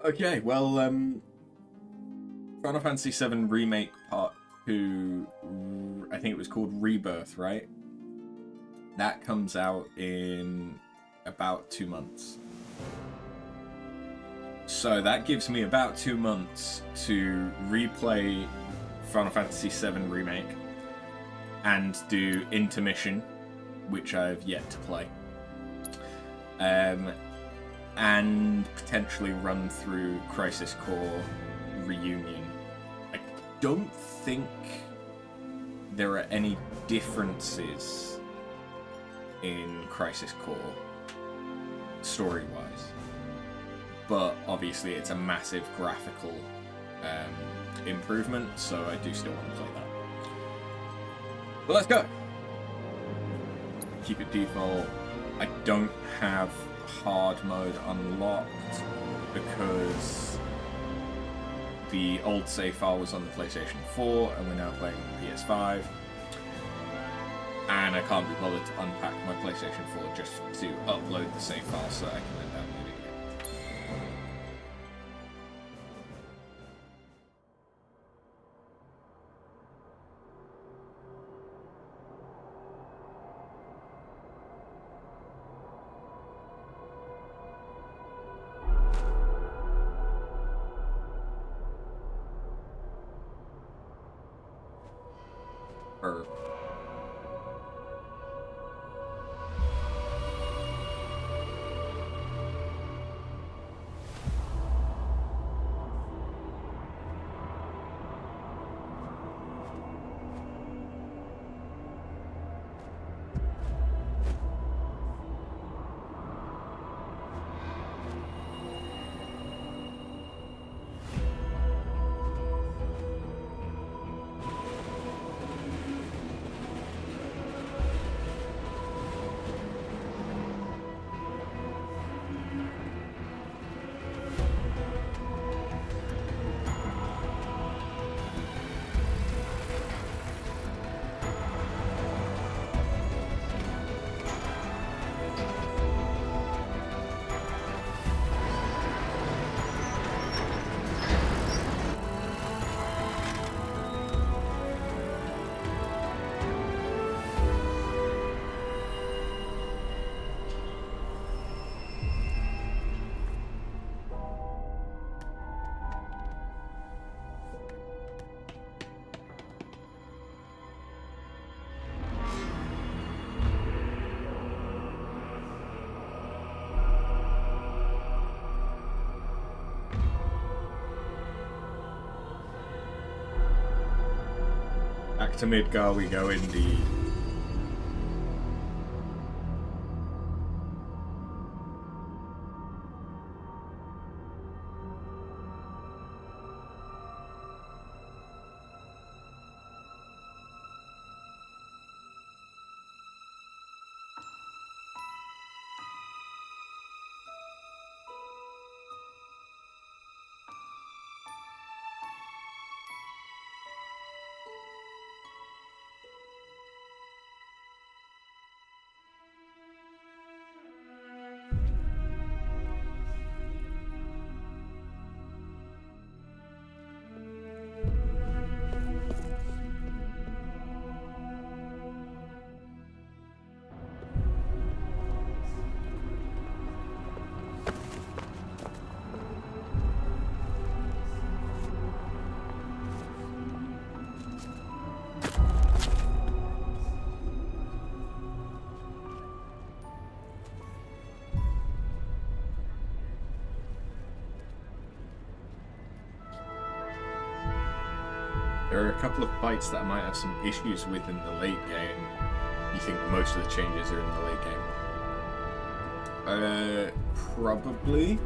Okay, well, Final Fantasy VII Remake Part 2, I think it was called Rebirth, right? That comes out in about 2 months. So that gives me about 2 months to replay Final Fantasy VII Remake and do Intermission, which I've yet to play. And potentially run through Crisis Core Reunion. I don't think there are any differences in Crisis Core story-wise, but obviously it's a massive graphical improvement, so I do still want to play that. But let's go! Keep it default. I don't have hard mode unlocked because the old save file was on the PlayStation 4 and we're now playing on the PS5, and I can't be bothered to unpack my PlayStation 4 just to upload the save file so I can then download it again. Back to Midgar we go indeed. There are a couple of fights that I might have some issues with in the late game. You think most of the changes are in the late game? Probably.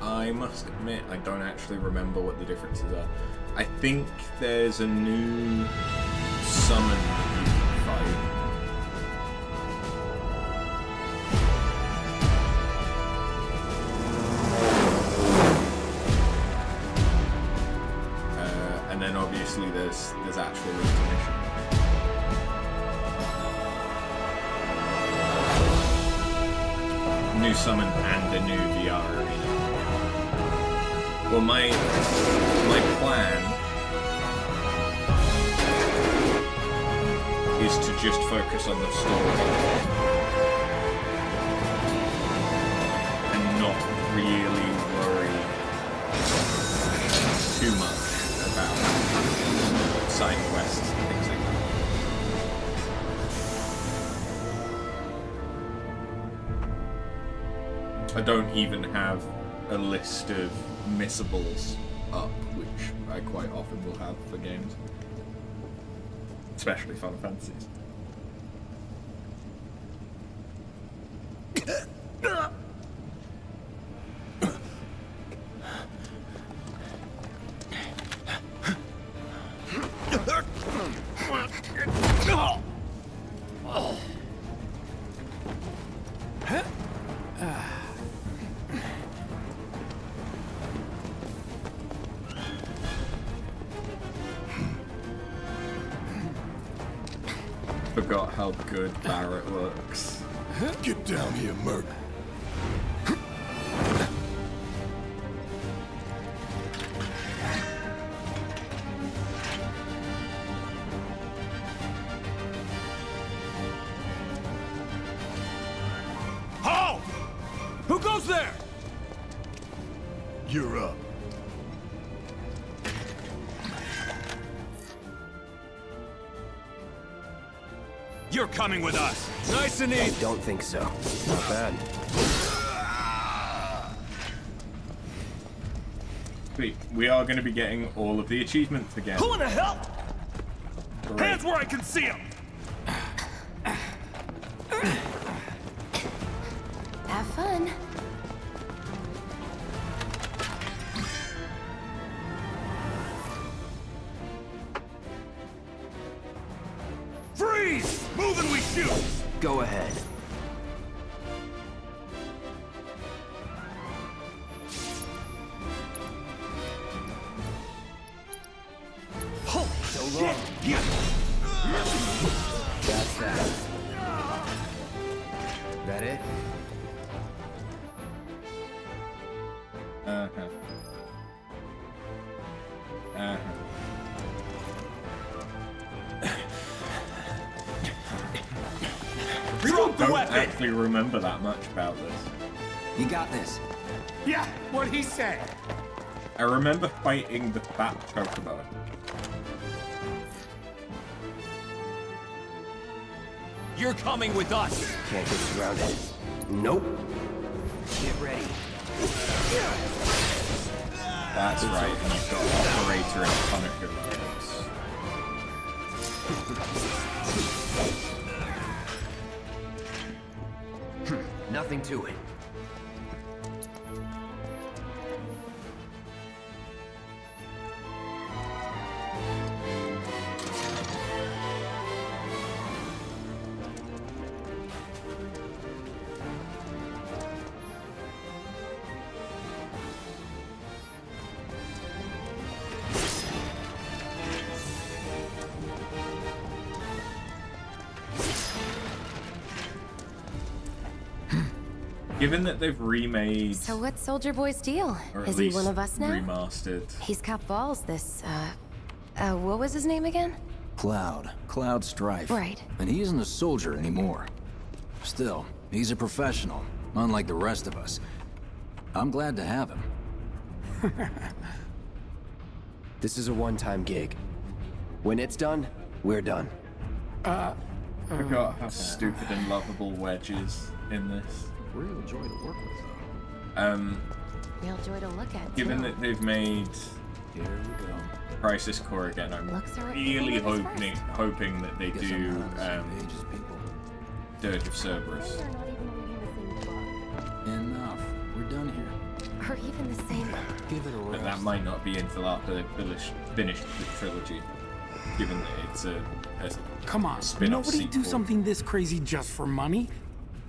I must admit, I don't actually remember what the differences are. I think there's a new summon that you can fight. And then obviously there's actual intermission. New summon and a new VR arena. Well, my plan is to just focus on the story and not really worry too much about side quests and things like that. I don't even have a list of missables up, which I quite often will have for games. Especially Final Fantasies. Forgot how good Barrett looks. Get down here, Merc. Halt! Who goes there? You're up. You're coming with us. Nice and easy. I don't think so. Not bad. Sweet. We are going to be getting all of the achievements again. Who in the hell? Great. Hands where I can see them. Have fun. Freeze! Move and we shoot. Go ahead. Holy So long. Yeah. That's that. That it? Uh-huh. Drop the Don't weapon. actually remember that much about this. You got this. Yeah, what he said. I remember fighting the fat chocobo. You're coming with us. Can't get surrounded. Nope. Get ready. That's right, and you've got Operator and Punisher modes. Nothing to it. Given that they've remade, So what's Soldier Boy's deal? or at Is he least one of us now? remastered, He's got balls, this, what was his name again? Cloud Strife. Right. And he isn't a soldier anymore. Still, he's a professional, unlike the rest of us. I'm glad to have him. This is a one-time gig. When it's done, we're done. I forgot how stupid and lovable Wedge is in this. Real joy to work with them. Real joy to look at, Given too. that they've made Here we go. Crisis Core again, I'm Looks are really what we did hoping that they Guess do I'm not on the same page as people. Dirge of Cerberus. They're not even reading the same book. Enough. We're done here. Or even the same. Give it a But rest. that might not be until after they've finished the trilogy, given that it's a Come on, spin-off nobody do sequel. something this crazy just for money.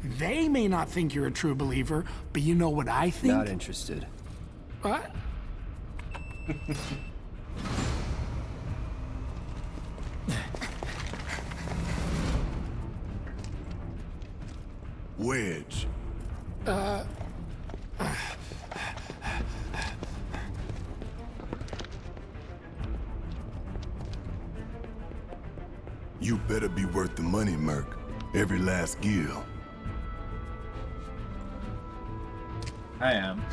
They may not think you're a true believer, but you know what I think? Not interested. What? Wedge. You better be worth the money, Merc. Every last gil. I am.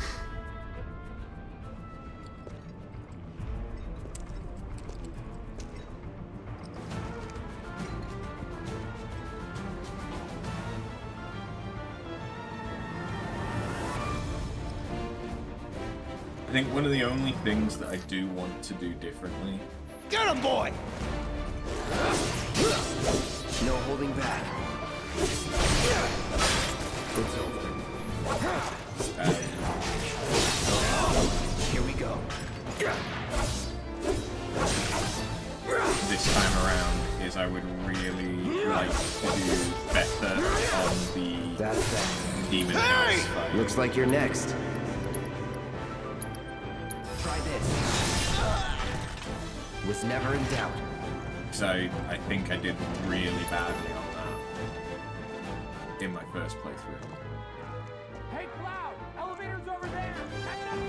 I think one of the only things that I do want to do differently. Get him, boy! No holding back. It's over. Here we go. This time around is I would really like to do better on the That's that. Demon House fight. Looks like you're next. Try this. Was never in doubt. So I think I did really badly on that in my first playthrough. Hey, Cloud! Elevator's over there! Catch up soon!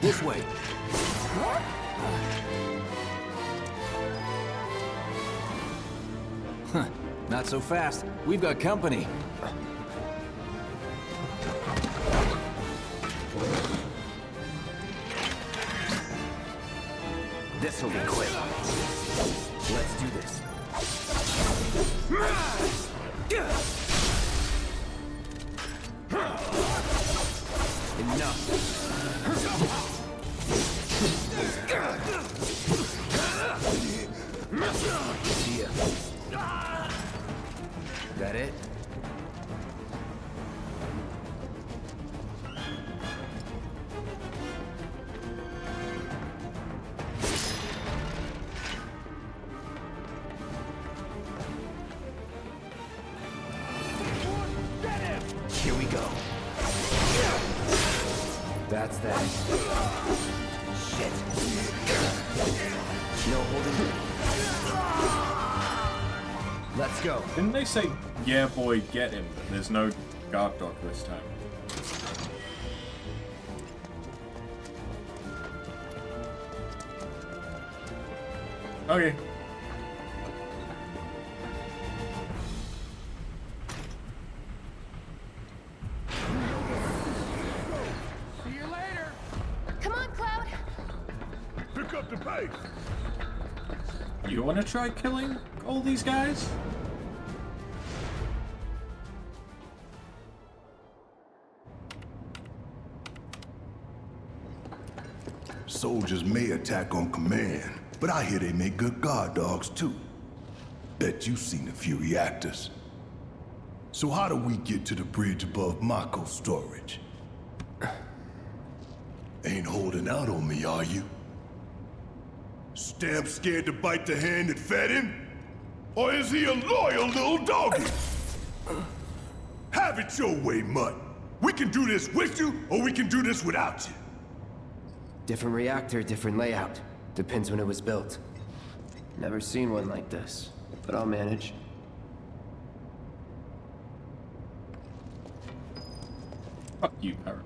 This way. Huh, not so fast. We've got company. This'll be quick. Let's do this. Enough. See ya. That it? Here we go. That's that. Shit. No holding back. Let's go. Didn't they say, yeah boy, get him, but there's no guard dog this time? Okay. See you later! Come on, Cloud! Pick up the pace. You want to try killing all these guys? Soldiers may attack on command, but I hear they make good guard dogs too. Bet you've seen a few reactors. So how do we get to the bridge above Mako storage? Ain't holding out on me, are you? Stamp scared to bite the hand that fed him? Or is he a loyal little doggy? Have it your way, Mutt. We can do this with you, or we can do this without you. Different reactor, different layout. Depends when it was built. Never seen one like this, but I'll manage. Fuck you, Parrot.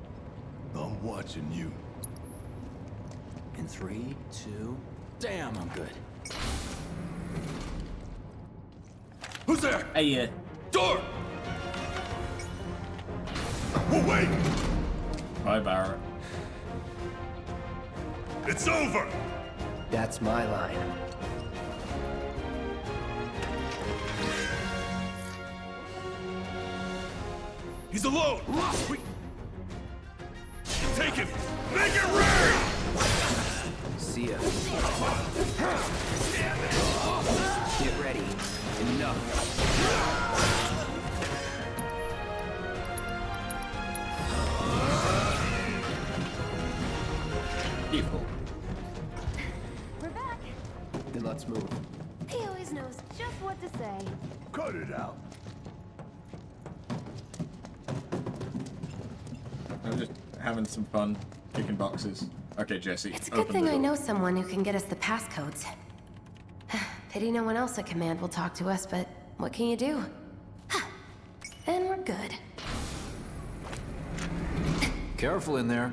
I'm watching you. In 3, 2... Damn, I'm good. Who's there? Hey, Door! We'll wait. bye, Barrett. It's over. That's my line. He's alone. Take him. Make it rain. See ya. Get ready. Enough. People. We're back. Then let's move. He always knows just what to say. Cut it out. I'm just having some fun kicking boxes. Okay, Jesse. It's a good thing I know someone who can get us the passcodes. Pity no one else at command will talk to us, but what can you do? Then we're good. Careful in there.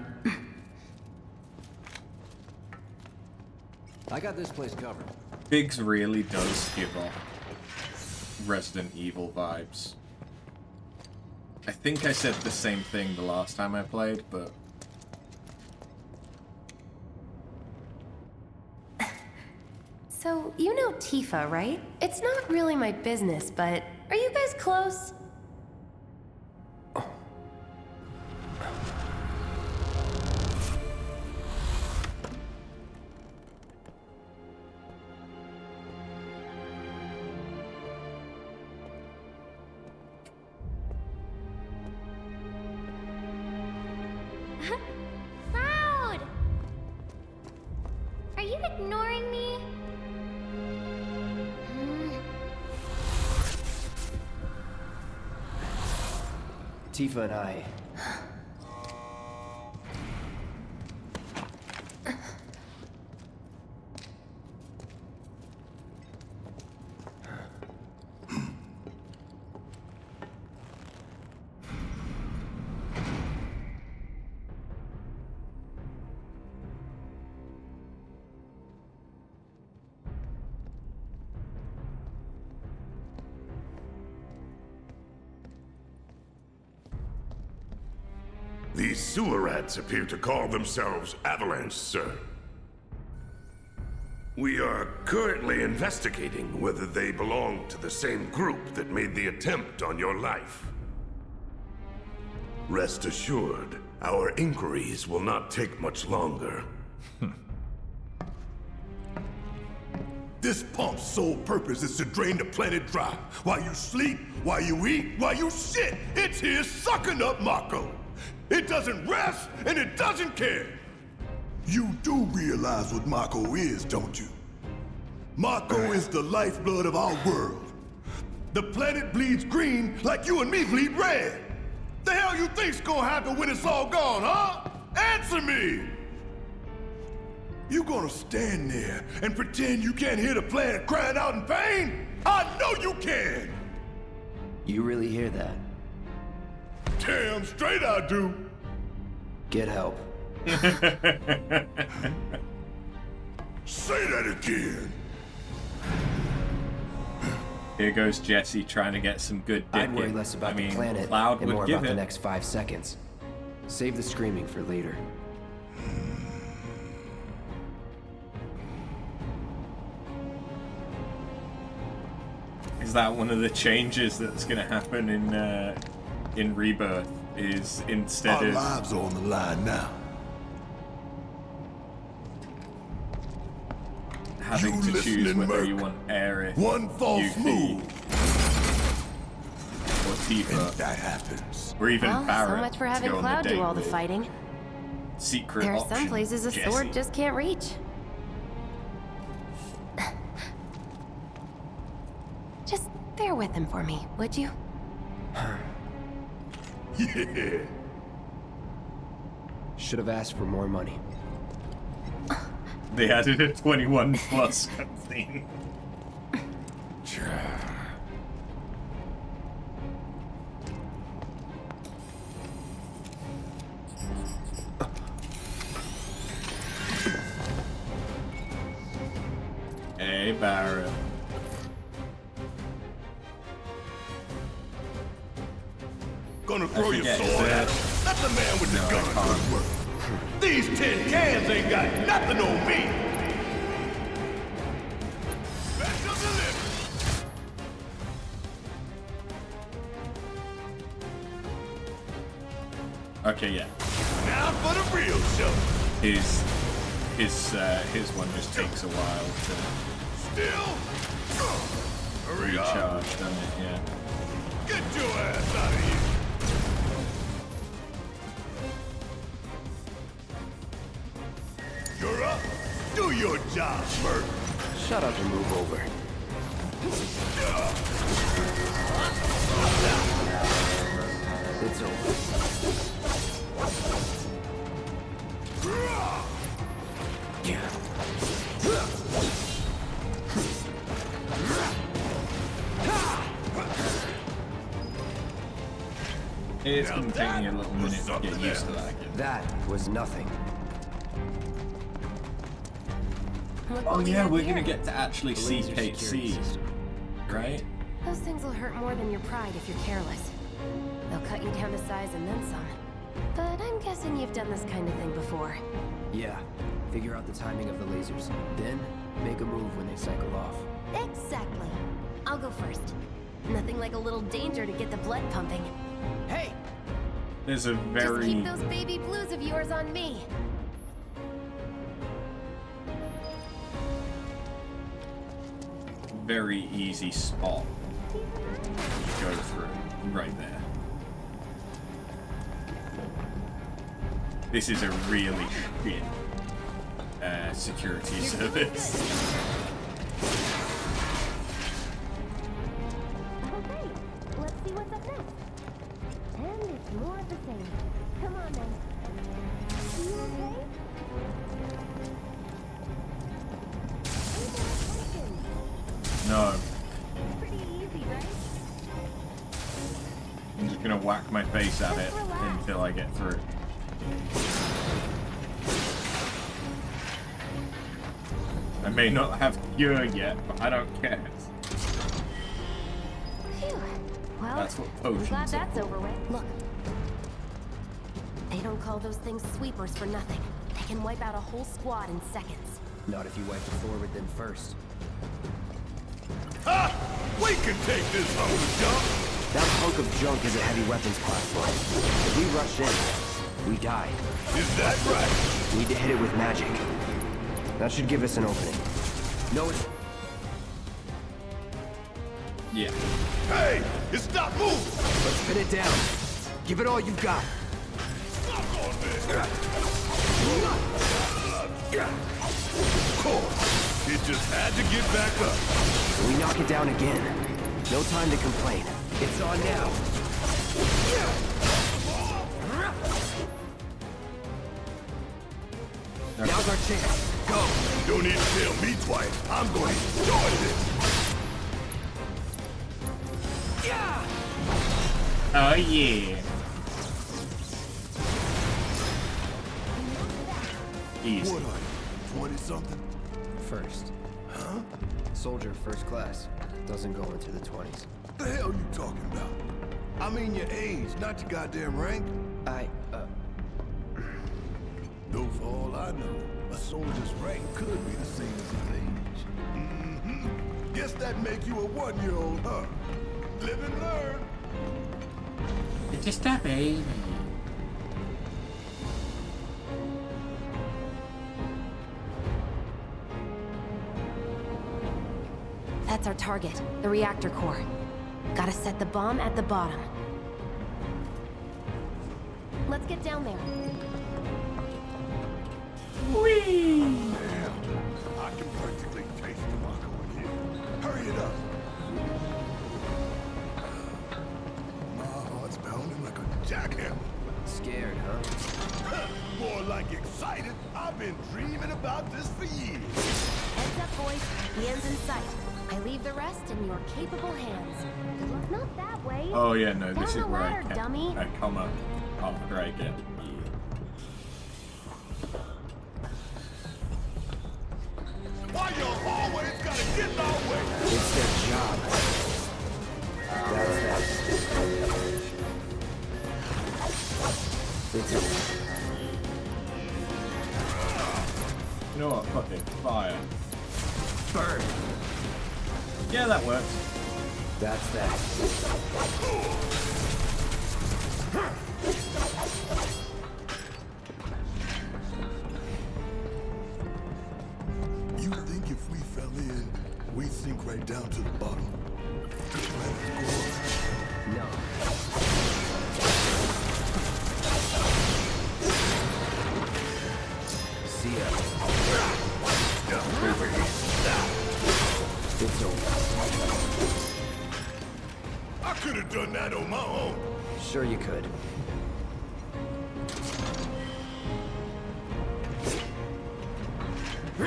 I got this place covered. Biggs really does give off Resident Evil vibes. I think I said the same thing the last time I played, but... So, you know Tifa, right? It's not really my business, but are you guys close? Cloud! Are you ignoring me? Tifa and I... These sewer rats appear to call themselves Avalanche, sir. We are currently investigating whether they belong to the same group that made the attempt on your life. Rest assured, our inquiries will not take much longer. This pump's sole purpose is to drain the planet dry. While you sleep, while you eat, while you shit, it's here sucking up Mako. It doesn't rest, and it doesn't care. You do realize what Mako is, don't you? Mako is the lifeblood of our world. The planet bleeds green like you and me bleed red. The hell you think's gonna happen when it's all gone, huh? Answer me! You gonna stand there and pretend you can't hear the planet crying out in pain? I know you can! You really hear that? Damn straight I do! Get help. Say that again! Here goes Jesse trying to get some good dick I'd worry in. less about I mean, the planet Cloud and would more give about the it. next 5 seconds. Save the screaming for later. Is that one of the changes that's going to happen in Rebirth? Is instead Our of lives are on the line now. having You to choose listening, whether Merc? you want Aerith, One false Yuffie, move, or and Tifa, that happens. or even Well, Barrett so much for to having go on Cloud the do date all the with. fighting. Secret There are option, some places a Jesse. sword just can't reach. Just bear with him for me, would you? Yeah. Should have asked for more money. They added a 21 plus cutscene. Hey, Barrett. Gonna throw your forget, sword is at that- him. Let the man with No, the I gun can't. good work. These tin cans ain't got nothing on me. Special delivery. Okay, yeah. Now for the real show. His one just takes a while Still. to Hurry up. recharge, doesn't it? Yeah. Get your ass out of here. You're up. Do your job, Merc. Shut up and move over. It's over. It's gonna take me a little minute to get used to that again. That was nothing. Oh yeah, we're gonna get to actually see Kate C, right? Those things will hurt more than your pride if you're careless. They'll cut you down to size and then some. But I'm guessing you've done this kind of thing before. Yeah. Figure out the timing of the lasers. Then, make a move when they cycle off. Exactly. I'll go first. Nothing like a little danger to get the blood pumping. Hey! There's a Just very... keep those baby blues of yours on me. very easy spot to go through right there. This is a really shit security service. Okay, let's see what's up next. And it's more of the same. Come on then. You okay? No. Pretty easy, right? I'm just gonna whack my face at it until I get through. I may not have cure yet, but I don't care. Phew. Well, That's what I'm potions glad are that's for. over with. Look. They don't call those things sweepers for nothing. They can wipe out a whole squad in seconds. Not if you wipe the floor with them first. Ha! We can take this hunk of junk! That hunk of junk is a heavy weapons platform. If we rush in, we die. Is that right? Need to hit it with magic. That should give us an opening. No, it's... Yeah. Hey! It's not moving! Let's pin it down. Give it all you've got. Fuck on this! Of course! It just had to get back up. We knock it down again. No time to complain. It's on now. Now's our chance. Go! Don't need to tell me twice. I'm going to enjoy this. Oh yeah. Easy. What are you, 20-something? First. Huh? Soldier first class. Doesn't go into the 20s. The hell you talking about? I mean your age, not your goddamn rank. Though for all I know, a soldier's rank could be the same as his age. Mm-hmm. Guess that make you a 1-year-old, huh? Live and learn. It's just a baby. That's our target, the reactor core. Gotta set the bomb at the bottom. Let's get down there. Whee! Damn, I can practically taste the rock over here. Hurry it up. My heart's pounding like a jackhammer. Scared, huh? More like excited. I've been dreaming about this for years. Heads up, boys. The end's in sight. I leave the rest in your capable hands. Good luck. Not that way. Oh yeah, no, this Down is the where ladder, dummy. I come up after I get Why you always gotta get in our way? It's their job. That's that. It's You know what? Fuck it. Fire. burn. Yeah, that works. That's that. You think if we fell in, we'd sink right down to the bottom? No. See ya. It's over. I could have done that on my own. Sure you could. Do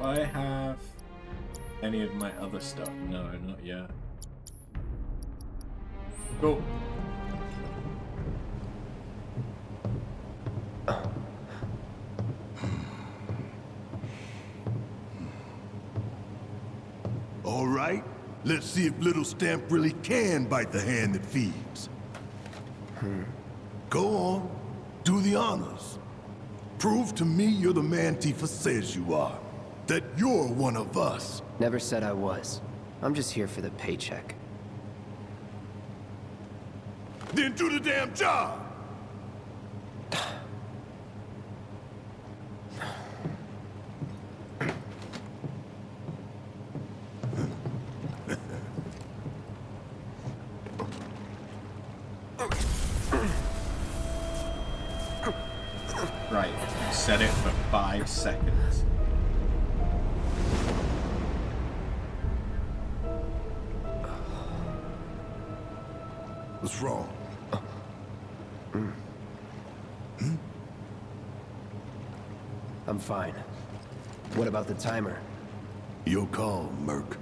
I have any of my other stuff? No, not yet. Cool. All right, let's see if little Stamp really can bite the hand that feeds. Go on, do the honors. Prove to me you're the man Tifa says you are. That you're one of us. Never said I was. I'm just here for the paycheck. Then do the damn job! Right, set it for 5 seconds. What's wrong? I'm fine. What about the timer? Your call, Merc.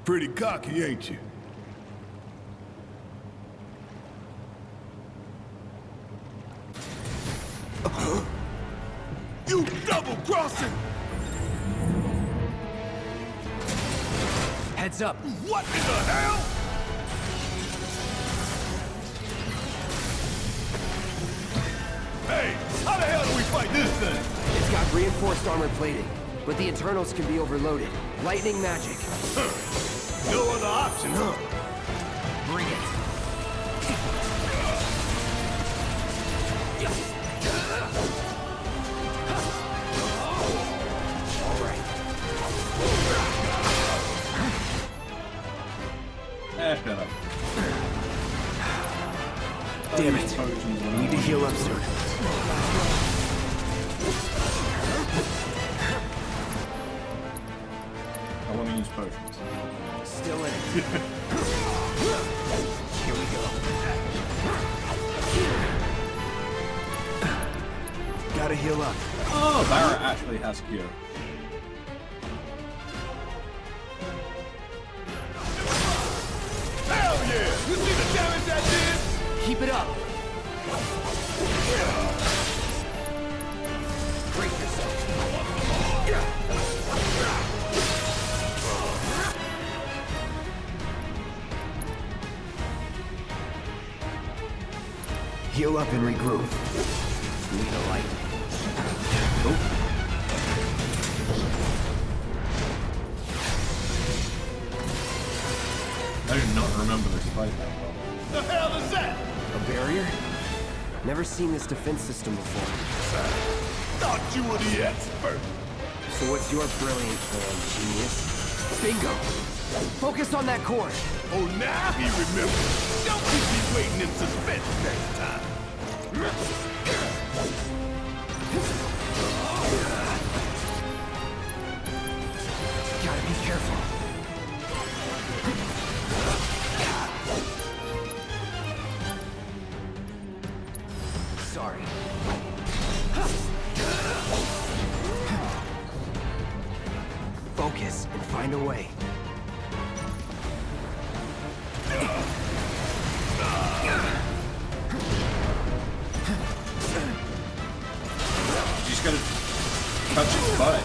Pretty cocky, ain't you? You double-crossing! Heads up! What in the hell? Hey, how the hell do we fight this thing? It's got reinforced armor plating, but the internals can be overloaded. Lightning magic. No other option, huh? Bring it. All right. Shut up. Damn it. Need to heal up soon. I want to use potions. Still in it. Here we go. Gotta heal up. Oh, Barrett actually has cure. Hell yeah! You see the damage that did? Keep it up. Brace yourself. Heal up and regroup. Need a light. I do not remember this fight that well. The hell is that? A barrier? Never seen this defense system before. Thought you were the expert. So what's your brilliant plan, genius? Bingo! Focus on that core! Oh, now he remembers. Don't keep me waiting in suspense next time. Gotta be careful. Sorry. Focus and find a way. You just gotta touch his butt.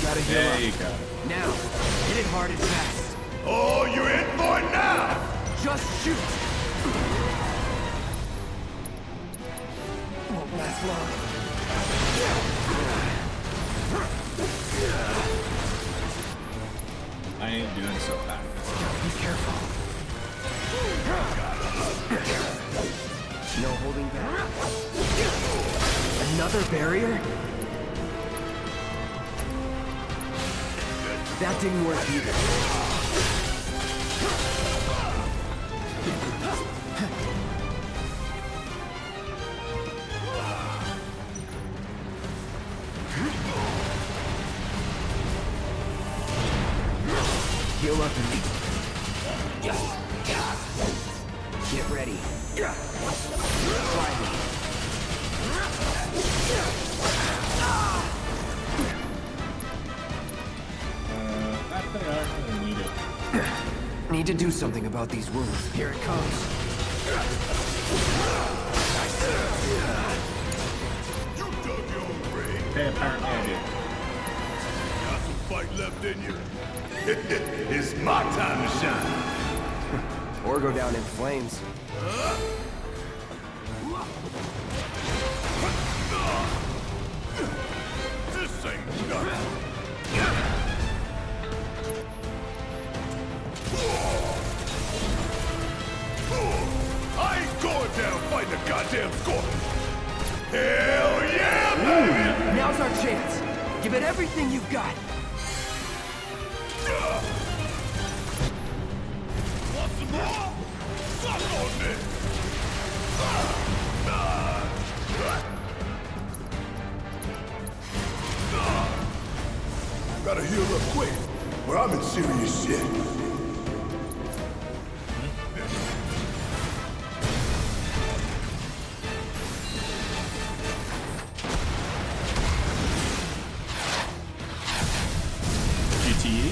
Gotta heal There up. you go. Now, hit it hard and fast. Oh, you're in for it now! Just shoot! Won't last long. I ain't doing so bad. Be careful. No holding back. Another barrier? That didn't work either. Heal up and get ready. Try me. Actually, I don't really need it. Need to do something about these wounds. Here it comes. You dug your own grave. Okay, apparently I did. Got some fight left in you. It's my time to shine. Or go down in flames. This ain't nothing. I ain't going down fighting a goddamn scorpion. Hell yeah, baby! Now's our chance. Give it everything you've got. Want some more? Suck on this! Gotta heal up quick, or I'm in serious shit. GTE?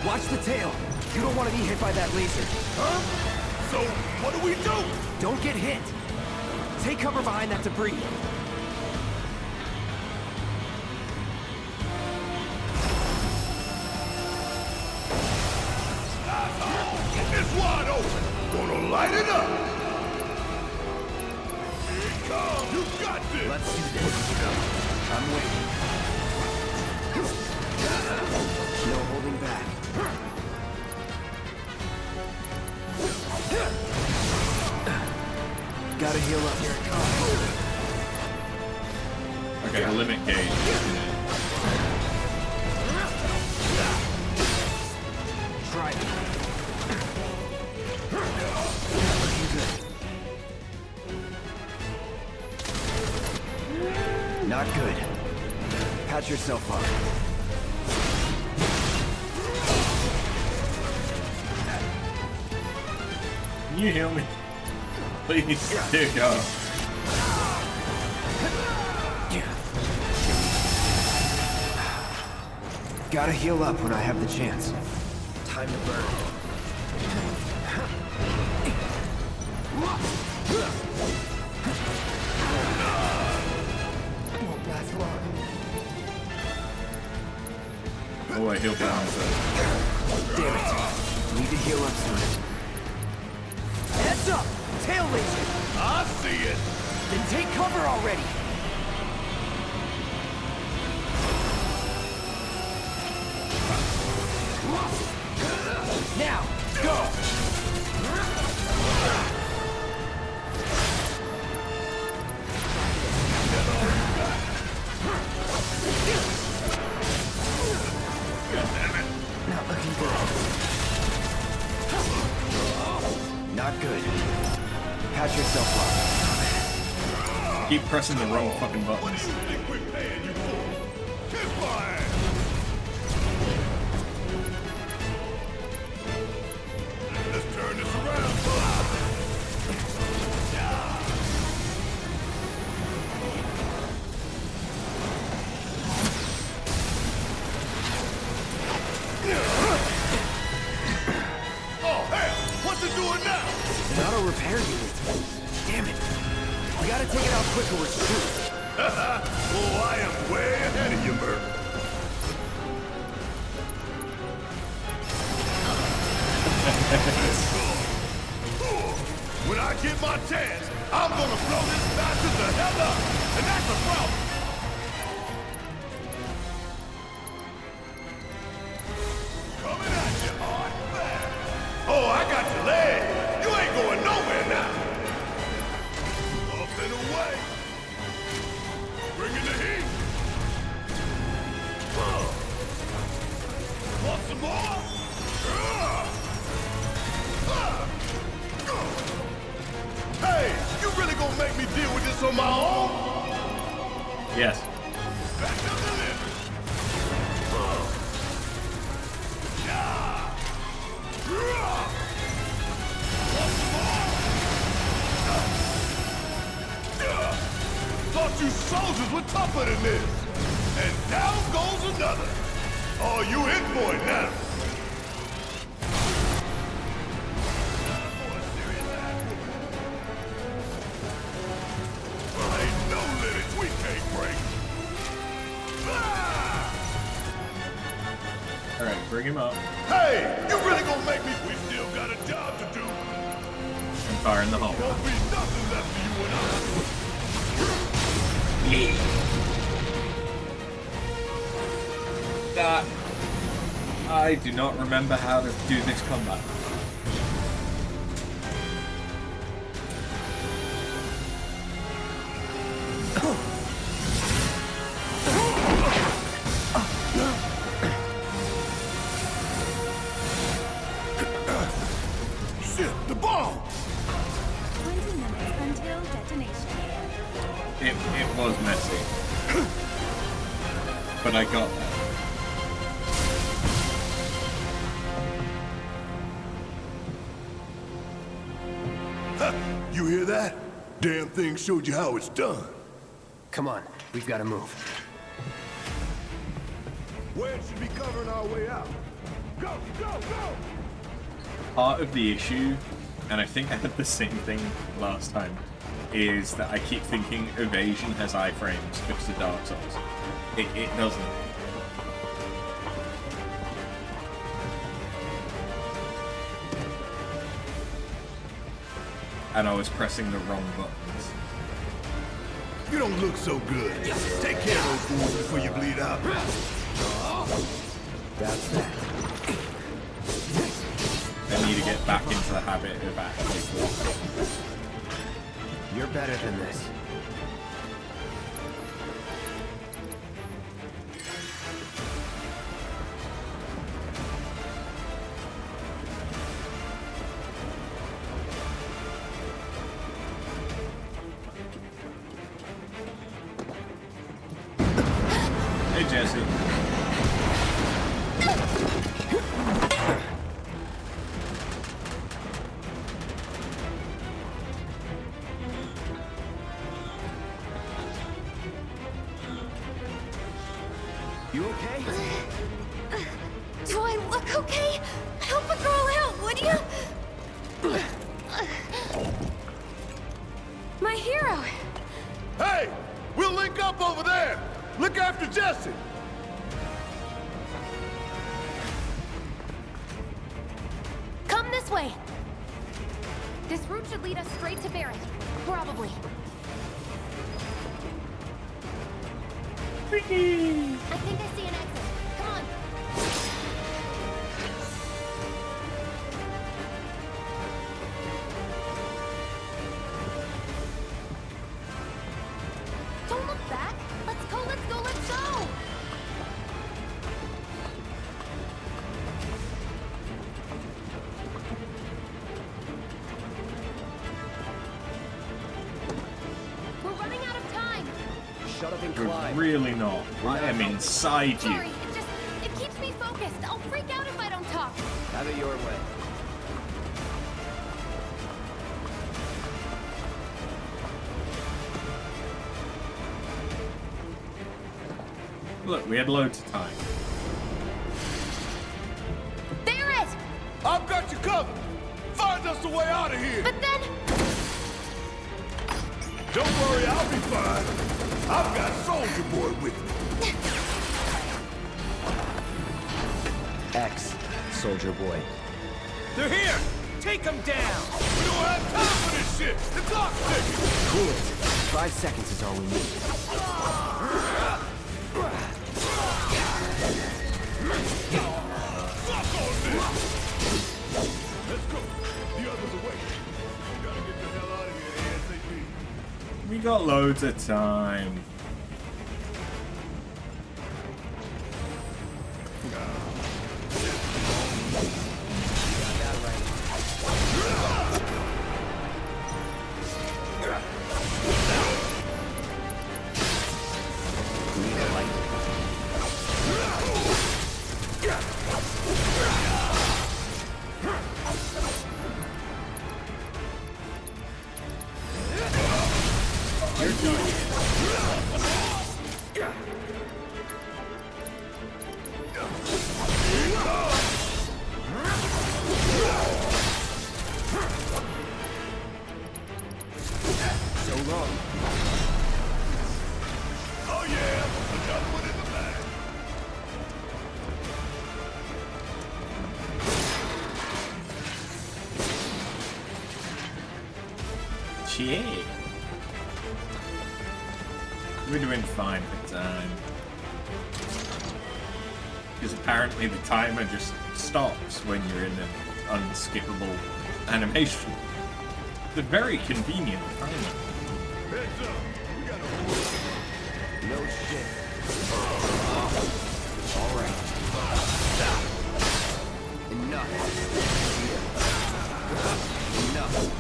Watch the tail. You don't want to be hit by that laser. Huh? So, what do we do? Don't get hit. Take cover behind that debris. It's wide open. Gonna light it up. Here it comes. You got this. Let's do this. I'm waiting. No holding back. Gotta heal up. Here it comes. Okay, the limit gauge. Try it. Not good. Patch yourself up. Can you heal me? Please. There you go. Gotta heal up when I have the chance. Time to burn. Won't last long. Oh, I healed down. Damn it. Need to heal up soon. Heads up! Tail laser! I see it. Then take cover already! Now, go! Not looking good. Not good. Patch yourself up. Keep pressing the wrong fucking What buttons. do you think we're paying you for? Kiss my ass. Let's turn this around. Oh, hell! What's it doing now? An auto repair unit. Damn it. We gotta take it out quick or we're screwed. Oh, I am way ahead of you, Merc. When I get my chance, I'm gonna blow this bastard the hell up, and that's a problem. Coming at you hard and fast. Oh, I got your leg. You ain't going nowhere now. Up and away. Bring in the heat! Want some more? Hey, you really gonna make me deal with this on my own? Yes. Back up the limit. Thought you soldiers were tougher than this. And down goes another. Oh, you in for it now. Ain't no limits we can't break. Alright, bring him up. Hey, you really gonna make me? We still got a job to do. And fire in the hole. Won't be nothing left for you and That I do not remember how to do this combat. Shit, the bomb! 20 minutes until detonation. It was messy. But I got there. You hear that? Damn thing showed you how it's done. Come on, we've got to move. Where should be covering our way out? Go, go, go! Part of the issue, and I think I had the same thing last time, is that I keep thinking evasion has iframes fixed to Dark Souls. It doesn't. And I was pressing the wrong buttons. You don't look so good. Take care of those fools before you bleed out. That's that. I need to get back into the habit of actually walking. You're better than this. Hey, Jesse. You okay? Do I look okay? Help a girl out, would you? My hero. Hey, we'll link up over there. Look after Jesse. Come this way. This route should lead us straight to Barrett. Probably. I think I see an exit. Come on. Don't look back. Let's go, let's go, let's go! We're running out of time. Shut up and You're climb. really not. I am inside Sorry, you. it keeps me focused. I'll freak out if I don't talk. Have it your way. Look, we had loads of time. Barrett! I've got you covered. Find us a way out of here. But then... Don't worry, I'll be fine. I've got Soldier Boy with me. X, Soldier Boy. They're here! Take them down! We don't have time for this shit. The clock's ticking. Cool it. 5 seconds is all we need. Fuck on this. Let's go. The others away. We gotta get the hell out of here ASAP. We got loads of time. Yeah. We're doing fine for time. Because apparently the timer just stops when you're in an unskippable animation. It's a very convenient timer. Heads up. We got a No shit. All right. Enough. Enough.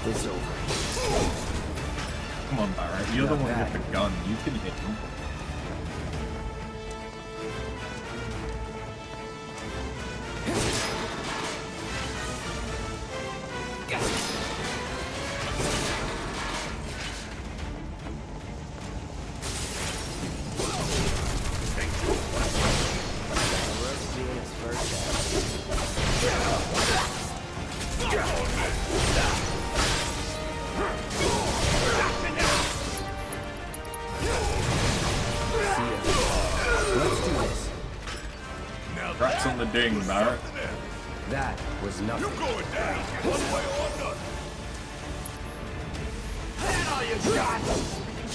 It's over. Come on, Barrett. You're the one with the gun. You can hit him. Rats on the ding, Barrett. That was nothing. You're going down. One way or another. That all you got?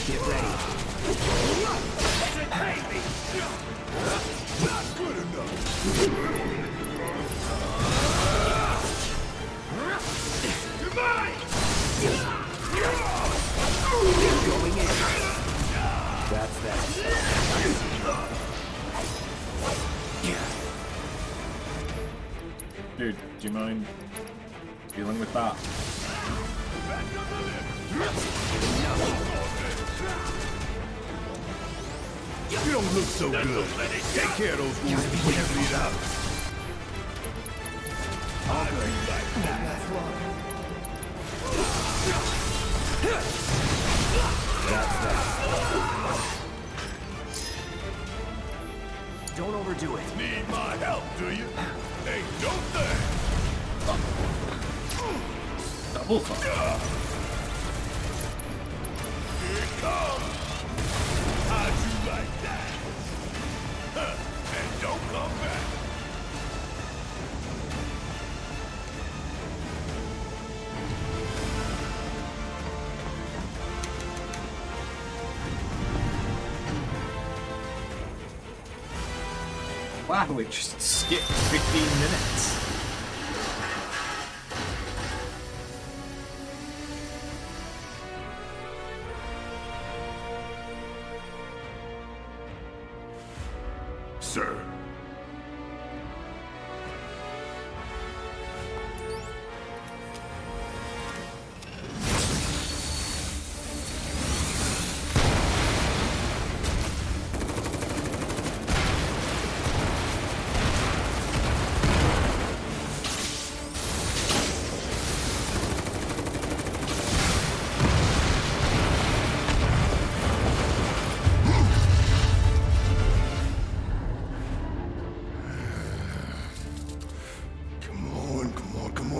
Get ready. Entertain me! Not good enough. Goodbye! Going in. That's that. Dude, do you mind dealing with that? You don't look so good. Take care of those wounds before you bleed out. All good. That's that. Don't overdo it. Need my help, do you? Hey, no thing. Double fuck. Here it comes. How'd you like that? Huh. And don't come back. Wow, we just skipped 15 minutes. Sir.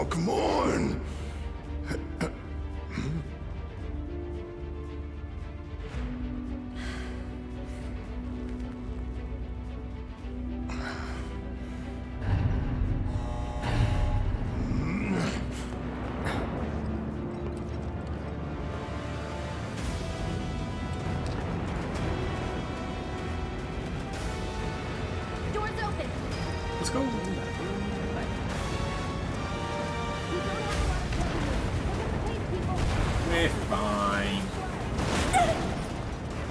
Come on! Doors open. Let's go. We're fine.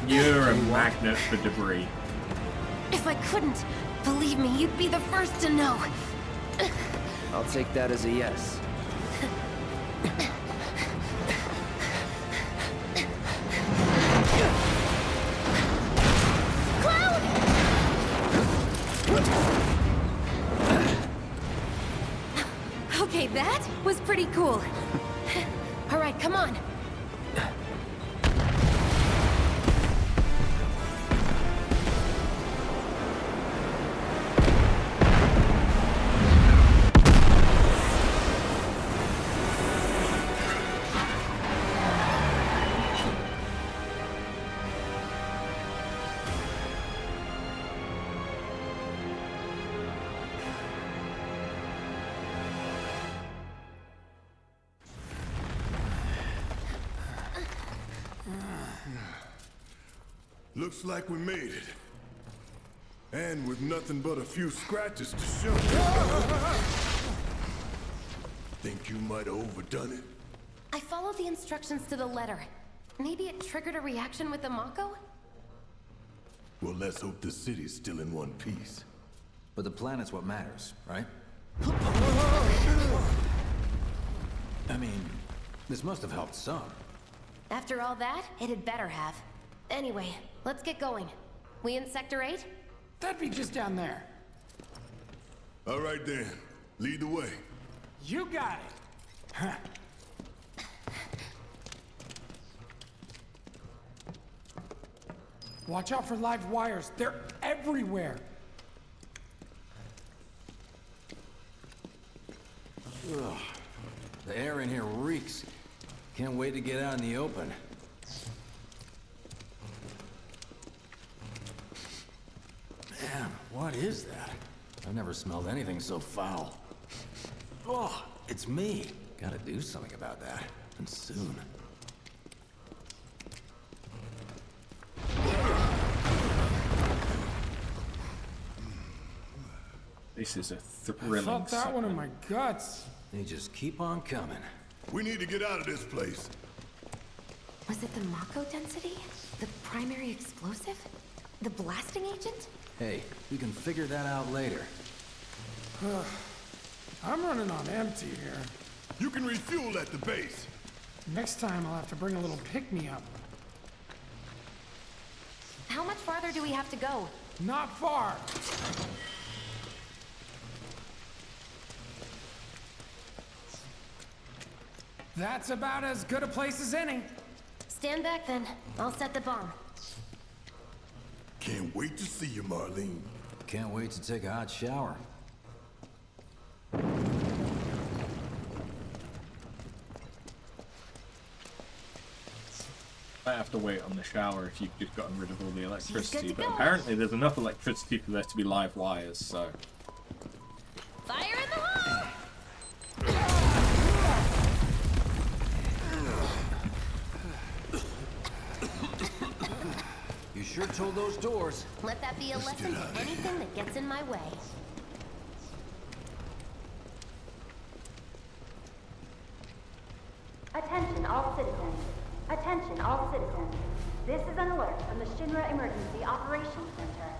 You're a magnet for debris. If I couldn't, believe me, you'd be the first to know. I'll take that as a yes. Cloud! Okay, that was pretty cool. All right, come on. Looks like we made it. And with nothing but a few scratches to show. Think you might have overdone it? I followed the instructions to the letter. Maybe it triggered a reaction with the Mako? Well, let's hope the city's still in one piece. But the planet's what matters, right? I mean, this must have helped some. After all that, it had better have. Anyway, let's get going. We in Sector 8? That'd be just down there. All right then, lead the way. You got it. Huh. Watch out for live wires. They're everywhere. Ugh. The air in here reeks. Can't wait to get out in the open. Man, what is that? I've never smelled anything so foul. Oh, it's me. Gotta do something about that. And soon. This is a thrilling I felt that one in segment. my guts. They just keep on coming. We need to get out of this place. Was it the Mako density? The primary explosive? The blasting agent? Hey, we can figure that out later. I'm running on empty here. You can refuel at the base. Next time I'll have to bring a little pick-me-up. How much farther do we have to go? Not far. That's about as good a place as any. Stand back then. I'll set the bomb. Can't wait to see you, Marlene. Can't wait to take a hot shower. I have to wait on the shower if you've just gotten rid of all the electricity, to but go. apparently there's enough electricity for there to be live wires, so... Fire in the hole! You sure told those doors. Let that be a lesson to anything that gets in my way. Attention all citizens. Attention all citizens. This is an alert from the Shinra Emergency Operations Center.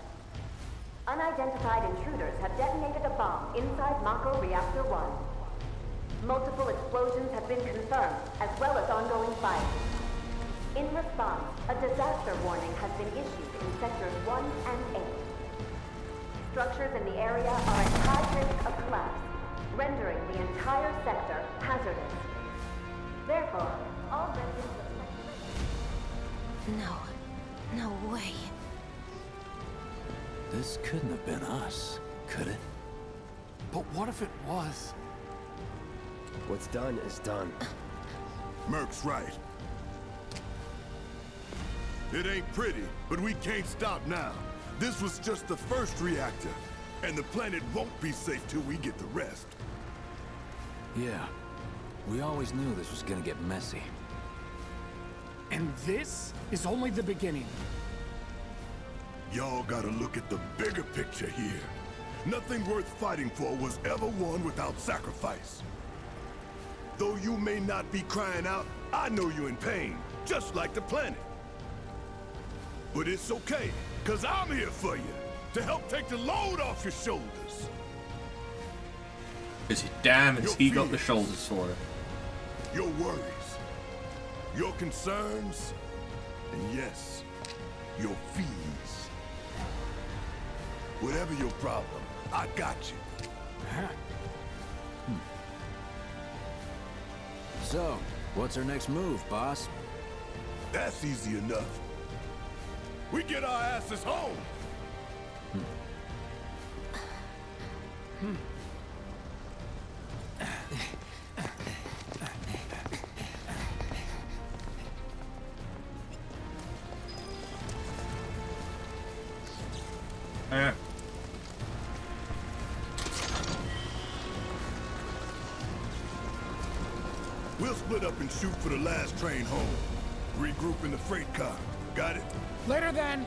Unidentified intruders have detonated a bomb inside Mako Reactor 1. Multiple explosions have been confirmed, as well as ongoing fire. In response, a disaster warning has been issued in Sectors 1 and 8. Structures in the area are at high risk of collapse, rendering the entire sector hazardous. Therefore, all residents of No. No way. This couldn't have been us, could it? But what if it was? What's done is done. Merc's right. It ain't pretty, but we can't stop now. This was just the first reactor, and the planet won't be safe till we get the rest. Yeah. We always knew this was gonna get messy. And this is only the beginning. Y'all gotta look at the bigger picture here. Nothing worth fighting for was ever won without sacrifice. Though you may not be crying out, I know you're in pain, just like the planet. But it's okay, cause I'm here for you, to help take the load off your shoulders. Is he damn has he got the shoulders for it? Your worries, your concerns, and yes, your fees. Whatever your problem, I got you. So, what's our next move, boss? That's easy enough. We get our asses home. We'll split up and shoot for the last train home. Regroup in the freight car. Got it? Later then.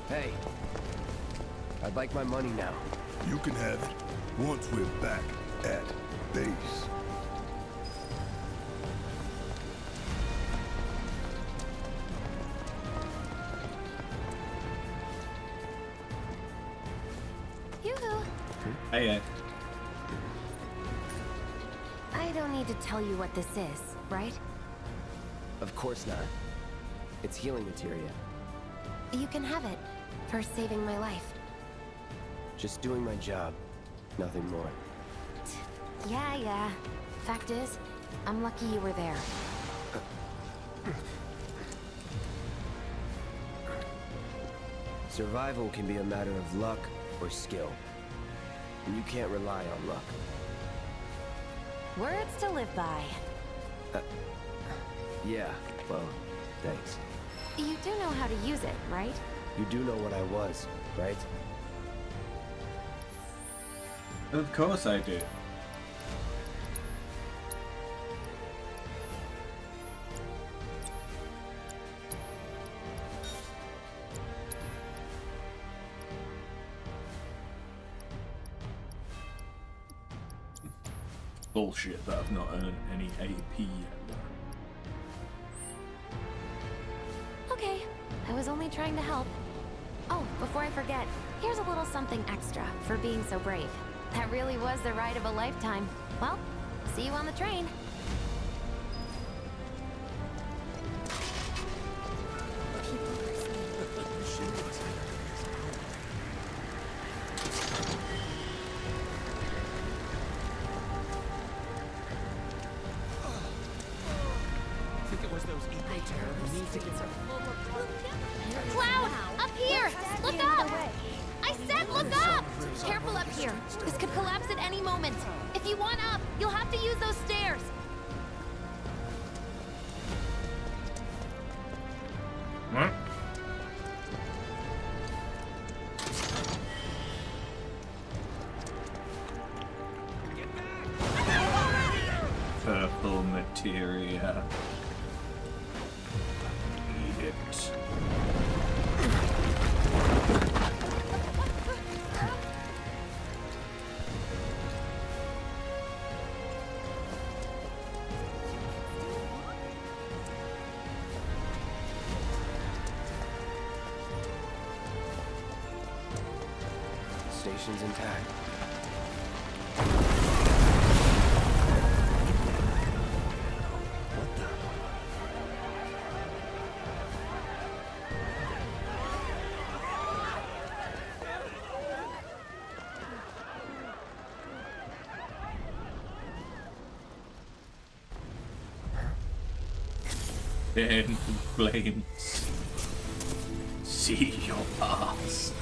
Hey. I'd like my money now. You can have it once we're back at base. Yoo-hoo. Hey, I don't need to tell you what this is, right? Of course not. It's healing materia. You can have it for saving my life. Just doing my job. Nothing more. Yeah. Fact is, I'm lucky you were there. Survival can be a matter of luck or skill. And you can't rely on luck. Words to live by. Yeah, well, thanks. You do know how to use it, right? You do know what I was, right? of course I do. Bullshit that I've not earned any AP yet. Okay, I was only trying to help. Oh, before I forget, here's a little something extra for being so brave. That really was the ride of a lifetime. Well, see you on the train. Cloud! Up here! Look up! I said look up! Careful up here. This could collapse at any moment. If you want up, you'll have to use those stairs. What? Purple materia. Eat it. Station's intact. What the? In flames. See your ass.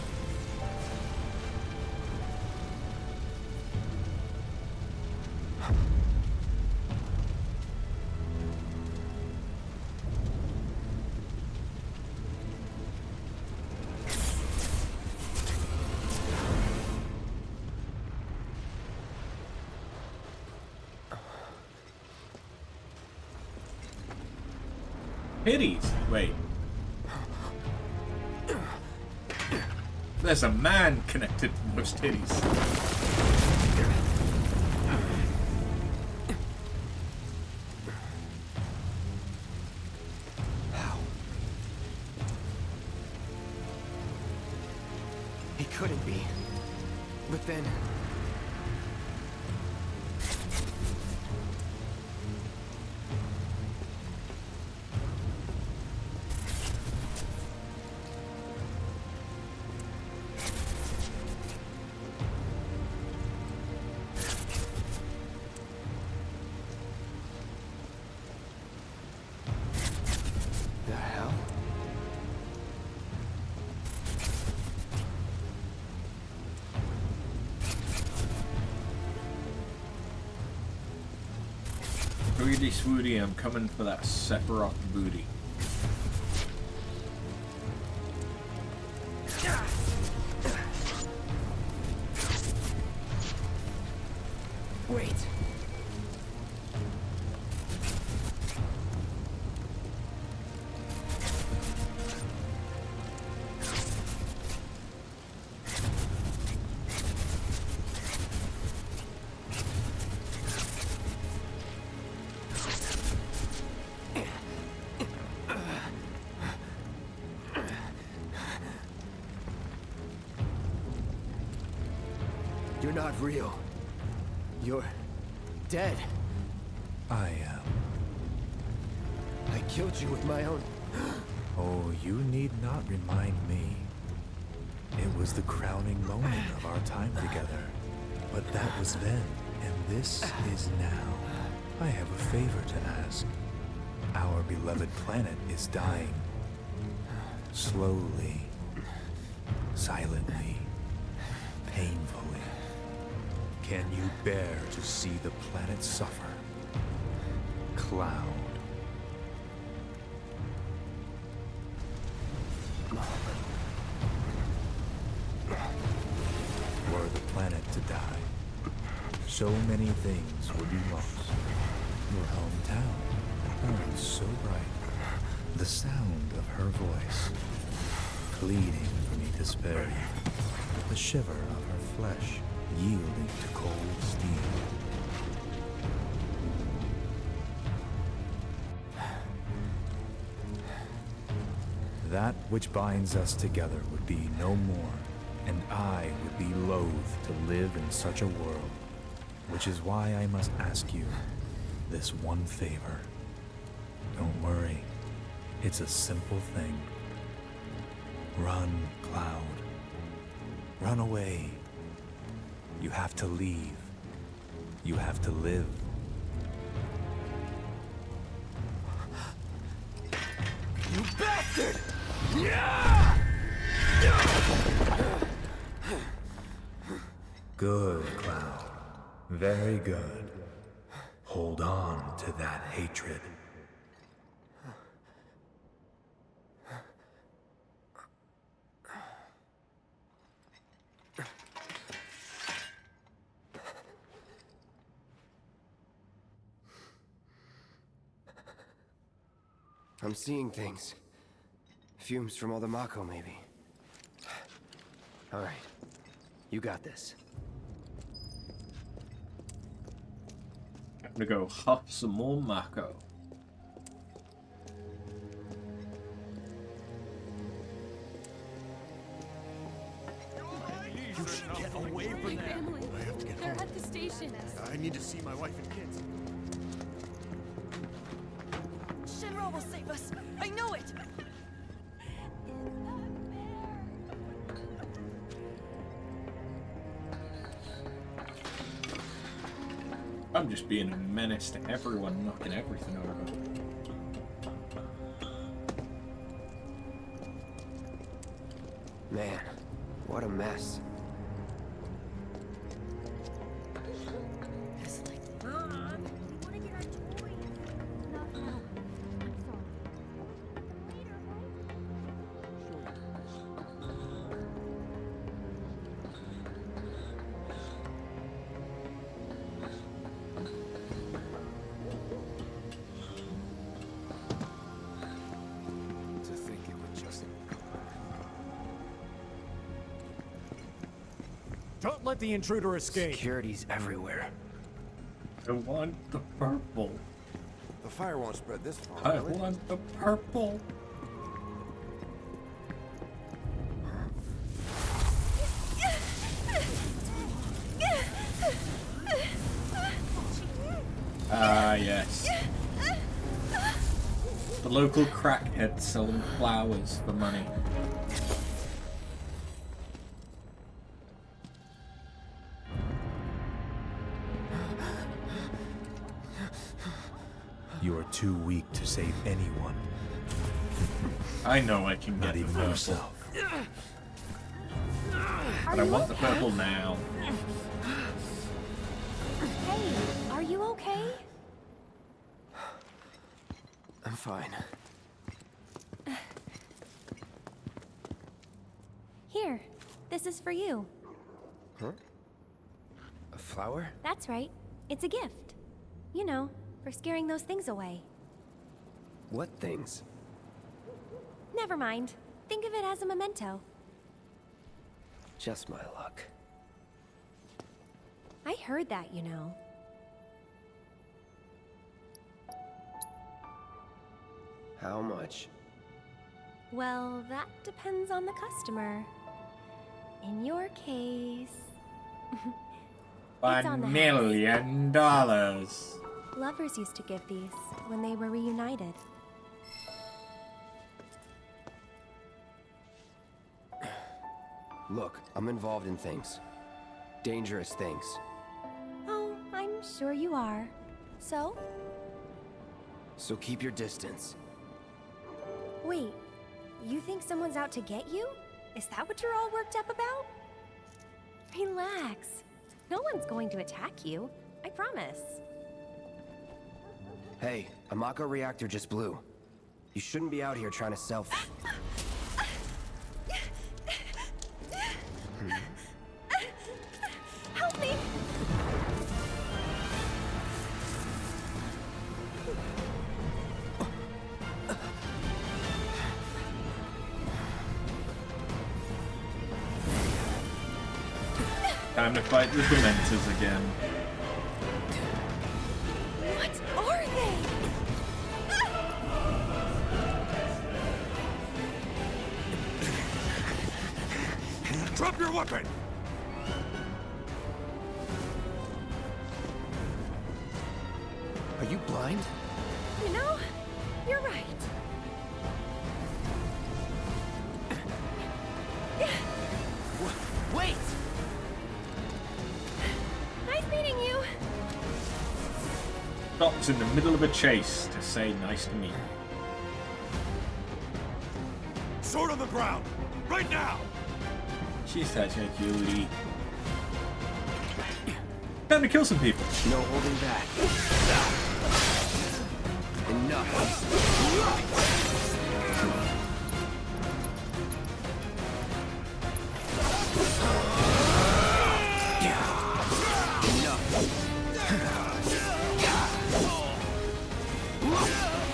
Titties. Wait. There's a man connected to those titties. Swoody Swoody, I'm coming for that Sephiroth booty. Wait. You're not real. You're dead. I am. I killed you with my own... Oh, you need not remind me. It was the crowning moment of our time together. But that was then, and this is now. I have a favor to ask. Our beloved planet is dying. Slowly. Silently. Painfully. Can you bear to see the planet suffer? Cloud. Were the planet to die, so many things would be lost. Your hometown burned so bright. The sound of her voice, pleading for me to spare you. The shiver of her flesh, yielding to cold steel. That which binds us together would be no more, and I would be loath to live in such a world, which is why I must ask you this one favor. Don't worry, it's a simple thing. Run, Cloud. Run away. You have to leave. You have to live. You bastard! Yeah! Good, Cloud. Very good. Hold on to that hatred. I'm seeing things. Fumes from all the Mako, maybe. All right. You got this. I'm gonna go huff some more Mako. You should get away from there. I have to get home. They're at the station. I need to see my wife and kids. Shinra will save us. I know it. I'm just being a menace to everyone, knocking everything over. Man, what a mess. Don't let the intruder escape. Security's everywhere. I want the purple. The fire won't spread this far. I want the purple. Ah, yes. The local crackhead selling flowers for money. You are too weak to save anyone. I know I can Not get even the purple. yourself. But I want the purple now. Hey, are you okay? I'm fine. Here, this is for you. Huh? A flower? That's right. It's a gift. You know, for scaring those things away. What things? Never mind. Think of it as a memento. Just my luck. I heard that, you know. How much? Well, that depends on the customer. In your case... It's on the $1 million. Lovers used to give these when they were reunited. Look, I'm involved in things. Dangerous things. Oh, I'm sure you are. So? So keep your distance. Wait, you think someone's out to get you? Is that what you're all worked up about? Relax. No one's going to attack you. I promise. Hey, a Mako reactor just blew. You shouldn't be out here trying to self... Help me! Time to fight the Dementors again. What are they? Drop your weapon! Are you blind? You know, you're right. Wait! Nice meeting you. Stops in the middle of a chase to say nice to meet you. Sword on the ground! Right now! She's such a cutie. Time to kill some people. No holding back. Enough.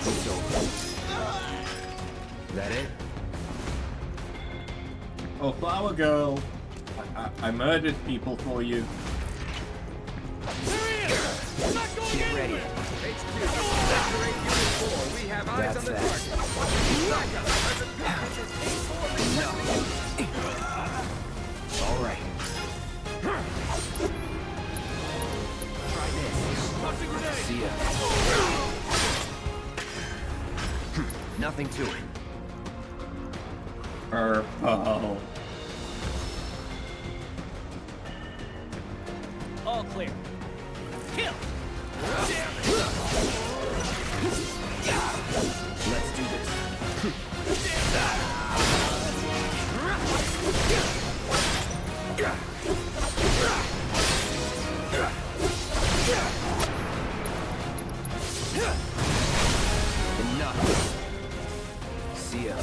It's over. That it? Oh, Flower Girl. I murdered people for you. Get ready. That's that. All right. Try this. See ya. Nothing to it. Purple. All clear. Kill! Let's do this. Enough. See ya.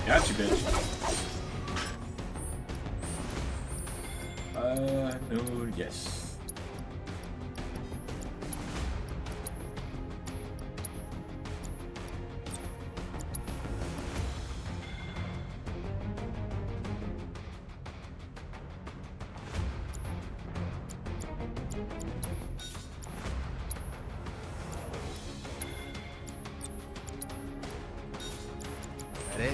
Gotcha, bitch. No, yes. That it?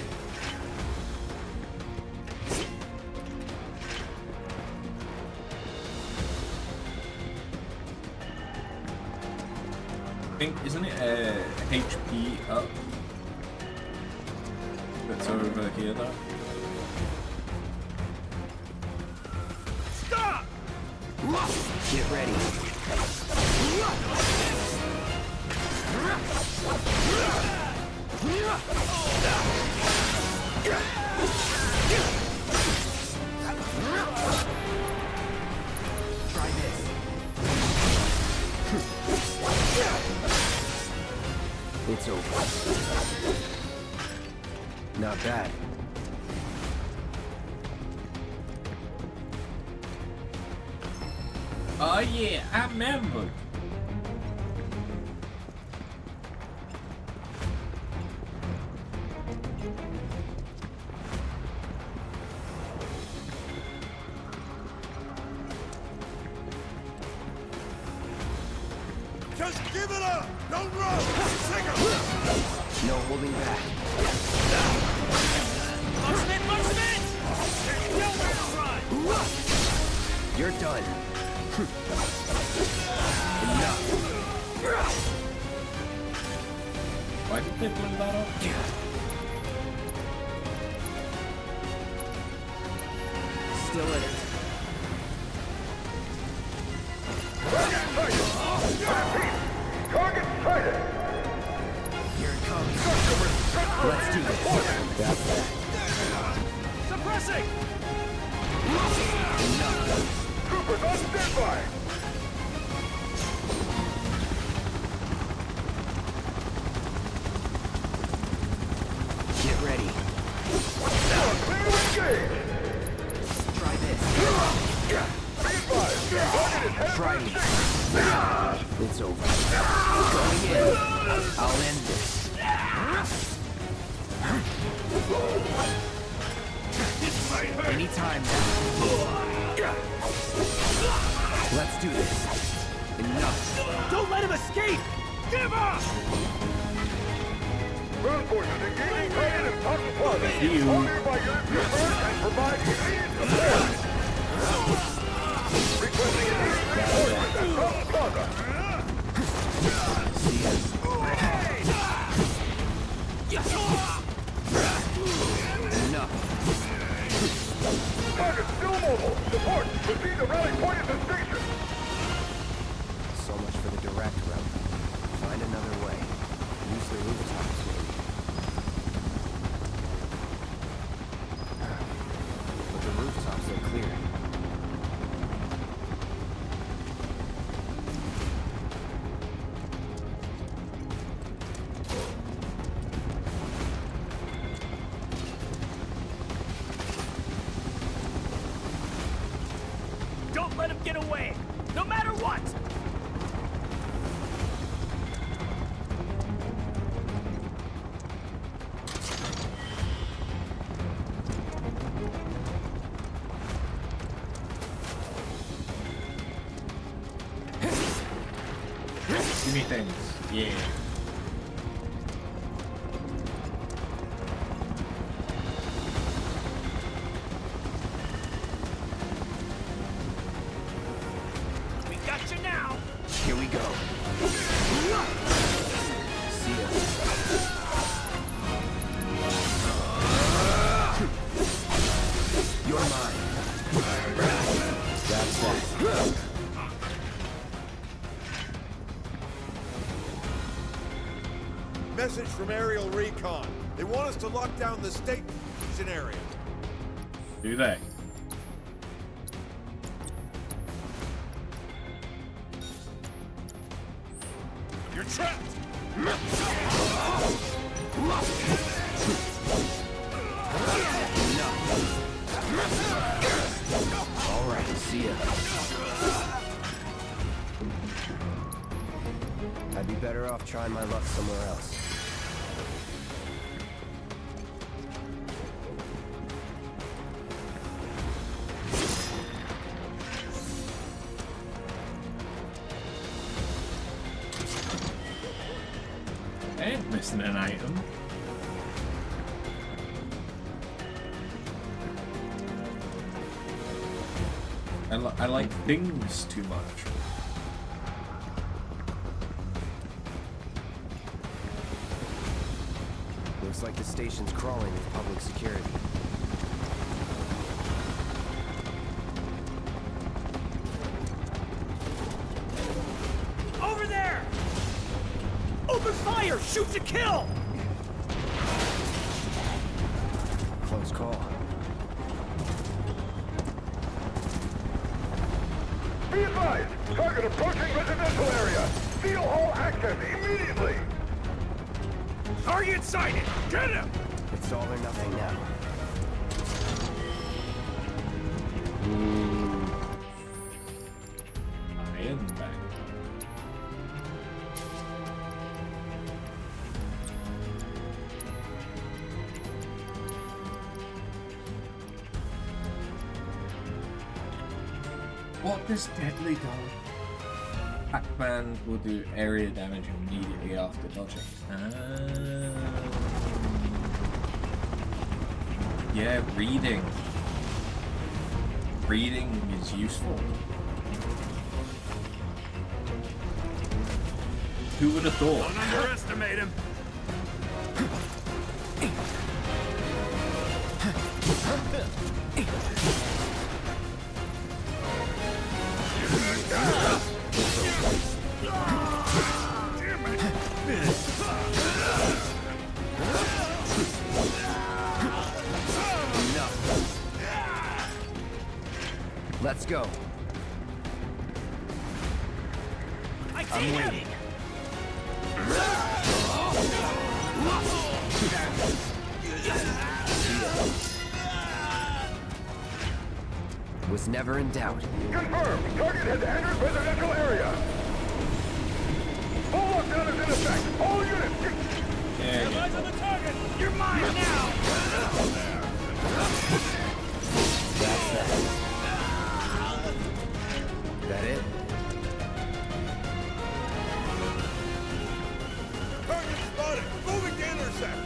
I think, isn't it HP up that's over here though? Stop! Get ready. Try this. Not bad. Oh yeah, I remember. Just give it up! Don't run! Take it! No holding back. Marksman! Nowhere to run! You're done. Enough. Why did they blow that up? Still in it. Target sighted! Here it comes. Let's do this. That's that. Suppressing! Troopers on standby! Get ready. Clear to engage! Try this. Be advised, target is headed Try for me. the station! It's over. Going in. I'll end this. Anytime now. Let's do this. Enough. Don't let him escape! Give up! Ground forces engaging target in Totten Plaza. All nearby units return and provide immediate support. Requesting immediate reinforcements at Totten Plaza. Enough. Target still mobile. Support. Proceed to rally point at the station. So much for the direct route. Find another way. Use the rooftops maybe. But the rooftops are clear. Don't let him get away! No matter what! Give me things. Yeah. We got you now! Here we go. See ya. You're mine. That's that. Message from aerial recon. They want us to lock down the station area. Do they? You're trapped! All right, see ya. I'd be better off trying my luck somewhere else. I ain't missing an item. I like things too much. Looks like the station's crawling with public security. Over there! Open fire! Shoot to kill! Close call. Be advised, target approaching residential area. Seal all access immediately. Target sighted! Get him! It's It's all or nothing now. Iron back. What does deadly do? Pac-Man will do area damage immediately after dodging. Yeah, reading. Reading is useful. Who would have thought? Don't underestimate him. Let's go. I'm waiting. Was never in doubt. Confirmed. Target has entered residential area. Full lockdown is in effect. All units. Your eyes on the target. You're mine now. That's that. That it? Target spotted. Moving to intercept.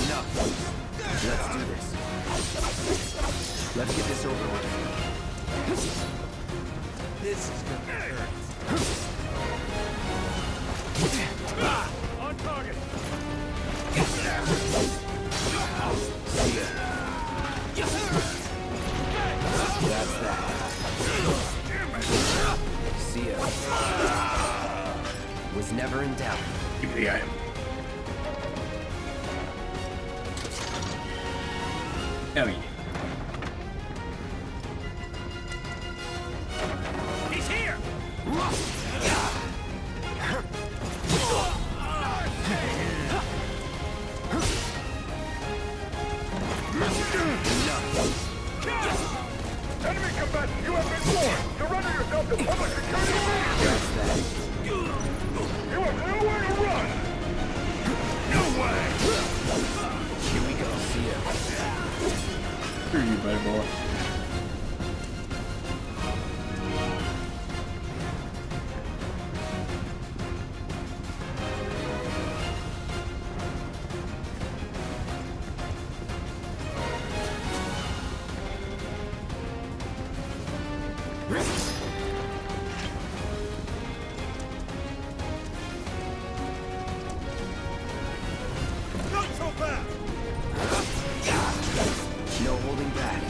Enough. Let's do this. Let's get this over with. This is gonna hurt. On target. That's that. See ya. Was never in doubt. Give me the item. Hell yeah. He's here. Enemy combatant, you have been warned. Surrender yourself to public security immediately. You have nowhere to run. No way. Here we go. See ya. Screw you, buddy boy. Not so fast. No holding back.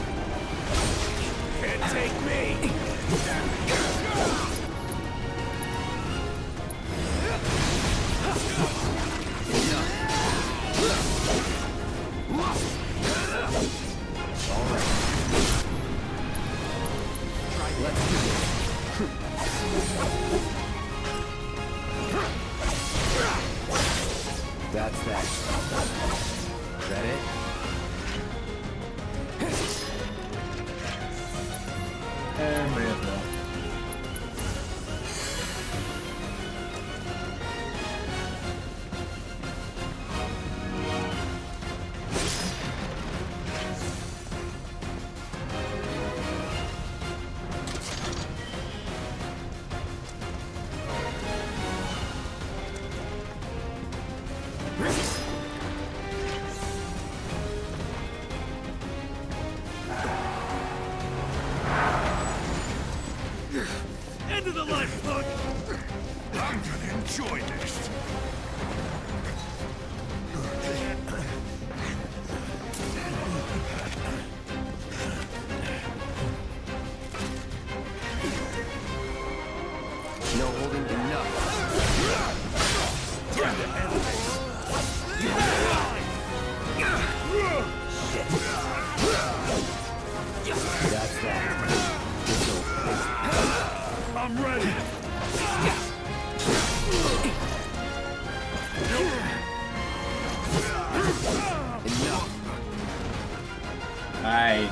Hey.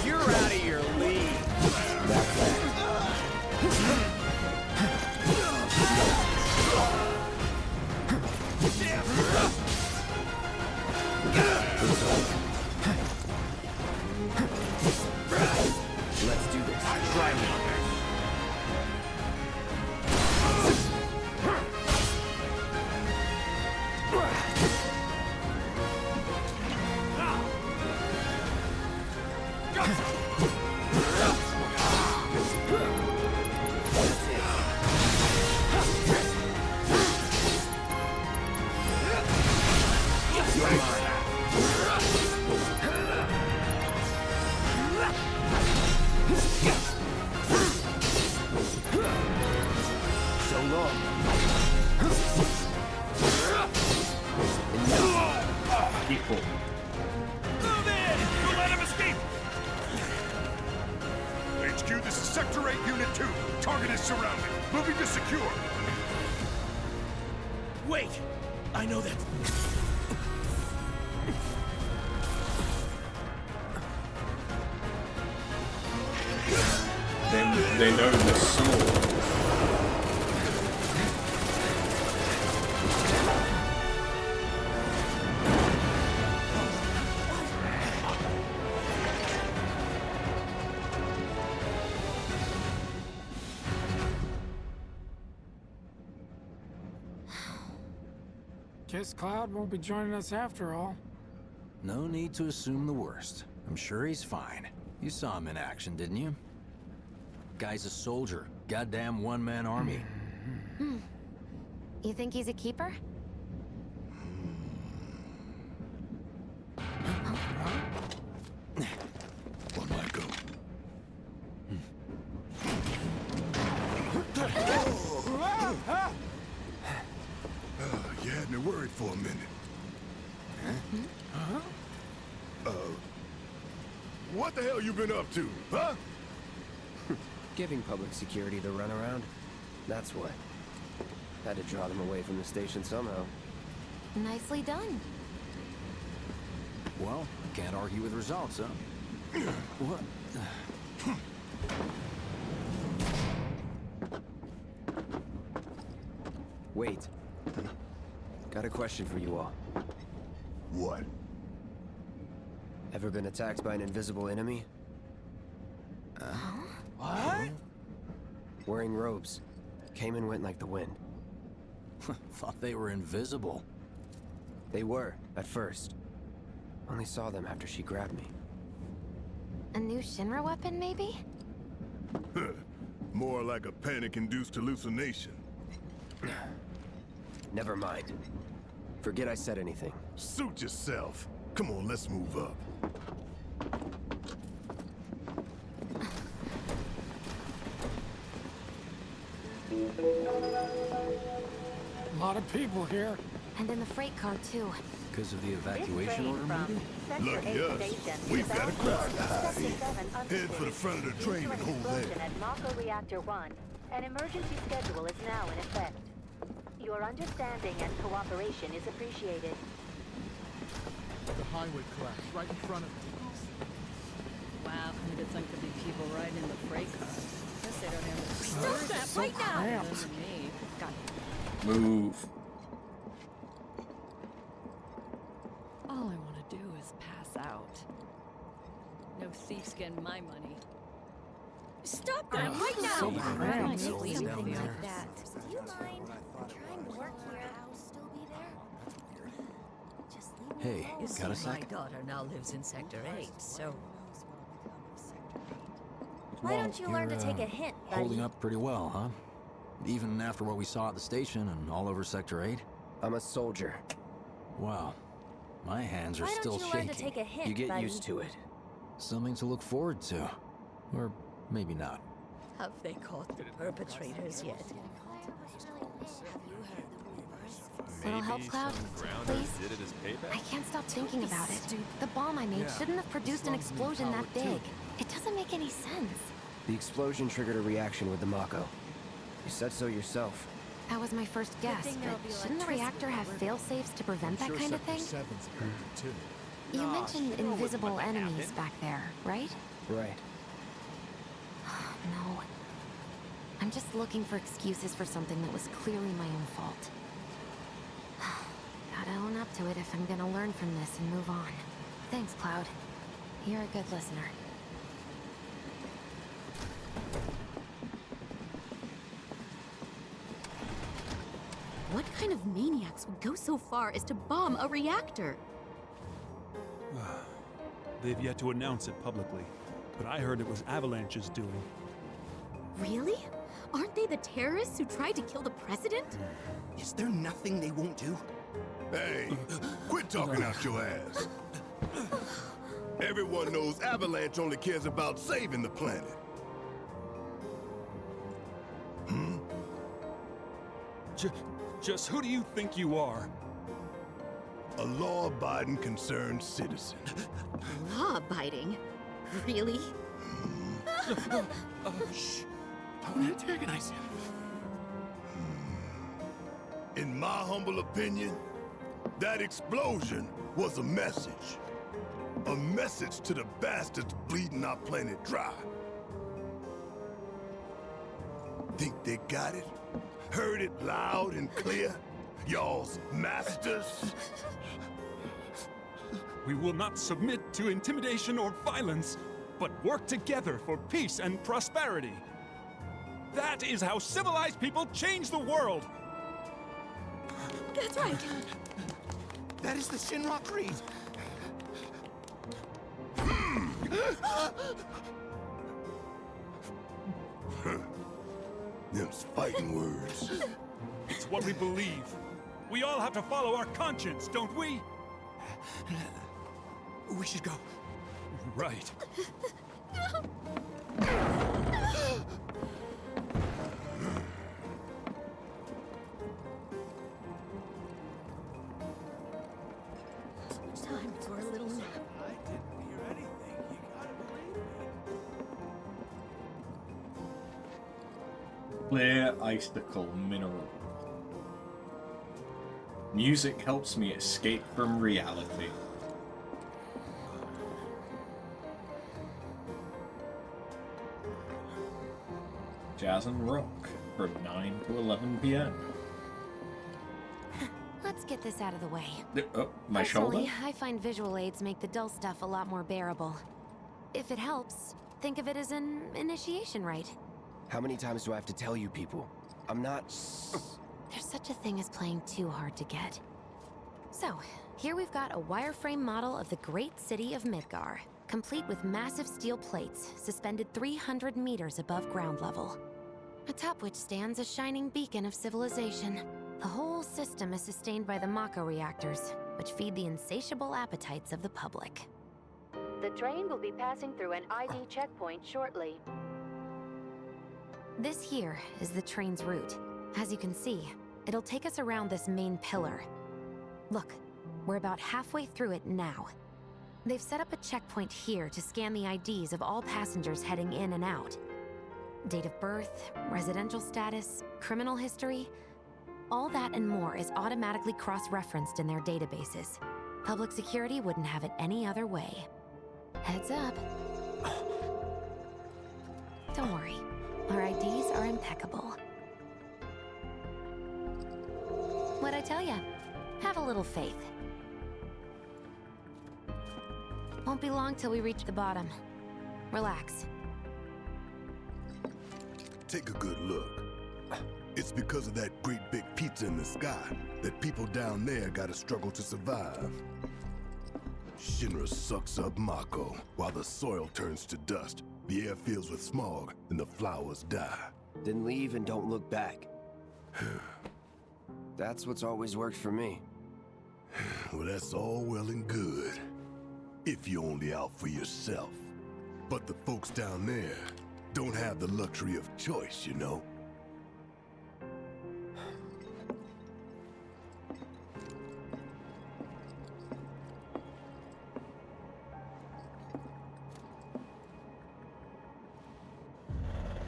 You're out of your league. Let's do this. Try me. HQ, this is Sector 8, Unit 2. Target is surrounded. Moving to secure. Wait! I know that. They know the sword. Guess Cloud won't be joining us after all. No need to assume the worst. I'm sure he's fine. You saw him in action, didn't you? Guy's a soldier. Goddamn one-man army. You think he's a keeper? One might go. You had me worried for a minute. What the hell you been up to, huh? Giving public security the runaround. That's what. Had to draw them away from the station somehow. Nicely done. Well, can't argue with results, huh? What? Wait. Got a question for you all. What? Ever been attacked by an invisible enemy? What? Wearing robes. Came and went like the wind. Thought they were invisible. They were, at first. Only saw them after she grabbed me. A new Shinra weapon, maybe? More like a panic-induced hallucination. Never mind. Forget I said anything. Suit yourself. Come on, let's move up. A lot of people here. And in the freight car, too. Because of the evacuation order, maybe? Lucky us. We've got a crowd to hide in. Head for the front of the train and hold there. At Mako Reactor 1. An emergency schedule is now in effect. Your understanding and cooperation is appreciated. The highway collapsed right in front of me. Wow, who'd have thunk there'd be people riding in the freight car? Guess they don't have Stop that right now! Me. Got it. Move. All I want to do is pass out. No thief's getting my money. Stop that right now! So cramped. Something like that. Do you mind trying to work here? I'll still be there. Just leave me Hey, alone. got a My sec? daughter now lives in Sector 8, so... Why don't you learn to take a hint, buddy? Holding up pretty well, huh? Even after what we saw at the station and all over Sector 8? I'm a soldier. Wow. My hands are Why still don't you learn shaking. to take a hint, You get buddy? used to it. Something to look forward to. Or maybe not. Have they caught the perpetrators yet? Little help, Cloud? Please? I can't stop thinking about it. The bomb I made shouldn't have produced an explosion that big. It doesn't make any sense. The explosion triggered a reaction with the Mako. You said so yourself. That was my first guess, thing there'll but be shouldn't the electricity reactor have fail-safes to prevent that kind of thing? Sector 7's affected too. You mentioned invisible enemies back there, right? Right. No. I'm just looking for excuses for something that was clearly my own fault. Gotta own up to it if I'm gonna learn from this and move on. Thanks, Cloud. You're a good listener. What kind of maniacs would go so far as to bomb a reactor? They've yet to announce it publicly, but I heard it was Avalanche's doing. Really? Aren't they the terrorists who tried to kill the president? Is there nothing they won't do? Hey, quit talking out your ass. Everyone knows Avalanche only cares about saving the planet. Just who do you think you are? A law-abiding, concerned citizen. Law-abiding? Really? Shh. Don't antagonize him. In my humble opinion, that explosion was a message. A message to the bastards bleeding our planet dry. Think they got it? Heard it loud and clear? Y'all's masters? We will not submit to intimidation or violence, but work together for peace and prosperity. That is how civilized people change the world! That's right. That is the Shinra Creed. Them's fighting words. It's what we believe. We all have to follow our conscience, don't we? We should go. Right. Time for a little nap. I didn't hear anything. You gotta believe me. Clear icicle mineral. Music helps me escape from reality. Jazz and rock from 9 to 11 p.m. Let's get this out of the way. Oh, my shoulder? Personally, I find visual aids make the dull stuff a lot more bearable. If it helps, think of it as an initiation rite. How many times do I have to tell you people? I'm not... There's such a thing as playing too hard to get. So, here we've got a wireframe model of the great city of Midgar, complete with massive steel plates suspended 300 meters above ground level, atop which stands a shining beacon of civilization. The whole system is sustained by the Mako reactors, which feed the insatiable appetites of the public. The train will be passing through an ID checkpoint shortly. This here is the train's route. As you can see, it'll take us around this main pillar. Look, we're about halfway through it now. They've set up a checkpoint here to scan the IDs of all passengers heading in and out. Date of birth, residential status, criminal history, all that and more is automatically cross-referenced in their databases. Public security wouldn't have it any other way. Heads up. Don't worry, our IDs are impeccable. What'd I tell ya? Have a little faith. Won't be long till we reach the bottom. Relax. Take a good look. It's because of that great big pizza in the sky that people down there gotta struggle to survive. Shinra sucks up Mako while the soil turns to dust, the air fills with smog, and the flowers die. Then leave and don't look back. That's what's always worked for me. Well, that's all well and good. If you're only out for yourself. But the folks down there don't have the luxury of choice, you know?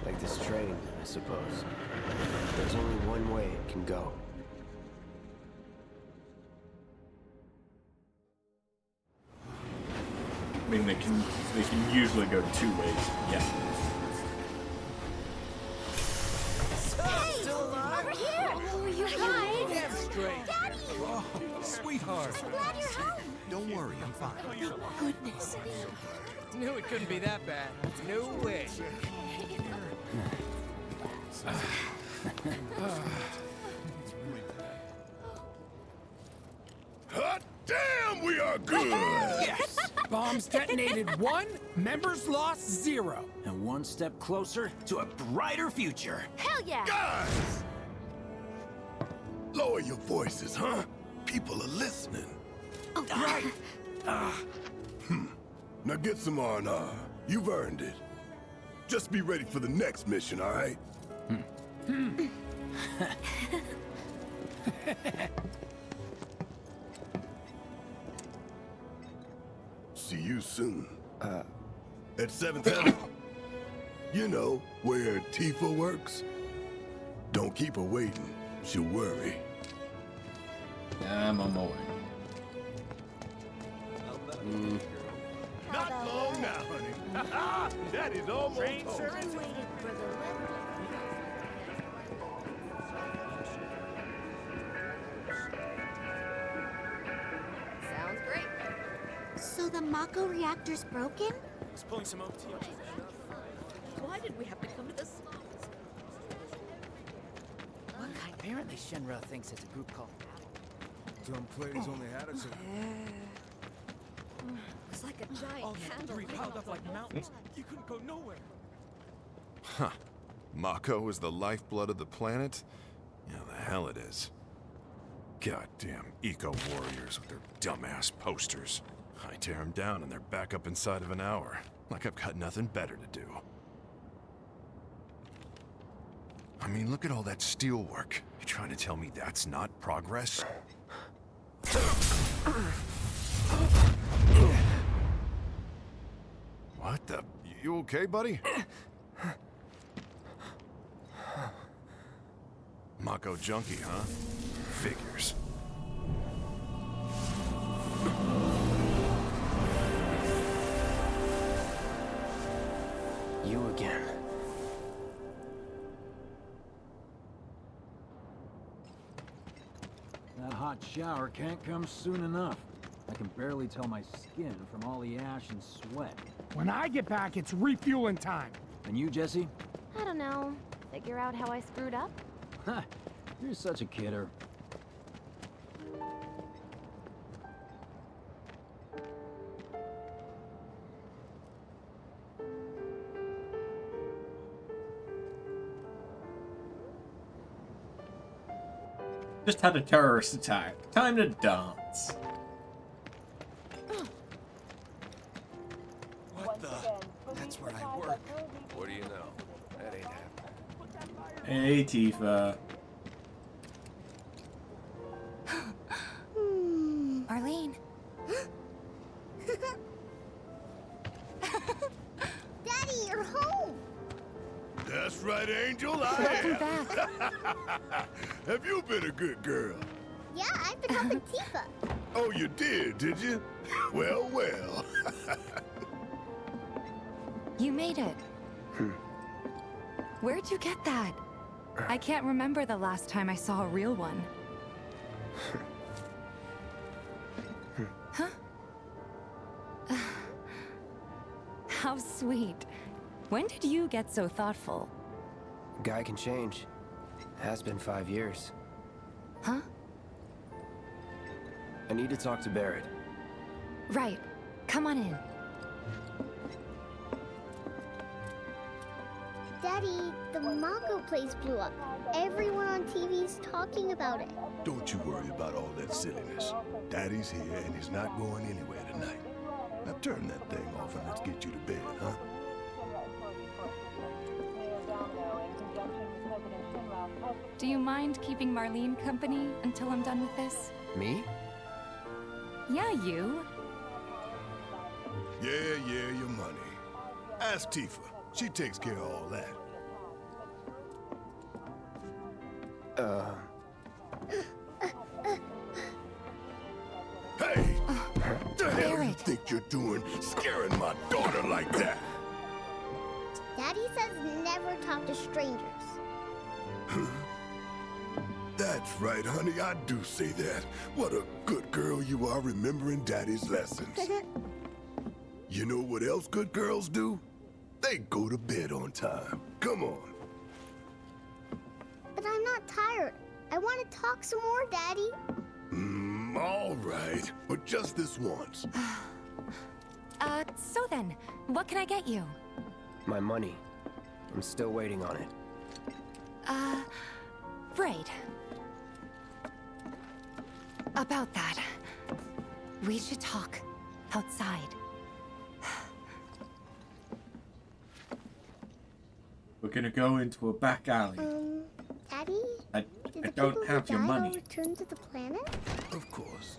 Like this train, I suppose. There's only one way it can go. I mean, they can usually go 2 ways. Yeah. Hey! Over here! Oh, you Hi! Damn straight. Daddy! Oh, sweetheart. I'm glad you're home. Don't worry, I'm fine. Goodness. Knew it couldn't be that bad. No way. Hot damn, we are good! Yes! Bombs detonated 1, members lost 0. And one step closer to a brighter future. Hell yeah! Guys! Lower your voices, huh? People are listening. Oh, Right. Now get some R&R. You've earned it. Just be ready for the next mission, all right? See you soon. At 7th Heaven. You know, where Tifa works. Don't keep her waiting. She'll worry. I'm on my way. Not long now, honey. That is almost over. Sounds great. So the Mako reactor's broken? Just pulling some OT. Why did we have to come to this? Apparently Shinra thinks it's a group called Dumb players only had us. It's like a giant All that candle debris lit piled up up like mountains. You couldn't go nowhere. Huh. Mako is the lifeblood of the planet? Yeah, the hell it is. Goddamn eco-warriors with their dumbass posters. I tear them down and they're back up inside of an hour. Like I've got nothing better to do. I mean, look at all that steel work. You trying to tell me that's not progress? What the? You okay, buddy? Mako junkie, huh? Figures. You again. That hot shower can't come soon enough. I can barely tell my skin from all the ash and sweat. When I get back, it's refueling time. And you, Jesse? I don't know. Figure out how I screwed up? Ha! You're such a kidder. Just had a terrorist attack. Time to dance. What the? That's where I work. What do you know? That ain't happening. Hey, Tifa. Arlene. Daddy, you're home! That's right, Angel. I Welcome am. back. Have you been a good girl? Yeah, I've been helping Tifa. Oh, you did you? Well, well. You made it. Where'd you get that? I can't remember the last time I saw a real one. Huh? How sweet. When did you get so thoughtful? Guy can change. Has been 5 years. Huh? I need to talk to Barrett. Right. Come on in. Daddy, the Mako place blew up. Everyone on TV's talking about it. Don't you worry about all that silliness. Daddy's here and he's not going anywhere tonight. Now turn that thing off and let's get you to bed, huh? Do you mind keeping Marlene company until I'm done with this? Me? Yeah, you. Yeah, your money. Ask Tifa. She takes care of all that. Hey! The hell are you think you're doing scaring my daughter like that? Daddy says never talk to strangers. That's right, honey, I do say that. What a good girl you are remembering Daddy's lessons. You know what else good girls do? They go to bed on time. Come on. But I'm not tired. I want to talk some more, Daddy. All right, but just this once. So then, what can I get you? My money. I'm still waiting on it. Right. About that, we should talk outside. We're gonna go into a back alley. Daddy? I Did the don't people have who your died all money. return to the planet? Of course.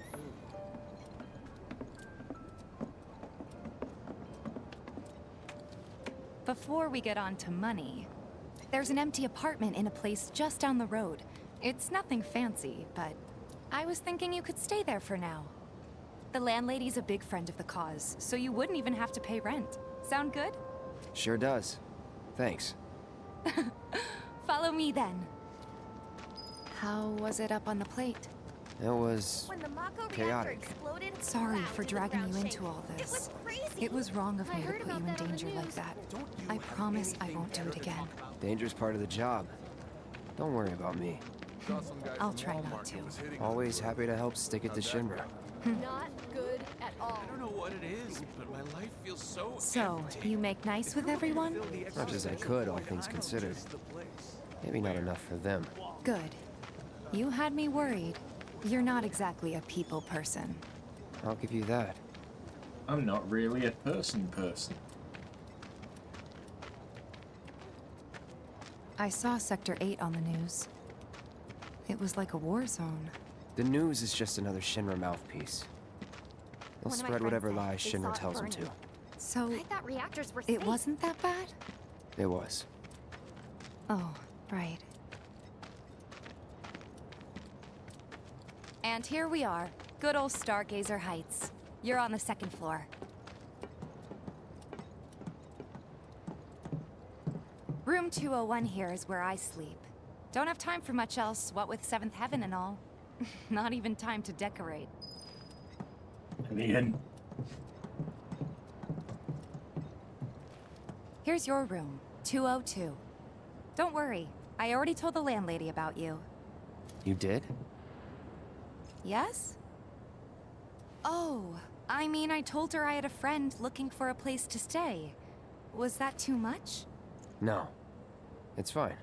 Before we get on to money, there's an empty apartment in a place just down the road. It's nothing fancy, but I was thinking you could stay there for now. The landlady's a big friend of the cause, so you wouldn't even have to pay rent. Sound good? Sure does. Thanks. Follow me then. How was it up on the plate? It was chaotic. Sorry for dragging you into all this. It was wrong of me to put you in danger like that. I promise I won't do it again. Danger's part of the job. Don't worry about me. I'll try not to. Always happy to help stick it to Shinra. Not good at all. I don't know what it is, but my life feels so So, you make nice with everyone? Much as I could, all things considered. Maybe not enough for them. Good. You had me worried. You're not exactly a people person. I'll give you that. I'm not really a person. I saw Sector 8 on the news. It was like a war zone. The news is just another Shinra mouthpiece. They'll spread whatever lies Shinra tells them to. So, I thought reactors were it safe. wasn't that bad? It was. Oh, right. And here we are. Good old Stargazer Heights. You're on the second floor. Room 201 here is where I sleep. Don't have time for much else, what with 7th Heaven and all. Not even time to decorate. In the end. Here's your room, 202. Don't worry, I already told the landlady about you. You did? Yes? Oh, I mean, I told her I had a friend looking for a place to stay. Was that too much? No. It's fine.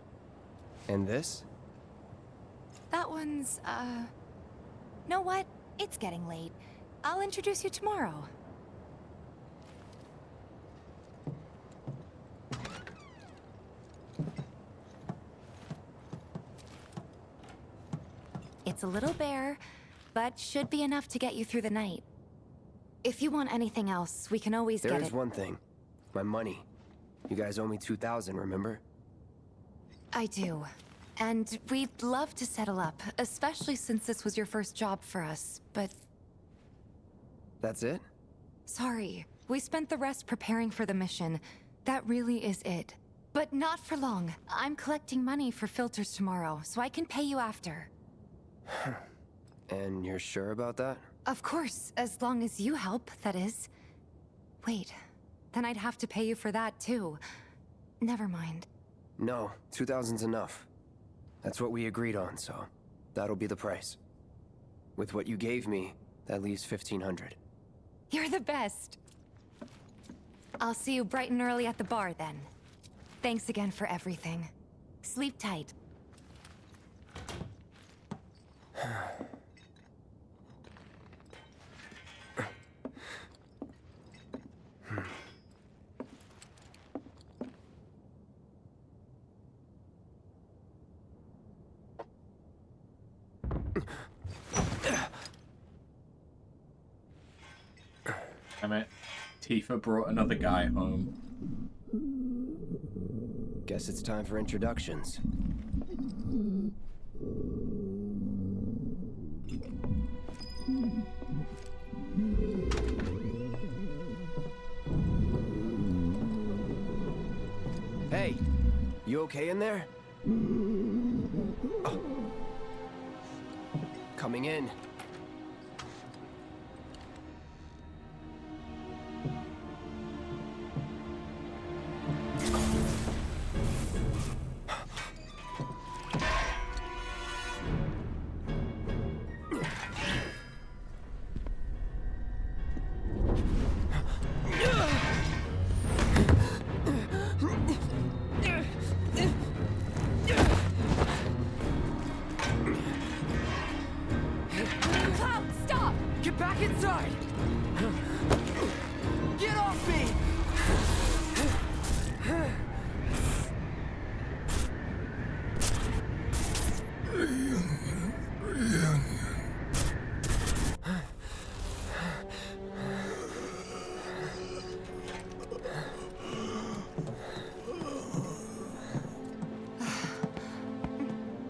And this? That one's, know what? It's getting late. I'll introduce you tomorrow. It's a little bare, but should be enough to get you through the night. If you want anything else, we can always get it. There is one thing. My money. You guys owe me 2,000, remember? I do. And we'd love to settle up, especially since this was your first job for us, but... That's it? Sorry. We spent the rest preparing for the mission. That really is it. But not for long. I'm collecting money for filters tomorrow, so I can pay you after. And you're sure about that? Of course, as long as you help, that is. Wait, then I'd have to pay you for that too. Never mind. No, 2,000's enough. That's what we agreed on, so that'll be the price. With what you gave me, that leaves 1,500. You're the best. I'll see you bright and early at the bar then. Thanks again for everything. Sleep tight. Damn it. Tifa brought another guy home. Guess it's time for introductions. You okay in there? Oh. Coming in.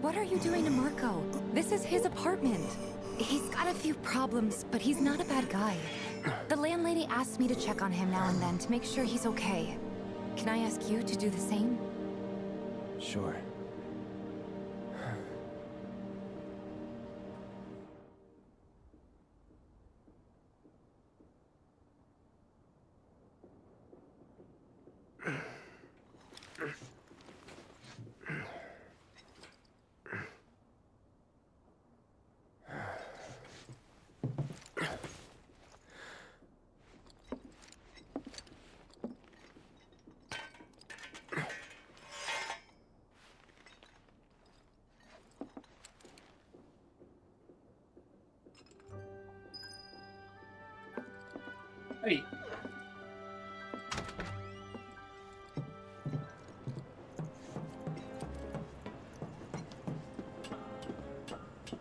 What are you doing to Marco? This is his apartment. He's got a few problems, but he's not a bad guy. The landlady asked me to check on him now and then to make sure he's okay. Can I ask you to do the same? Sure. Hey.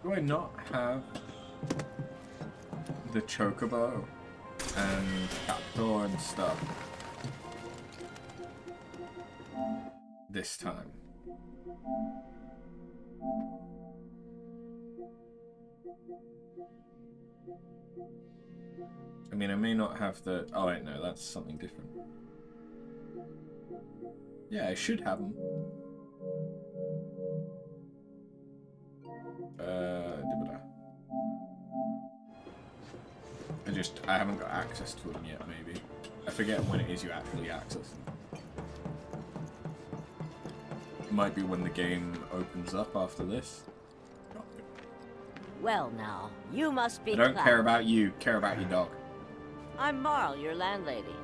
Do I not have the chocobo and captor and stuff this time? I mean, I may not have the... Oh, wait, no, that's something different. Yeah, I should have them. I haven't got access to them yet, maybe. I forget when it is you actually access them. It might be when the game opens up after this. Well now, you must be I don't Cloud. care about you, care about your dog. I'm Marl, your landlady.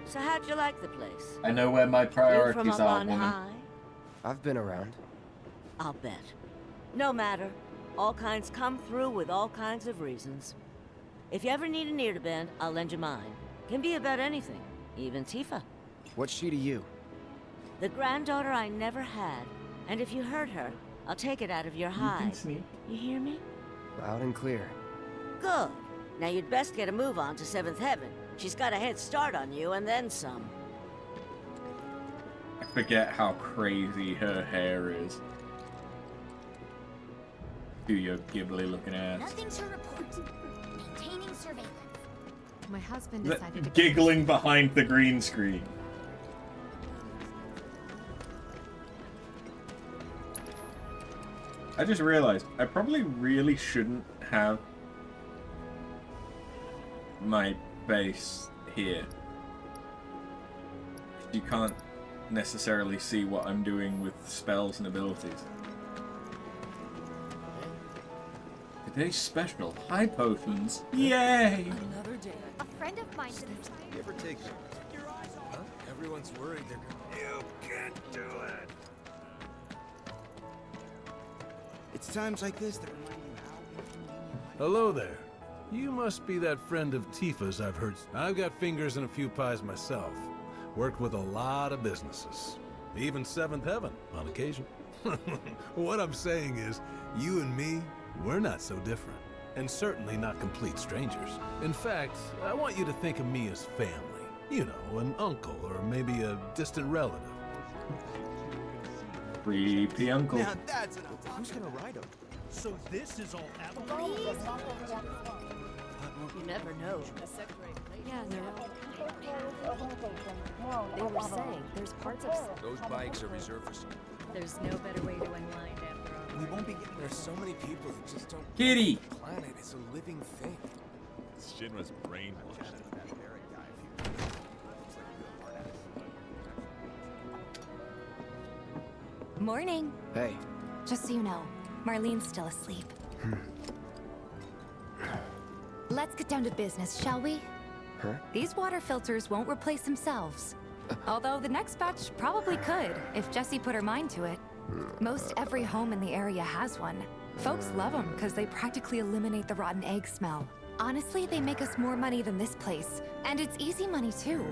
So how'd you like the place? I know where my You priorities from up are, on woman. high? I've been around. I'll bet. No matter. All kinds come through with all kinds of reasons. If you ever need an ear to bend, I'll lend you mine. Can be about anything, even Tifa. What's she to you? The granddaughter I never had. And if you hurt her, I'll take it out of your hide. You hear me? Loud and clear. Good. Now you'd best get a move on to 7th Heaven. She's got a head start on you and then some. I forget how crazy her hair is. Do your gibbly looking ass. Nothing to report. Maintaining surveillance. My husband decided to Giggling behind the green screen. I just realized I probably really shouldn't have my base here. You can't necessarily see what I'm doing with spells and abilities. Today's special, high potions. Yay! Another day. A friend of mine said You ever take... Huh? Everyone's worried they're gonna... You can't do it! It's times like this that remind you how... Hello there. You must be that friend of Tifa's I've heard. I've got fingers in a few pies myself. Worked with a lot of businesses. Even 7th Heaven, on occasion. What I'm saying is, you and me, we're not so different. And certainly not complete strangers. In fact, I want you to think of me as family. You know, an uncle or maybe a distant relative. Creepy uncle. Now that's enough. Who's gonna ride him? So this is all Please. never know. Yeah, they're all... They were saying there's parts of... Those bikes are reserved for some... There's no better way to unwind after all. We won't be getting... There's so many people that just don't... Kitty! The planet is a living thing. Shinra's brainwashed. Morning. Hey. Just so you know, Marlene's still asleep. Let's get down to business, shall we? Huh? These water filters won't replace themselves. Although the next batch probably could, if Jessie put her mind to it. Most every home in the area has one. Folks love them because they practically eliminate the rotten egg smell. Honestly, they make us more money than this place. And it's easy money too.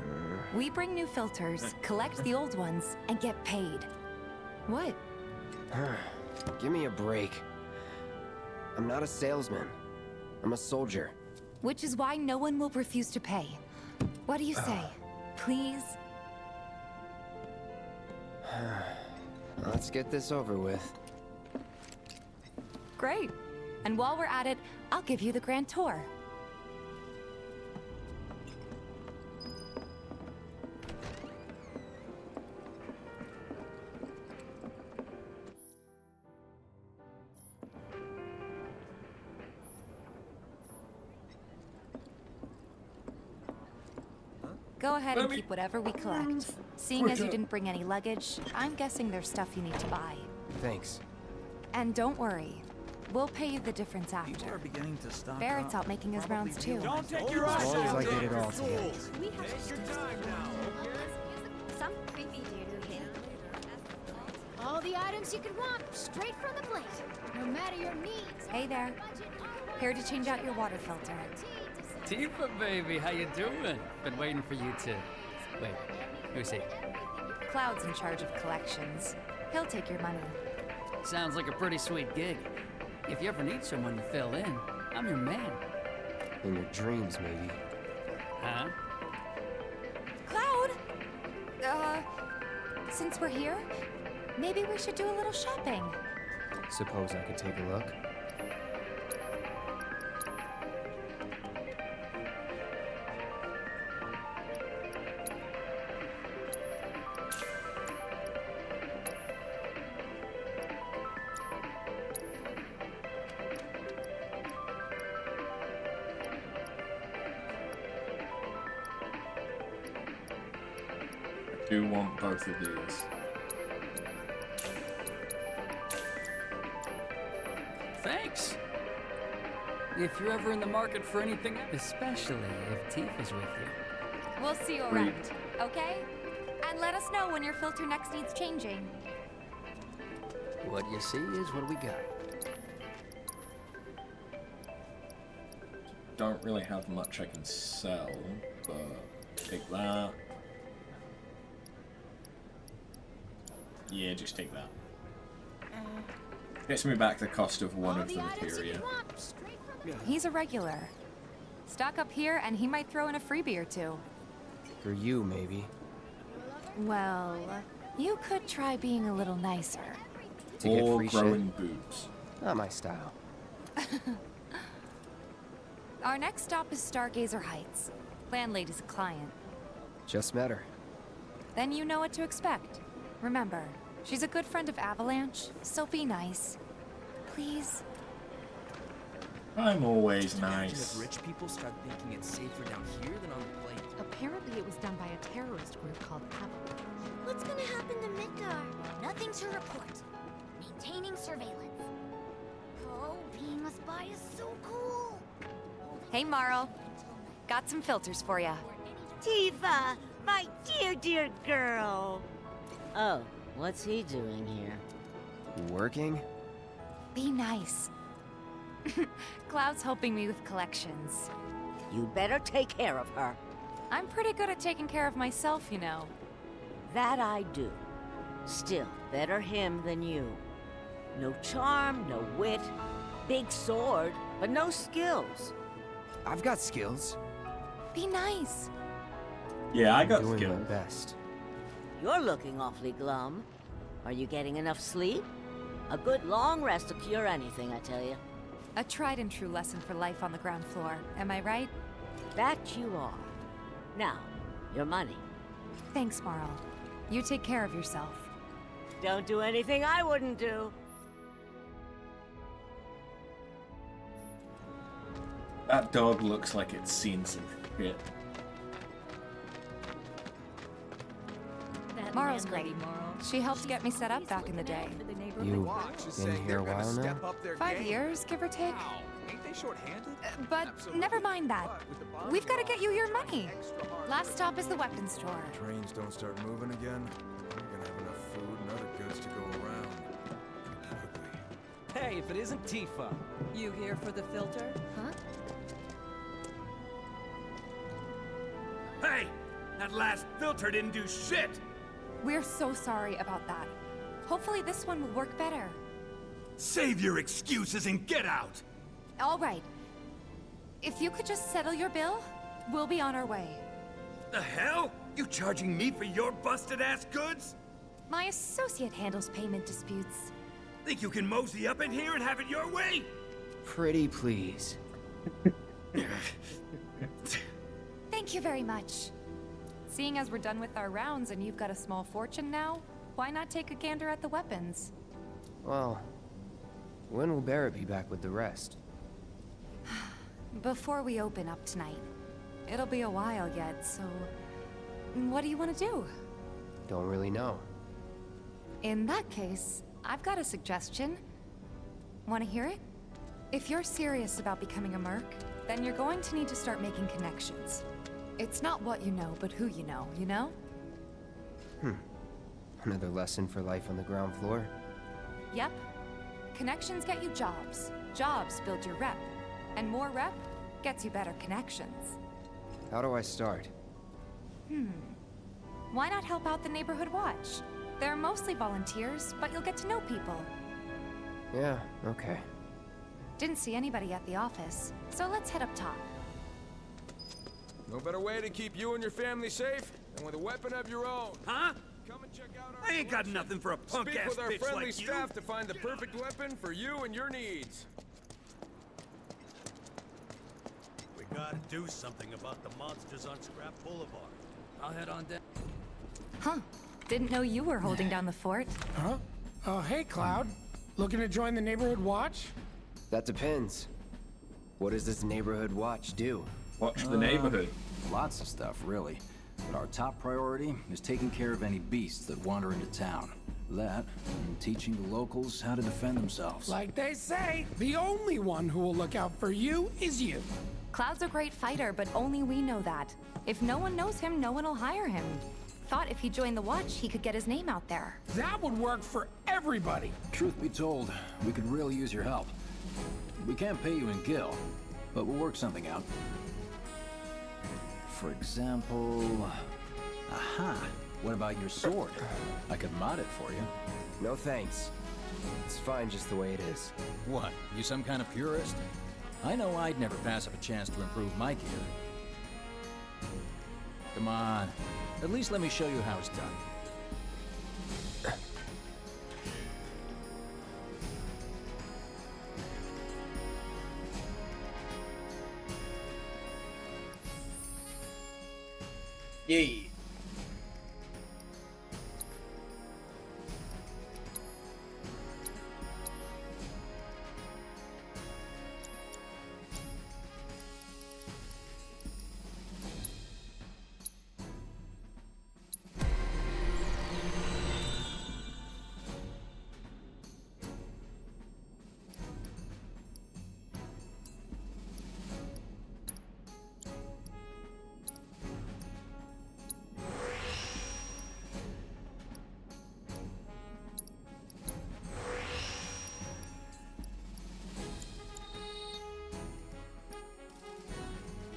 We bring new filters, collect the old ones, and get paid. What? Give me a break. I'm not a salesman. I'm a soldier. Which is why no one will refuse to pay. What do you say? Please? Let's get this over with. Great. And while we're at it, I'll give you the grand tour. Go ahead and keep whatever we collect. Seeing as you didn't bring any luggage, I'm guessing there's stuff you need to buy. Thanks. And don't worry, we'll pay you the difference after. Barrett's out making his rounds too. Don't take your eyes As long as off I the get it all together. We have Take your time now. some creepy dude here. All the items you could want, straight from the plate. No matter your needs. Hey there. Here to change out your water filter. Tifa, baby, how you doing? Been waiting for you to... Wait, who's he? Cloud's in charge of collections. He'll take your money. Sounds like a pretty sweet gig. If you ever need someone to fill in, I'm your man. In your dreams, maybe. Huh? Cloud! Since we're here, maybe we should do a little shopping. Suppose I could take a look? I do want both of these. Thanks. If you're ever in the market for anything, especially if Tifa's with you. We'll see you around, okay? And let us know when your filter next needs changing. What you see is what we got. Don't really have much I can sell, but take that. Yeah, just take that. Gets me back the cost of one of the materia. He's a regular. Stock up here and he might throw in a freebie or two. For you, maybe. Well, you could try being a little nicer. To get Or free growing shit? boobs. Not my style. Our next stop is Stargazer Heights. Landlady's a client. Just met her. Then you know what to expect. Remember, she's a good friend of Avalanche, so be nice. Please? I'm always Imagine nice. if rich people start thinking it's safer down here than on the plate. Apparently it was done by a terrorist group called AVALANCHE. What's gonna happen to Midgar? Nothing to report. Maintaining surveillance. Oh, being a spy is so cool. Hey, Marl. Got some filters for ya. Tifa, my dear, dear girl. Oh, what's he doing here? Working? Be nice. Cloud's helping me with collections. You better take care of her. I'm pretty good at taking care of myself, you know. That I do. Still, better him than you. No charm, no wit. Big sword, but no skills. I've got skills. Be nice. Yeah, I got doing skills. my best. You're looking awfully glum. Are you getting enough sleep? A good long rest will cure anything, I tell you. A tried and true lesson for life on the ground floor, am I right? That you are. Now, your money. Thanks, Marl. You take care of yourself. Don't do anything I wouldn't do. That dog looks like it's seen some shit. Marl's great. She helped get me set up back in the day. You been here a while now? 5 years, give or take. Ain't they short-handed? But never mind that. We've got to get you your money. Last stop is the weapons store. Trains don't start moving again. We're gonna have enough food and other goods to go around. Hey, if it isn't Tifa. You here for the filter? Huh? Hey! That last filter didn't do shit! We're so sorry about that. Hopefully this one will work better. Save your excuses and get out! All right. If you could just settle your bill, we'll be on our way. The hell? You charging me for your busted-ass goods? My associate handles payment disputes. Think you can mosey up in here and have it your way? Pretty please. Thank you very much. Seeing as we're done with our rounds and you've got a small fortune now, why not take a gander at the weapons? Well, when will Barrett be back with the rest? Before we open up tonight. It'll be a while yet, so... what do you want to do? Don't really know. In that case, I've got a suggestion. Want to hear it? If you're serious about becoming a merc, then you're going to need to start making connections. It's not what you know, but who you know, you know? Another lesson for life on the ground floor? Yep. Connections get you jobs. Jobs build your rep. And more rep gets you better connections. How do I start? Why not help out the neighborhood watch? They're mostly volunteers, but you'll get to know people. Yeah, okay. Didn't see anybody at the office, so let's head up top. No better way to keep you and your family safe than with a weapon of your own. Huh? Come and check out our I ain't got nothing for a punk-ass Speak with our bitch friendly like you. staff to find the perfect weapon for you and your needs. We gotta do something about the monsters on Scrap Boulevard. I'll head on down. Huh. Didn't know you were holding down the fort. Huh? Oh, hey, Cloud. Looking to join the neighborhood watch? That depends. What does this neighborhood watch do? Watch the neighborhood. Lots of stuff, really. But our top priority is taking care of any beasts that wander into town. That, and teaching the locals how to defend themselves. Like they say, the only one who will look out for you is you. Cloud's a great fighter, but only we know that. If no one knows him, no one will hire him. Thought if he joined the watch, he could get his name out there. That would work for everybody. Truth be told, we could really use your help. We can't pay you in gil, but we'll work something out. For example... Aha! What about your sword? I could mod it for you. No thanks. It's fine just the way it is. What? You some kind of purist? I know I'd never pass up a chance to improve my gear. Come on. At least let me show you how it's done. Yay.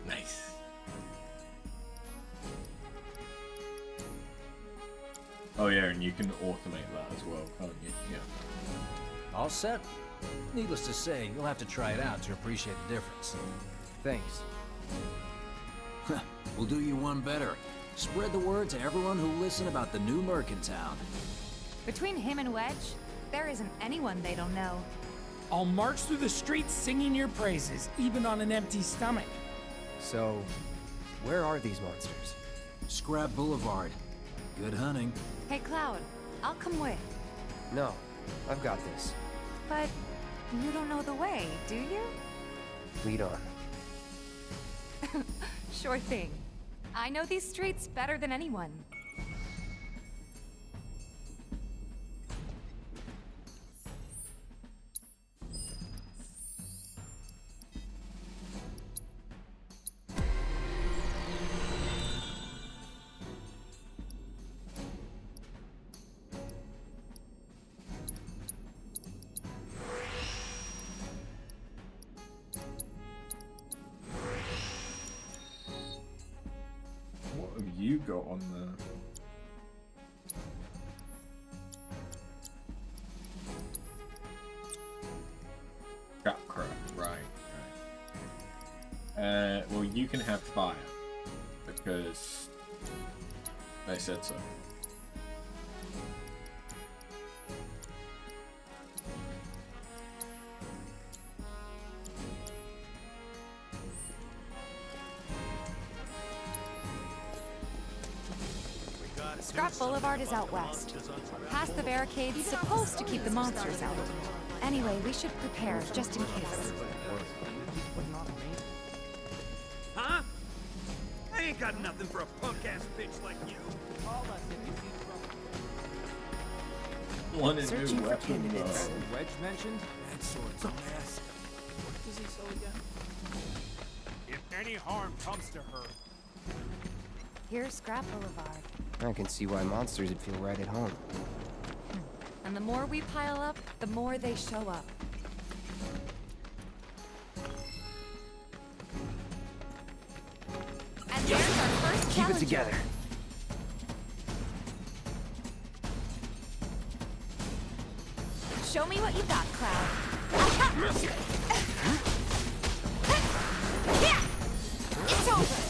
Nice. Oh yeah, and you can automate that as well, can't you? Yeah. All set? Needless to say, you'll have to try it out to appreciate the difference. Thanks. We'll do you one better. Spread the word to everyone who listen about the new merc in town. Between him and Wedge, there isn't anyone they don't know. I'll march through the streets singing your praises, even on an empty stomach. So, where are these monsters? Scrap Boulevard. Good hunting. Hey, Cloud, I'll come with. No, I've got this. But you don't know the way, do you? Lead on. Sure thing. I know these streets better than anyone. What have you got on there? Chakra, right. Well, you can have fire because they said so. Scrap Boulevard is out west. Past the barricades, supposed to keep the monsters out. Anyway, we should prepare, just in case. Huh? I ain't got nothing for a punk-ass bitch like you. One is Searching new for weapon, candidates. though. Wedge mentioned? That sword's a mess. What does he sell again? If any harm comes to her, Here's Scrap Boulevard. I can see why monsters would feel right at home. And the more we pile up, the more they show up. And there's our first Keep it challenger. together. Show me what you got, Cloud. It's over.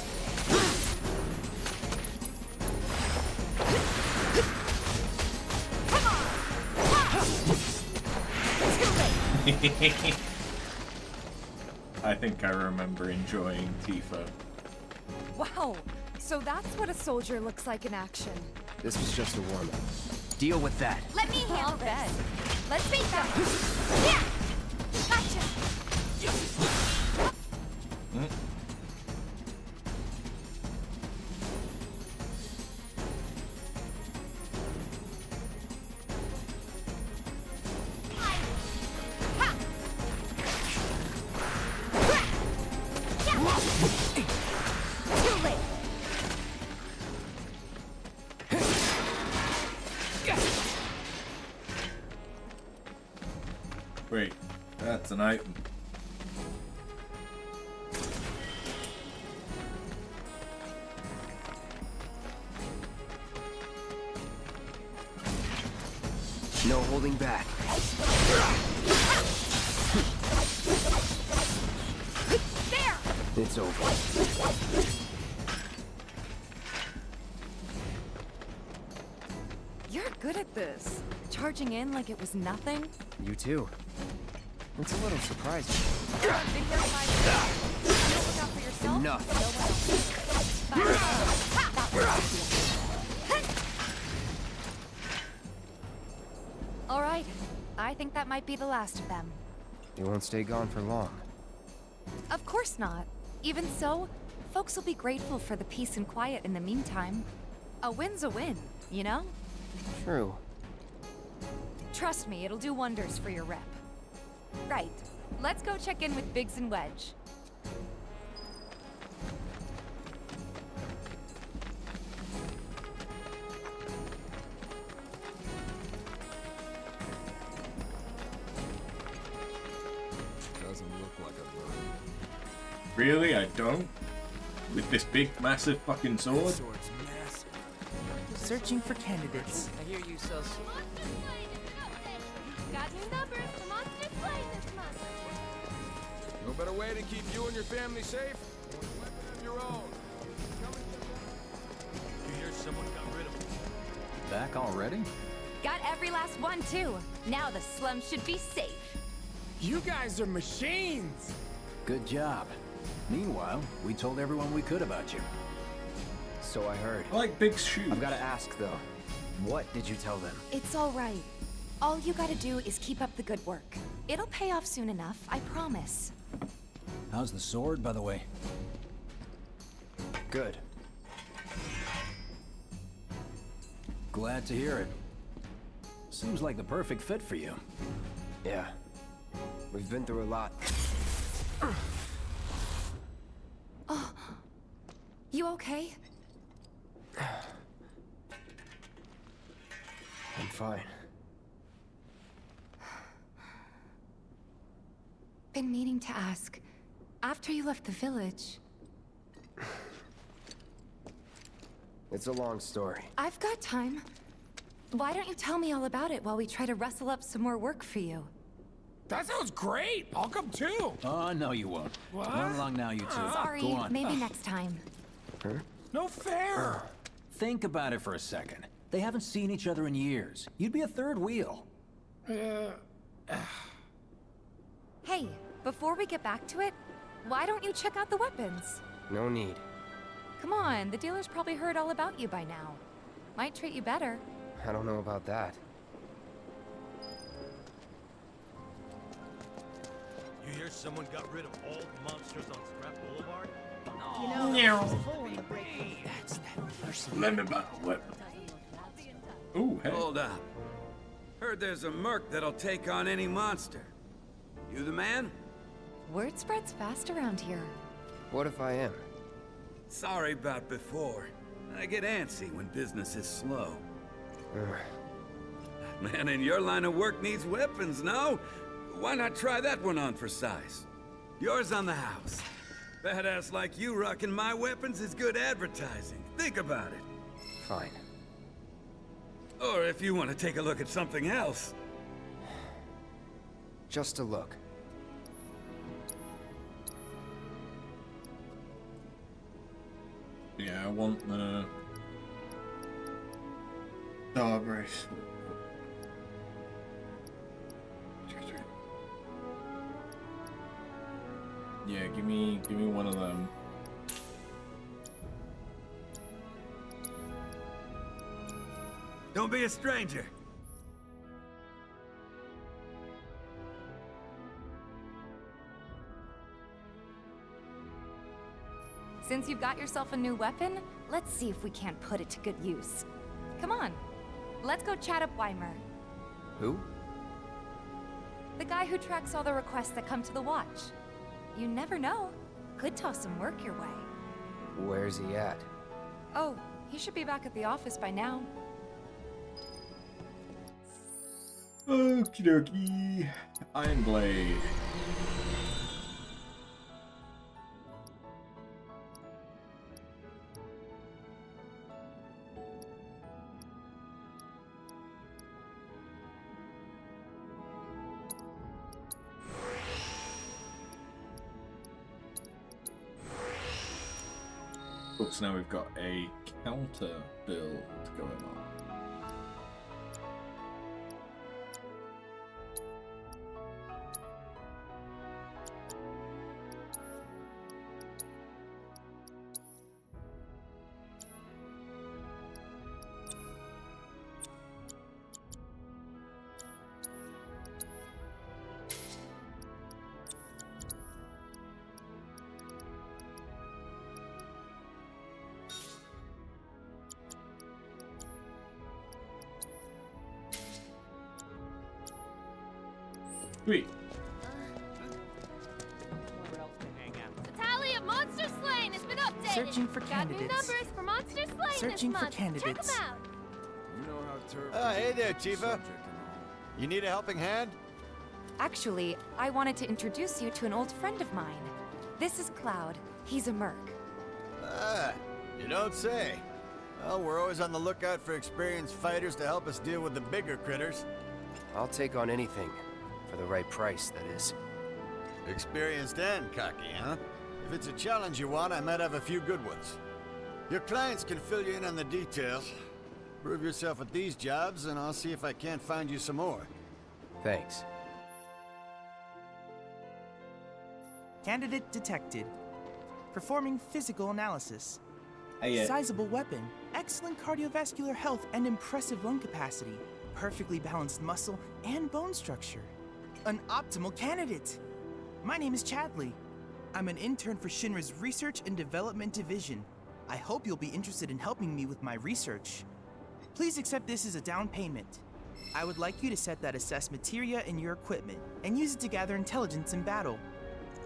I think I remember enjoying Tifa. Wow, so that's what a soldier looks like in action. This was just a warm-up. Deal with that. Let me handle this. Let's beat them. Yeah. Gotcha. Wait, that's an item. No holding back. There. It's over. You're good at this. Charging in like it was nothing. You too. It's a little surprising. Look out for yourself. Enough. No one else. All right. I think that might be the last of them. They won't stay gone for long. Of course not. Even so, folks will be grateful for the peace and quiet in the meantime. A win's a win, you know? True. Trust me, it'll do wonders for your rep. Right. Let's go check in with Biggs and Wedge. Doesn't look like a bird. Really? I don't? With this big, massive fucking sword? Sword's massive. Searching for candidates. I hear you sell. Got new numbers. The monster's playing this month. No better way to keep you and your family safe than with a weapon of your own. You hear someone got rid of him? Back already? Got every last one, too. Now the slums should be safe. You guys are machines! Good job. Meanwhile, we told everyone we could about you. So I heard. I like big shoes. I've got to ask, though. What did you tell them? It's all right. All you gotta do is keep up the good work. It'll pay off soon enough, I promise. How's the sword, by the way? Good. Glad to hear it. Seems like the perfect fit for you. Yeah. We've been through a lot. Oh. You okay? I'm fine. Been meaning to ask. After you left the village... It's a long story. I've got time. Why don't you tell me all about it while we try to rustle up some more work for you? That sounds great! I'll come too! Oh, no you won't. What? Run along now, you two. Sorry, Go on. maybe next time. Huh? No fair! Think about it for a second. They haven't seen each other in years. You'd be a third wheel. Hey, before we get back to it, why don't you check out the weapons? No need. Come on, the dealer's probably heard all about you by now. Might treat you better. I don't know about that. You hear someone got rid of all the monsters on Scrap Boulevard? You know, That's that person. let me buy a weapon. Ooh, hey. Hold up. Heard there's a merc that'll take on any monster. You the man? Word spreads fast around here. What if I am? Sorry about before. I get antsy when business is slow. Man in your line of work needs weapons, no? Why not try that one on for size? Yours on the house. Badass like you rocking my weapons is good advertising. Think about it. Fine. Or if you want to take a look at something else. Just a look. Yeah, I want the dog race. Yeah, give me one of them. Don't be a stranger. Since you've got yourself a new weapon, let's see if we can't put it to good use. Come on, let's go chat up Weimer. Who? The guy who tracks all the requests that come to the watch. You never know. Could toss some work your way. Where's he at? Oh, he should be back at the office by now. Okie dokie. Iron Blade. So now we've got a counter build going on. Sweet. The tally of monster slain has been updated. Searching for Got new candidates. numbers for monster slain Searching this for month. candidates. Check them out. You know how terrible. Hey there, Tifa. You need a helping hand? Actually, I wanted to introduce you to an old friend of mine. This is Cloud. He's a merc. Ah, you don't say. Well, we're always on the lookout for experienced fighters to help us deal with the bigger critters. I'll take on anything. For the right price, that is. Experienced and cocky, huh? If it's a challenge you want, I might have a few good ones. Your clients can fill you in on the details. Prove yourself at these jobs, and I'll see if I can't find you some more. Thanks. Candidate detected. Performing physical analysis. Hey, Sizable weapon, excellent cardiovascular health and impressive lung capacity, perfectly balanced muscle and bone structure. An optimal candidate! My name is Chadley. I'm an intern for Shinra's Research and Development Division. I hope you'll be interested in helping me with my research. Please accept this as a down payment. I would like you to set that assess materia in your equipment and use it to gather intelligence in battle.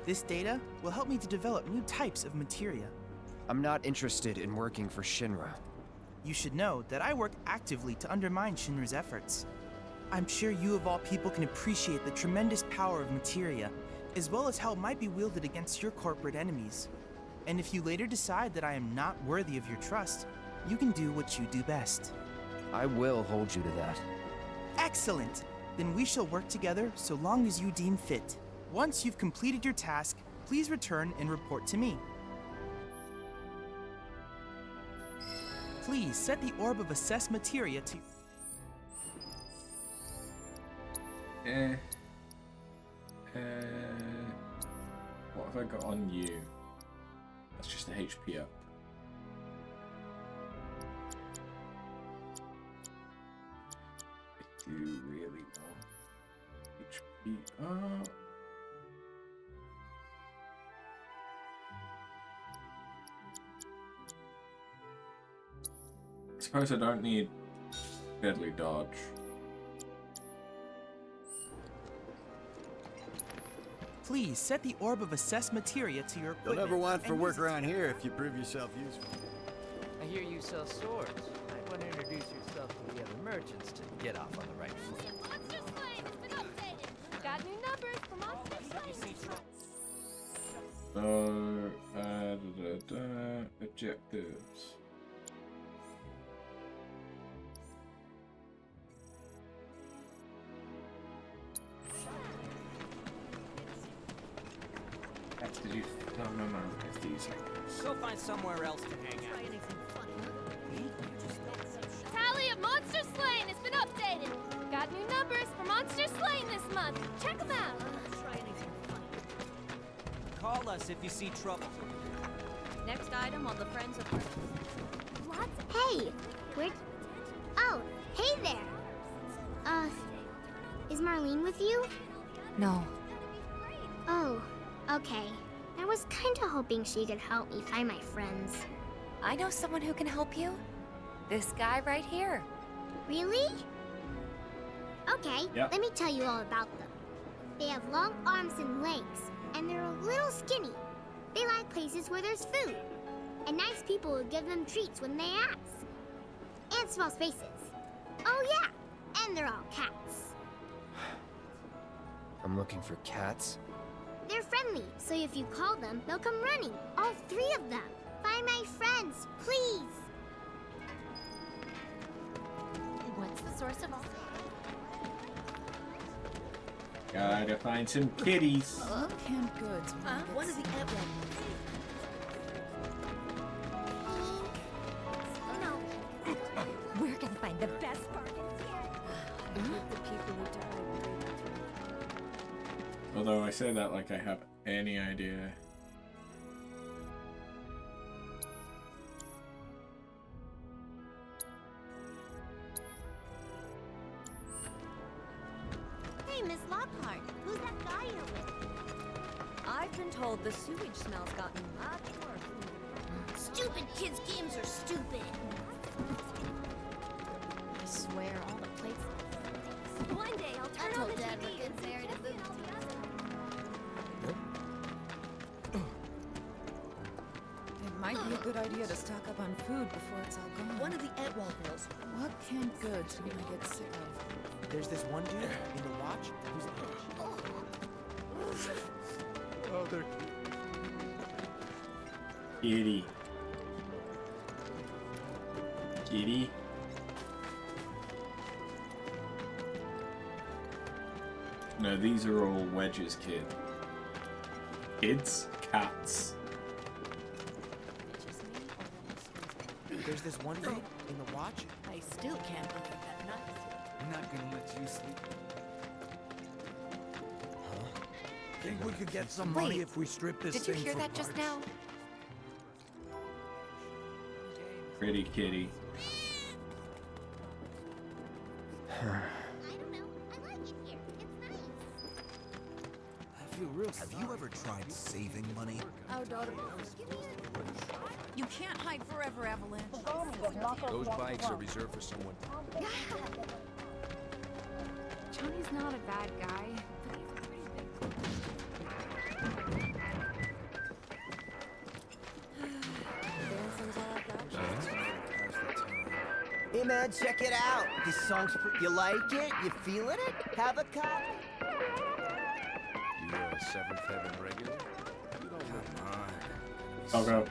This data will help me to develop new types of materia. I'm not interested in working for Shinra. You should know that I work actively to undermine Shinra's efforts. I'm sure you of all people can appreciate the tremendous power of materia, as well as how it might be wielded against your corporate enemies. And if you later decide that I am not worthy of your trust, you can do what you do best. I will hold you to that. Excellent! Then we shall work together so long as you deem fit. Once you've completed your task, please return and report to me. Please set the orb of assess materia to... What have I got on you? That's just the HP up. I do really want HP up. I suppose I don't need deadly dodge. Please set the orb of assess materia to your You'll equipment. never want for and work use it around here if you prove yourself useful. I hear you sell swords. Might want to introduce yourself to the other merchants to get off on the right foot. Monster Slane has been updated. Got new numbers for Monster Slane. So, objectives. Did you? No. It's these. Go find somewhere else to hang out. Tally of Monster Slane has been updated. Got new numbers for Monster Slane this month. Check them out. Call us if you see trouble. Next item on the Friends of... What? Hey! Where'd... Oh, hey there! Is Marlene with you? No. Oh, okay. I was kinda hoping she could help me find my friends. I know someone who can help you. This guy right here. Really? Okay, Yep. let me tell you all about them. They have long arms and legs, and they're a little skinny. They like places where there's food, and nice people will give them treats when they ask. And small spaces. Oh yeah, and they're all cats. I'm looking for cats. They're friendly, so if you call them, they'll come running. All three of them. Find my friends, please. What's the source of all? Gotta find some kitties. Canned goods. One of the We're gonna find the best bargains here. The people who died. Although I say that like I have any idea. Hey, Miss Lockhart, who's that guy you're with? I've been told the sewage smell's gotten much worse. Stupid kids' games are stupid. I swear, all the places. One day I'll turn on the TV and there it is. It might be a good idea to stock up on food before it's all gone. One of the Edwall girls. What canned goods would I get sick of? There's this one dude in the watch who's a bitch. Oh, they're... Kitty. Kitty. No, these are all Wedge's kids? Cats. There's this one dude in the watch. I still can't believe that night. I'm not gonna let you sleep. Think we could get some money if we strip this Did you thing hear for that just parts? now? Pretty kitty. Have you ever tried saving money? Our daughter. You can't hide forever, Avalanche. Those bikes are reserved for someone. Johnny's not a bad guy. Hey man, check it out. This song's you like it? You feeling it? Have a copy. You a Seventh Heaven regular? You don't come on. I'll go.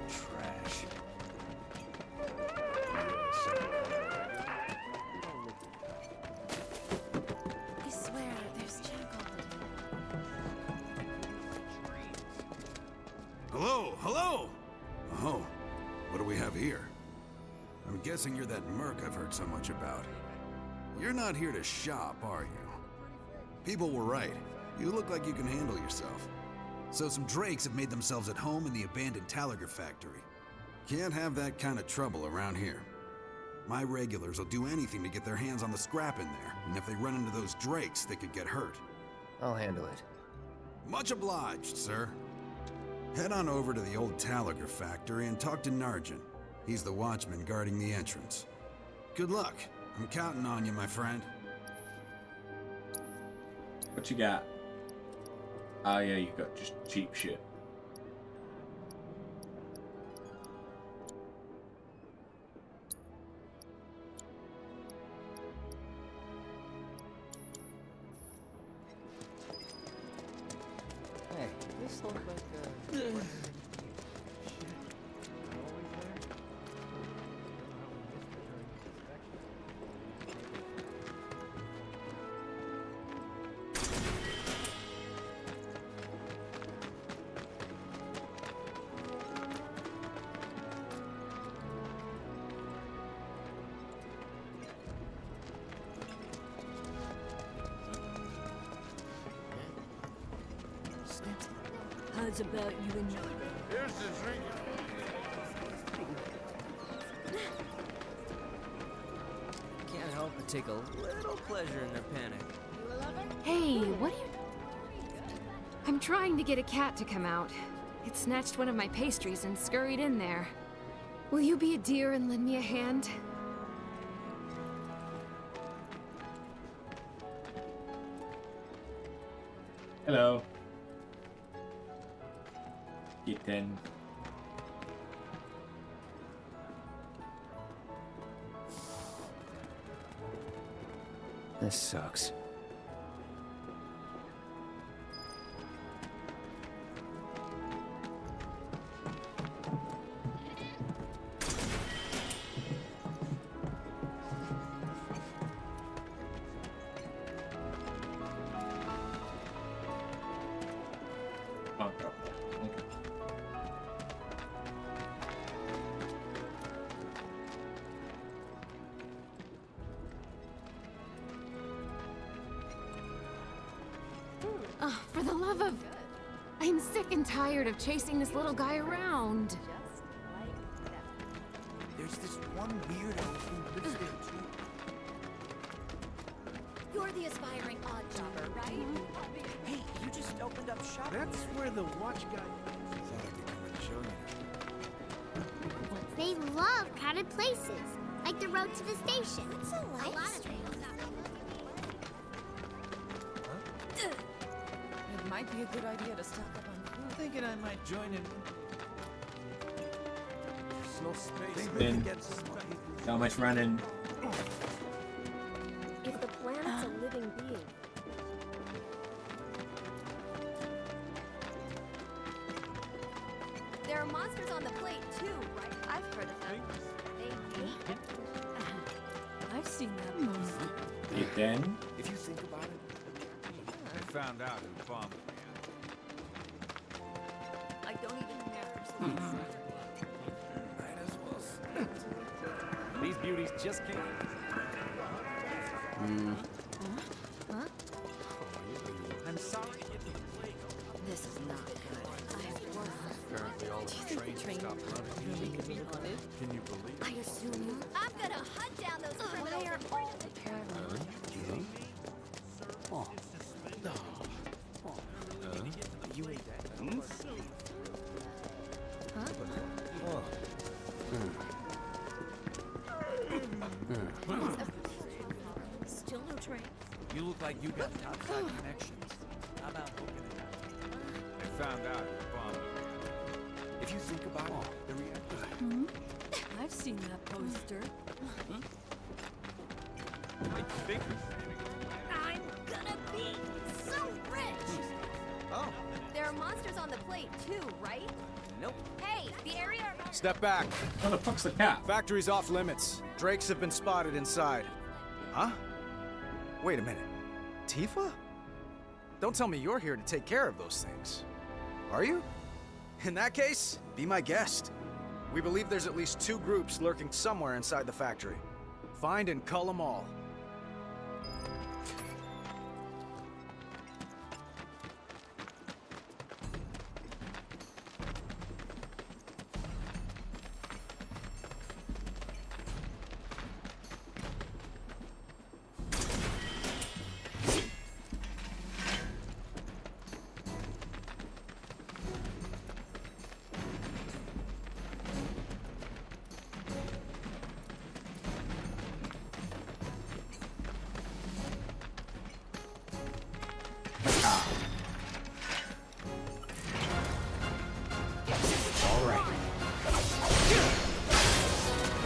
Trash. I swear, there's Jackal. Hello, hello! Oh, what do we have here? I'm guessing you're that merc I've heard so much about. You're not here to shop, are you? People were right. You look like you can handle yourself. So some drakes have made themselves at home in the abandoned Talagar factory. Can't have that kind of trouble around here. My regulars will do anything to get their hands on the scrap in there, and if they run into those drakes, they could get hurt. I'll handle it. Much obliged, sir. Head on over to the old Talagar factory and talk to Narjan. He's the watchman guarding the entrance. Good luck. I'm counting on you, my friend. What you got? Oh yeah, you got just cheap shit. Hey, this looks like How's about you and me? Here's the drink. can't help but take a little pleasure in their panic. Hey, what are you... I'm trying to get a cat to come out. It snatched one of my pastries and scurried in there. Will you be a dear and lend me a hand? Hello. Kitten. This sucks. Oh, for the love of... I'm sick and tired of chasing this little guy around. There's this one weirdo who lives there too. You're the aspiring odd jobber, right? Hey, you just opened up shop. That's where the watch guy. Thought I could come and show you. They love crowded places, like the road to the station. It's a life lot of things. It might be a good idea to stock up on food. Thinking I might join in. There's no space. Then how much running? If the planet's a living being, there are monsters on the plate too, right? I've heard of them. They hate. I've seen that post. Kitten. If you think about it. I found out who bombed me. I don't even know. Might as well. These beauties just came. stop running. Can you believe it? I assume you... I'm gonna hunt down those criminals. Why are all the You ain't that. Still no train. You look like you got outside connections. How about hooking it up? They found out you bombed them. If you think about it, the reactor. I've seen that poster. I'm gonna be so rich! Oh. There are monsters on the plate too, right? Nope. Hey, the area around... Step back. How the fuck's the cat? Factory's off limits. Drakes have been spotted inside. Huh? Wait a minute. Tifa? Don't tell me you're here to take care of those things. Are you? In that case, be my guest. We believe there's at least 2 groups lurking somewhere inside the factory. Find and cull them all.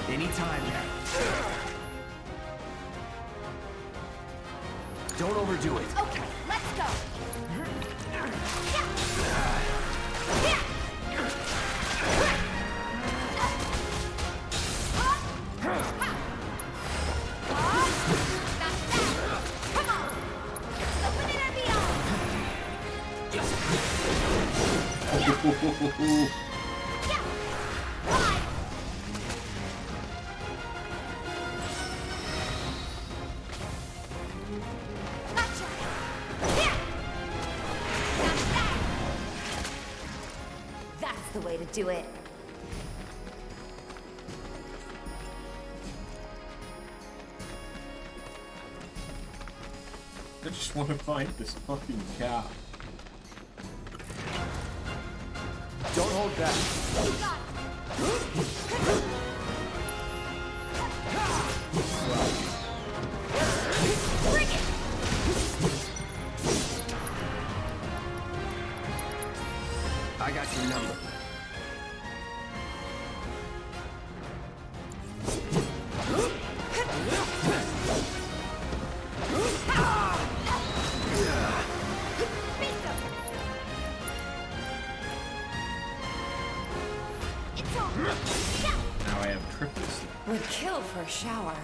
Anytime now. Don't overdo it. Okay, let's go! Come on! The limit and beyond! That's the way to do it. I just want to find this fucking cat. Don't hold back. Bring it! I got your number. Now I have triplets. Would kill for a shower.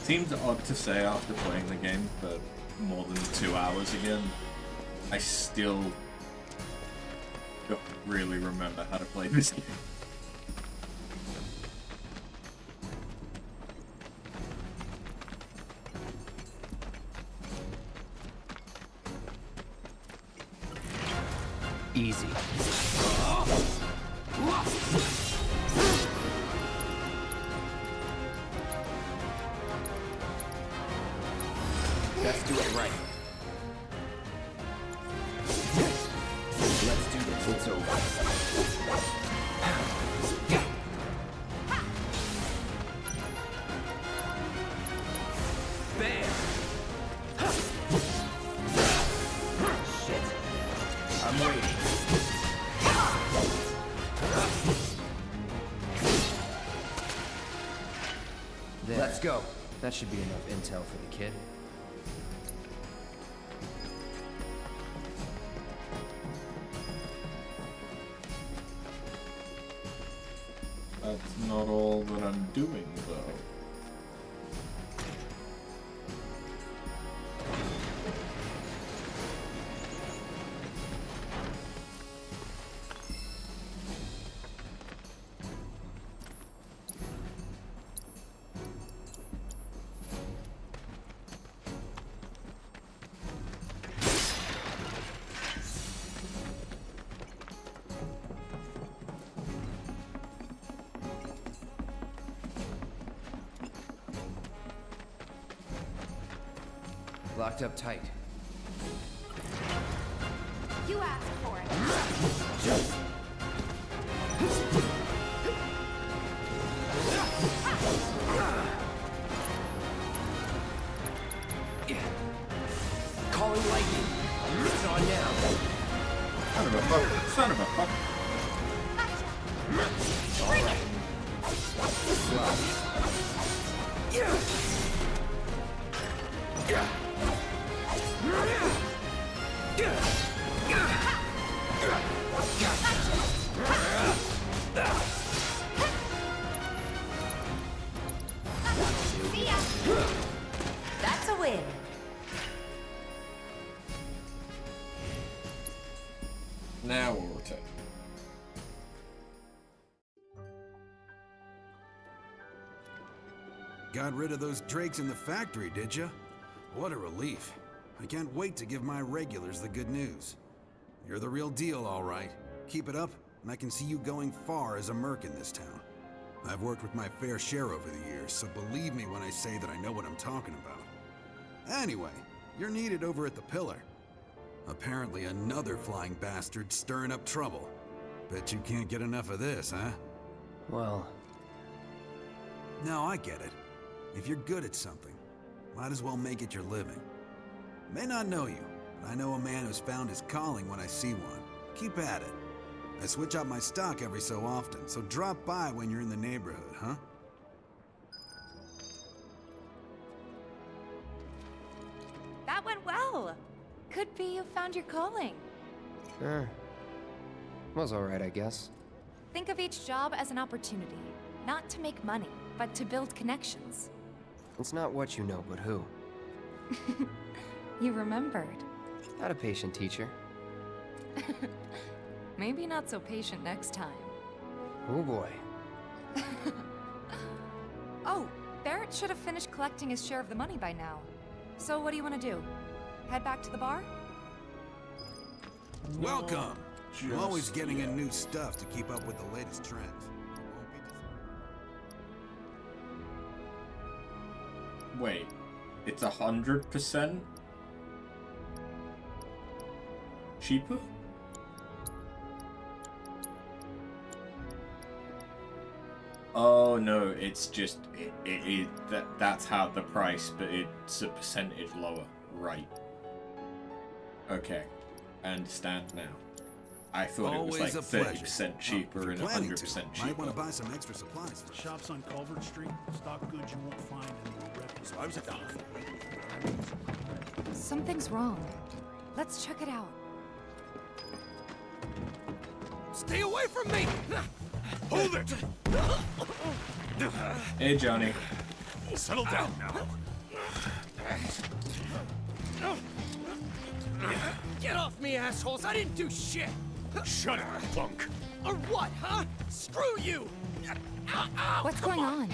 Seems odd to say after playing the game for more than 2 hours again. I still don't really remember how to play this game. Easy. Let's do it right. Let's do this. It's over. Bam! Shit. I'm waiting. There. Let's go. That should be enough intel for the kid. That's not all that I'm doing, though. Locked up tight. You asked for it. Calling lightning. It's on now. Son of a fuck. Son of a fuck. All right. See ya. That's a win. Now we'll return. Got rid of those drakes in the factory, did ya? What a relief. I can't wait to give my regulars the good news. You're the real deal, all right. Keep it up, and I can see you going far as a merc in this town. I've worked with my fair share over the years, so believe me when I say that I know what I'm talking about. Anyway, you're needed over at the Pillar. Apparently another flying bastard stirring up trouble. Bet you can't get enough of this, huh? Well... No, I get it. If you're good at something, might as well make it your living. May not know you, but I know a man who's found his calling when I see one. Keep at it. I switch out my stock every so often, so drop by when you're in the neighborhood, huh? That went well. Could be you found your calling. Sure. Was alright, I guess. Think of each job as an opportunity. Not to make money, but to build connections. It's not what you know, but who. You remembered. Not a patient teacher. Maybe not so patient next time. Oh boy. Oh, Barrett should have finished collecting his share of the money by now. So what do you want to do? Head back to the bar? Welcome! I'm always getting in new stuff to keep up with the latest trends. Wait, it's 100% cheaper? Oh no, it's just that's how the price, but it's a percentage lower, right? Okay, I understand now. I thought Always it was like 30% cheaper and 100% cheaper. Might want to buy some extra supplies. Shops on Culver Street stock goods you won't find anywhere. So I was at the Something's wrong. Let's check it out. Stay away from me! Hold it! Hey, Johnny. Settle down now. Get off me, assholes! I didn't do shit! Shut up, punk! Or what, huh? Screw you! What's going on?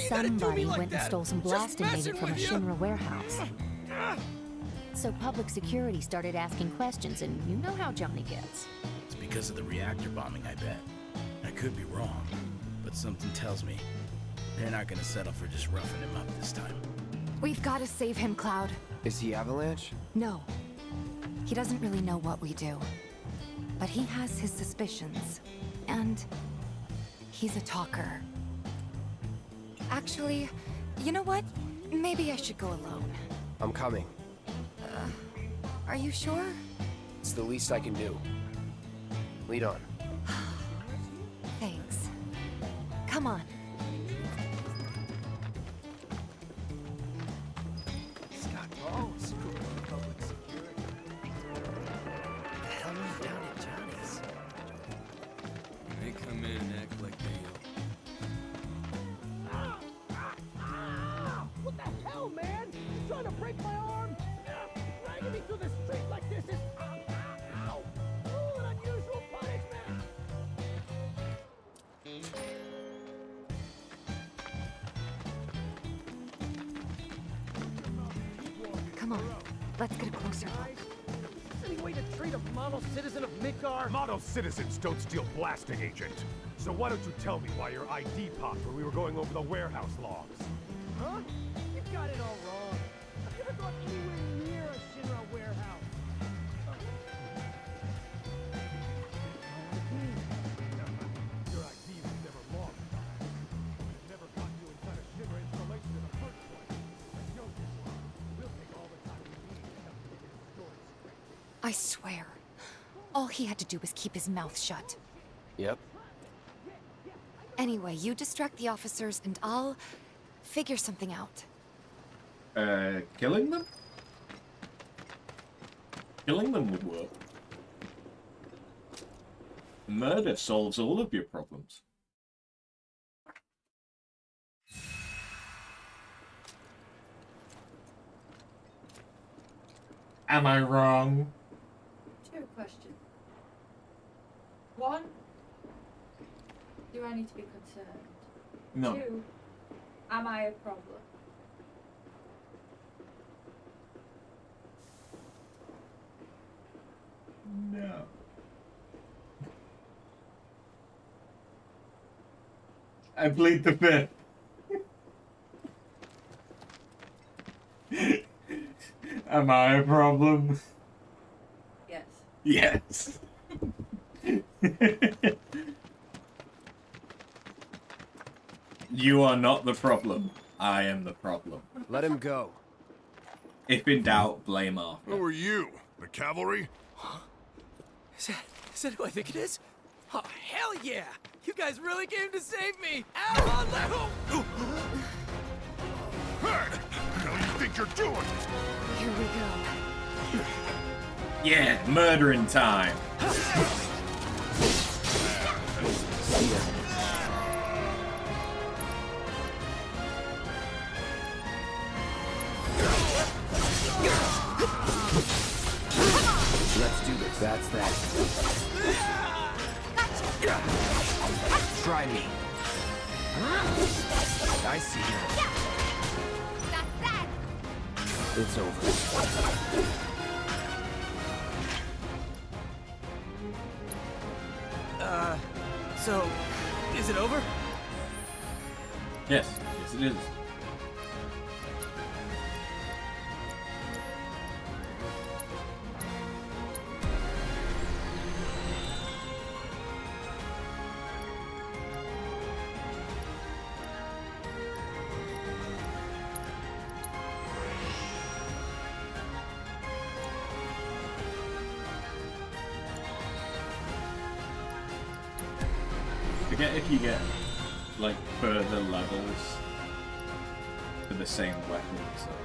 Somebody went and stole some blasting data from a Shinra warehouse. So public security started asking questions, and you know how Johnny gets. It's because of the reactor bombing, I bet. I could be wrong, but something tells me they're not gonna settle for just roughing him up this time. We've got to save him, Cloud. Is he Avalanche? No. He doesn't really know what we do. But he has his suspicions. And he's a talker. Actually, you know what? Maybe I should go alone. I'm coming. Are you sure? It's the least I can do. Lead on. Thanks. Come on. Oh, screw public security. The hell is down at Johnny's? They come in and act like they What the hell, man? You trying to break my arm? Dragging me through the street like this is... Ow! Cruel and unusual punishment! Come on. Let's get a closer look. Any way to treat a model citizen of Midgar? Model citizens don't steal blasting agent. So why don't you tell me why your ID popped when we were going over the warehouse logs? Huh? You got it all wrong. never got anywhere near a Shinra warehouse. Your ID was never logged. We've never got you inside a Shinra installation in the first place. I showed you. We'll take all the time we need to help you get his story straight. I swear. All he had to do was keep his mouth shut. Yep. Anyway, you distract the officers and I'll figure something out. Killing them? Killing them would work. Murder solves all of your problems. Am I wrong? Two questions. One, do I need to be concerned? No. Two, am I a problem? No. I plead the fifth. Am I a problem? Yes. Yes. You are not the problem. I am the problem. Let him go. If in doubt, blame Arthur. Who are you? The cavalry? Is that who I think it is? Oh, hell yeah! You guys really came to save me! Avalanche! Hey! What do you think you're doing? Here we go. Yeah, murdering time. Let's do this. That's that. Try me. I see you. That's that. It's over. So, is it over? Yes, yes it is. Forget if you get like further levels for the same weapons or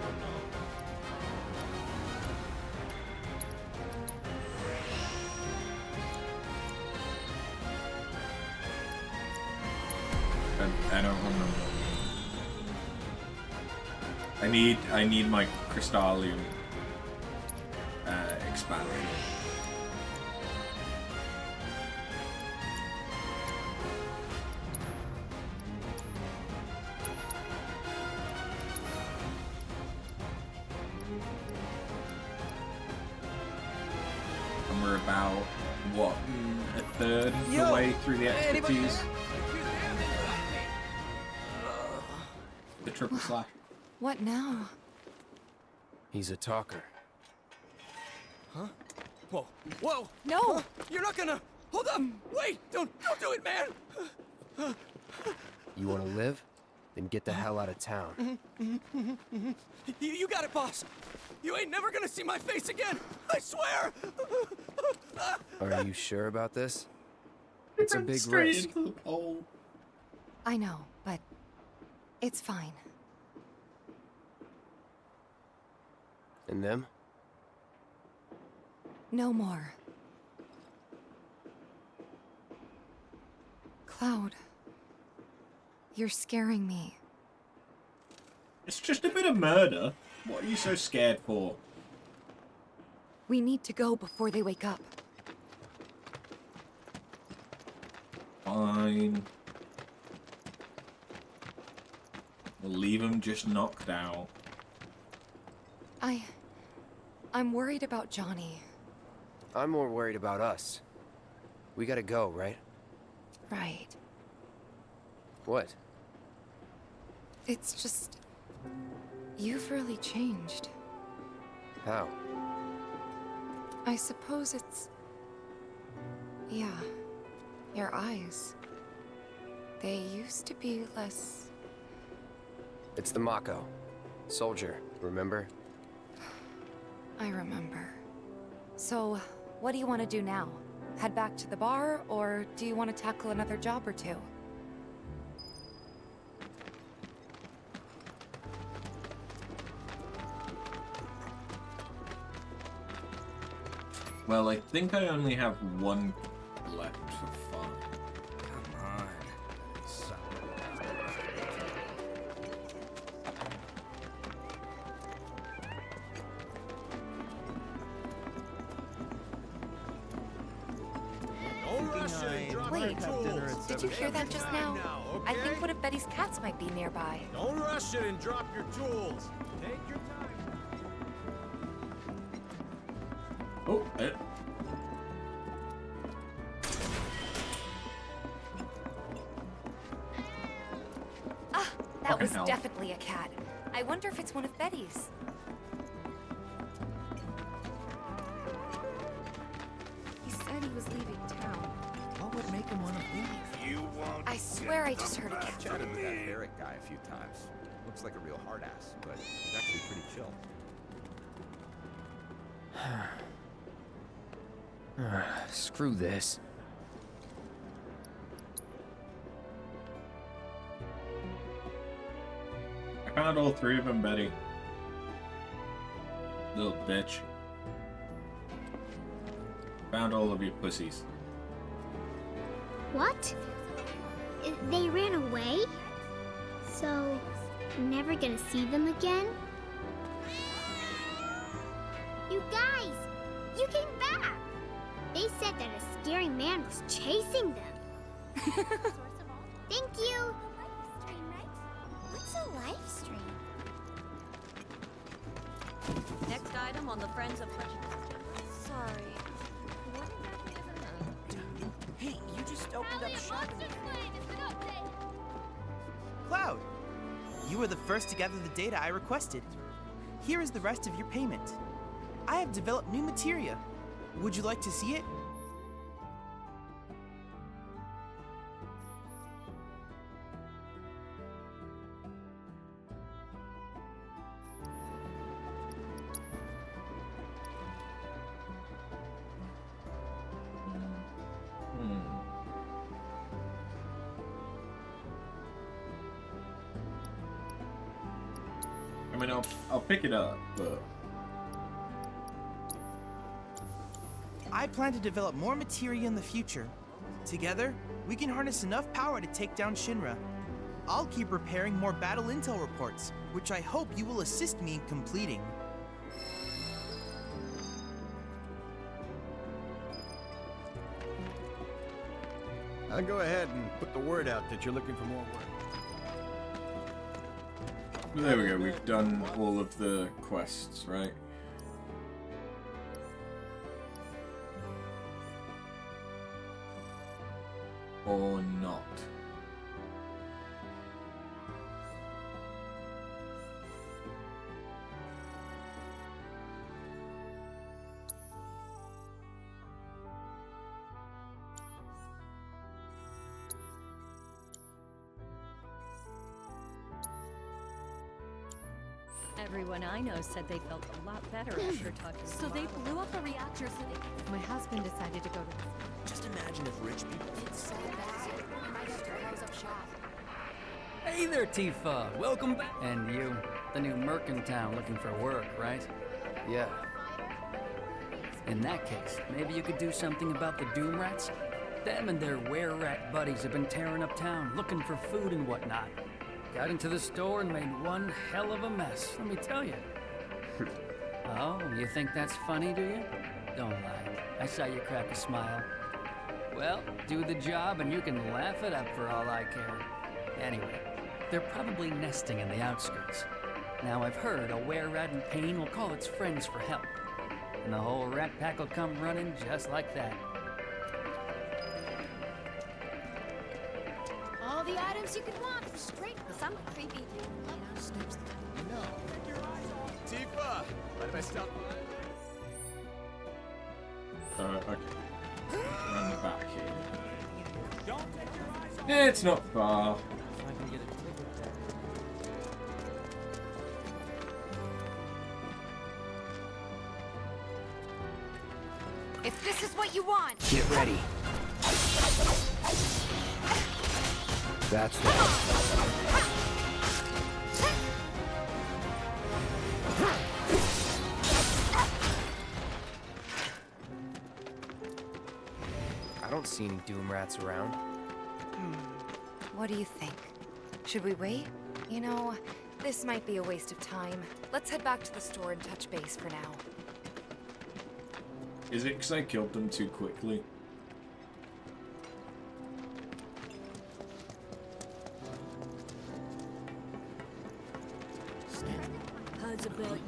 not. I don't remember. I need my Crystallium expansion. And we're about, what, a third of the way through the expertise? The triple slash. What now? He's a talker. Huh? Whoa. Whoa! No! Huh? You're not gonna... Hold up! Wait! Don't do it, man! You want to live? Then get the hell out of town. You got it, boss! You ain't never gonna see my face again! I swear! Are you sure about this? It's a big Straight risk. into the pole. I know, but it's fine. And them? No more. Cloud, you're scaring me. It's just a bit of murder. What are you so scared for? We need to go before they wake up. Fine. We'll leave them just knocked out. I'm worried about Johnny. I'm more worried about us. We gotta go, right? Right. What? It's just... You've really changed. How? I suppose it's... yeah, your eyes. They used to be less... It's the Mako. Soldier, remember? I remember. So, what do you want to do now? Head back to the bar, or do you want to tackle another job or two? Well, I think I only have one left for fun. Come on. Wait, did you hear that just now? I think one of Betty's cats might be nearby. Don't rush it and drop your tools. Take your time. Oh, That was definitely a cat. I wonder if it's one of Betty's. He said he was leaving town. What would make him want to leave? You won't. I swear I just heard a cat. Chatted with that Barrett guy a few times. Looks like a real hard ass, but he's actually pretty chill. Screw this. I found all three of them, Betty. Little bitch. Found all of your pussies. What? They ran away? So, I'm never gonna see them again? You guys! You came back! They said that a scary man was chasing them. Thank you! What's a live stream? Next item on the Friends of Sorry. Hey, you just opened up shop. Cloud! You were the first to gather the data I requested. Here is the rest of your payment. I have developed new materia. Would you like to see it? I mean, I'll pick it up, but... I plan to develop more materia in the future. Together, we can harness enough power to take down Shinra. I'll keep preparing more battle intel reports, which I hope you will assist me in completing. I'll go ahead and put the word out that you're looking for more work. There we go, we've done all of the quests, right? Or not. Everyone I know said they felt a lot better after talking to So they blew up a reactor so they... My husband decided to go to... Just imagine if rich people... It's so bad. We might have to close up shop. Hey there, Tifa. Welcome back. And you, the new merc in town looking for work, right? Yeah. In that case, maybe you could do something about the Doom Rats? Them and their were-rat buddies have been tearing up town, looking for food and whatnot. Got into the store and made one hell of a mess, let me tell you. Oh, you think that's funny, do you? Don't lie. I saw you crack a smile. Well, do the job and you can laugh it up for all I care. Anyway, they're probably nesting in the outskirts. Now I've heard a were-rat in pain will call its friends for help. And the whole rat pack will come running just like that. the items you could want straight for some creepy. Snips. No. Take your eyes off. Tifa! Mind if I stop? Okay. Around the back here. Don't take your eyes off. It's not far. If this is what you want, Get ready. That's that. I don't see any Doom Rats around. what do you think? Should we wait? You know, this might be a waste of time. Let's head back to the store and touch base for now. Is it because I killed them too quickly? How's about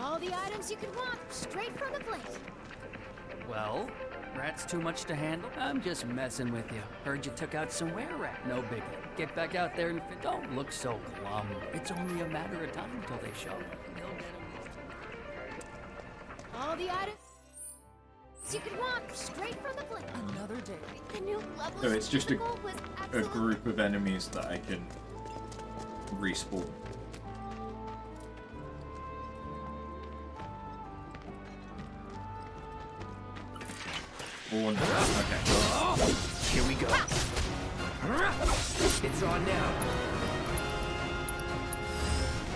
all the items you could want straight from the plate? Well, rat's too much to handle? I'm just messing with you. Heard you took out some were-rat. No biggie. Get back out there and don't look so glum. It's only a matter of time until they show. All the items you could want straight from the plate. Another day. The new level. So it's just a was group of enemies that I can respawn. One. Okay. Here we go. It's on now.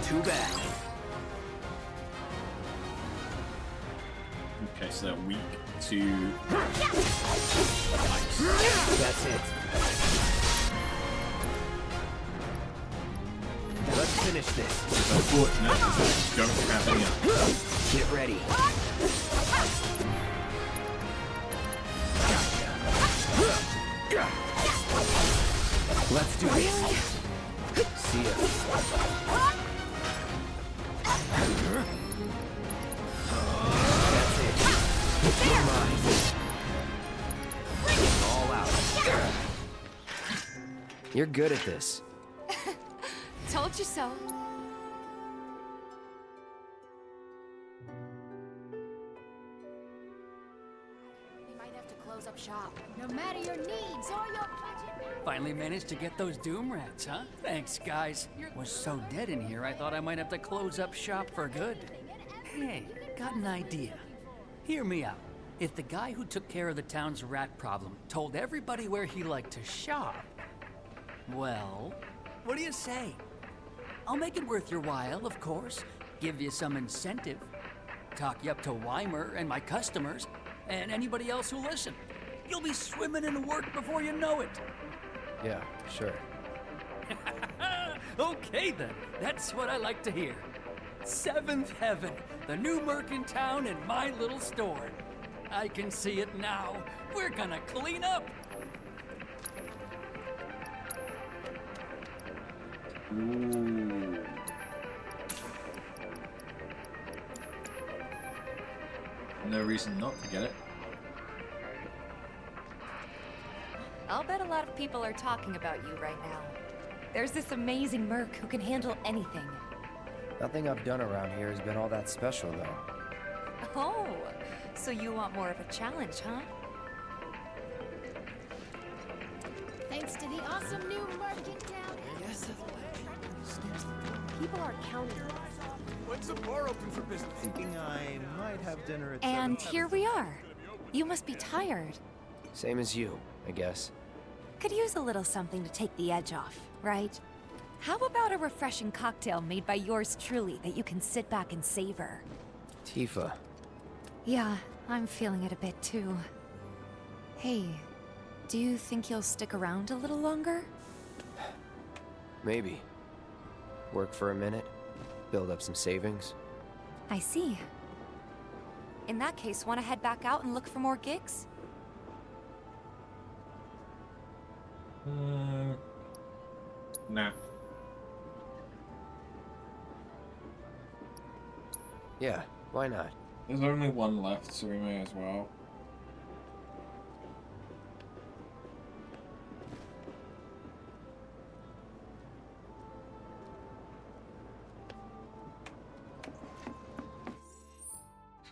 Too bad. Okay, so they're weak to ice. That's it. Let's finish this. It's unfortunate because I don't have any others. Get ready. Let's do this. See ya. That's it. You're mine. All out. You're good at this. Told you so. We might have to close up shop. No matter your needs or your budget. Finally managed to get those Doom Rats, huh? Thanks, guys. Was so dead in here, I thought I might have to close up shop for good. Hey, got an idea. Hear me out. If the guy who took care of the town's rat problem told everybody where he liked to shop, well, what do you say? I'll make it worth your while, of course. Give you some incentive. Talk you up to Weimer and my customers, and anybody else who'll listen. You'll be swimming in work before you know it. Yeah, sure. Okay then, that's what I like to hear. Seventh Heaven, the new merc in town and my little store. I can see it now. We're gonna clean up. Ooh. No reason not to get it. I'll bet a lot of people are talking about you right now. There's this amazing merc who can handle anything. Nothing I've done around here has been all that special, though. Oh, so you want more of a challenge, huh? Thanks to the awesome new market town. Yes. People are counting. When's the bar open for business? Thinking I might have dinner at And here we are. You must be tired. Same as you, I guess. Could use a little something to take the edge off, right? How about a refreshing cocktail made by yours truly that you can sit back and savor? Tifa. Yeah, I'm feeling it a bit too. Hey, do you think you'll stick around a little longer? Maybe. Work for a minute, build up some savings. I see. In that case, want to head back out and look for more gigs? Nah. Yeah, why not? There's only one left, so we may as well.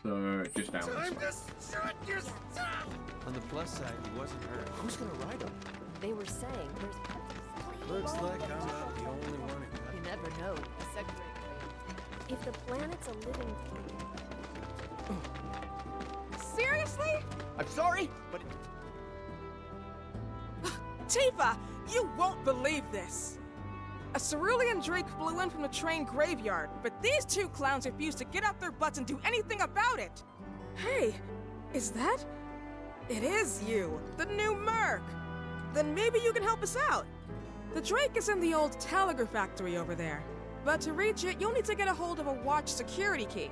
So just down this way. On the plus side, he wasn't hurt. Who's gonna ride him? They were saying there's... Looks like I'm not the only one who got You never know. If the planet's a living Seriously? I'm sorry, but Tifa, you won't believe this. A cerulean drake flew in from the train graveyard, but these two clowns refused to get out their butts and do anything about it. Hey, is that? It is you, the new Merc. Then maybe you can help us out. The drake is in the old telegraph factory over there. But to reach it, you'll need to get a hold of a watch security key.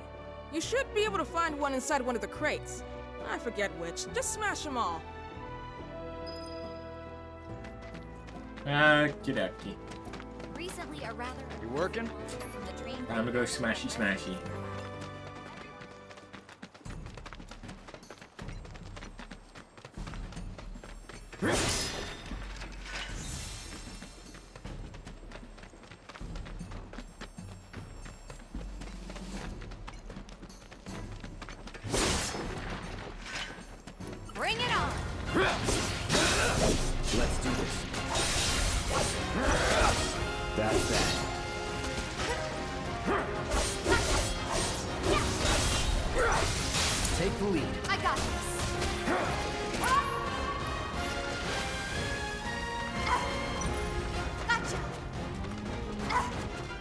You should be able to find one inside one of the crates. I forget which. Just smash them all. Get out, key. Recently, a rather... You working? Time to go smashy smashy. Bring it on! Let's do this. That's that. Take the lead. I got this. Gotcha.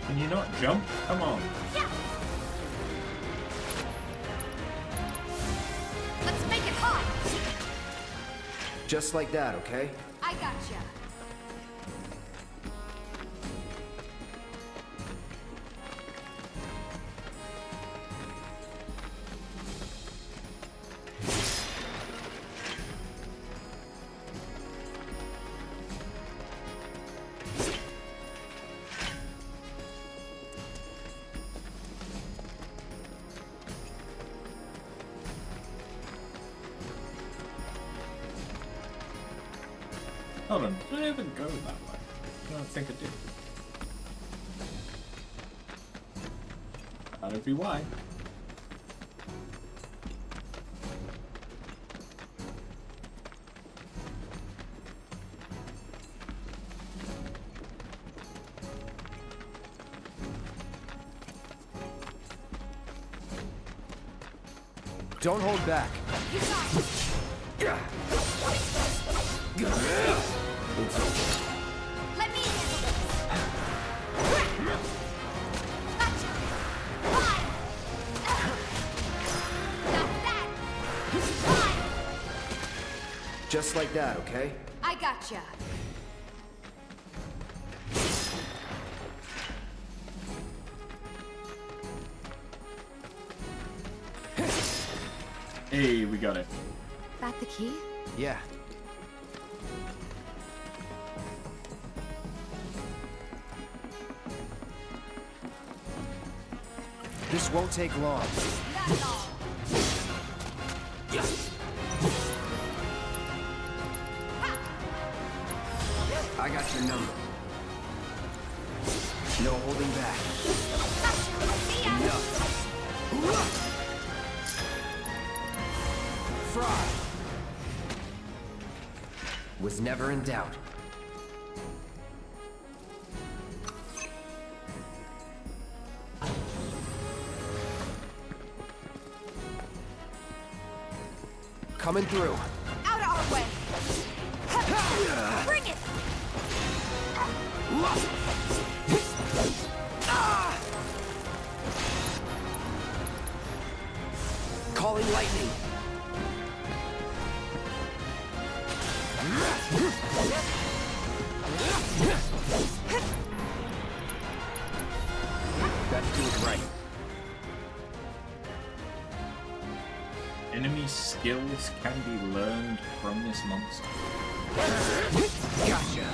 Can you not jump? Come on. Yeah. Let's make it hot. Just like that, okay? I gotcha. Hold on, did I even go that way? I don't think I did. That'd be why. Don't hold back. You got it. It's over. Let me handle this. Gotcha. Fine. Got that. Fine. Just like that, okay? I gotcha. Hey, we got it. That the key? Yeah. This won't take long. Not all. I got your number. No holding back. See ya. Enough. Fry. Was never in doubt. Coming through. Out of our way. Bring it. Calling lightning. That's do it right. Enemy skills can be learned from this monster. Gotcha.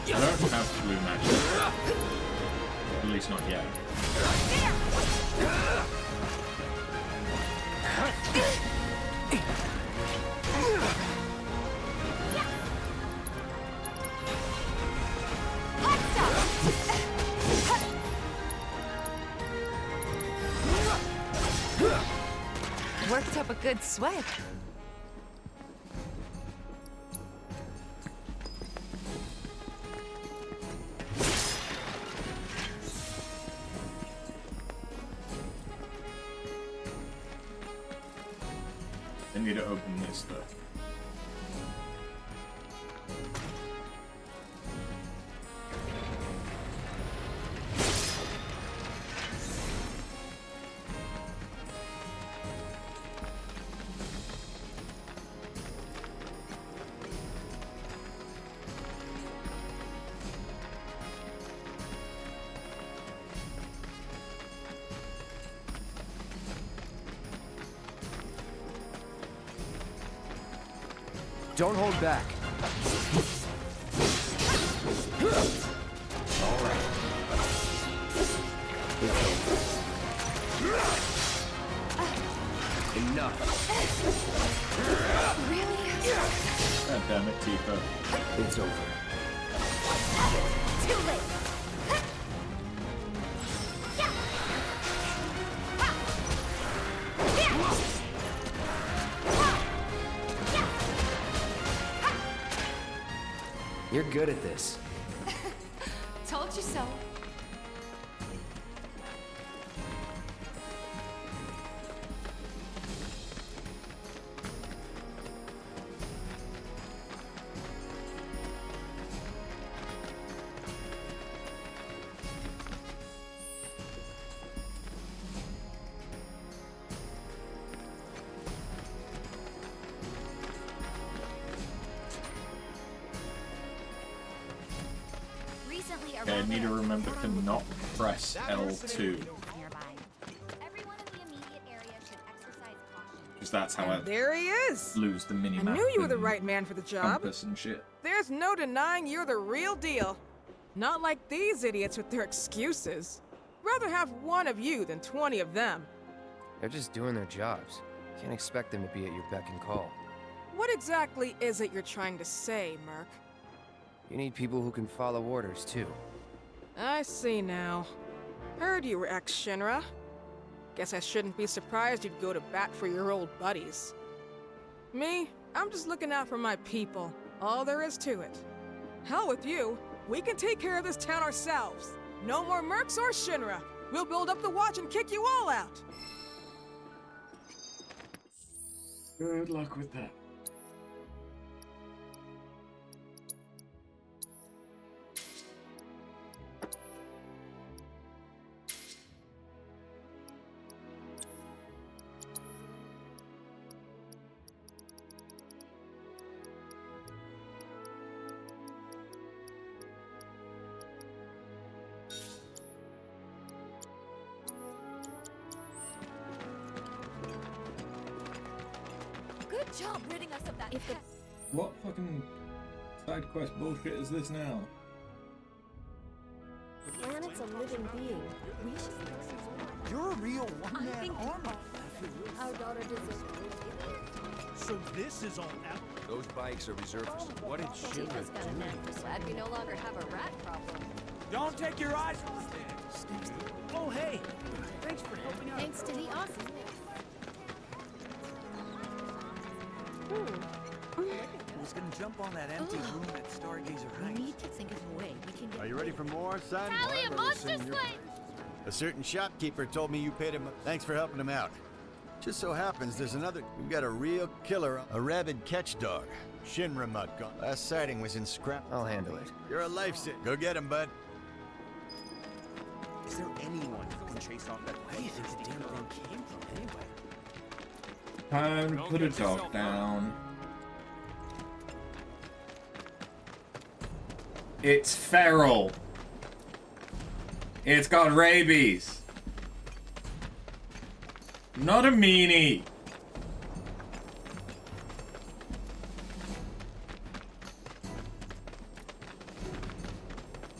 I don't have blue magic. At least not yet. Hot Worked up a good sweat. I need to open this though. Don't hold back. All right. Enough. Really? God damn it, Tifa. It's over. Too late. You're good at this. Told you so. Okay, I need to remember to not press L2. Because that's how I There he is! lose the mini I map. knew you were the and right man for the job. compass and shit. There's no denying you're the real deal. Not like these idiots with their excuses. Rather have one of you than 20 of them. They're just doing their jobs. Can't expect them to be at your beck and call. What exactly is it you're trying to say, Merc? You need people who can follow orders, too. I see now. Heard you were ex-Shinra. Guess I shouldn't be surprised you'd go to bat for your old buddies. Me, I'm just looking out for my people. All there is to it. Hell with you. We can take care of this town ourselves. No more Mercs or Shinra. We'll build up the watch and kick you all out. Good luck with that. Good job ridding us of that pest. What fucking side quest bullshit is this now? The planet's a living being. We should. You're a real one-man army. Our daughter deserves. So this is all Apple. Those bikes are reserved for... What did Shinra Tifa's got a knack for glad we no longer have a rat problem. Don't take your eyes from the stand. Oh, hey. Thanks for helping out. Thanks to the awesome. I was gonna jump on that empty room at Stargazer Heights. We need to think of a way we can get... Are you ready for more, son? Tally Well, a I've monster never seen your- slate! A certain shopkeeper told me you paid him. Thanks for helping him out. Just so happens there's another. We've got a real killer, a rabid catch dog. Shinra mutt gone. Last sighting was in Scrap. I'll handle it. You're a lifesaver. Go get him, bud. Is there anyone who can chase off that? Where do you think the damn thing came from, anyway? Time to put a dog down. It's feral. It's got rabies. Not a meanie.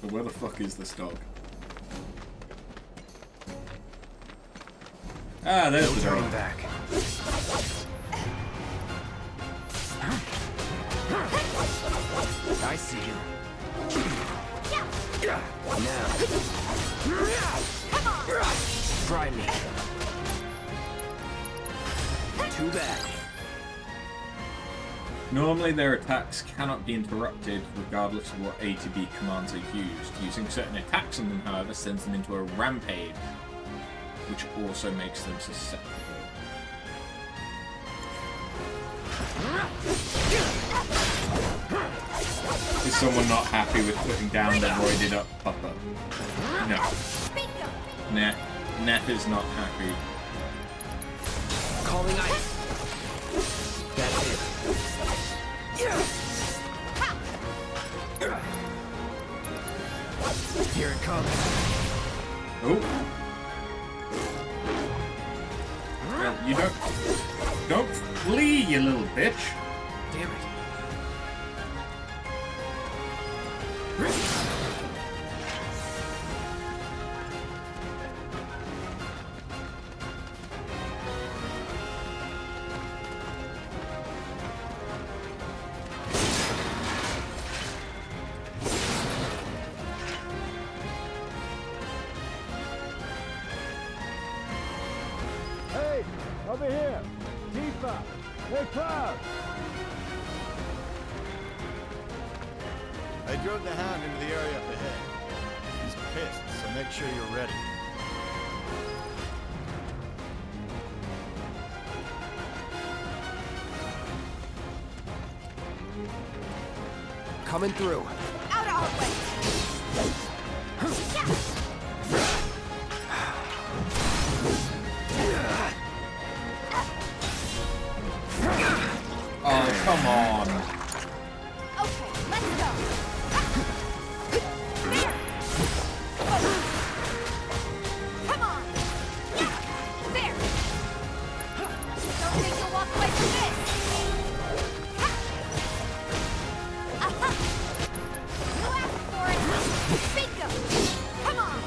But where the fuck is this dog? Ah, there's the dog. Back. I see you. Now. Try me. Too bad. Normally their attacks cannot be interrupted regardless of what A to B commands are used. Using certain attacks on them, however, sends them into a rampage, which also makes them susceptible. Is someone not happy with putting down the roided up pupper? No. Neff is not happy. Calling ice. That's it. Here it comes. Oh. Well, you don't flee, you little bitch. Damn it. Hey, over here! Tifa! Hey, Cloud! I drove the Hound into the area up ahead. He's pissed, so make sure you're ready. Coming through. Out of our way! Oh, come on. Okay, let's go. There. Come on. There. Don't think you'll walk away from this. You asked for it. Bingo. Come on.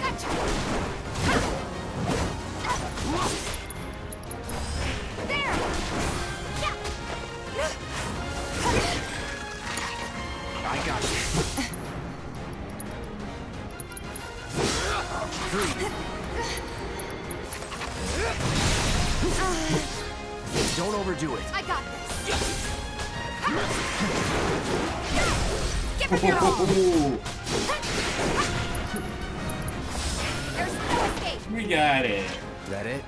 Gotcha. There. I got you. 3. Don't overdo it. I got this. Give it your all. There's no escape. We got it. That it?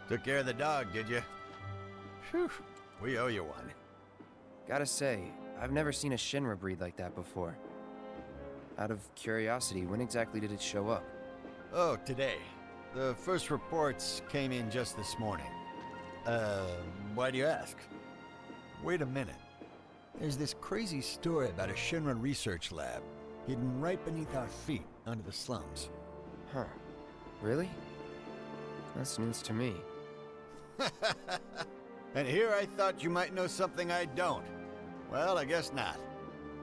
Took care of the dog, did you? Phew, we owe you one. Gotta say, I've never seen a Shinra breed like that before. Out of curiosity, when exactly did it show up? Oh, today. The first reports came in just this morning. Why do you ask? Wait a minute. There's this crazy story about a Shinra research lab hidden right beneath our feet under the slums. Huh. Really? That's news to me. And here I thought you might know something I don't. Well, I guess not.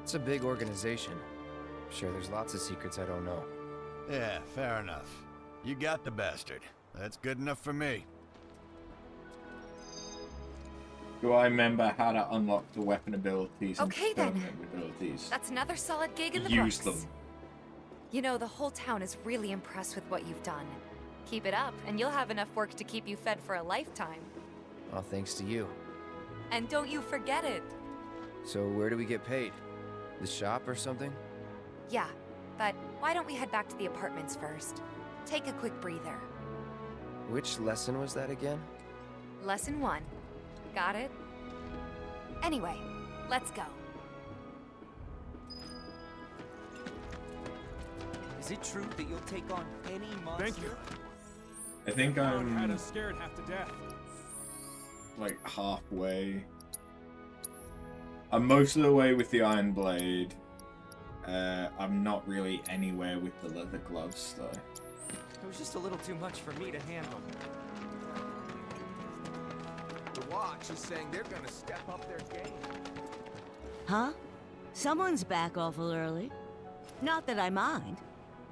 It's a big organization. Sure, there's lots of secrets I don't know. Yeah, fair enough. You got the bastard. That's good enough for me. Do I remember how to unlock the weapon abilities and Okay, then. permanent abilities? That's another solid gig in the Use books. them. You know, the whole town is really impressed with what you've done. Keep it up, and you'll have enough work to keep you fed for a lifetime. All thanks to you. And don't you forget it. So where do we get paid? The shop or something? Yeah, but why don't we head back to the apartments first? Take a quick breather. Which lesson was that again? Lesson 1. Got it? Anyway, let's go. Is it true that you'll take on any monster? Thank you. I think Had I'm us scared half to death. like halfway. I'm most of the way with the iron blade. I'm not really anywhere with the leather gloves though. It was just a little too much for me to handle. The Watch is saying they're gonna step up their game. Huh? Someone's back awful early. Not that I mind.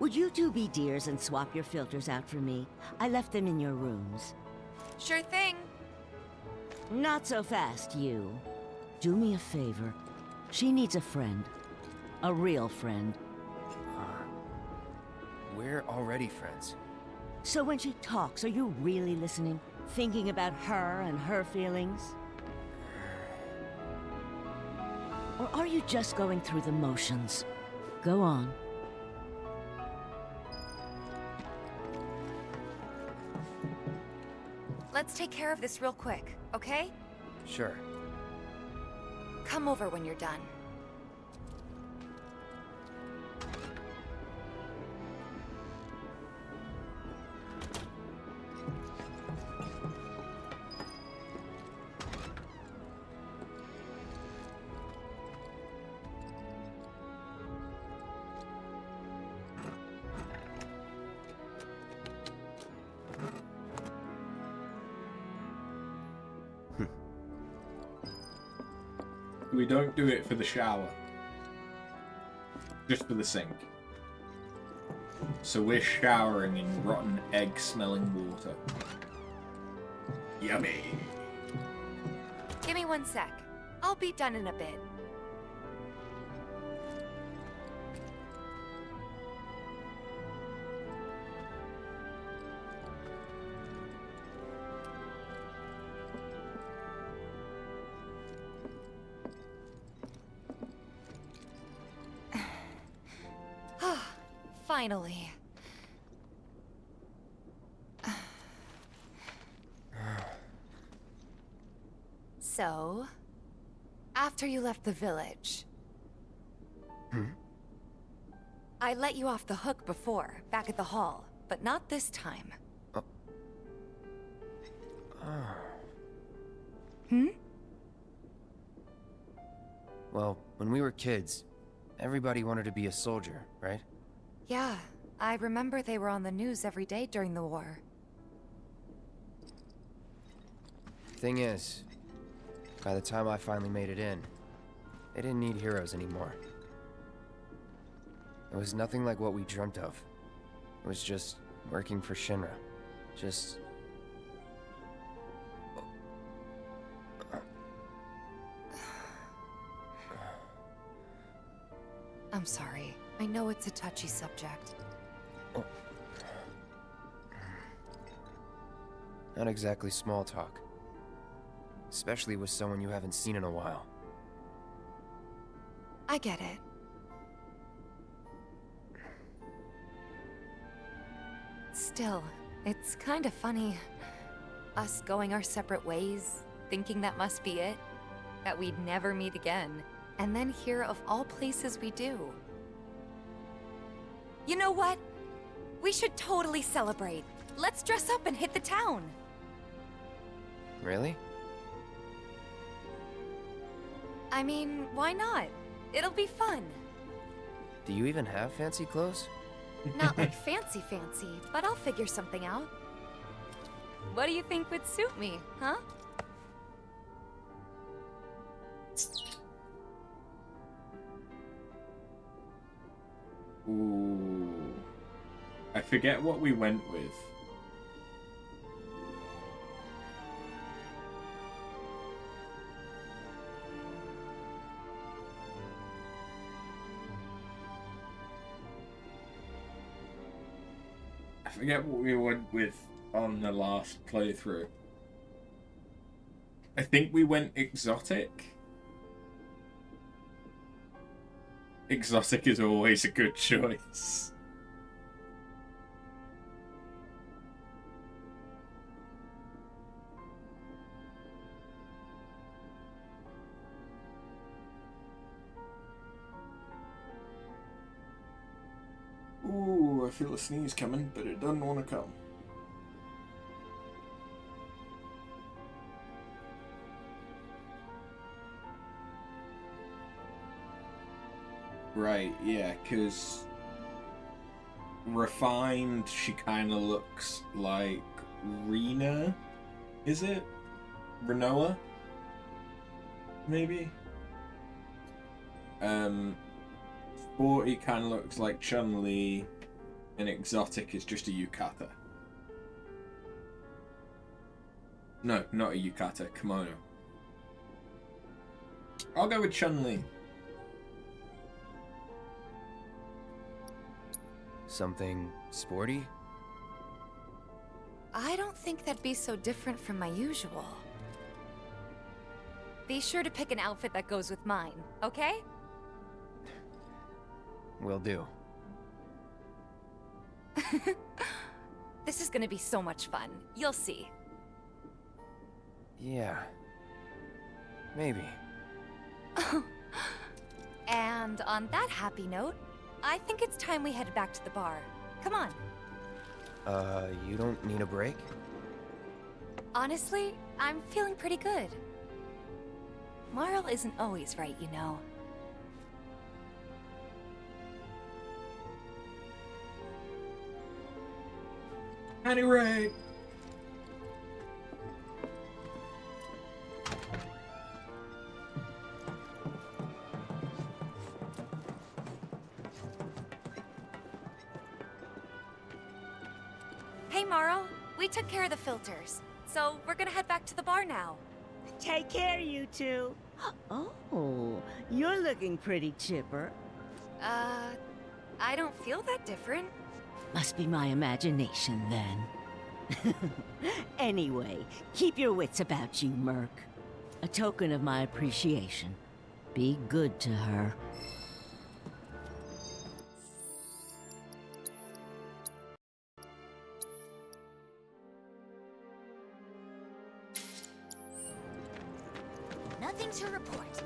Would you two be dears and swap your filters out for me? I left them in your rooms. Sure thing. Not so fast, you. do me a favor. She needs a friend. A real friend. We're already friends. So when she talks, are you really listening? Thinking about her and her feelings? Or are you just going through the motions? Go on. Let's take care of this real quick, okay? Sure. Come over when you're done. We don't do it for the shower. Just for the sink. So we're showering in rotten egg-smelling water. Yummy. Give me 1 sec. I'll be done in a bit. Finally. So, after you left the village, I let you off the hook before, back at the hall, but not this time. Well, when we were kids, everybody wanted to be a soldier, right? Yeah, I remember they were on the news every day during the war. Thing is, by the time I finally made it in, they didn't need heroes anymore. It was nothing like what we dreamt of. It was just working for Shinra. Just... I'm sorry. I know it's a touchy subject. Not exactly small talk. Especially with someone you haven't seen in a while. I get it. Still, it's kind of funny. Us going our separate ways, thinking that must be it. That we'd never meet again. And then here, of all places, we do. You know what? We should totally celebrate. Let's dress up and hit the town. Really? I mean, why not? It'll be fun. Do you even have fancy clothes? Not like fancy, but I'll figure something out. What do you think would suit me, huh? Ooh. I forget what we went with. I forget what we went with on the last playthrough. I think we went exotic. Exotic is always a good choice. Ooh, I feel a sneeze coming, but it doesn't want to come. Right, yeah, because refined, she kind of looks like Rena, is it? Renoa? Maybe? Sporty kind of looks like Chun-Li, and exotic is just a yukata. No, not a yukata, kimono. I'll go with Chun-Li. Something sporty? I don't think that'd be so different from my usual. Be sure to pick an outfit that goes with mine, okay? Will do. This is gonna be so much fun. You'll see. Yeah. Maybe. And on that happy note, I think it's time we head back to the bar. Come on. You don't need a break? Honestly, I'm feeling pretty good. Marl isn't always right, you know. Anyway. Hey, Marl. We took care of the filters, so we're gonna head back to the bar now. Take care, you two. Oh, you're looking pretty chipper. I don't feel that different. Must be my imagination, then. Anyway, keep your wits about you, Merc. A token of my appreciation. Be good to her. Nothing to report.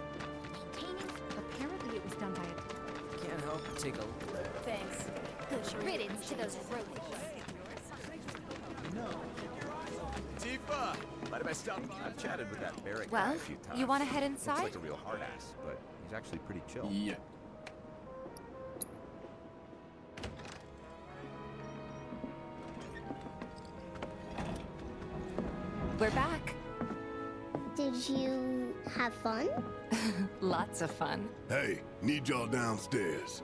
Maintaining. Apparently it was done by a... Can't help but take a look at that. Thanks. Good riddance to those rodents. Tifa! Mind if I stop by? I've chatted with that Barrett guy Well, a few times. you wanna head inside? Looks like a real hard ass, but he's actually pretty chill. Yeah. We're back. Did you have fun? Lots of fun. Hey, need y'all downstairs.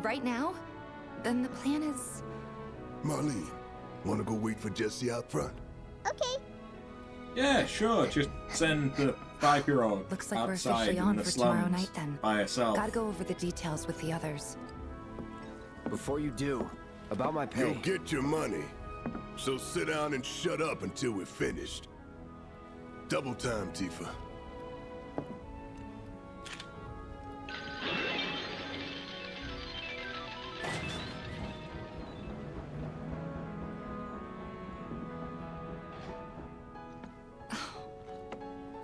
Right now? Then the plan is... Marlene, wanna go wait for Jesse out front? Okay. Yeah, sure. Just send the 5-year-old Looks like we're outside officially in on the for tomorrow slums night then. by herself. Gotta go over the details with the others. Before you do, about my pay. You'll get your money. So sit down and shut up until we're finished. Double time, Tifa.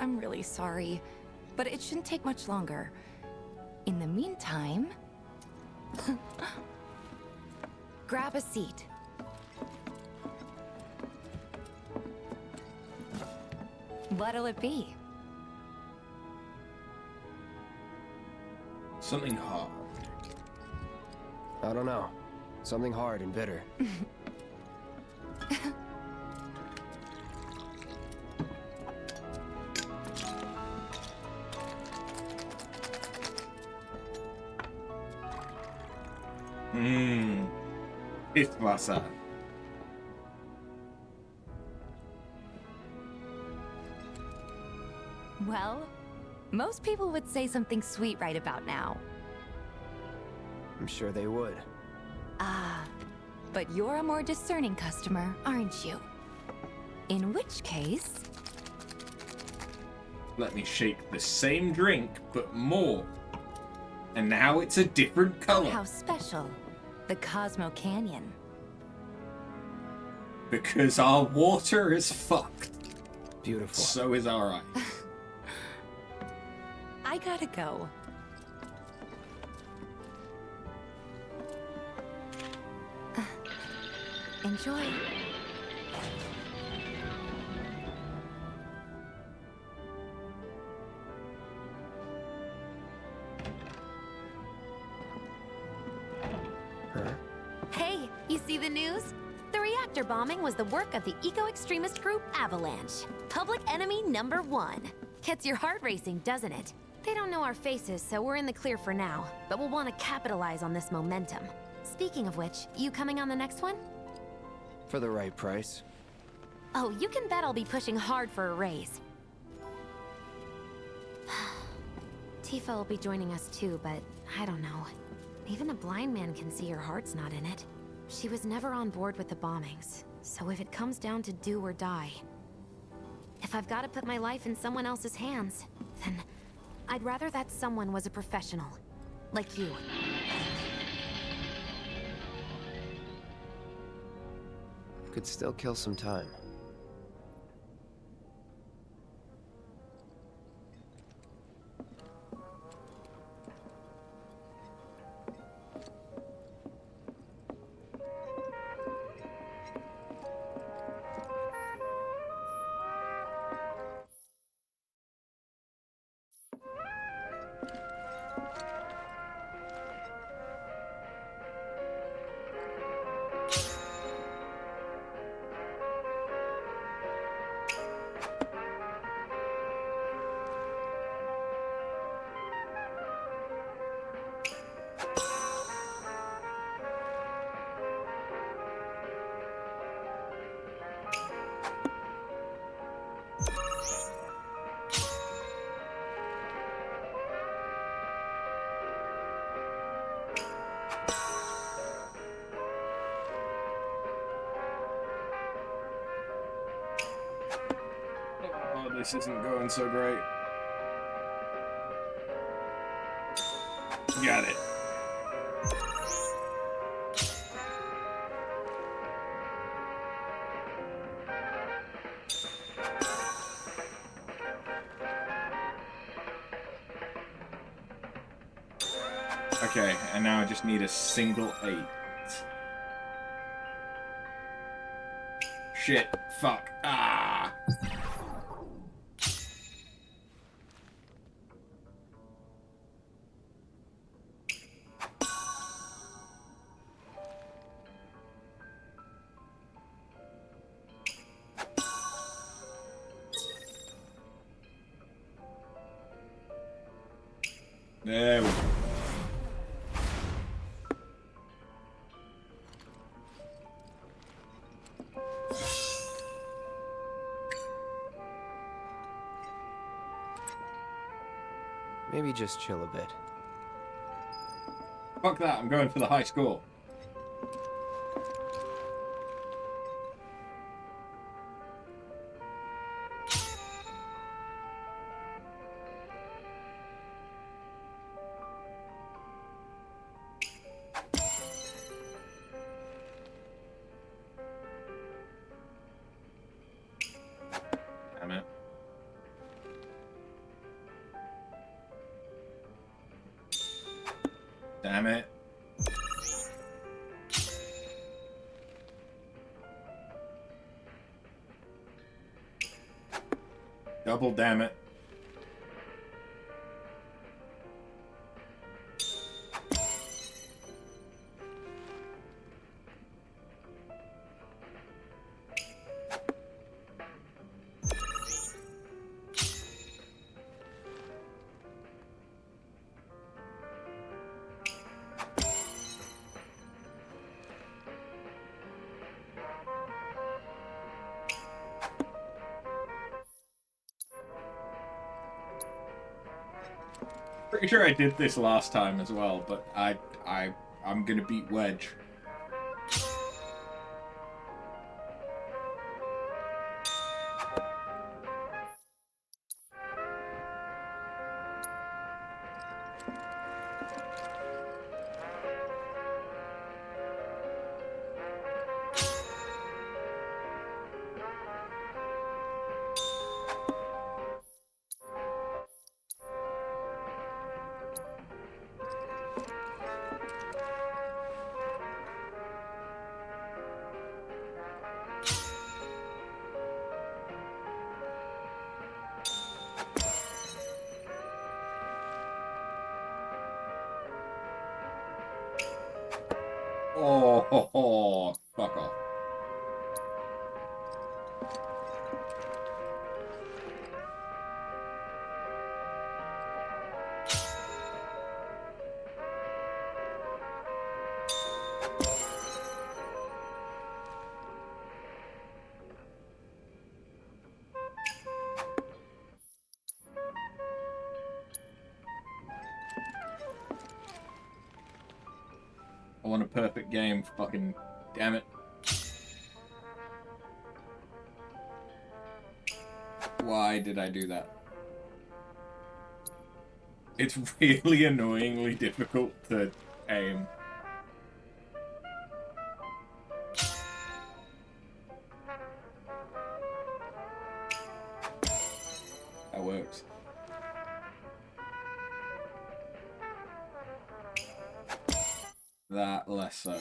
I'm really sorry, but it shouldn't take much longer. In the meantime... grab a seat. What'll it be? Something hard. I don't know. Something hard and bitter. Ist Wasser. Well, most people would say something sweet right about now. I'm sure they would. Ah, but you're a more discerning customer, aren't you? In which case... Let me shake the same drink, but more. And now it's a different color. How special. The Cosmo Canyon. Because our water is fucked. Beautiful. So is our ice. I gotta go. Enjoy. Hey, you see the news? The reactor bombing was the work of the eco-extremist group AVALANCHE. Public enemy #1. Gets your heart racing, doesn't it? They don't know our faces, so we're in the clear for now. But we'll want to capitalize on this momentum. Speaking of which, you coming on the next one? For the right price. Oh, you can bet I'll be pushing hard for a raise. Tifa will be joining us too, but I don't know. Even a blind man can see her heart's not in it. She was never on board with the bombings, so if it comes down to do or die, if I've got to put my life in someone else's hands, then I'd rather that someone was a professional, like you. Could still kill some time. Oh, this isn't going so great. Got it. Okay, and now I just need a single 8. Shit. Fuck. Ah! There we go. Maybe just chill a bit. Fuck that, I'm going for the high score. Damn it. Damn it. Double damn it. Pretty sure I did this last time as well, but I'm gonna beat Wedge. Oh, fuck off. want a perfect game. Fucking damn it. Why did I do that? It's really annoyingly difficult to aim. That works. That less so.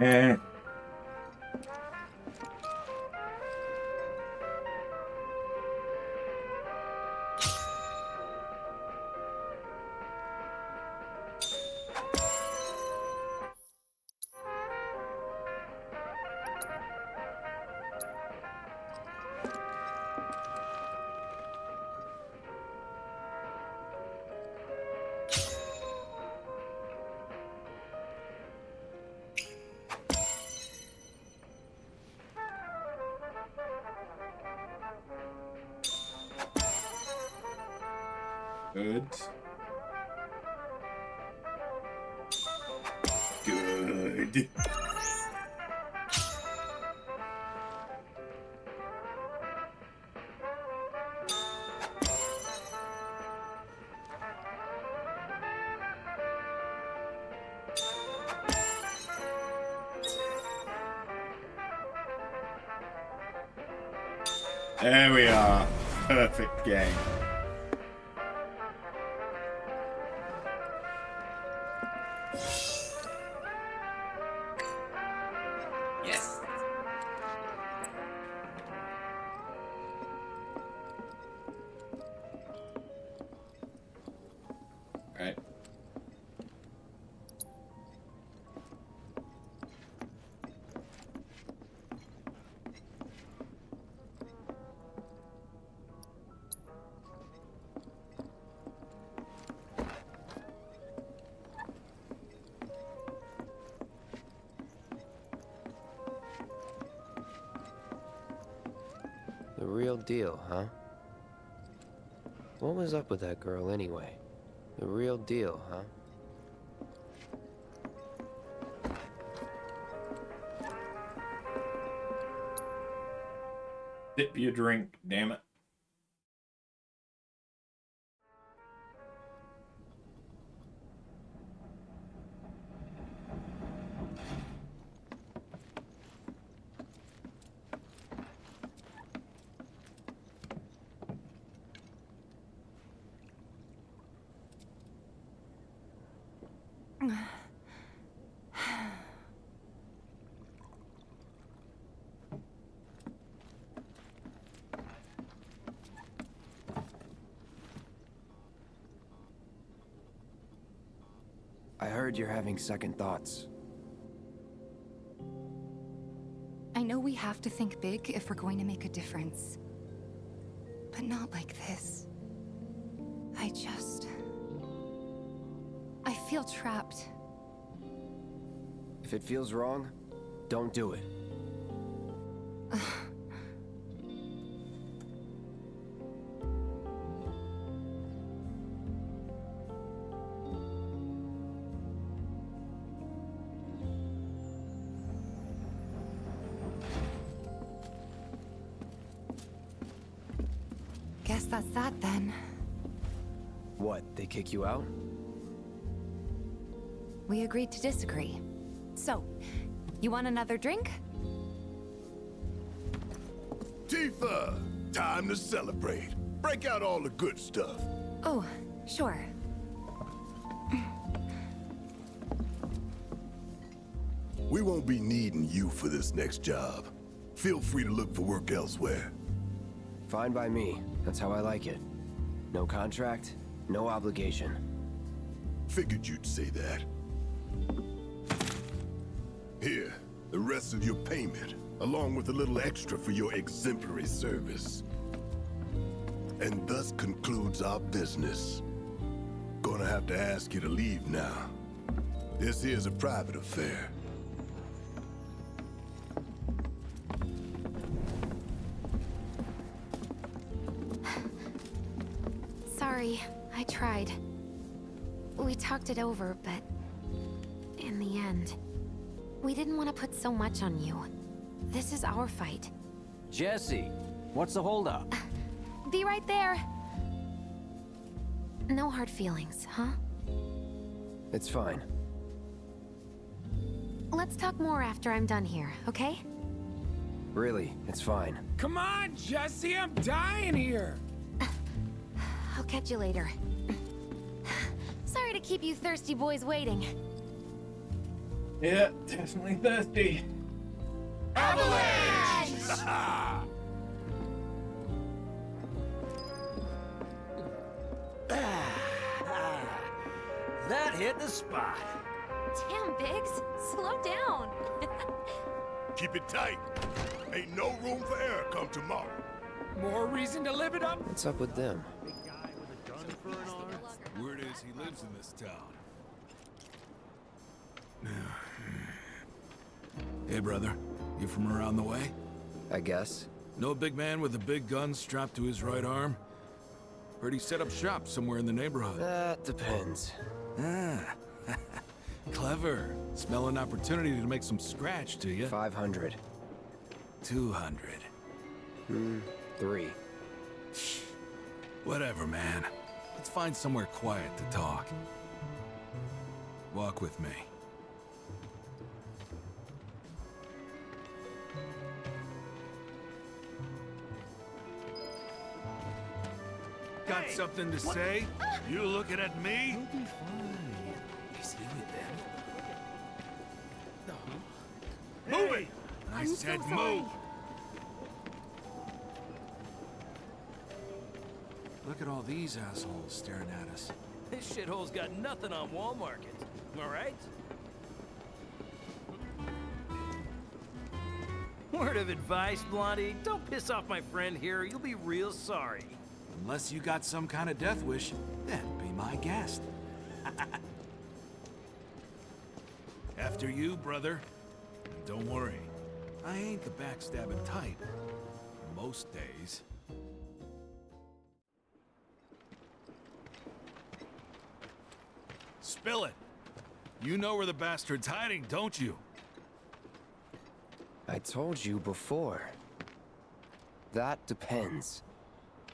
Eh. Good. Good. There we are. Perfect game. Yes. Right. The real deal, huh? What was up with that girl anyway? The real deal, huh? Sip your drink, damn it. I heard you're having second thoughts. I know we have to think big if we're going to make a difference. But not like this. I feel trapped. If it feels wrong, don't do it. Guess that's that then. What, they kick you out? We agreed to disagree. So, you want another drink? Tifa! Time to celebrate. Break out all the good stuff. Oh, sure. We won't be needing you for this next job. Feel free to look for work elsewhere. Fine by me. That's how I like it. No contract, no obligation. Figured you'd say that. Here, the rest of your payment, along with a little extra for your exemplary service. And thus concludes our business. Gonna have to ask you to leave now. This here's a private affair. Sorry, I tried. We talked it over, but in the end, we didn't want to put so much on you. This is our fight. Jesse, what's the holdup? Be right there. No hard feelings, huh? It's fine. Let's talk more after I'm done here, okay? Really, it's fine. Come on, Jesse, I'm dying here. I'll catch you later. Sorry to keep you thirsty boys waiting. Yeah, definitely thirsty. Avalanche! That hit the spot. Damn, Biggs. Slow down. Keep it tight. Ain't no room for error come tomorrow. More reason to live it up? What's up with them? Word is he lives in this town. Hey, brother. You from around the way? I guess. Know a big man with a big gun strapped to his right arm? Heard he set up shop somewhere in the neighborhood. That depends. Ah. Clever. Smell an opportunity to make some scratch, do you? 500. 200. 3. Whatever, man. Let's find somewhere quiet to talk. Walk with me. Got something to say? You looking at me? You'll be fine. Easy with them. Move it! I said move! Look at all these assholes staring at us. This shithole's got nothing on Wall Market. Am I right? Word of advice, Blondie. Don't piss off my friend here. You'll be real sorry. Unless you got some kind of death wish, then be my guest. After you, brother. And don't worry, I ain't the backstabbing type. Most days. Spill it. You know where the bastard's hiding, don't you? I told you before. That depends.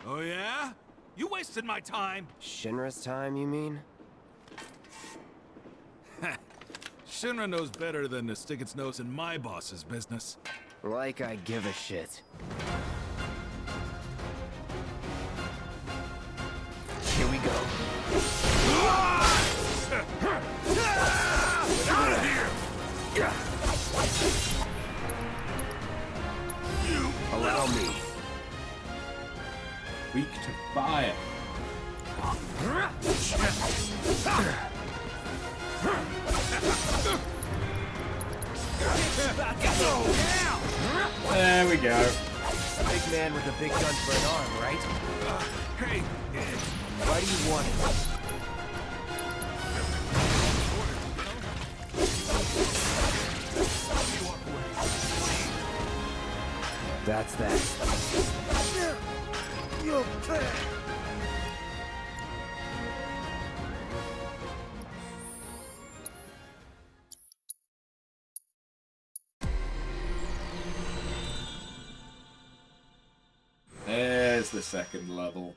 Oh yeah? You wasted my time. Shinra's time, you mean? Shinra knows better than to stick its nose in my boss's business. Like I give a shit. Here we go. Get out of here! Allow me. Weak to fire. There we go. Big man with a big gun for an arm, right? Hey! Why do you want it? That's that. You'll pay. There's the second level.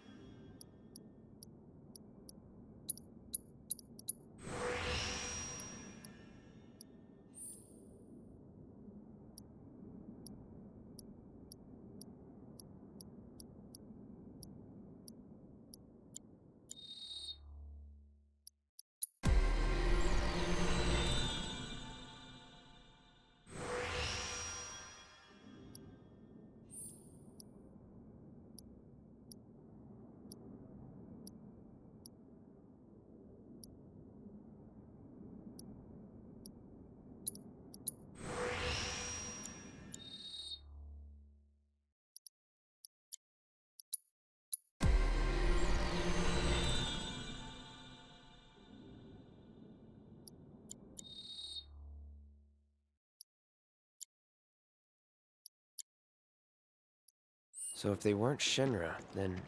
So if they weren't Shinra, then...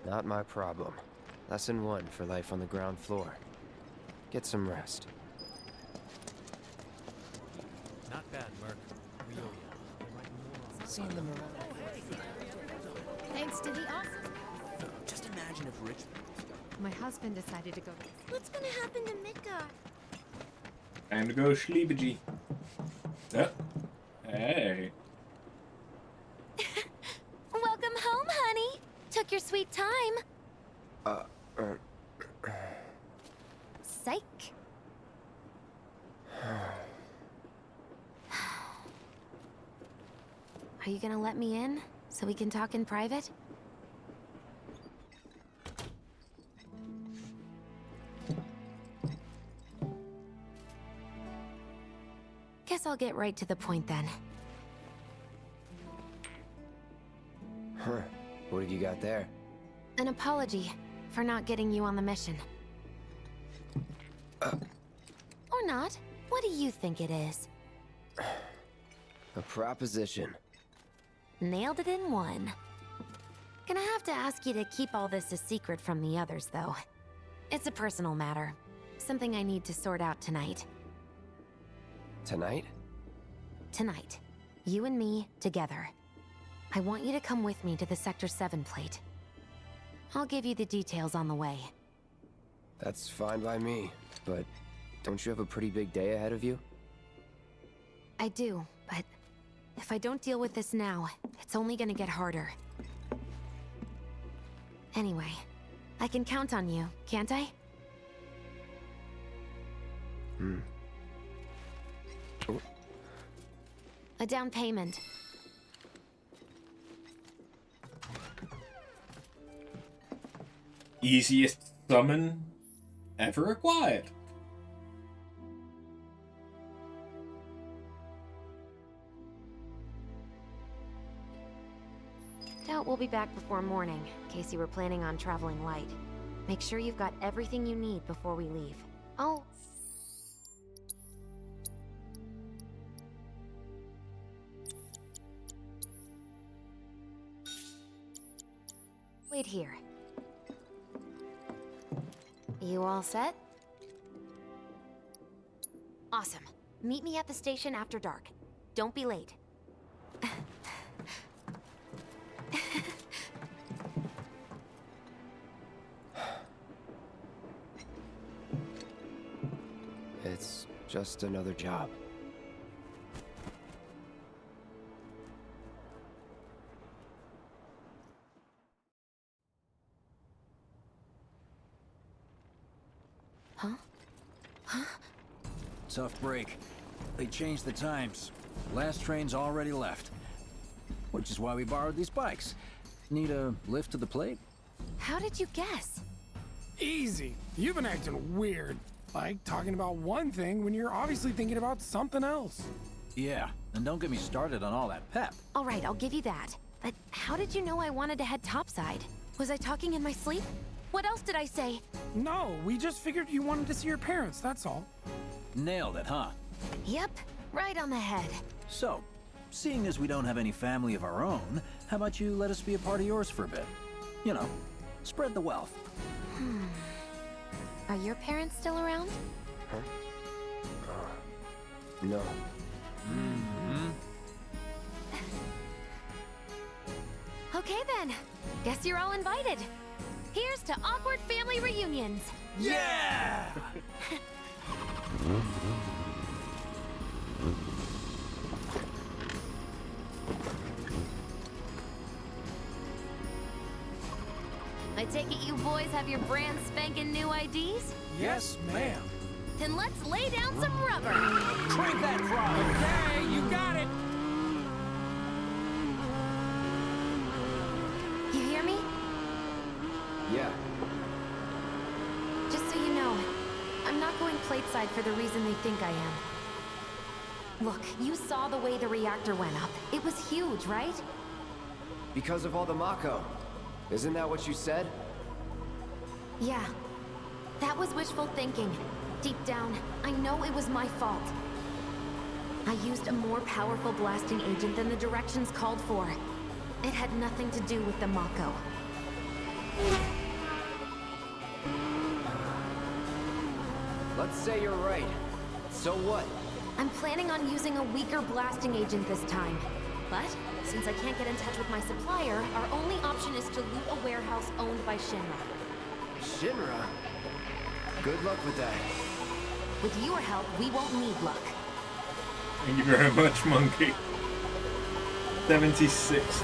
not my problem. Lesson 1 for life on the ground floor. Get some rest. Not bad, Merc. Real young. Seeing them around. Thanks to the awesome. Just imagine if Rich. My husband decided to go. What's gonna happen to Midgar? Time to go sleepy. Hey. Welcome home, honey. Took your sweet time. Psych. Are you gonna let me in so we can talk in private? Guess I'll get right to the point then. Huh. What have you got there? An apology for not getting you on the mission. Or not. What do you think it is? A proposition. Nailed it in one. Gonna have to ask you to keep all this a secret from the others, though. It's a personal matter. Something I need to sort out tonight. Tonight? Tonight. You and me, together. I want you to come with me to the Sector 7 plate. I'll give you the details on the way. That's fine by me, but don't you have a pretty big day ahead of you? I do, but if I don't deal with this now, it's only gonna get harder. Anyway, I can count on you, can't I? A down payment. Easiest summon ever acquired. Doubt we'll be back before morning, in case you were planning on traveling light. Make sure you've got everything you need before we leave. Oh. Wait here. You all set? Awesome. Meet me at the station after dark. Don't be late. It's just another job. Tough break. They changed the times. Last train's already left. Which is why we borrowed these bikes. Need a lift to the plate? How did you guess? Easy. You've been acting weird. Like talking about one thing when you're obviously thinking about something else. Yeah, and don't get me started on all that pep. All right, I'll give you that. But how did you know I wanted to head topside? Was I talking in my sleep? What else did I say? No, we just figured you wanted to see your parents, that's all. Nailed it, huh? Yep, right on the head. So, seeing as we don't have any family of our own, how about you let us be a part of yours for a bit? You know, spread the wealth. Are your parents still around? Huh? No. Okay then. Guess you're all invited. Here's to awkward family reunions. Yeah! I take it you boys have your brand spanking new IDs? Yes, ma'am. Then let's lay down some rubber. Crank that frog! Okay, you got it. You hear me? Yeah. Just so you know, I'm not going plateside for the reason they think I am. Look, you saw the way the reactor went up. It was huge, right? Because of all the Mako. Isn't that what you said? Yeah. That was wishful thinking. Deep down, I know it was my fault. I used a more powerful blasting agent than the directions called for. It had nothing to do with the Mako. Let's say you're right. So what? I'm planning on using a weaker blasting agent this time. But, since I can't get in touch with my supplier, our only option is to loot a warehouse owned by Shinra. Shinra? Good luck with that. With your help, we won't need luck. Thank you very much, Monkey. 76. Jesus.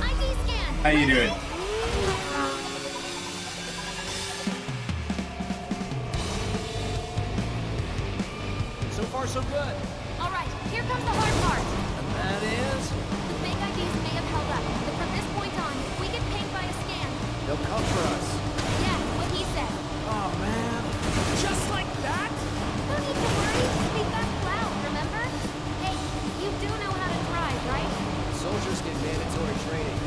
ID scan! How you doing? So far, so good. All right, here comes the hard part. And that is? The fake IDs may have held up, but from this point on, if we get pinged by a scan... They'll come for us. Yeah, what he said. Oh, man. Just like that? No need to worry. We've got Cloud, remember? Hey, you do know how to drive, right? Soldiers get mandatory training.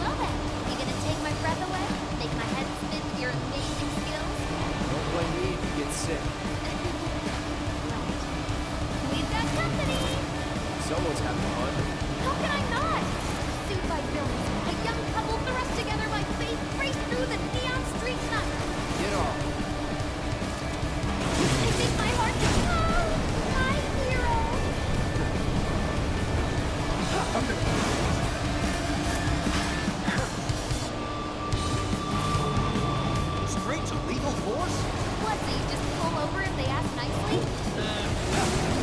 Well then, you gonna take my breath away? Make my head spin with your amazing skills? Don't blame me if you get sick. We've got company! Someone's having fun. How can I not? Pursued by villains, a young couple thrust together by fate race through the neon street sun. Get off. I think my heart is... Oh, my hero! Straight to lethal force? What, so you just pull over if they ask nicely? You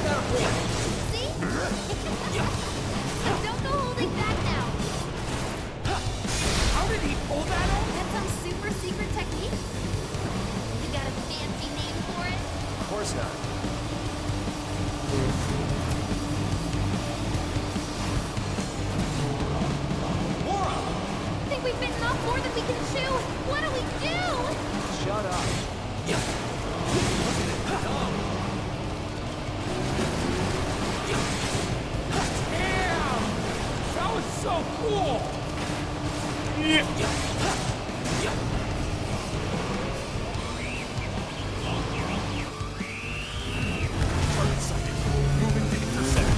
got a point. See? So don't go holding back now. How did he pull that off? That's some super secret technique? You got a fancy name for it? Of course not. Laura! Think we've bitten off more than we can chew? What do we do? Shut up. Damn! That was so cool! Moving to intercept.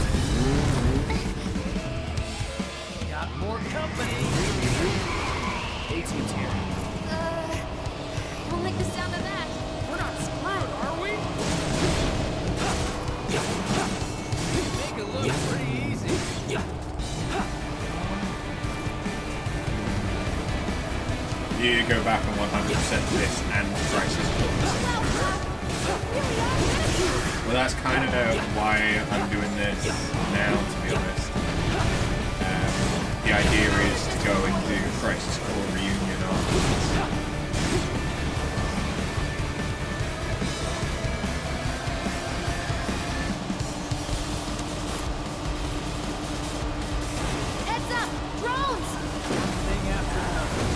Got more company. A-Team's here. Don't like the sound of that. We're not screwed, are we? Make it look pretty easy. You go back and 100% this and Crisis Core. Well, that's kind of why I'm doing this now, to be honest. The idea is to go and do Crisis Core Reunion afterwards. Heads up! Drones! Thing after another.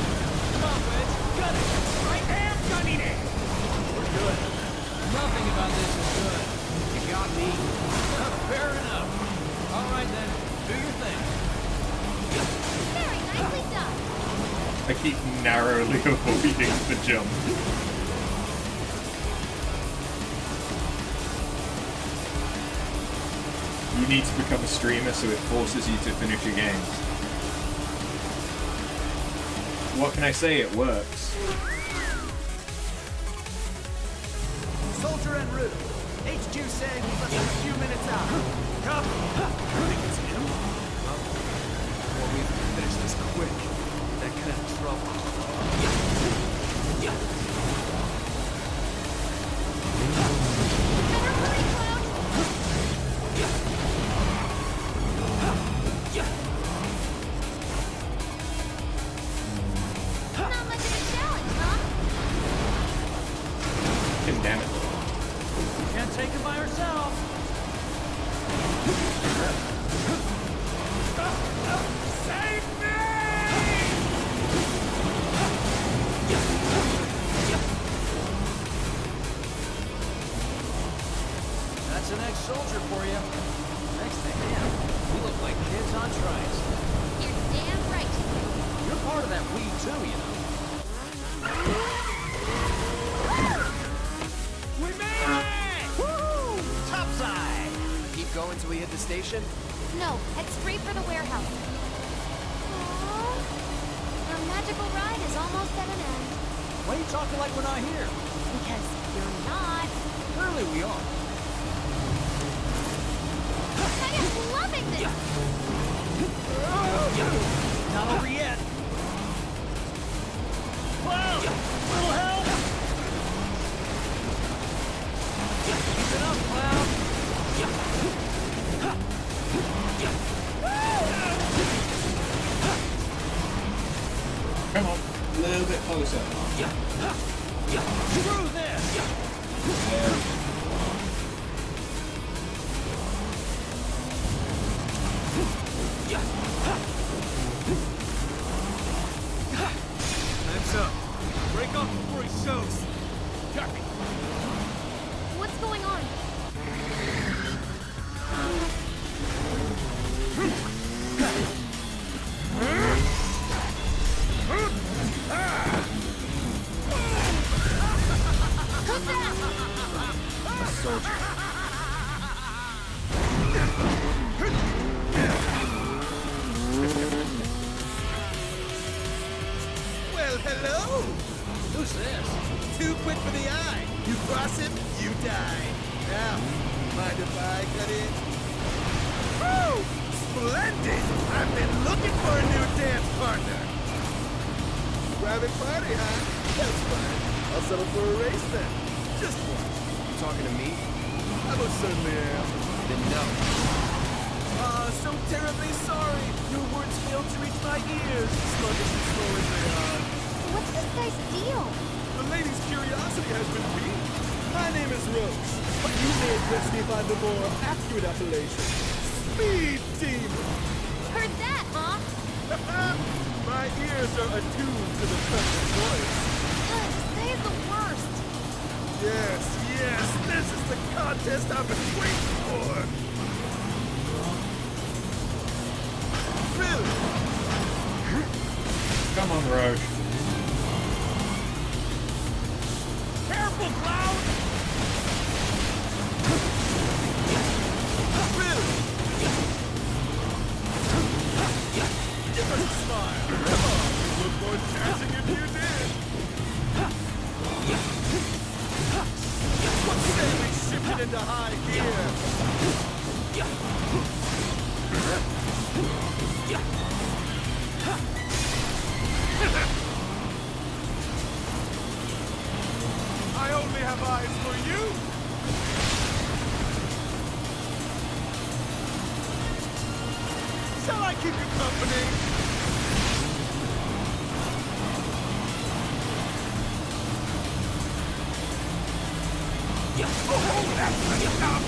Come on, Wedge. Gun it! I am gunning it! We're good. Nothing about this is good. You got me. Fair enough. All right, then. Do your thing. Very nicely done. I keep narrowly avoiding the jump. You need to become a streamer so it forces you to finish your games. What can I say? It works. Soldier en route. HQ said he's less than a few minutes out. Copy. I think it's him. Well, we finish this quick. That could have trouble. Not much of a challenge, huh? Damn it. Can't take it by herself. Save me! That's an ex-soldier for you. Next to him, we look like kids on trikes. You're damn right. You're part of that we too, you know. We made it! Woo! Topside! Keep going till we hit the station? No, head straight for the warehouse. Aww. Our magical ride is almost at an end. Why are you talking like we're not here? Because you're not. Surely we are. I am loving this! Not over yet. Cloud! Little help! Keep it up, Cloud! Come on, a little bit closer. Screw this! There. Time's up. Break off before he shows. Copy. What's going on? Who's that? A soldier. Well, hello! Who's this? Too quick for the eye. You cross him, you die. Now, mind if I cut in? Woo! Splendid! I've been looking for a new dance partner. Private party, huh? That's fine. I'll settle for a race then. Just one. You talking to me? I most certainly am. Then no. So terribly sorry. Your words failed to reach my ears, sluggish and slow as they are. What's this guy's deal? The lady's curiosity has been piqued. My name is Rose, but you may address me by the more accurate appellation. Speed Demon! Heard that, huh? My ears are attuned to the touch of voice. Ugh, this guy is the worst. Yes, yes, this is the contest I've been waiting for. Really? Come on, Roche. Careful, Cloud! Really? Give us a smile. Come on, you look more dashing if you did. What say we shift it into high gear? I only have eyes for you. Shall I keep you company? Oh, that's enough!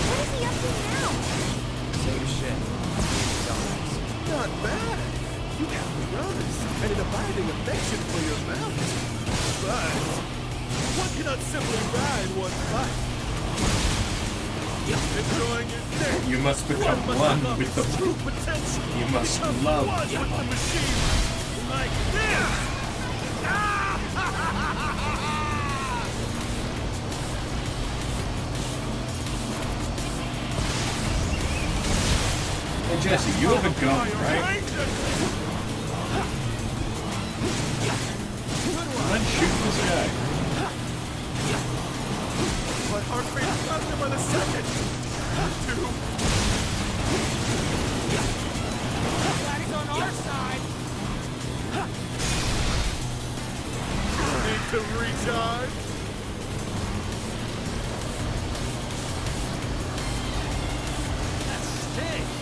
What is he up to now? Same shit. Not bad. You have promise and an abiding affection for your mount. But one cannot simply ride one bike. Enjoying your day. You must become one with the true potential. You must Become love one your with the machine. Like this. Hey Jesse, you have a gun, right? Come on, shoot this guy. My heart rate is faster by the second. 2. Glad he's on our side. Need to recharge. That stinks.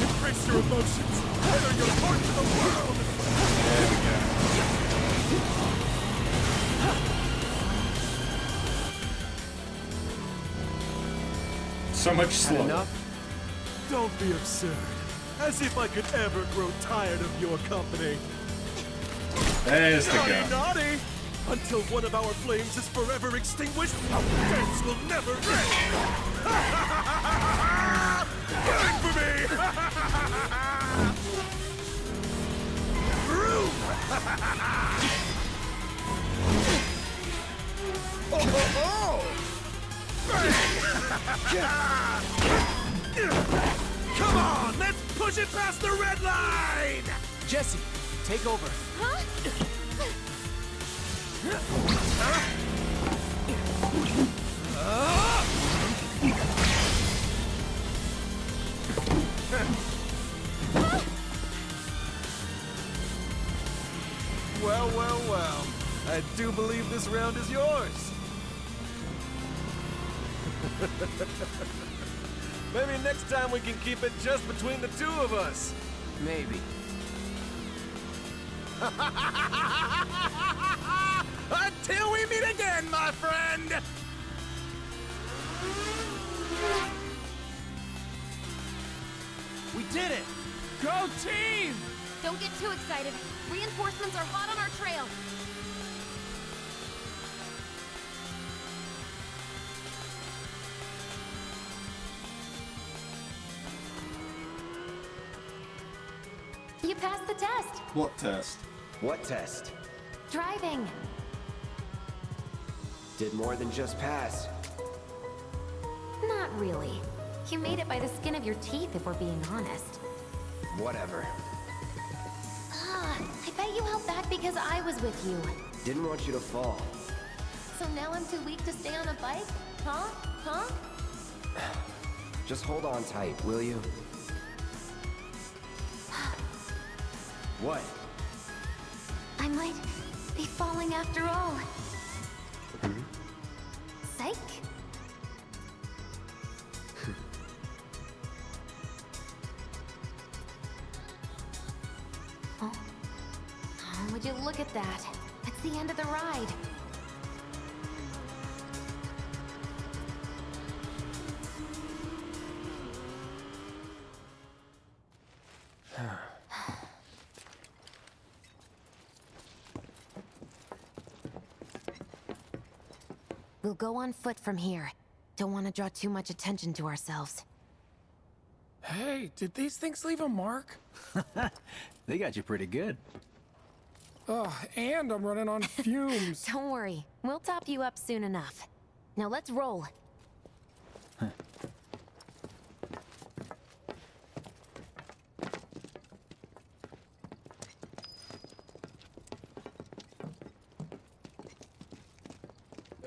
Embrace your emotions. Enter your heart to the world. There we go. So much slower. Enough? Don't be absurd. As if I could ever grow tired of your company. There's the Naughty, gun. naughty! Until one of our flames is forever extinguished, our dance will never end! Burn for me! Through! Oh, oh, oh! Bang! Come on! Let's push it past the red line! Jesse, take over. Huh? Well, well, well. I do believe this round is yours. Maybe next time we can keep it just between the two of us. Maybe. Until we meet again, my friend! We did it! Go team! Don't get too excited. Reinforcements are hot on our trail. You passed the test. What test? What test? Driving. Did more than just pass. Not really. You made it by the skin of your teeth, if we're being honest. Whatever. I bet you held back because I was with you. Didn't want you to fall. So now I'm too weak to stay on a bike? Huh? Huh? Just hold on tight, will you? What? I might be falling after all. Psych? Oh. Oh, would you look at that? It's the end of the ride. We'll go on foot from here. Don't want to draw too much attention to ourselves. Hey, did these things leave a mark? They got you pretty good. Oh, and I'm running on fumes. Don't worry. We'll top you up soon enough. Now let's roll.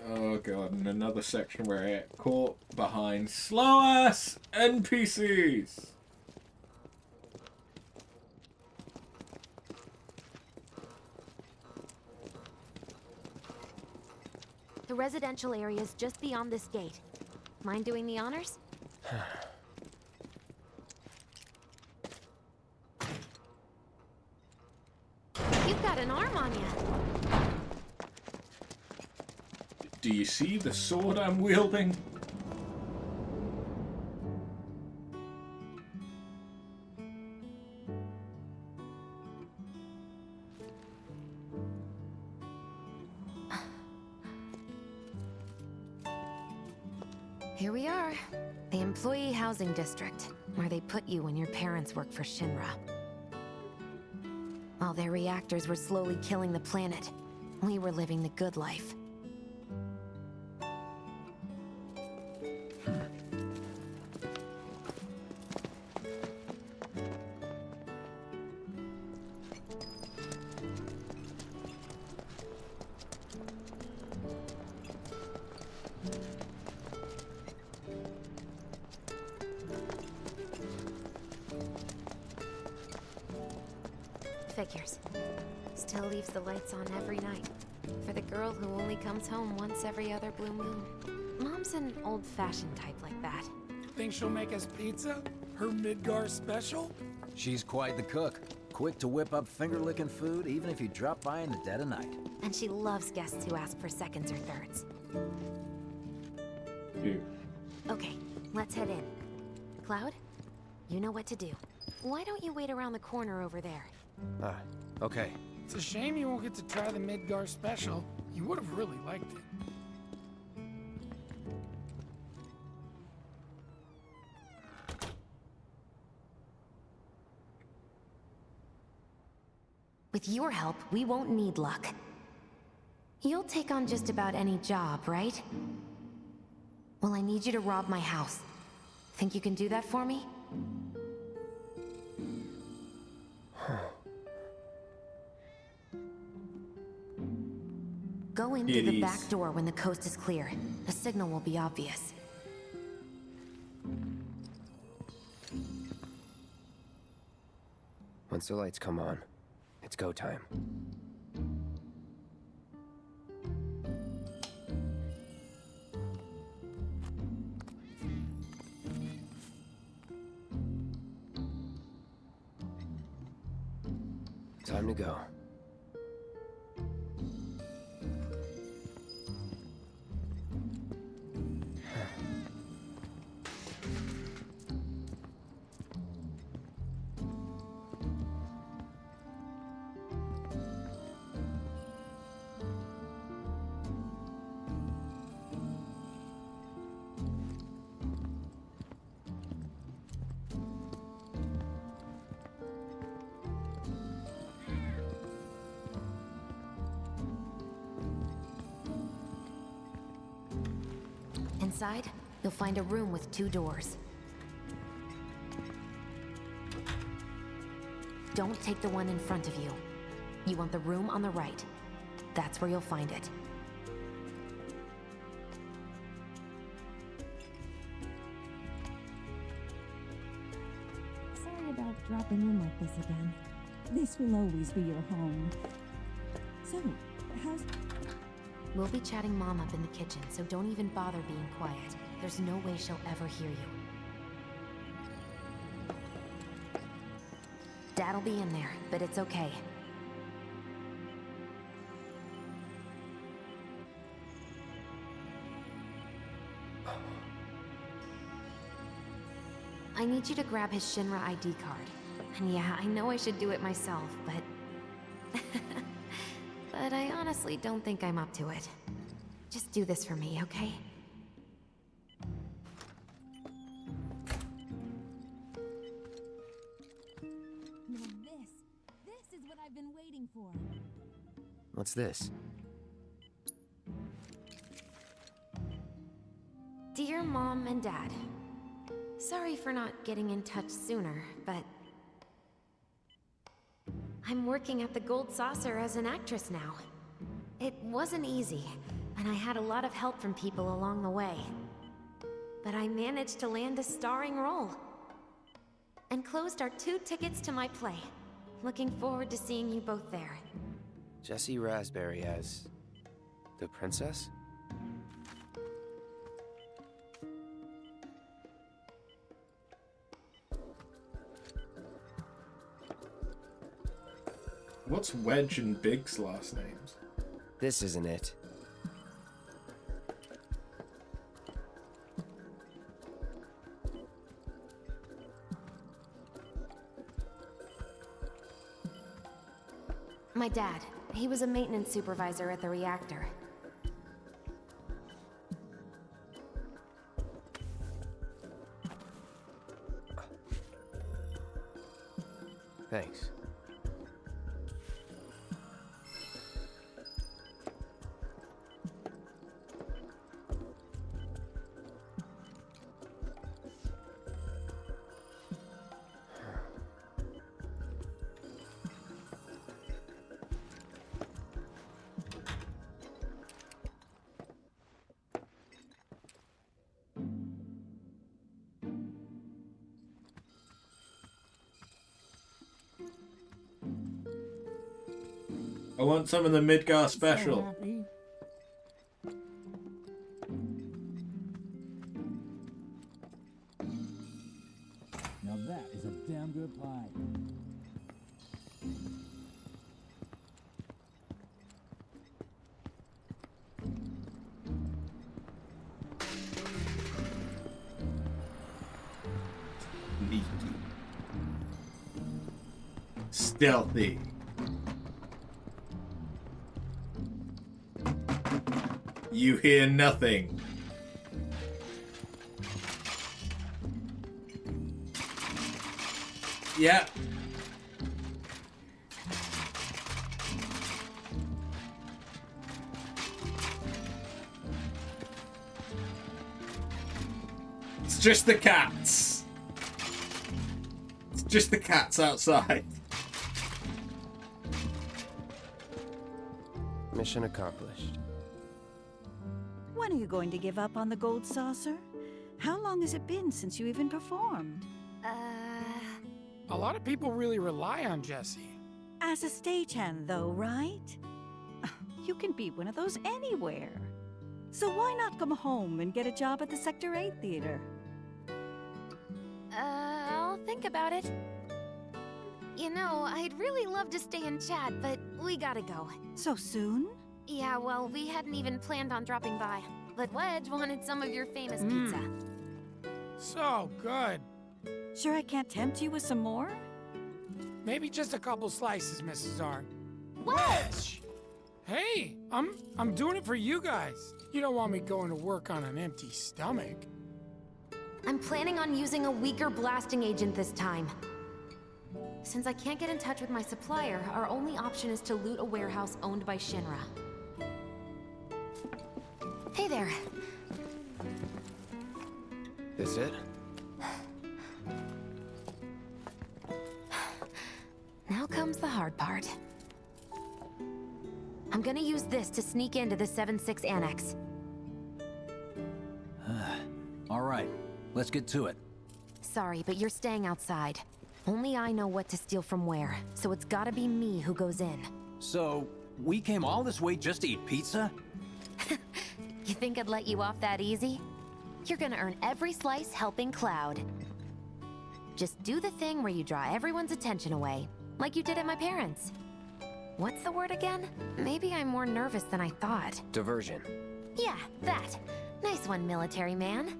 Oh god, and another section where I get caught behind slow-ass NPCs! The residential area's just beyond this gate. Mind doing the honors? You've got an arm on you. Do you see the sword I'm wielding? Here we are. The employee housing district, where they put you when your parents work for Shinra. While their reactors were slowly killing the planet, we were living the good life. Figures. Still leaves the lights on every night. For the girl who only comes home once every other blue moon. Mom's an old-fashioned type like that. Think she'll make us pizza? Her Midgar special? She's quite the cook. Quick to whip up finger-licking food, even if you drop by in the dead of night. And she loves guests who ask for seconds or thirds. Ew. Okay, let's head in. Cloud, you know what to do. Why don't you wait around the corner over there? Okay. It's a shame you won't get to try the Midgar special. You would have really liked it. With your help, we won't need luck. You'll take on just about any job, right? Well, I need you to rob my house. Think you can do that for me? Go in through the back door when the coast is clear. The signal will be obvious. Once the lights come on, it's go time. Time to go. Inside, you'll find a room with 2 doors. Don't take the one in front of you. You want the room on the right. That's where you'll find it. Sorry about dropping in like this again. This will always be your home. So, how's... We'll be chatting Mom up in the kitchen, so don't even bother being quiet. There's no way she'll ever hear you. Dad'll be in there, but it's okay. I need you to grab his Shinra ID card. And yeah, I know I should do it myself, but... But I honestly don't think I'm up to it. Just do this for me, okay? Now this is what I've been waiting for. What's this? Dear Mom and Dad, sorry for not getting in touch sooner, but... I'm working at the Gold Saucer as an actress now. It wasn't easy, and I had a lot of help from people along the way. But I managed to land a starring role. Enclosed are 2 tickets to my play. Looking forward to seeing you both there. Jessie Raspberry as... the princess? What's Wedge and Big's last names? This isn't it. My dad. He was a maintenance supervisor at the reactor. Thanks. I want some of the Midgar special. Now that is a damn good pie. Sneaky. Stealthy. You hear nothing. Yeah. It's just the cats. It's just the cats outside. Mission accomplished. When are you going to give up on the gold saucer? How long has it been since you even performed? A lot of people really rely on Jesse. As a stagehand, though, right? You can be one of those anywhere. So why not come home and get a job at the Sector 8 theater? I'll think about it. You know, I'd really love to stay and chat, but we gotta go. So soon? Yeah, well, we hadn't even planned on dropping by. But Wedge wanted some of your famous pizza. So good. Sure I can't tempt you with some more? Maybe just a couple slices, Mrs. R. Wedge! Hey, I'm doing it for you guys. You don't want me going to work on an empty stomach. I'm planning on using a weaker blasting agent this time. Since I can't get in touch with my supplier, our only option is to loot a warehouse owned by Shinra. Hey there. This it? Now comes the hard part. I'm gonna use this to sneak into the 7-6 annex. All right, let's get to it. Sorry, but you're staying outside. Only I know what to steal from where, so it's gotta be me who goes in. So, we came all this way just to eat pizza? You think I'd let you off that easy? You're gonna earn every slice helping Cloud. Just do the thing where you draw everyone's attention away, like you did at my parents'. What's the word again? Maybe I'm more nervous than I thought. Diversion. Yeah, that. Nice one, military man.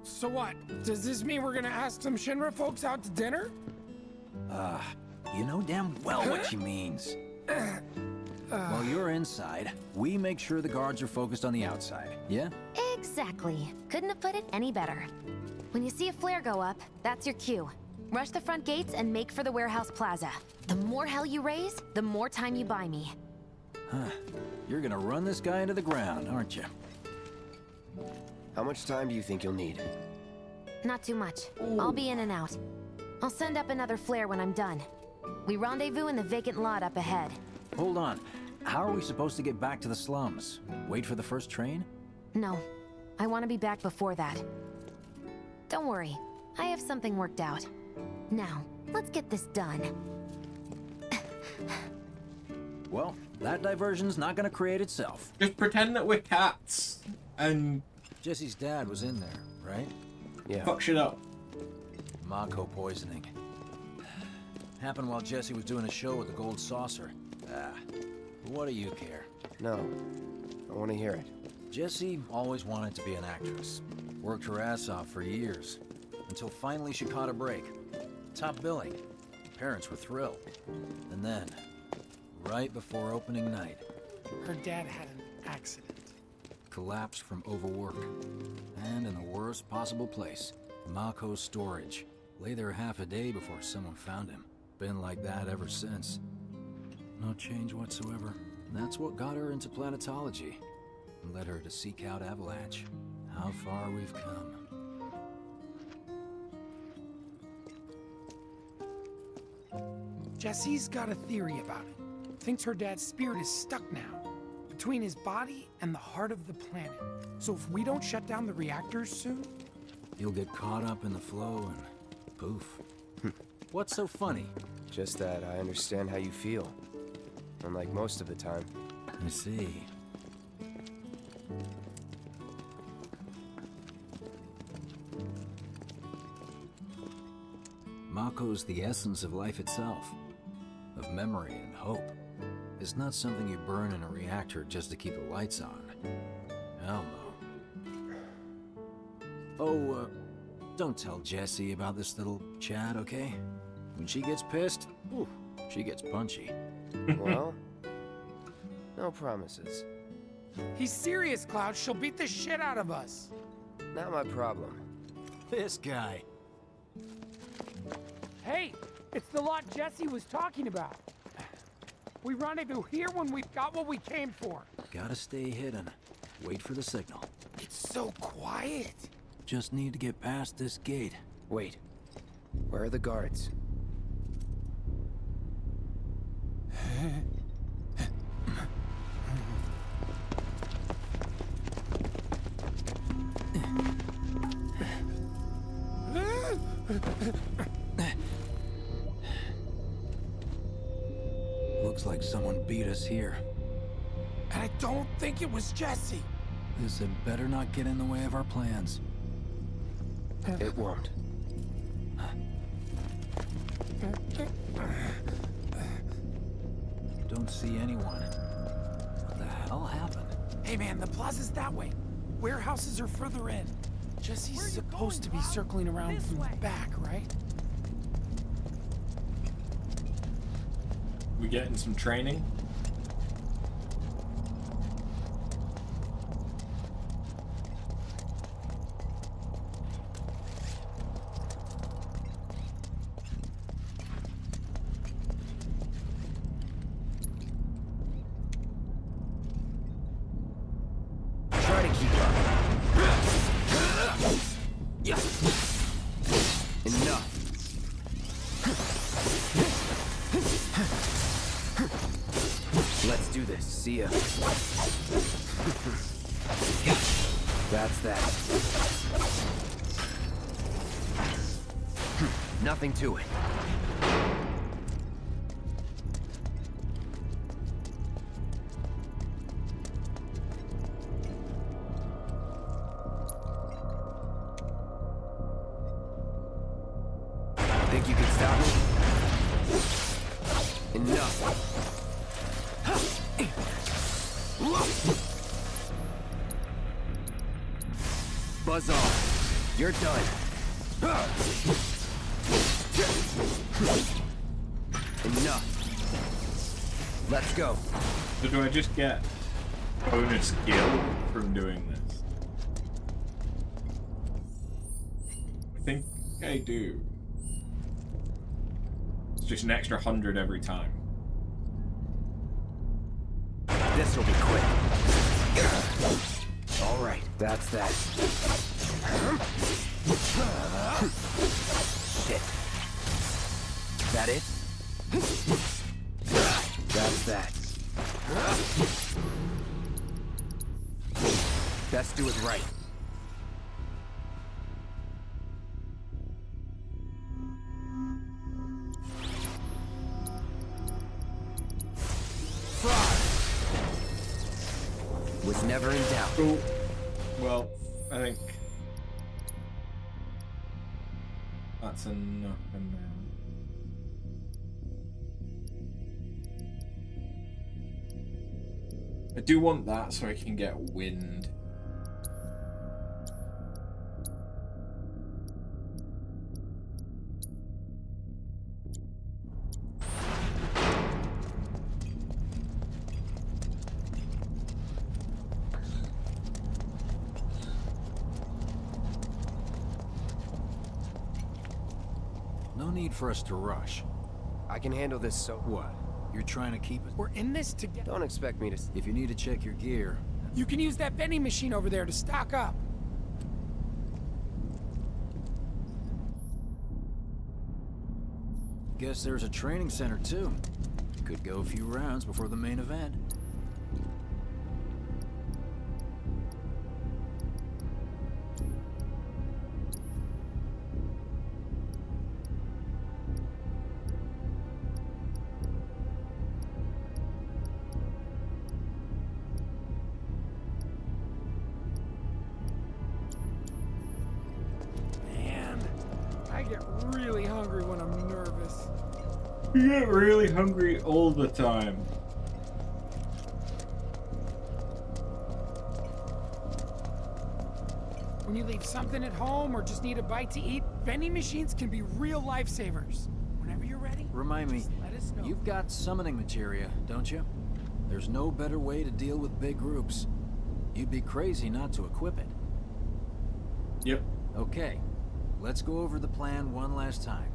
So what? Does this mean we're gonna ask some Shinra folks out to dinner? You know damn well what she means. While you're inside, we make sure the guards are focused on the outside, yeah? Exactly. Couldn't have put it any better. When you see a flare go up, that's your cue. Rush the front gates and make for the warehouse plaza. The more hell you raise, the more time you buy me. You're gonna run this guy into the ground, aren't you? How much time do you think you'll need? Not too much. I'll be in and out. I'll send up another flare when I'm done. We rendezvous in the vacant lot up ahead. Hold on. How are we supposed to get back to the slums? Wait for the first train? No. I want to be back before that. Don't worry. I have something worked out. Now, let's get this done. Well, that diversion's not gonna create itself. Just pretend that we're cats and... Jesse's dad was in there, right? Yeah. Fuck shit up. Mako poisoning. Happened while Jesse was doing a show with the Gold Saucer. What do you care? No. I want to hear it. Jessie always wanted to be an actress. Worked her ass off for years. Until finally she caught a break. Top billing. Parents were thrilled. And then, right before opening night... Her dad had an accident. Collapsed from overwork. And in the worst possible place. Mako's storage. Lay there half a day before someone found him. Been like that ever since. No change whatsoever. That's what got her into planetology. And led her to seek out Avalanche. How far we've come. Jesse's got a theory about it. Thinks her dad's spirit is stuck now, between his body and the heart of the planet. So if we don't shut down the reactors soon... You'll get caught up in the flow and poof. What's so funny? Just that I understand how you feel. Unlike most of the time. I see. Mako's the essence of life itself. Of memory and hope. It's not something you burn in a reactor just to keep the lights on. Hell no. Oh, don't tell Jessie about this little chat, okay? When she gets pissed, ooh, she gets punchy. Well, no promises. He's serious, Cloud. She'll beat the shit out of us. Not my problem. This guy. Hey, it's the lot Jesse was talking about. We rendezvous here when we've got what we came for. Gotta stay hidden. Wait for the signal. It's so quiet. Just need to get past this gate. Wait. Where are the guards? Looks like someone beat us here. And I don't think it was Jesse. This had better not get in the way of our plans. It won't. Don't see anyone. What the hell happened? Hey man, the plaza's that way. Warehouses are further in. Jesse's supposed to be circling around from the back, right? We getting some training? Try to keep up. Yeah. Enough. Let's do this. See ya. That's that. Nothing to it. Think you can stop me? Enough. Buzz off. You're done. Enough. Let's go. So do I just get bonus skill from doing this? I think I do. It's just an extra 100 every time. This'll be quick. All right, that's that. Shit. That it? That's that. Best do it right. Was never in doubt. Cool. Well, I think that's enough in there. I do want that so I can get wind. No need for us to rush. I can handle this, so... What? You're trying to keep it? We're in this together. Don't expect me to... If you need to check your gear... You can use that vending machine over there to stock up. Guess there's a training center too. Could go a few rounds before the main event. I get really hungry when I'm nervous. You get really hungry all the time. When you leave something at home or just need a bite to eat, vending machines can be real lifesavers. Whenever you're ready, Remind me, let us know. you've got summoning materia, don't you? There's no better way to deal with big groups. You'd be crazy not to equip it. Yep. Okay, let's go over the plan one last time.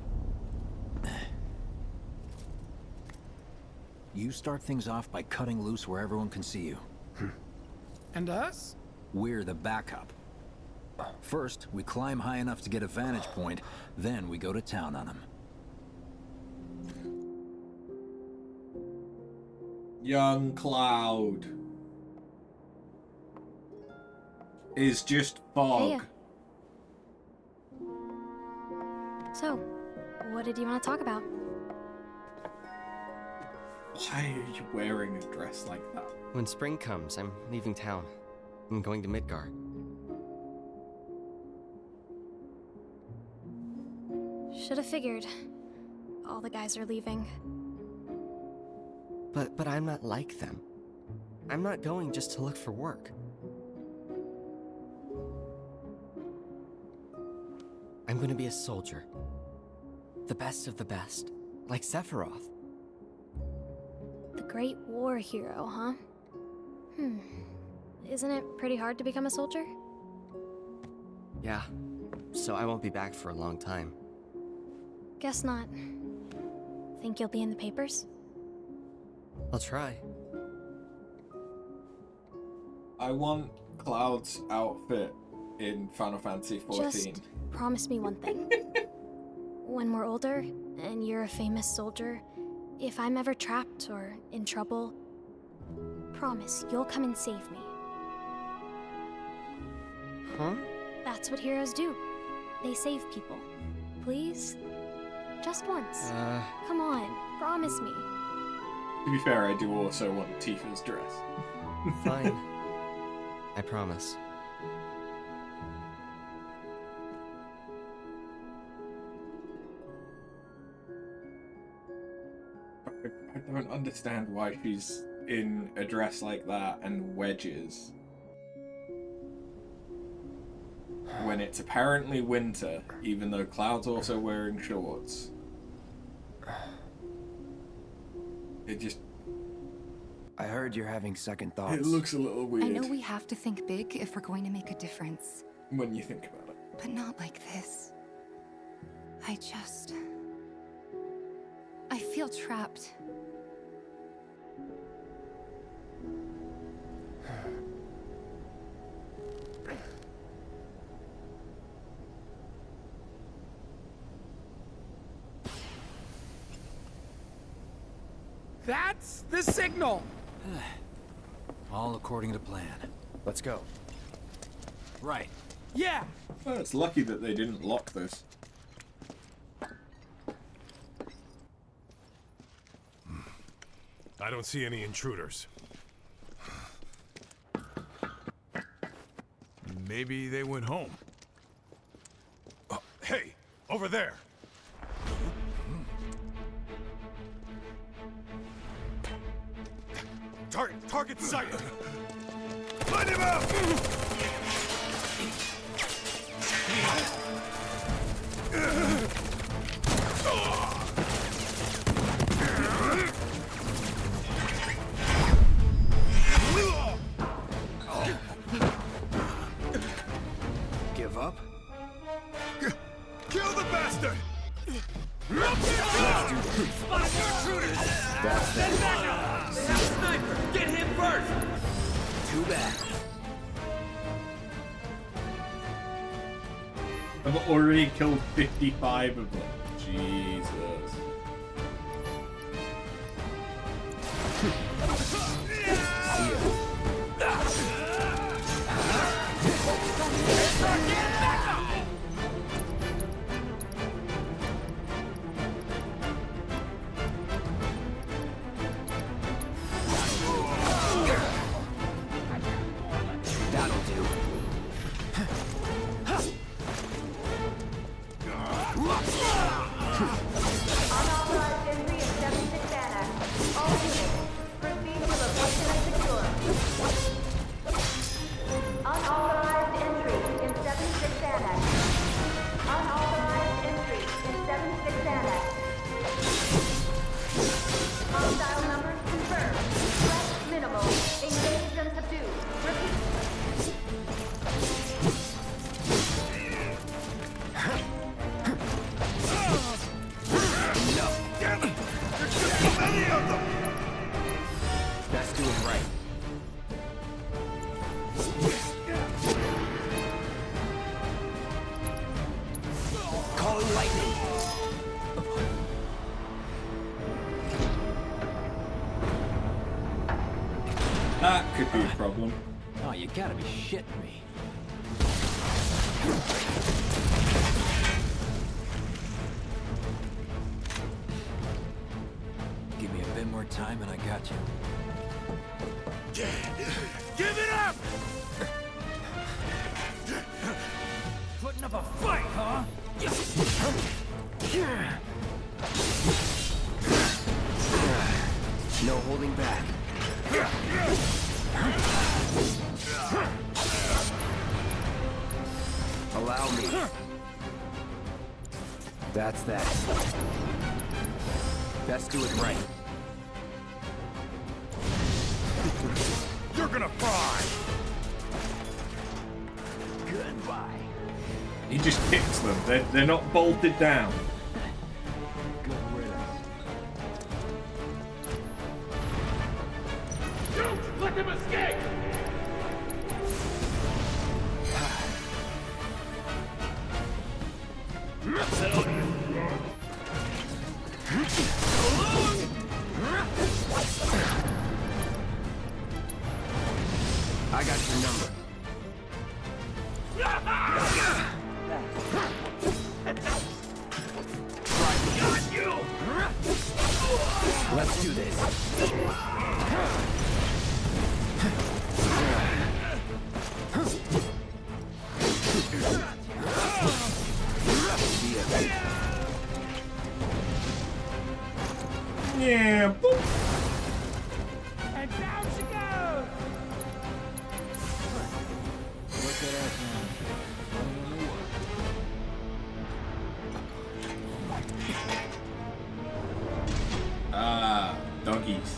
You start things off by cutting loose where everyone can see you. And us? We're the backup. First, we climb high enough to get a vantage point, then we go to town on them. Young Cloud is just fog. Hey. So, what did you want to talk about? Why are you wearing a dress like that? When spring comes, I'm leaving town. I'm going to Midgar. Should have figured. All the guys are leaving. But I'm not like them. I'm not going just to look for work. I'm going to be a soldier. The best of the best. Like Sephiroth. The Great War hero, huh? Isn't it pretty hard to become a soldier? Yeah. So I won't be back for a long time. Guess not. Think you'll be in the papers? I'll try. I want Cloud's outfit in Final Fantasy XIV. Just promise me one thing. When we're older, and you're a famous soldier, if I'm ever trapped or in trouble, promise you'll come and save me. Huh? That's what heroes do. They save people. Please? Just once. Come on, promise me. To be fair, I do also want Tifa's dress. Fine. I promise. I don't understand why she's in a dress like that and wedges. When it's apparently winter, even though Cloud's also wearing shorts. It just... I heard you're having second thoughts. It looks a little weird. I know we have to think big if we're going to make a difference. When you think about it. But not like this. I feel trapped. That's the signal! All according to plan. Let's go. Right. Yeah! Well, it's lucky that they didn't lock this. I don't see any intruders. Maybe they went home. Hey, over there! Target sighted! Find him out! Give up? Kill the bastard! Spot your intruders! Stand back up! They have a sniper! Get him first! Too bad. I've already killed 55 of them. Jesus. That'll do. Unauthorized entry in 76 Annex. All units, proceed to location and secure. Unauthorized entry in 76 Annex. Unauthorized entry in 76 Annex. Hostile numbers confirmed. Threat minimal. Engage and subdue. Repeat. Best do it right. Calling lightning. That could be a problem. Oh, you gotta be shitting me. hard time and I got you. Give it up! Putting up a fight, huh? No holding back. Allow me. That's that. Best do it right. You're gonna fry! Goodbye. He just kicks them. They're not bolted down. Good riddance. Don't let him escape! I got your number. Got you! Let's do this. Yeah, boop. And down she goes! Look at us now. Running on the world. Ah, donkeys.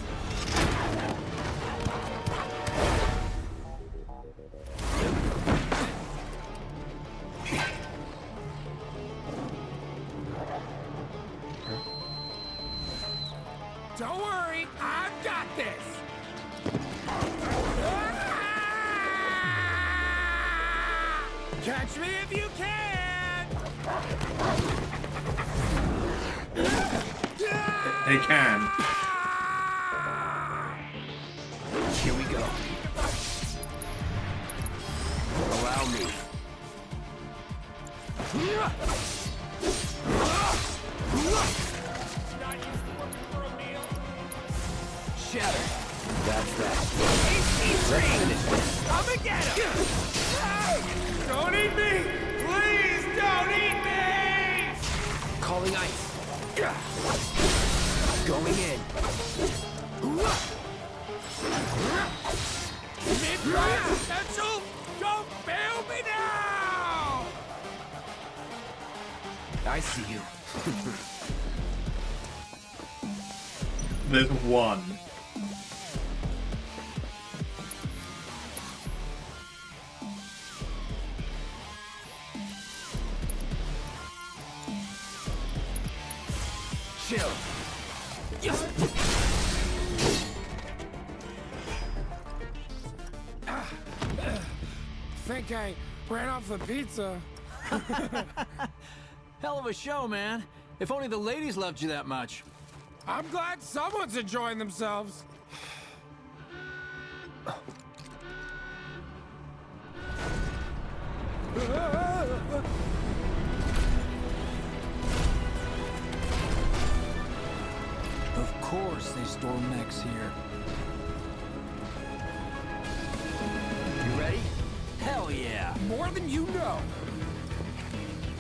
Don't worry, I've got this. Catch me if you can. They can. Here we go. Allow me. Shatter. That's that. Come and get him! Don't eat me! Please don't eat me! Calling ice. Going in. Midgar potential! Don't fail me now! I see you. There's one. Chill. Think I ran off the pizza. Hell of a show, man. If only the ladies loved you that much. I'm glad someone's enjoying themselves. Of course they store mechs here. You ready? Hell yeah! More than you know.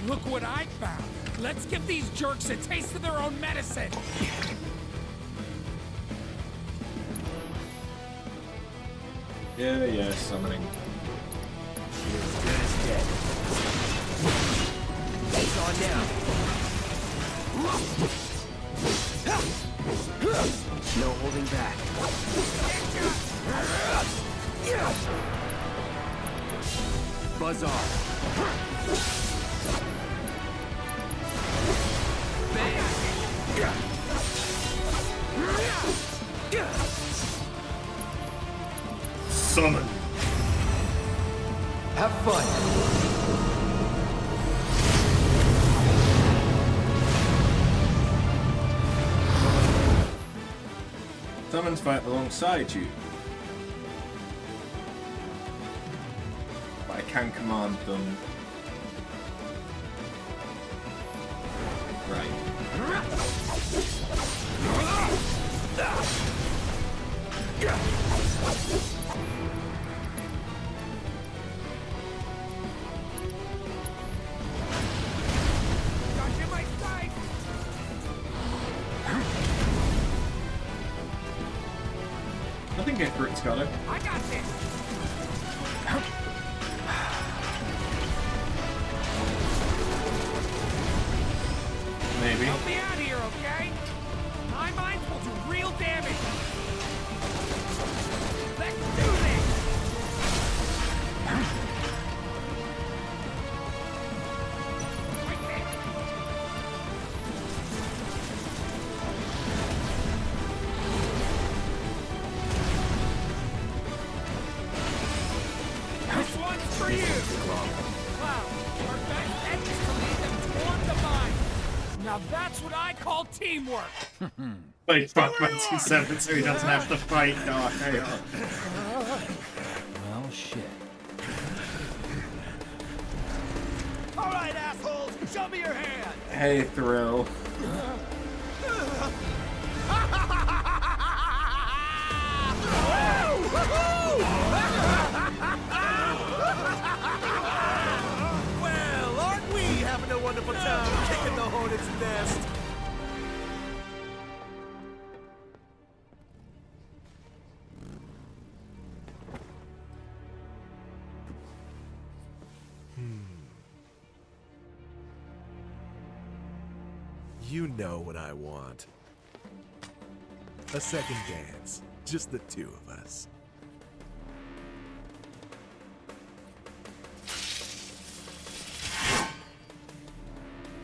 Look what I found. Let's give these jerks a taste of their own medicine. Yeah, summoning. You're as good as dead. It's on now. No holding back. Buzz off. Summon. Have fun. Summons fight alongside you. But I can command them. Right. get through it, Scotto. I got this. Maybe. Help me out here, okay? My mines will do real damage. Let's do this. This one's for you. Cloud, our best bet is to lead them toward the mine. Now that's what I call teamwork. Wait, Final Fantasy VII, so he doesn't have to fight Dark Chaos. Well, shit. All right, assholes, show me your hand. Hey, Thrill. Well, aren't we having a wonderful time kicking the hornet's nest? You know what I want. A second dance. Just the two of us.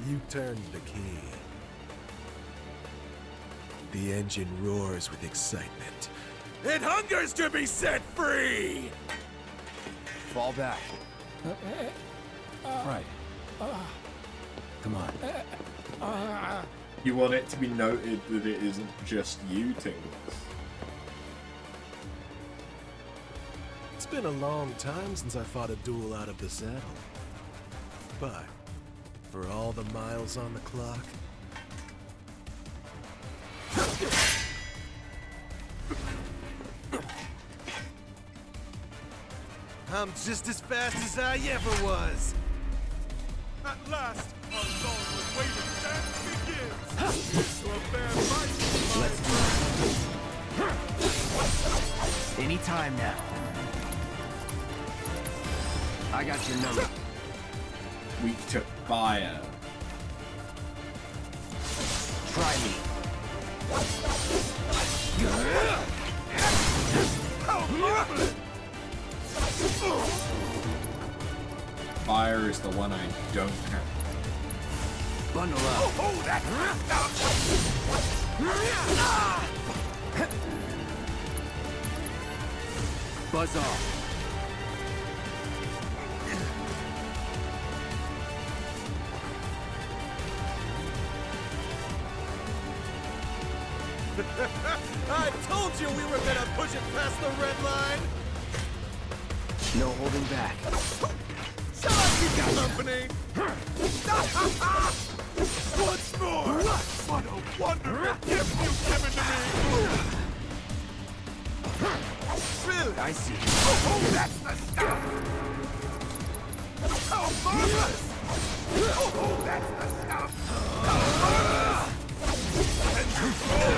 You turned the key. The engine roars with excitement. It hungers to be set free! Fall back. Right. Come on. You want it to be noted that it isn't just you, Tingles. It's been a long time since I fought a duel out of the saddle. But, for all the miles on the clock... I'm just as fast as I ever was! At last, our long awaited dance begins! To a fair fight! Let's do it. Any time now. I got your number. Weak to fire. Try me. Fire is the one I don't have. Bundle up. Oh, that's Buzz off. I told you we were gonna push it past the red line! No holding back. Shall I keep you company? Once more! What a wonderful gift you've given to me! Really? I see. Oh, that's the stuff! How marvelous! Oh, that's the stuff! How marvelous! And control!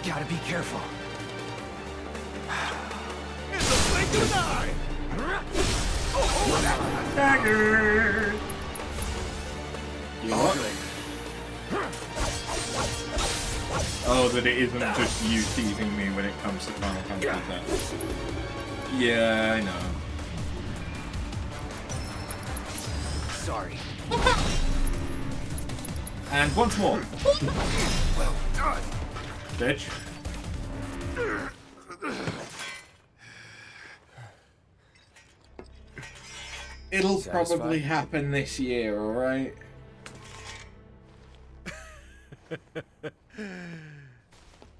Gotta be careful. In the blink of an eye! Oh, that's the Dagger! You know what? Oh, that it isn't just you teasing me when it comes to Final Fantasy VII. Yeah, I know. Sorry. And once more. well done! Bitch. It'll probably happen this year, alright?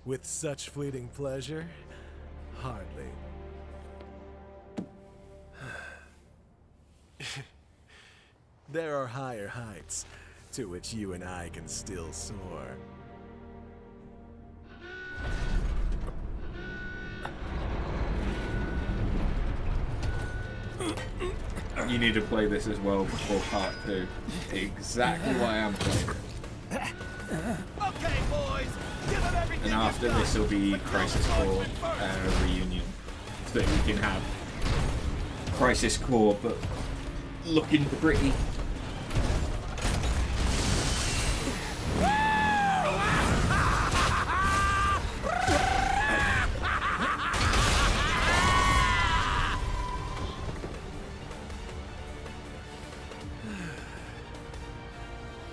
With such fleeting pleasure? Hardly. There are higher heights to which you and I can still soar. You need to play this as well before part 2. Exactly why I'm playing it. Okay, boys, give them everything. And after this will be Crisis Core reunion, so that we can have Crisis Core, but looking pretty.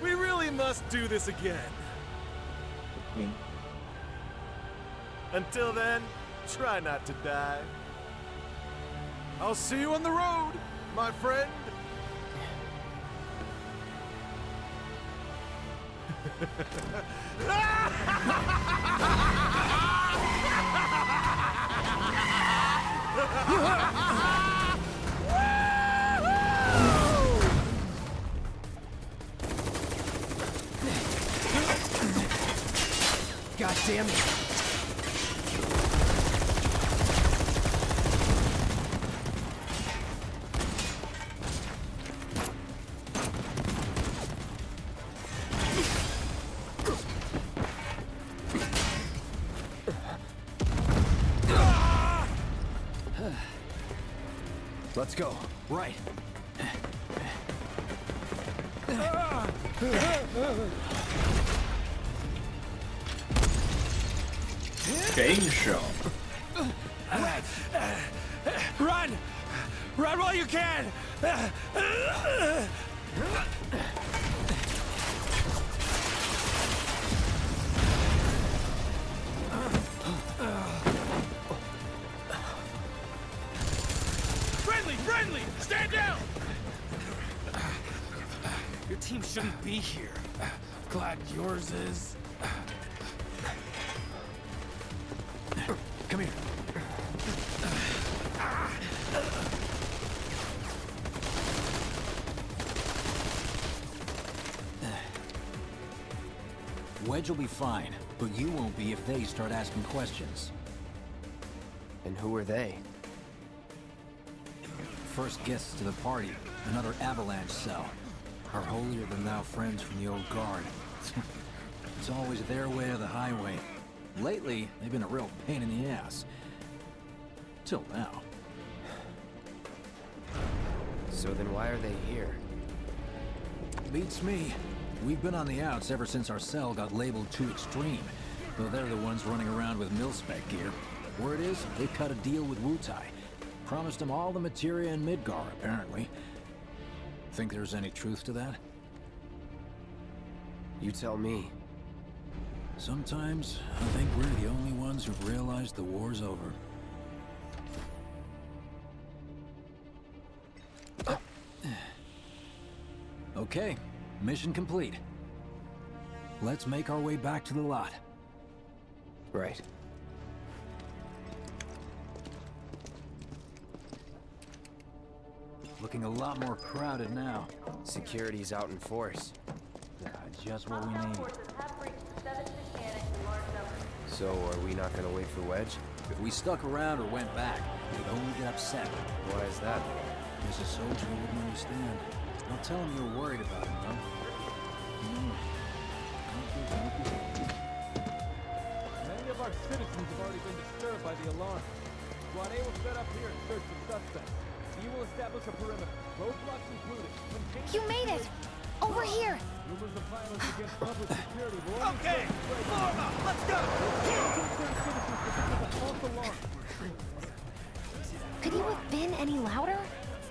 We really must do this again. Until then, try not to die. I'll see you on the road, my friend. God damn it. Let's go. Right. Game shop. Run! Run while you can! Friendly! Stand down! Your team shouldn't be here. Glad yours is. Come here. Wedge will be fine, but you won't be if they start asking questions. And who are they? First guests to the party, another Avalanche cell. Our holier-than-thou friends from the old guard. It's always their way or the highway. Lately, they've been a real pain in the ass. Till now. So then why are they here? Beats me. We've been on the outs ever since our cell got labeled too extreme. Though they're the ones running around with mil-spec gear. Word is, they cut a deal with Wutai. Promised them all the materia in Midgar, apparently. Think there's any truth to that? You tell me. Sometimes, I think we're the only ones who've realized the war's over. Okay, mission complete. Let's make our way back to the lot. Right. Looking a lot more crowded now. Security's out in force. Just what we need. So, are we not gonna wait for Wedge? If we stuck around or went back, we'd only get upset. Why is that? There's a soldier who wouldn't understand. I'll tell him you're worried about him, though. Many of our citizens have already been disturbed by the alarm. Squad A will set up here and search for suspects. You will establish a perimeter, roadblocks included. You made it! Over here! Rumors of violence against public security will only Okay, form up, let's go! Could you have been any louder?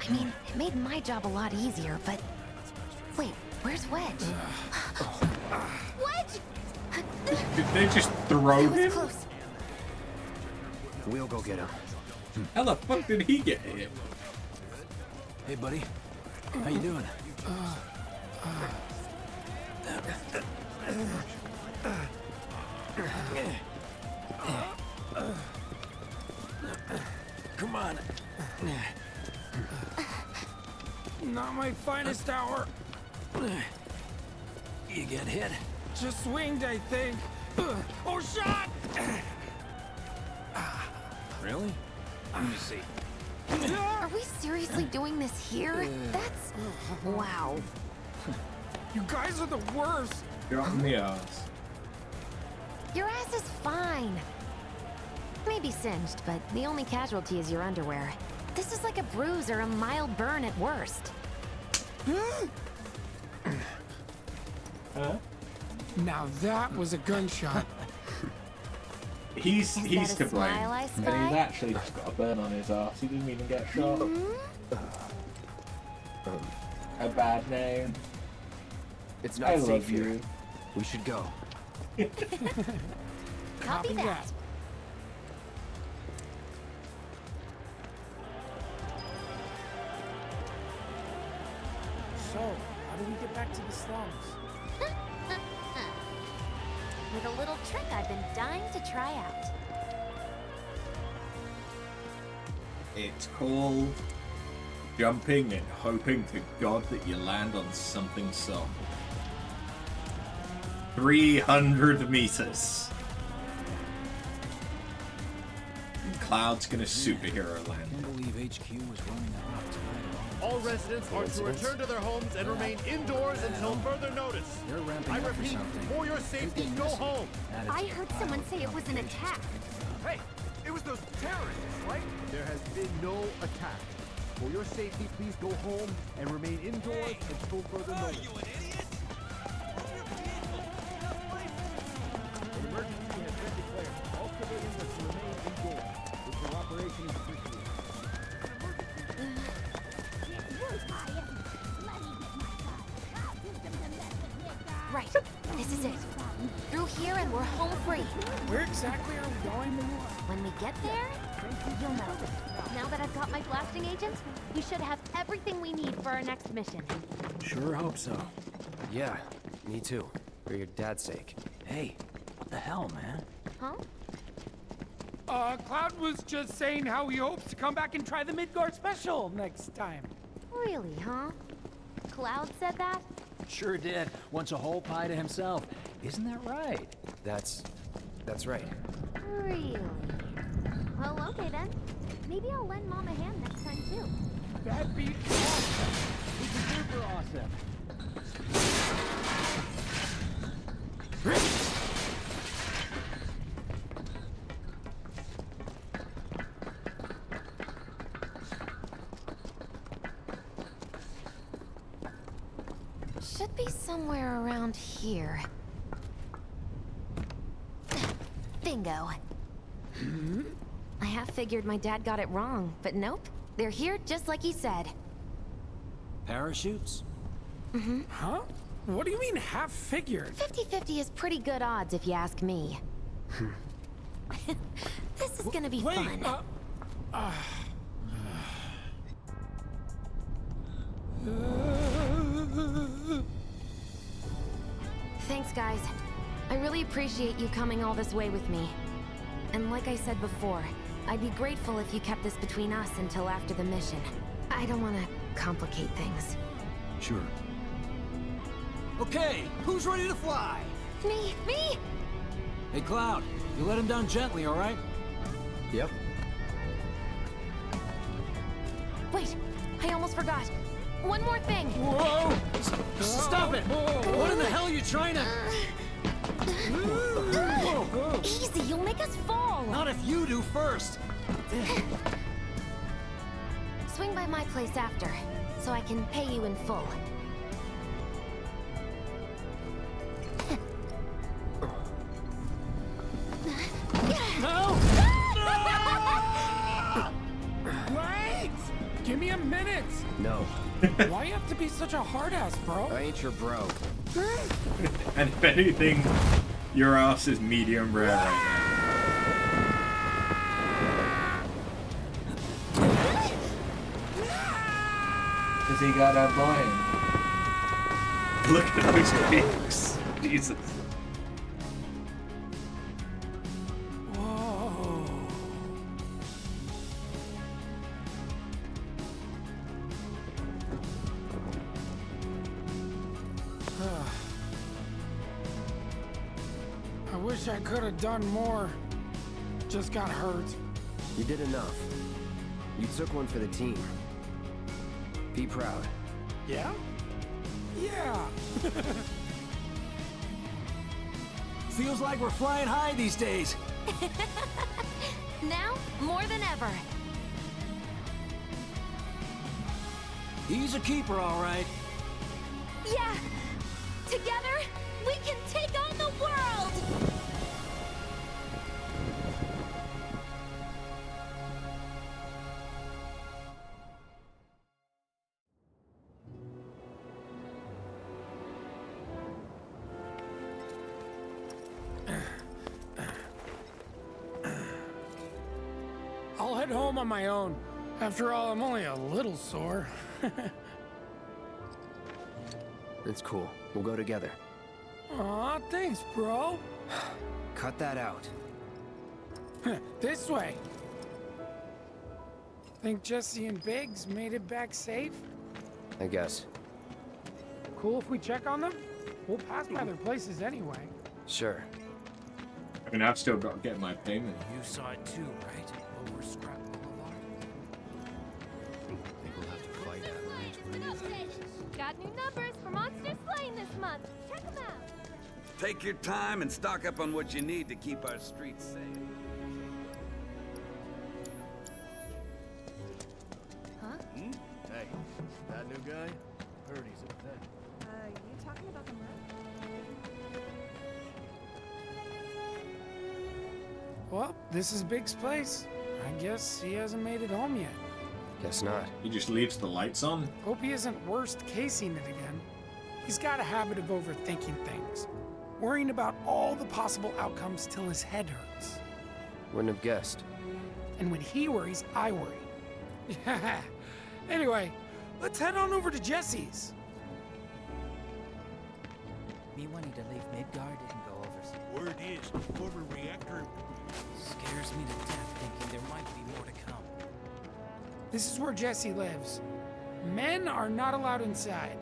I mean, it made my job a lot easier, but... Wait, where's Wedge? Wedge! Did they just throw him? Close. We'll go get him. How the fuck did he get hit? Hey, buddy. How you doing? Come on. Not my finest hour. You get hit? Just swinged, I think. Oh, shot! Really? Let me see. Are we seriously doing this here? That's... Wow. You guys are the worst. Drop in the ass. Your ass is fine. Maybe singed, but the only casualty is your underwear. This is like a bruise or a mild burn at worst. Now that was a gunshot. He's that to a blame. smile I And spy? he's actually just got a burn on his ass. He didn't even get shot. A bad name. It's not I safe love here. you. We should go. Copy that. So, how do we get back to the slums? With a little trick I've been dying to try out. It's called jumping and hoping to God that you land on something soft. 300 meters. And Cloud's gonna superhero land. I can't believe HQ was running a hot tide. All residents are to return to their homes and remain indoors until further notice. They're ramping I up for repeat, something. for your safety, go home. I heard someone say it was an attack. Hey, it was those terrorists, right? There has been no attack. For your safety, please go home and remain indoors until further notice. You an idiot? An emergency has been declared. All civilians are to remain indoors. This cooperation is appreciated. Right, this is it. Through here and we're home free. Where exactly are we going? When we get there, you'll know. Now that I've got my blasting agent, we should have everything we need for our next mission. Sure hope so. Yeah, me too. For your dad's sake. Hey, what the hell, man? Huh? Cloud was just saying how he hopes to come back and try the Midgar special next time. Really, huh? Cloud said that? Sure did. Wants a whole pie to himself. Isn't that right? That's right. Really? Well, okay then. Maybe I'll lend Mom a hand next time too. That'd be awesome. This is super awesome. Should be somewhere around here. Bingo. I half figured my dad got it wrong, but nope. They're here just like he said. Parachutes? Mm-hmm. Huh? What do you mean half figured? 50-50 is pretty good odds if you ask me. This is gonna be fun. Thanks, guys. I really appreciate you coming all this way with me. And like I said before, I'd be grateful if you kept this between us until after the mission. I don't want to complicate things. Sure. Okay, who's ready to fly? Me! Hey, Cloud, you let him down gently, all right? Yep. Wait, I almost forgot. One more thing. Whoa! Stop it! What in the hell are you trying to... Easy, you'll make us fall. Not if you do first. Swing by my place after, so I can pay you in full. No! Wait! Give me a minute! No. Why you have to be such a hard-ass, bro? I ain't your bro. And if anything, your ass is medium rare right now. Because he got a blind. Look at those peaks. Jesus. I wish I could have done more. Just got hurt. You did enough. You took one for the team. Be proud. Yeah? Yeah. Feels like we're flying high these days. Now, more than ever. He's a keeper, all right. Yeah! Together, we can take on the world! I'll head home on my own. After all, I'm only a little sore. It's cool. We'll go together. Aw, thanks, bro. Cut that out. This way. Think Jesse and Biggs made it back safe? I guess. Cool if we check on them? We'll pass by their places anyway. Sure. I mean, I've still got to get my payment. You saw it too, right? Over Scrap Boulevard. Think we'll have to fight Avalanche when it is. Got new numbers for Monster Slaying this month. Check them out. Take your time and stock up on what you need to keep our streets safe. Huh? Hey, that new guy? Heard he's a vet. You talking about the merc? Well, this is Big's place. I guess he hasn't made it home yet. Guess not. He just leaves the lights on? Hope he isn't worst casing it again. He's got a habit of overthinking things, worrying about all the possible outcomes till his head hurts. Wouldn't have guessed. And when he worries, I worry. Anyway, let's head on over to Jesse's. Me wanting to leave Midgar didn't go over so Word is, the former reactor scares me to death thinking there might be more to come. This is where Jesse lives. Men are not allowed inside.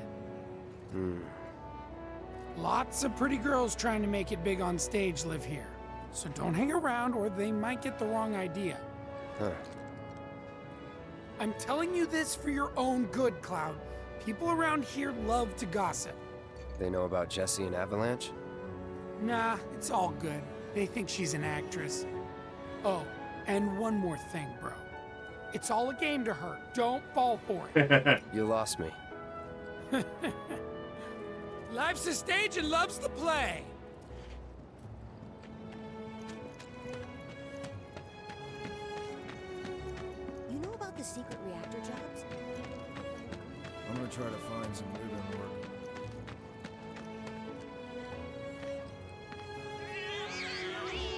Lots of pretty girls trying to make it big on stage live here. So don't hang around or they might get the wrong idea. Huh. I'm telling you this for your own good, Cloud. People around here love to gossip. They know about Jesse and Avalanche? Nah, it's all good. They think she's an actress. Oh, and one more thing, bro. It's all a game to her. Don't fall for it. You lost me. Life's a stage and love's the play. You know about the secret reactor jobs? I'm gonna try to find some live-in work.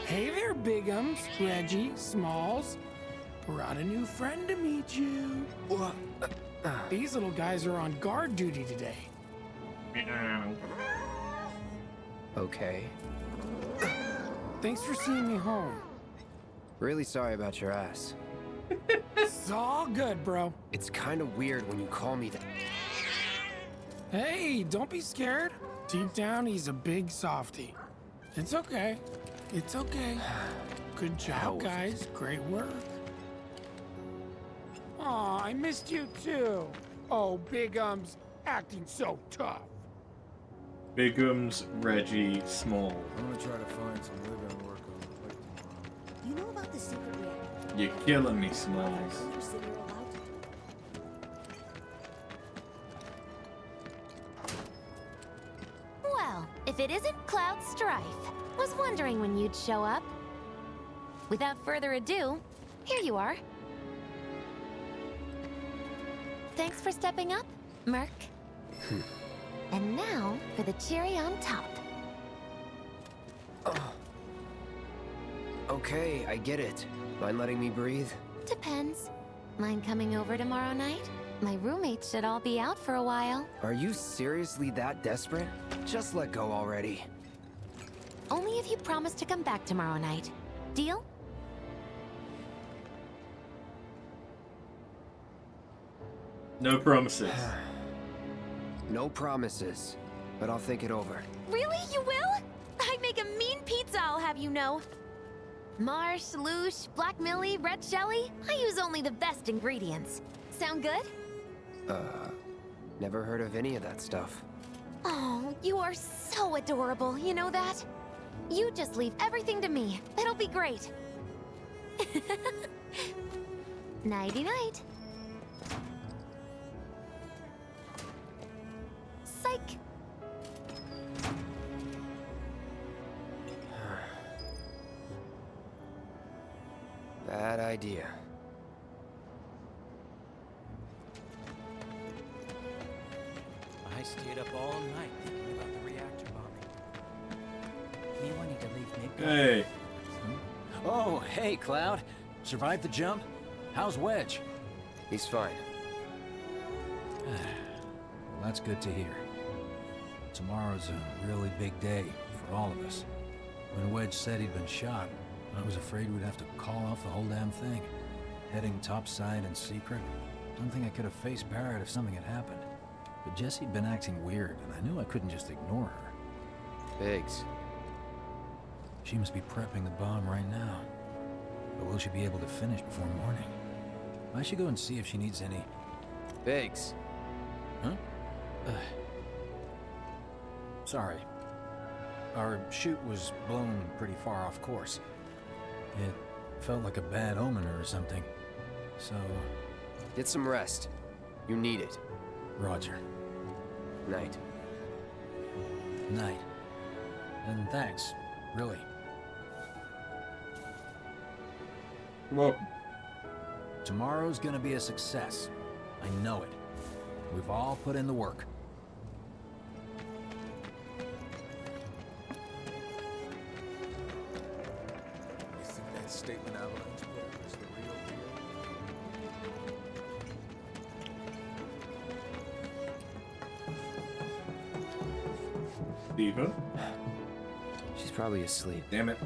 Hey there, Bigums, Reggie, Smalls. Brought a new friend to meet you. These little guys are on guard duty today. Okay. Thanks for seeing me home. Really sorry about your ass. It's all good, bro. It's kind of weird when you call me that. Hey, don't be scared. Deep down, he's a big softie. It's okay. It's okay. Good job, guys. Great work. Aw, I missed you too. Oh, Bigums, acting so tough. Bigums, Reggie, Small. I'm gonna try to find some live-in work on the plate tomorrow. You know about the secret reactor? You're killing me, Smalls. You said you're allowed to do. Well, if it isn't Cloud Strife. Was wondering when you'd show up. Without further ado, here you are. Thanks for stepping up, Merc. And now for the cherry on top. Okay, I get it. Mind letting me breathe? Depends. Mind coming over tomorrow night? My roommates should all be out for a while. Are you seriously that desperate? Just let go already. Only if you promise to come back tomorrow night. Deal? No promises. No promises, but I'll think it over. Really? You will? I make a mean pizza, I'll have you know. Marsh, Loosh, Black Millie, Red Shelly. I use only the best ingredients. Sound good? Never heard of any of that stuff. Oh, you are so adorable, you know that? You just leave everything to me. It'll be great. Nighty-night. Psych. Bad idea. I stayed up all night thinking about the reactor bombing. Me wanting to leave Midgar. Hey. Oh, hey, Cloud. Survived the jump? How's Wedge? He's fine. Well, that's good to hear. Tomorrow's a really big day for all of us. When Wedge said he'd been shot, I was afraid we'd have to call off the whole damn thing. Heading topside in secret. Don't think I could have faced Barrett if something had happened. But Jessie'd been acting weird, and I knew I couldn't just ignore her. Biggs. She must be prepping the bomb right now. But will she be able to finish before morning? I should go and see if she needs any... Biggs. Huh? Sorry. Our chute was blown pretty far off course. It felt like a bad omen or something. So... Get some rest. You need it. Roger. Night. Night. And thanks, really. Well, tomorrow's gonna be a success. I know it. We've all put in the work. you think that statement Avalanche put is the real deal? Diva? She's probably asleep. Damn it.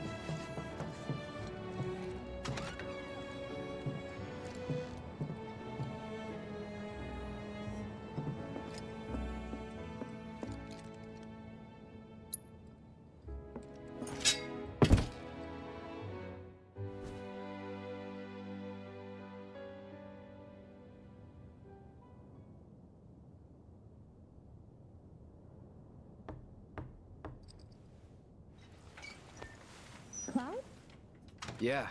Cloud? Yeah,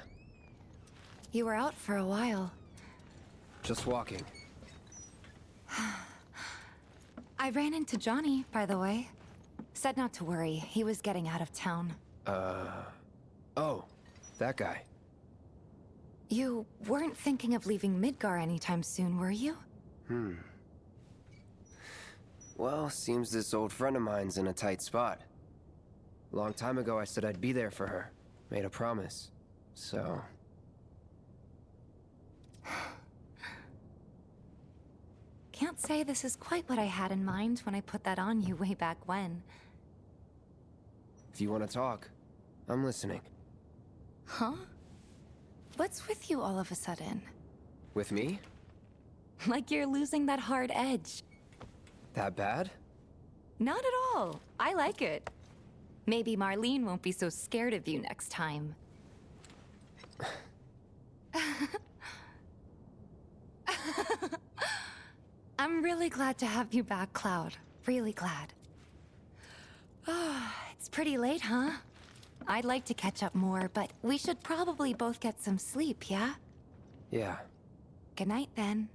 You were out for a while. just walking. I ran into Johnny, by the way. Said not to worry. He was getting out of town. Oh, that guy. You weren't thinking of leaving Midgar anytime soon, were you? Well, seems this old friend of mine's in a tight spot. Long time ago, I said I'd be there for her. Made a promise. So... Can't say this is quite what I had in mind when I put that on you way back when. If you want to talk, I'm listening. Huh? What's with you all of a sudden? With me? Like you're losing that hard edge. That bad? Not at all. I like it. Maybe Marlene won't be so scared of you next time. I'm really glad to have you back, Cloud. Really glad. It's pretty late, huh? I'd like to catch up more, but we should probably both get some sleep, yeah? Yeah. Good night, then.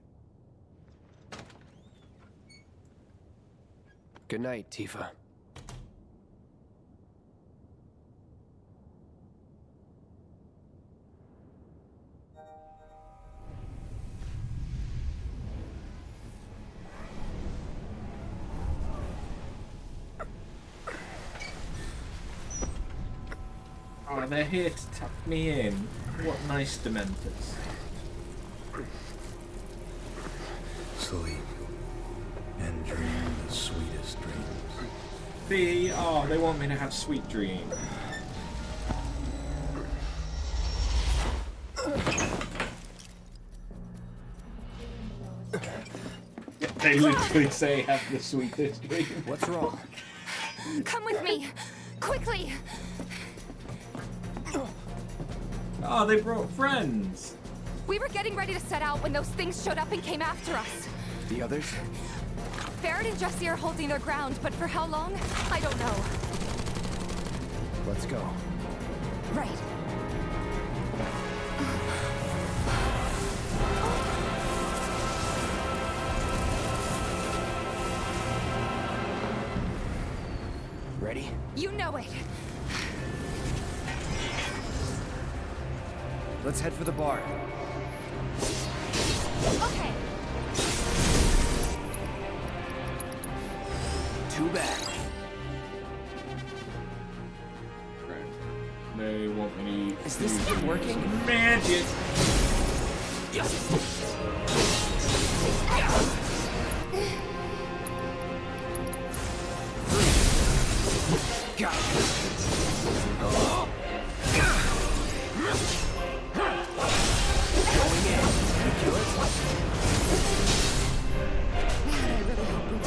Good night, Tifa. Oh, they're here to tuck me in. What nice dementors. Sleep and dream the sweetest dreams. Oh, they want me to have sweet dreams. They literally say have the sweetest dream. What's wrong? Come with me! Quickly! Oh, they brought friends. We were getting ready to set out when those things showed up and came after us. The others? Barrett and Jessie are holding their ground, but for how long? I don't know. Let's go. Right. Ready? You know it. Let's head for the bar. Okay. Too bad. They want me to... Is this even working? Magic! Got it. Going in. Did you kill it? Man, I really hope we do.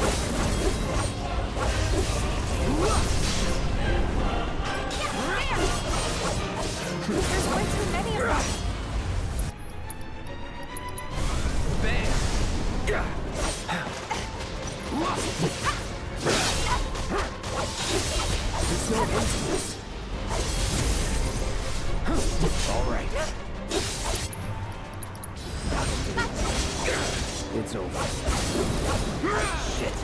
There's way too many of them. Bam! There's no end to this. All right. It's over. Shit.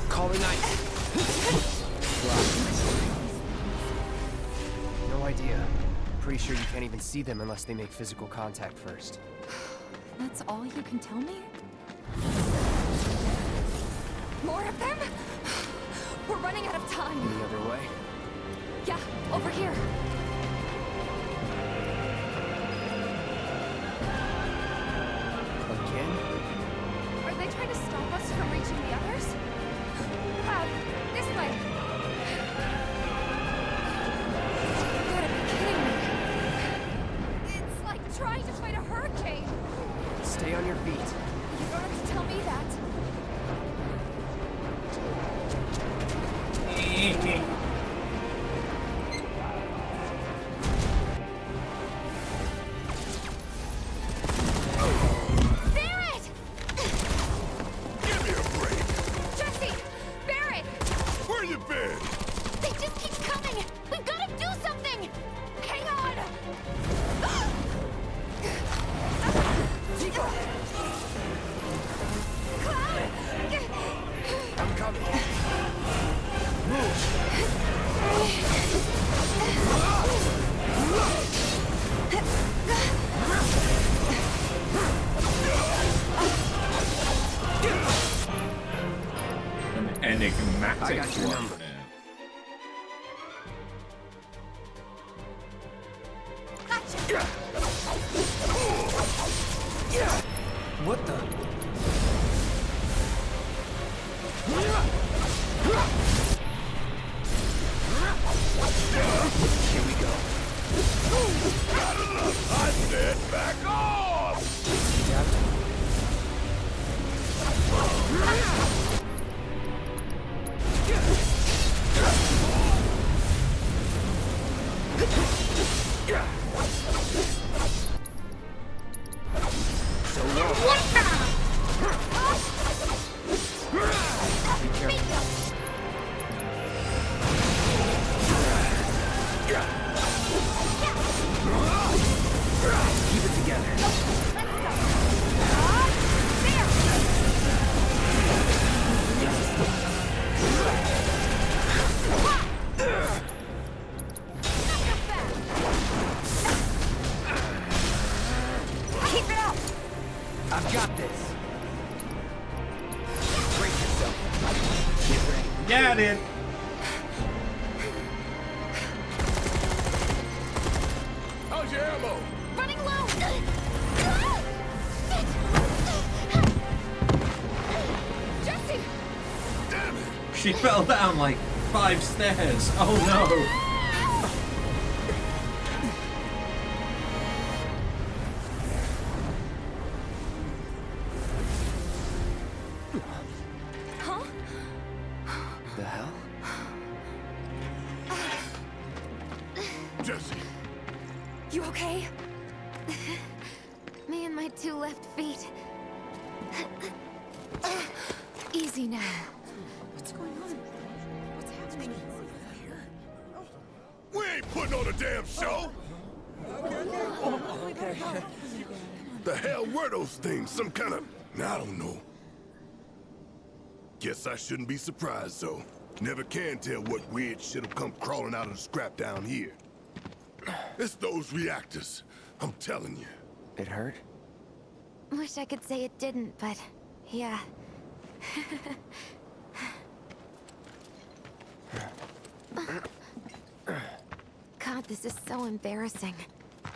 Calling ice. No idea. Pretty sure you can't even see them unless they make physical contact first. That's all you can tell me? More of them? We're running out of time. Any other way? Yeah, over here. Again? Are they trying to stop us from reaching the others? Cloud, this way. You gotta be kidding me. It's like trying to fight a hurricane. Stay on your feet. You don't have to tell me that. Barrett! Give me a break. Jesse! Barrett! Where you been? They just keep coming! We've got to do something! Hang on! Cloud! I'm coming. Move. An enigmatic I got your one number. there. What the? Here we go. I said back off! So long. Be careful. Keep it together. Keep it up! I've got this. Brace yourself. Get ready. Yeah, dude. How's your ammo? Running low! Jesse! Damn it! She fell down like 5 stairs. Oh no. Huh? The hell? Jesse! You okay? Me and my 2 left feet. Easy now. What's going on? What's happening? putting on a damn show? The hell were those things? Some kind of... I don't know. Guess I shouldn't be surprised, though. Never can tell what weird shit'll come crawling out of the scrap down here. It's those reactors. I'm telling you. It hurt? Wish I could say it didn't, but yeah. God, this is so embarrassing.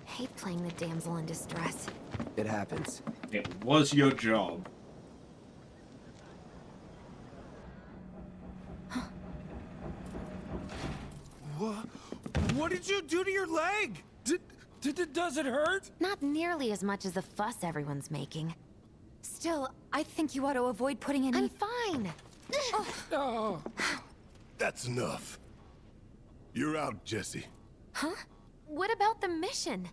Hate playing the damsel in distress. It happens. It was your job. What did you do to your leg? Does it hurt? Not nearly as much as the fuss everyone's making. Still, I think you ought to avoid putting any... I'm fine. Oh. That's enough. You're out, Jesse. Huh? What about the mission?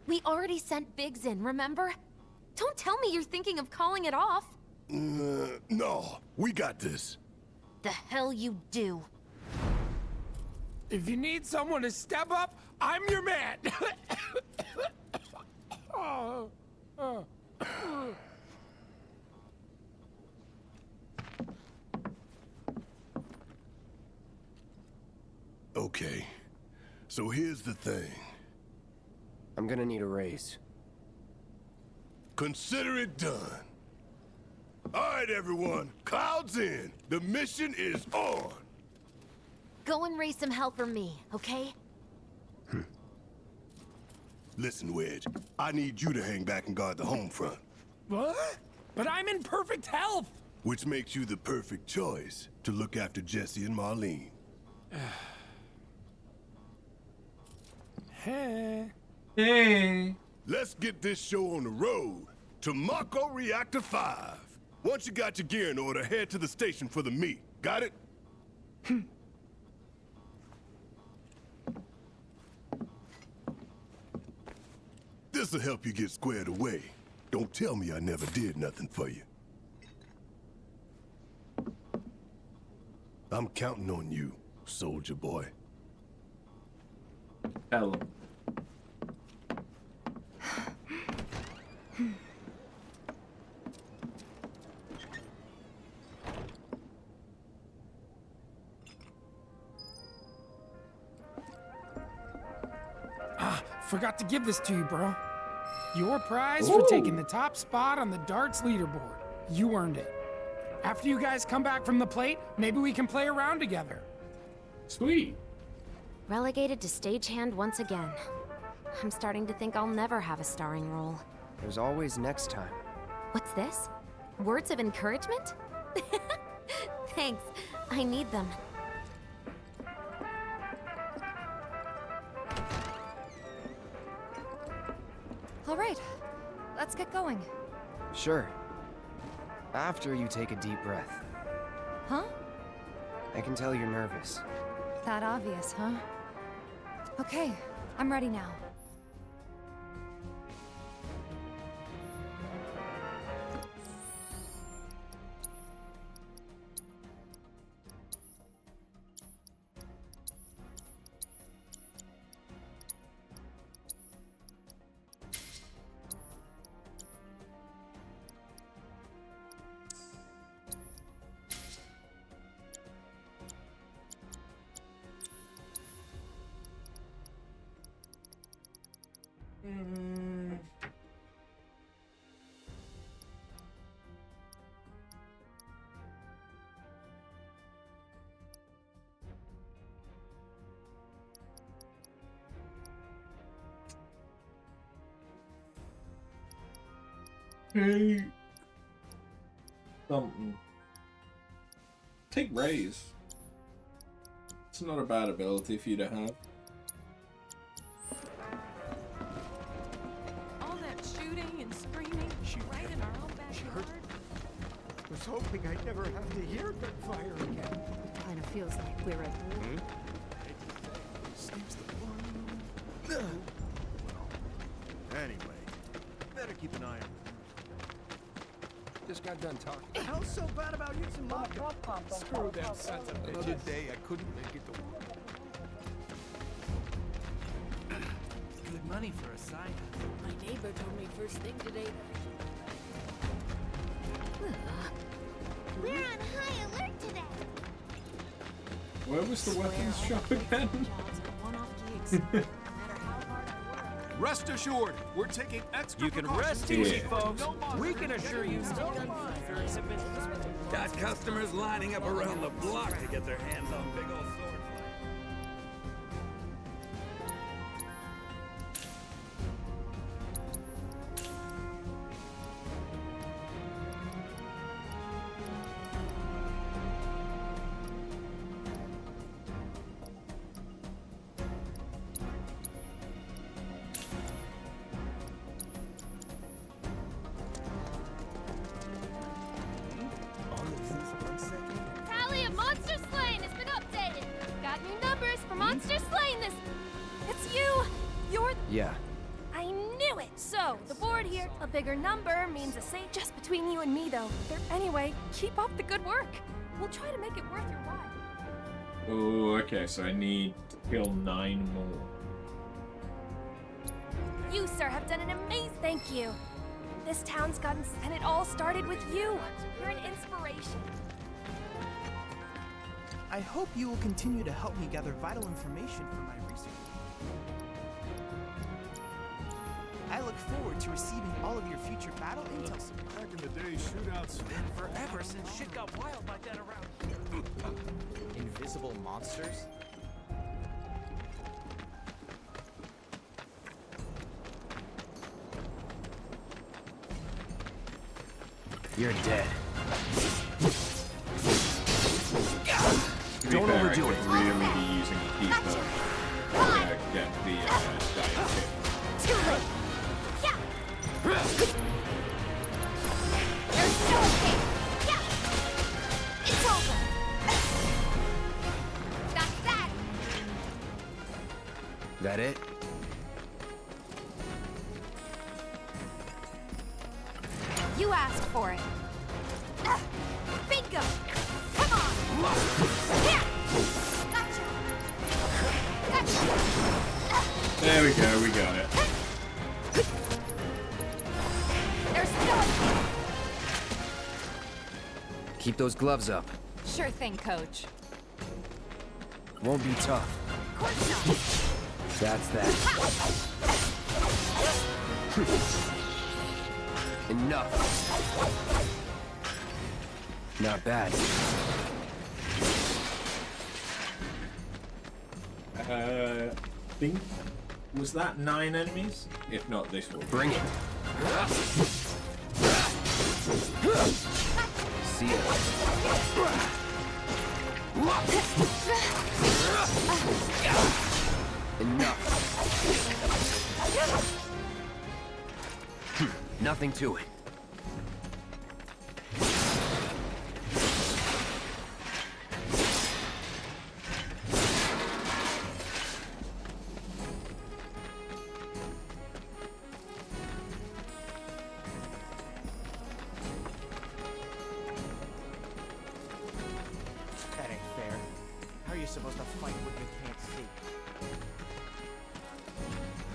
We already sent Biggs in, remember? Don't tell me you're thinking of calling it off. No, we got this. The hell you do. If you need someone to step up, I'm your man. Okay, so here's the thing. I'm gonna need a raise. Consider it done. All right, everyone, Cloud's in. The mission is on. Go and raise some hell for me, okay? Listen, Wedge, I need you to hang back and guard the home front. What? But I'm in perfect health. Which makes you the perfect choice to look after Jesse and Marlene. Hey. Let's get this show on the road to Mako Reactor 5. Once you got your gear in order, head to the station for the meet. Got it? This'll help you get squared away. Don't tell me I never did nothing for you. I'm counting on you, soldier boy. Tell him. Forgot to give this to you, bro. Your prize for taking the top spot on the darts leaderboard. You earned it. After you guys come back from the plate, maybe we can play around together. Sweet. Relegated to stagehand once again. I'm starting to think I'll never have a starring role. There's always next time. What's this? Words of encouragement? Thanks. I need them. All right, let's get going. Sure. After you take a deep breath. Huh? I can tell you're nervous. That obvious, huh? Okay, I'm ready now. Hey. Something. Take raise. It's not a bad ability for you to have. All that shooting and screaming right in our own backyard. I was hoping I'd never have to hear gunfire again. Kind of feels like we're at war. Seems the one. Anyway, better keep an eye on it. Just got done talking. The hell's so bad about using vodka? Screw them sons of bitches. Another day I couldn't make it to work. money for a sign. My neighbor told me first thing today. We're on high alert today. Where was the weapons shop again? Rest assured, we're taking extra You can precautions. rest easy, folks. We can assure you no gunfighters have been suspected. Got customers lining up around the block to get their hands on big old swords. Tally of monster slain has been updated. Got new numbers for monster slain this. It's you. You're. Yeah. I knew it. So the board here, a bigger number means a save just between you and me, though. Anyway, keep up the good work. We'll try to make it worth your while. Oh, okay. So I need to kill 9 more. You, sir, have done an amazing. Thank you. This town's gotten, and it all started with you. You're an inspiration. I hope you will continue to help me gather vital information for my research. I look forward to receiving all of your future battle intel. Back in the day, shootouts. Been forever since shit got wild like that around here. Invisible monsters? You're dead. To be Don't fair, overdo I it. could really be using Keeper to get the diet kick. Too late. Yeah. There's no escape. Yeah. It's over. That's that. That it? You asked for it. Bingo. Come on. Here. Gotcha. Gotcha. There we go, we got it. There's no escape. Keep those gloves up. Sure thing, Coach. Won't be tough. Of course not. That's that. Enough. Not bad. Think was that 9 enemies? If not, this will bring it. See ya. Enough. Nothing to it. That ain't fair. How are you supposed to fight what you can't see?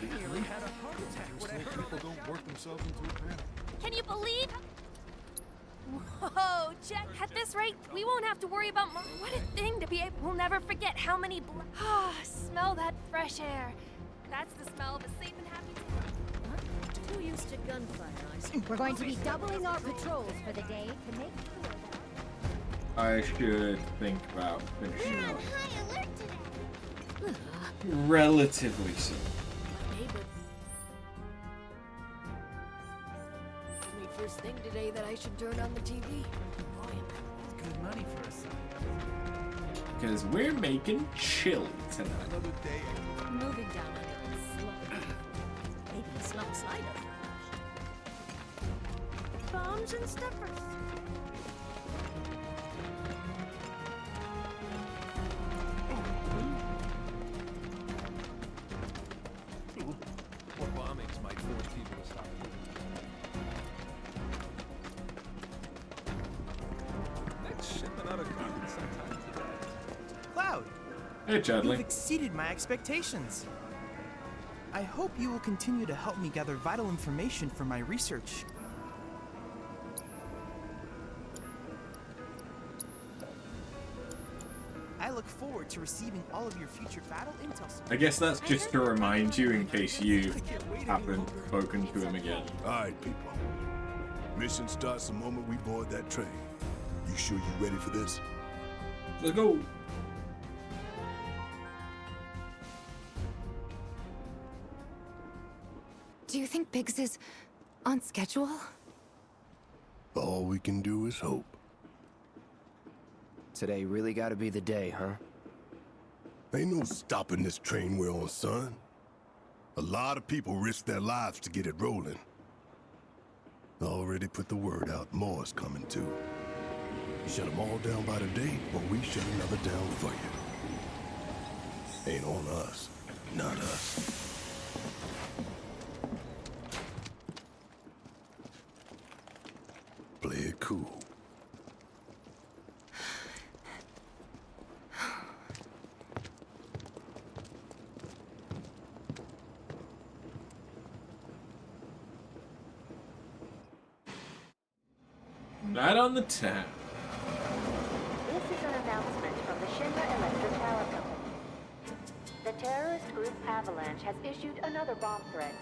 You nearly had a heart attack when I heard people don't work themselves into a panic. Can you believe? Whoa, Jack. At this rate, we won't have to worry about what a thing to be able. We'll never forget how many. Smell that fresh air. That's the smell of a safe and happy town. Too used to gunfire, I see. We're going to be doubling our patrols for the day to make sure that... I should think about finishing We're on up high alert today. relatively soon. My neighbor told me first thing today that I should turn on the TV. Boy, Good money for a sign. Because we're making chili tonight. Another day. Moving down under a slope. Maybe a slump slider. Bombs and steppers. More bombings might force people to stop. Next shipment out of Gotham sometime today. Cloud! Hey, Chadley. You've exceeded my expectations. I hope you will continue to help me gather vital information for my research. I look forward to receiving all of your future battle intel. I guess that's just to remind you in case you haven't spoken to him again. Alright, people. Mission starts the moment we board that train. You sure you ready for this? Let's go. Do you think Biggs is on schedule? All we can do is hope. Today really gotta be the day, huh? Ain't no stopping this train we're on, son. A lot of people risk their lives to get it rolling. Already put the word out, more is coming too. Shut them all down by the day, or we shut another down for you. Ain't on us, not us. Play it cool. Right on the tap. This is an announcement from the Shinra Electric Power Company. The terrorist group Avalanche has issued another bomb threat.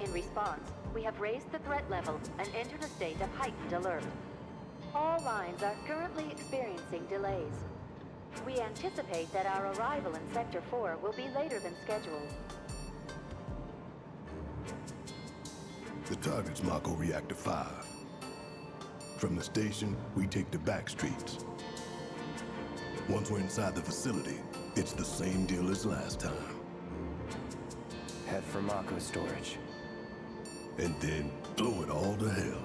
In response, we have raised the threat level and entered a state of heightened alert. All lines are currently experiencing delays. We anticipate that our arrival in Sector 4 will be later than scheduled. The target's Mako Reactor 5. From the station, we take the back streets. Once we're inside the facility, it's the same deal as last time. Head for Mako storage. And then blow it all to hell.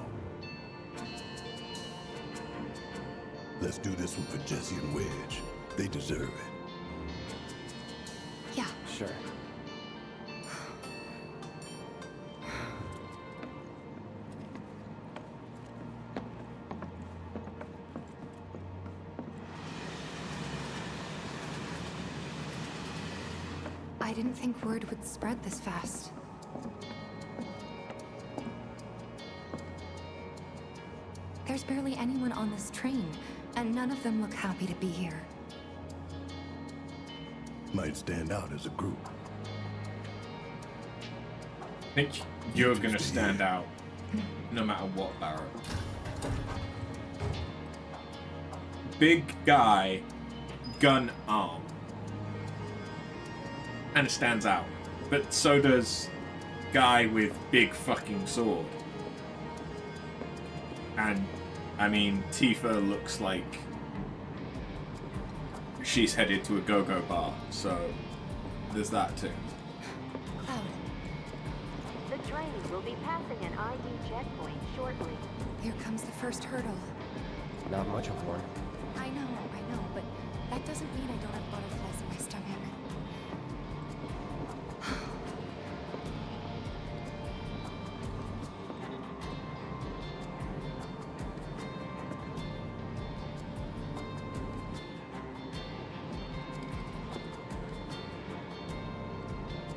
Let's do this one for Jesse and Wedge. They deserve it. Yeah. Sure. I didn't think word would spread this fast. There's barely anyone on this train, and none of them look happy to be here. Might stand out as a group. I think you're gonna stand out no matter what, Barrett. Big guy, gun arm. And it stands out. But so does guy with big fucking sword. And, I mean, Tifa looks like she's headed to a go-go bar, so there's that too. The train will be passing an ID checkpoint shortly. Here comes the first hurdle. Not much of one. I know, but that doesn't mean I don't have butterflies in my stomach.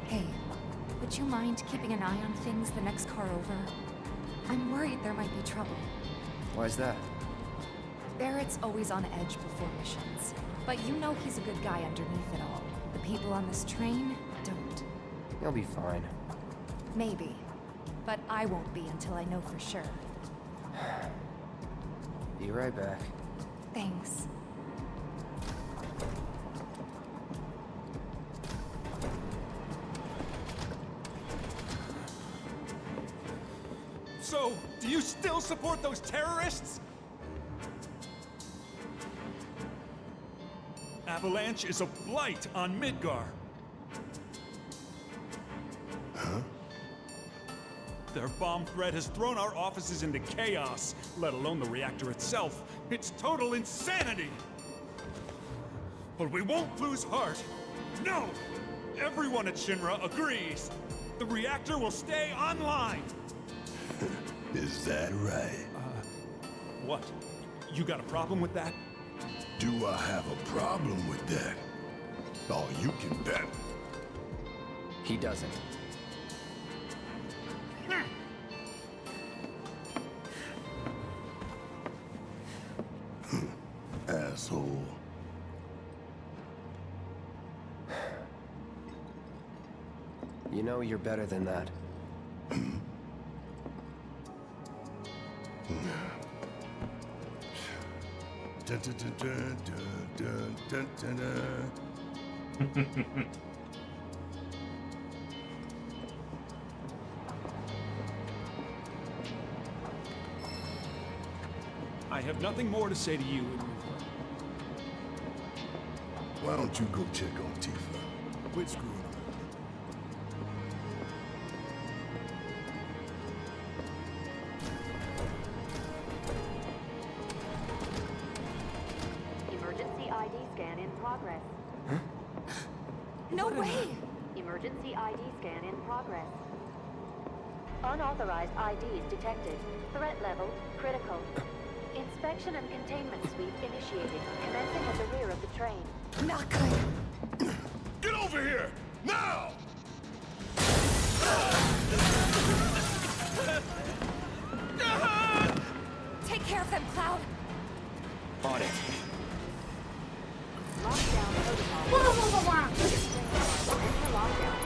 Hey, would you mind keeping an eye on things the next car over? I'm worried there might be trouble. Why's that? Barrett's always on edge before missions, but you know he's a good guy underneath it all. The people on this train don't. You'll be fine. Maybe, but I won't be until I know for sure. Be right back. Thanks. So, do you still support those terrorists? Avalanche is a blight on Midgar. Huh? Their bomb threat has thrown our offices into chaos, let alone the reactor itself. It's total insanity! But we won't lose heart. No! Everyone at Shinra agrees. The reactor will stay online. Is that right? What? You got a problem with that? Do I have a problem with that? Oh, you can bet. He doesn't. You know you're better than that. I have nothing more to say to you. Why don't you go check on Tifa? Quit screwing around. Emergency ID scan in progress. No way! Emergency ID scan in progress. Unauthorized IDs detected. Threat level critical. Inspection and containment sweep initiated, commencing at the rear of the train. Not good. Get over here! Now! Take care of them, Cloud. On it. Lockdown protocol. Enter lockdown.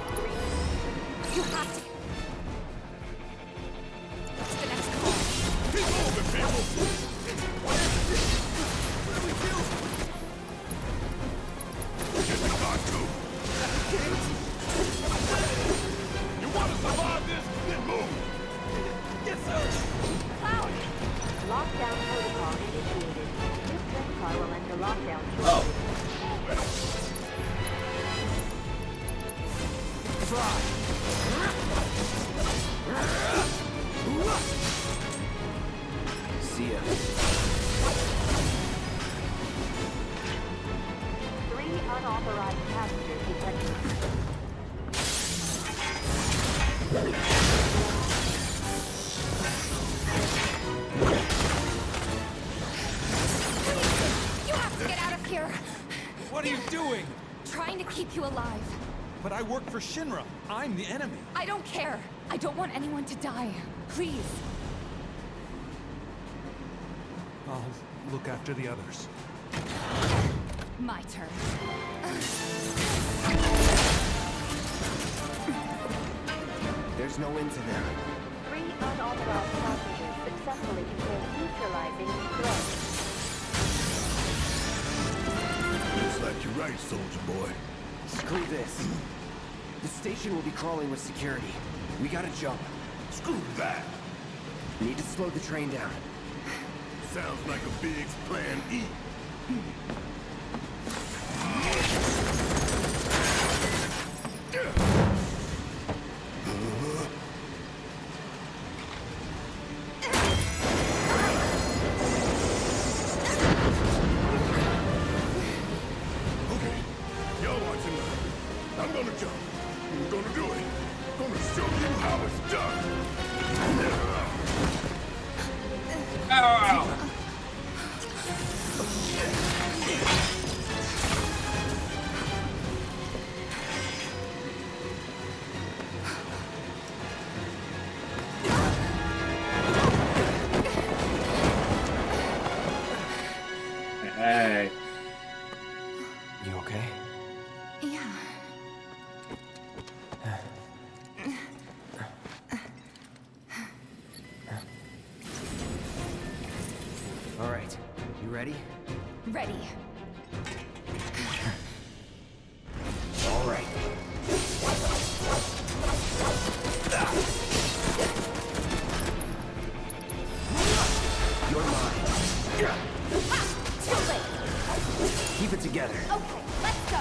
You have to. What's the next call? Keep moving, people! What do we do? Get the car, too! You want to survive this? Then move! Yes, sir! Cloud! Lockdown protocol initiated. This train car will enter lockdown shortly. Oh. Try! See ya. 3 unauthorized passengers detected. You have to get out of here! What are you doing? Trying to keep you alive. But I work for Shinra. I'm the enemy. I don't care. I don't want anyone to die. Please. I'll look after the others. My turn. There's no end to them. 3 unauthorized passengers successfully contained neutralizing threat. Looks like you're right, soldier boy. Screw this. The station will be crawling with security. We gotta jump. Screw that! Need to slow the train down. Sounds like a big plan E. Okay, y'all watching now. I'm gonna jump. I'm gonna do it. Gonna show you how it's done. Ow! Hey. You okay? Yeah. All right. You ready? Ready. All right. You're mine. Too late. Keep it together. Okay, let's go.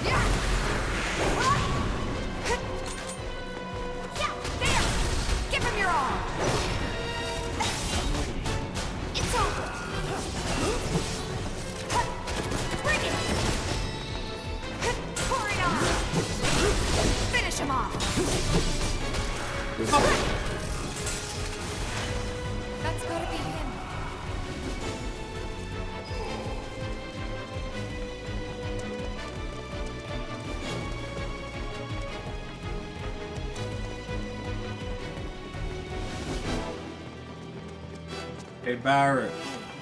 Yeah, there. Give him your all. It's over. Bring it. Pour it on. Finish him off. That's gotta be him. Hey, Barrett.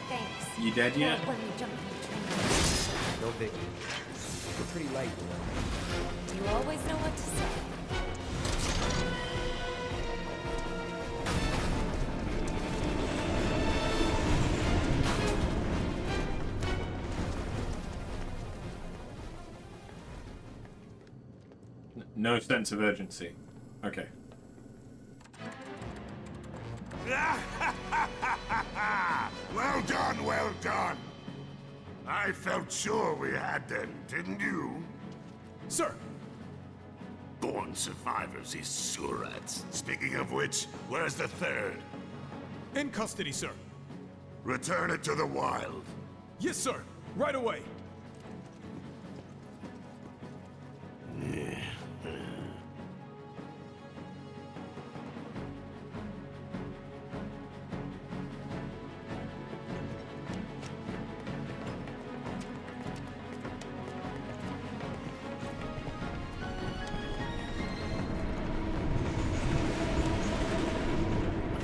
Thanks. You dead yet? When we jump in the train. No biggie. You're pretty light, you know. You always know what to say. No sense of urgency. Okay. Well done, well done. I felt sure we had them, didn't you? Sir! Born survivors, these surats. Speaking of which, where's the third? In custody, sir. Return it to the wild. Yes, sir. Right away.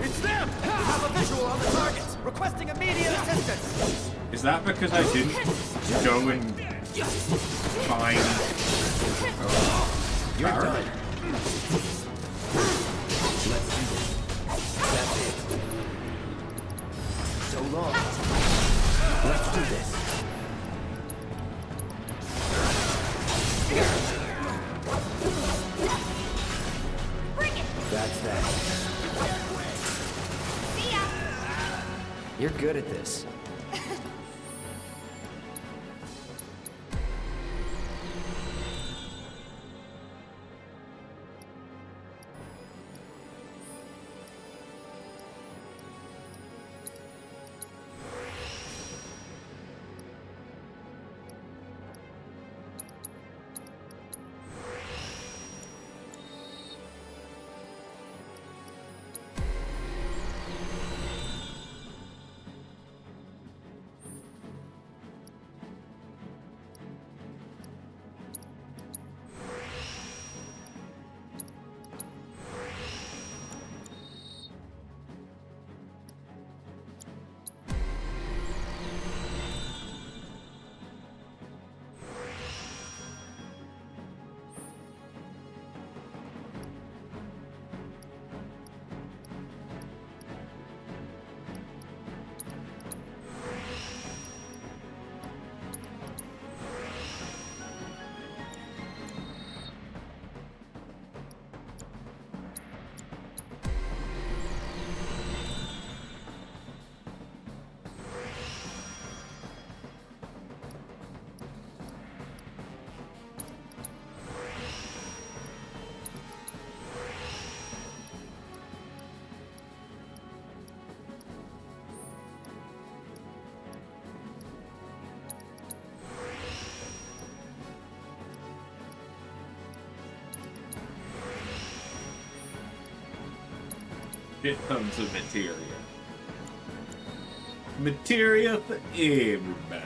It's them! We have a visual on the targets, requesting immediate assistance! Is that because I didn't go and find... You're Barrett? done. Let's do this. That's it. So long. Let's do this. Bring it! That's that. See ya! You're good at this. Shit tons of materia. Materia for everybody.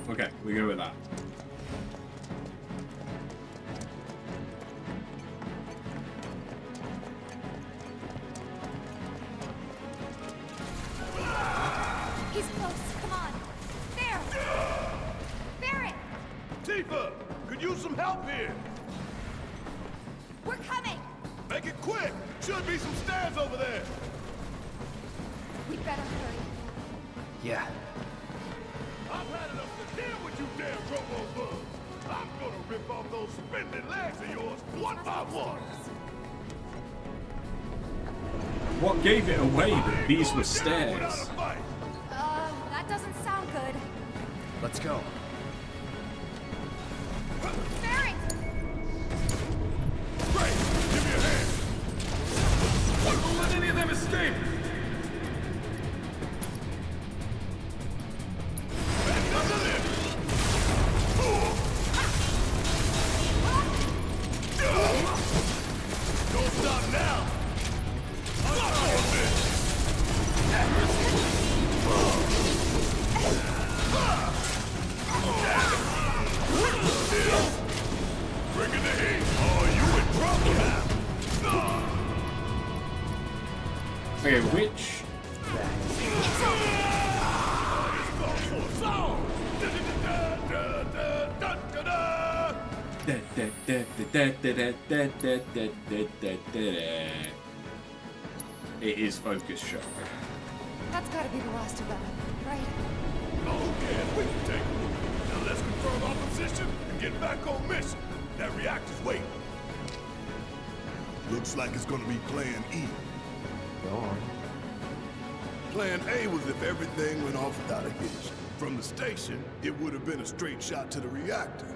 Okay, we go with that. He's close. Come on. There! Barrett! Tifa! Could use some help here! We're coming! Make it quick! Should be some stairs over there! We better hurry. Yeah. I've had enough to deal with you damn robo-bugs. I'm gonna rip off those spindly legs of yours one by one. What gave it away that these were stairs? That doesn't sound good. Let's go. Barrett! Great! Give me a hand! Don't let any of them escape! Back up the lift! Don't stop now! Bringing the heat! Oh, you in trouble now! Okay, which? It is focus shock. That's gotta be the last of them, right? Okay, we can take it. Now let's confirm our position and get back on mission. That reactor's waiting. Looks like it's gonna be Plan E. Go on. Plan A was if everything went off without a hitch. From the station, it would have been a straight shot to the reactor.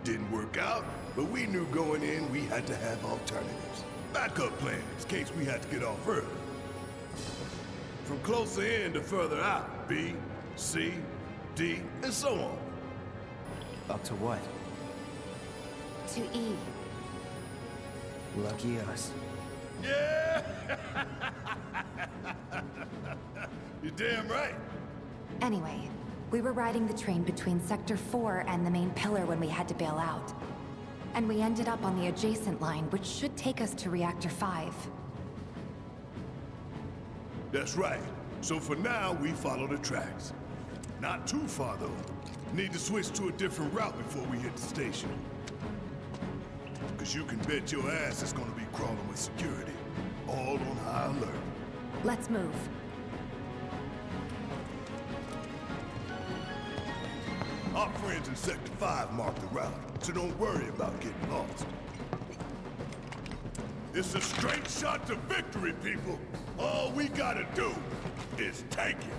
Didn't work out, but we knew going in we had to have alternatives. Backup plans in case we had to get off early. From closer in to further out, B, C, D, and so on. Up to what? To E. Lucky us. Yeah! You're damn right. Anyway, we were riding the train between Sector 4 and the main pillar when we had to bail out. And we ended up on the adjacent line, which should take us to Reactor 5. That's right. So for now, we follow the tracks. Not too far, though. Need to switch to a different route before we hit the station. Because you can bet your ass is gonna be crawling with security. All on high alert. Let's move. Our friends in Sector 5 marked the route, so don't worry about getting lost. It's a straight shot to victory, people. All we gotta do is take it.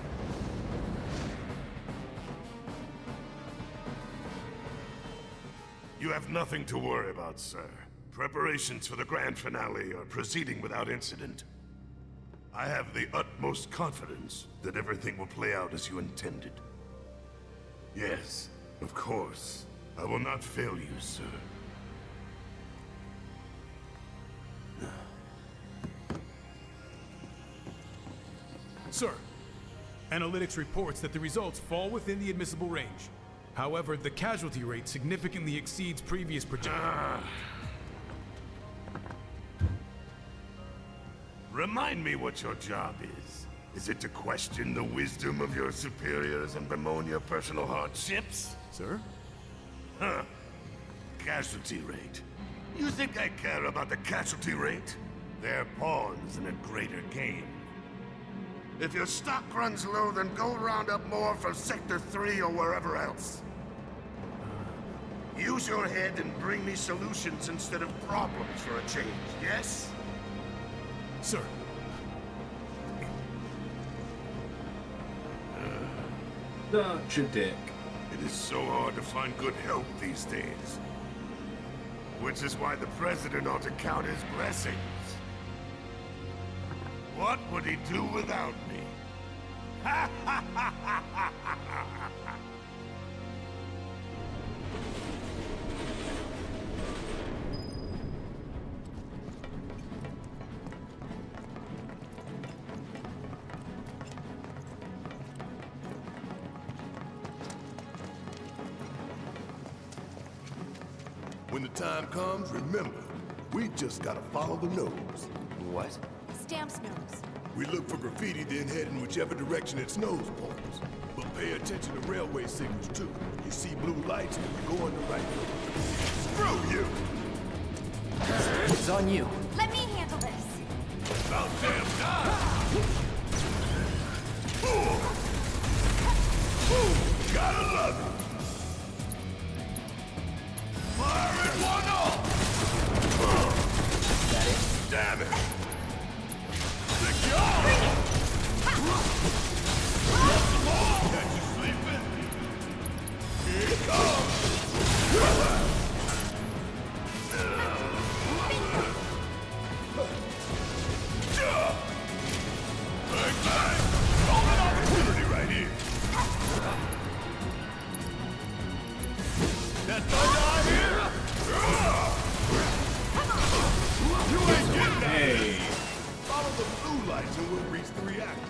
You have nothing to worry about, sir. Preparations for the grand finale are proceeding without incident. I have the utmost confidence that everything will play out as you intended. Yes, of course. I will not fail you, sir. Sir, analytics reports that the results fall within the admissible range. However, the casualty rate significantly exceeds previous projections. Remind me what your job is. Is it to question the wisdom of your superiors and bemoan your personal hardships? Sir? Huh. Casualty rate. You think I care about the casualty rate? They're pawns in a greater game. If your stock runs low, then go round up more from Sector 3 or wherever else. Use your head and bring me solutions instead of problems for a change, yes? Sir. Such a dick. It is so hard to find good help these days. Which is why the President ought to count his blessings. What would he do without me? Ha ha ha ha ha ha ha! When the time comes, remember, we just gotta follow the nose. What? Stamp's nose. We look for graffiti, then head in whichever direction its nose points. But pay attention to railway signals, too. You see blue lights, you're going the right way. Screw you! It's on you. Let me handle this. About damn time! Gotta love it! Fire at one all! Damn it! Secure! Catch you sleeping! Here it comes! Bang, bang! Golden opportunity right here! That thunder here? You ain't getting out of this! Follow the blue lights and we'll reach the reactor.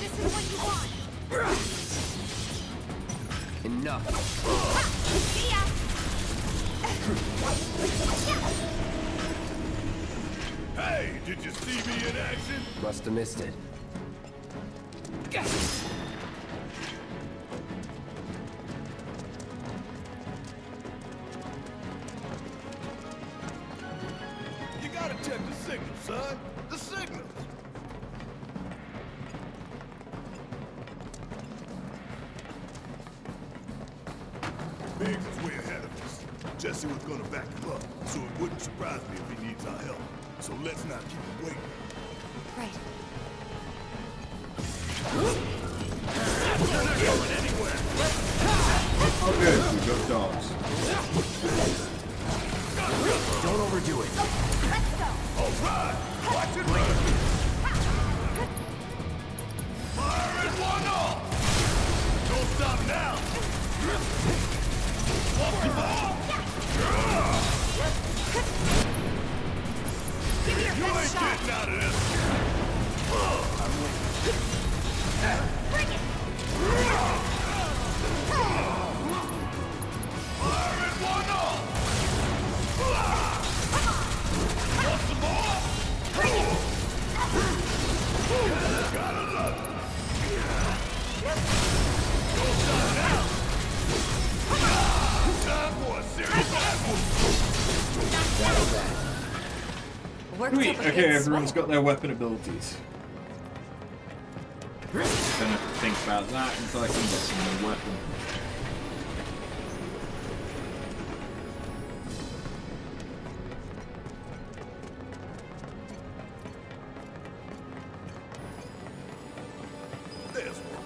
This is what you want. Enough. See ya. Hey, did you see me in action? Must have missed it. You gotta check the signals, son. The signals. Biggs is way ahead of us. Jesse was gonna back him up, so it wouldn't surprise me if he needs our help. So let's not keep him waiting. Right. They're not going anywhere. Okay, we got dogs. Don't overdo it. Let's go. All right, watch it run. Fire at one all. Don't stop now. Walk the ball. Give me your You best ain't shot. getting out of this. Bring it. Fire at one all. Want some more? Bring it. Gotta love it. Don't stop now. Time for a serious ambush. Worked Sweet, up a okay, good everyone's sweat. got their weapon abilities. Don't have to think about that until I can get some new weapon. There's one.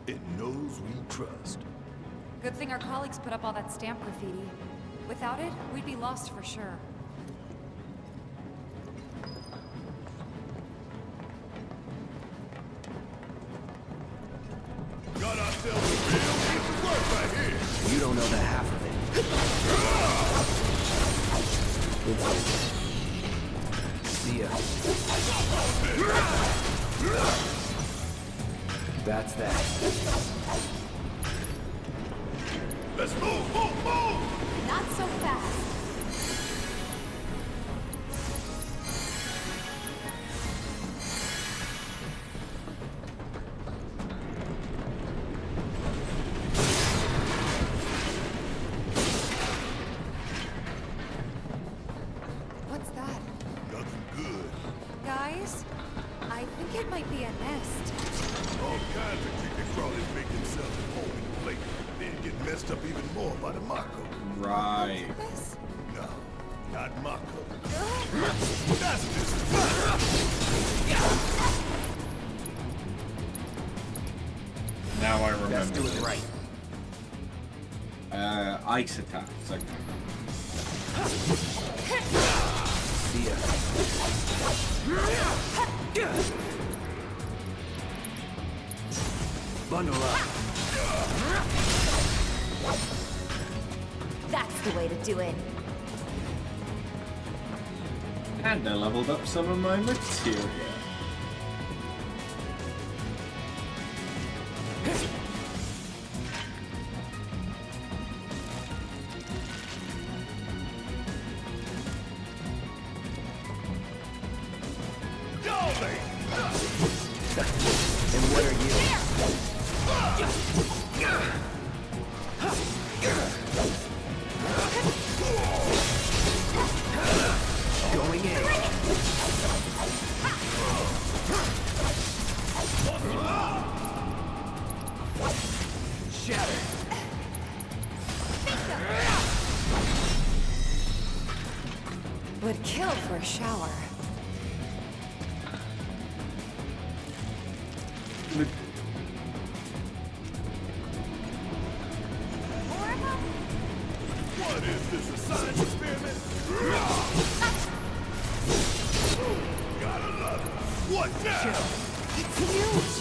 It knows we trust. Good thing our colleagues put up all that stamp graffiti. Without it, we'd be lost for sure. Got ourselves a real piece of work right here. You don't know the half of it. It's over. See ya. That's that. Let's move, move, move! Not so fast. What's that? Nothing good. Guys, I think it might be a nest. All kinds of creepy crawlies make themselves at home in the plate, then get messed up even more by the Mako. Right. This? No, not Mako. That's just Now I remember. Let's do it this. right. Ice attacks. Okay. See ya. Bundle up. That's the way to do it. And I leveled up some of my materia. And what are you? Going in. Shatter. Would kill for a shower. What is this, a science experiment? Gotta love it. What now? It's huge.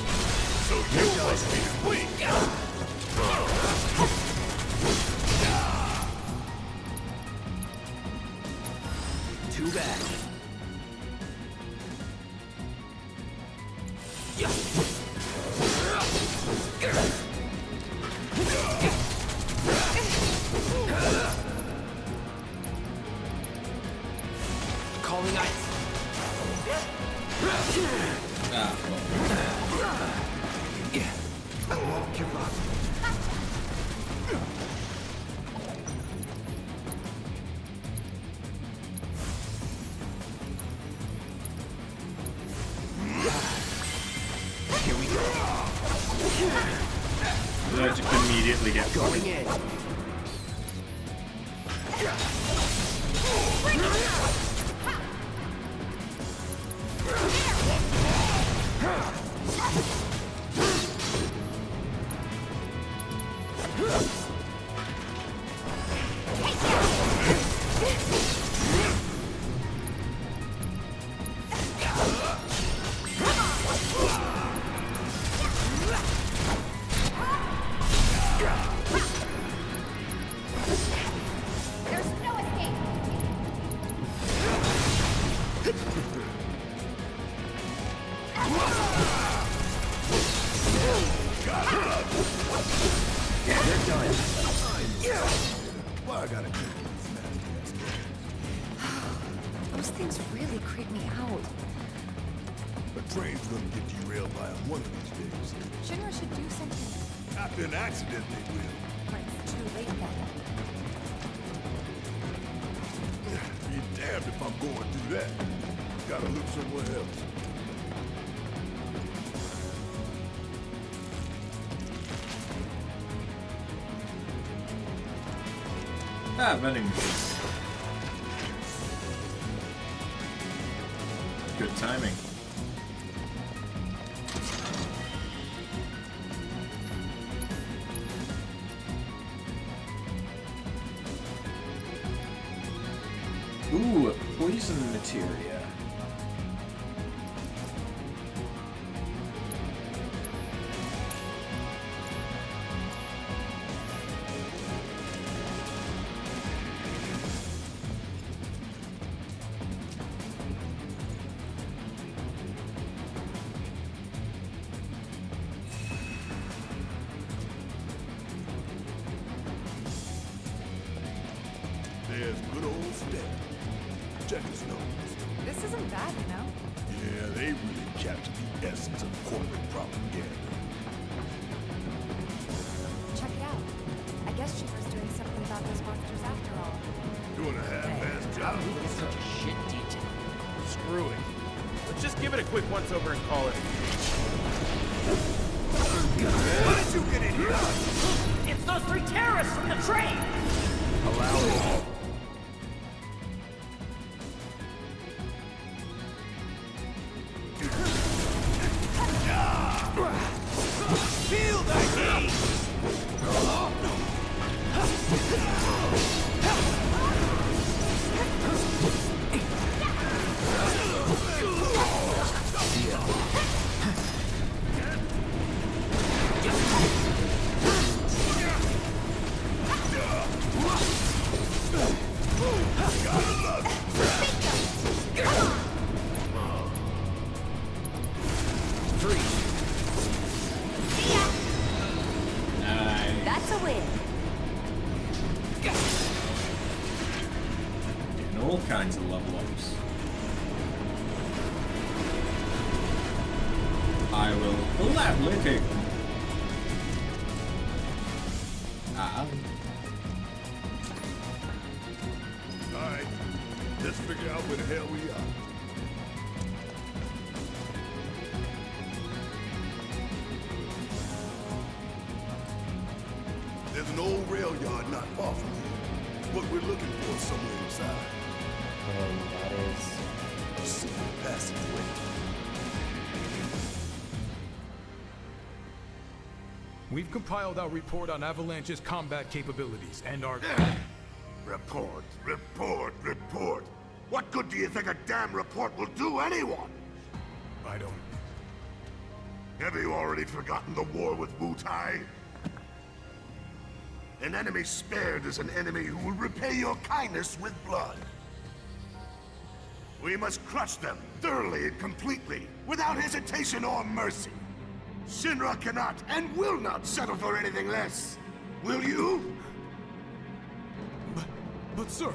So you must be weak. Too bad. Calling ice. Yeah, I won't give up. Here we go. Allergic immediately get going in. Why I gotta do this? Those things really creep me out. The train's gonna get derailed by them one of these days. Shinra should do something. After an accident, they will. But it's too late then. Be damned if I'm going through that. Gotta look somewhere else. Ah, vending machine. Good timing. Ooh, poison materia. There's good old Step. Check his nose. This isn't bad, you know? Yeah, they really captured the essence of corporate propaganda. Check it out. I guess Shinra's doing something about those monsters after all. Doing a half-assed job. It's such a shit detail. Screw it. Let's just give it a quick once-over and call it. How did you get in here? It's those 3 terrorists from the train! Allow it. Feel that heat! That's a win. Getting all kinds of level ups. I will gladly take them. Alright, let's figure out where the hell we are. There's an old rail yard not far from here. What we're looking for is somewhere inside. And that is a secret passageway. We've compiled our report on Avalanche's combat capabilities and our... Report, report, report. What good do you think a damn report will do anyone? I don't... Have you already forgotten the war with Wu-Tai? An enemy spared is an enemy who will repay your kindness with blood. We must crush them thoroughly and completely, without hesitation or mercy. Shinra cannot and will not settle for anything less. Will you? But sir...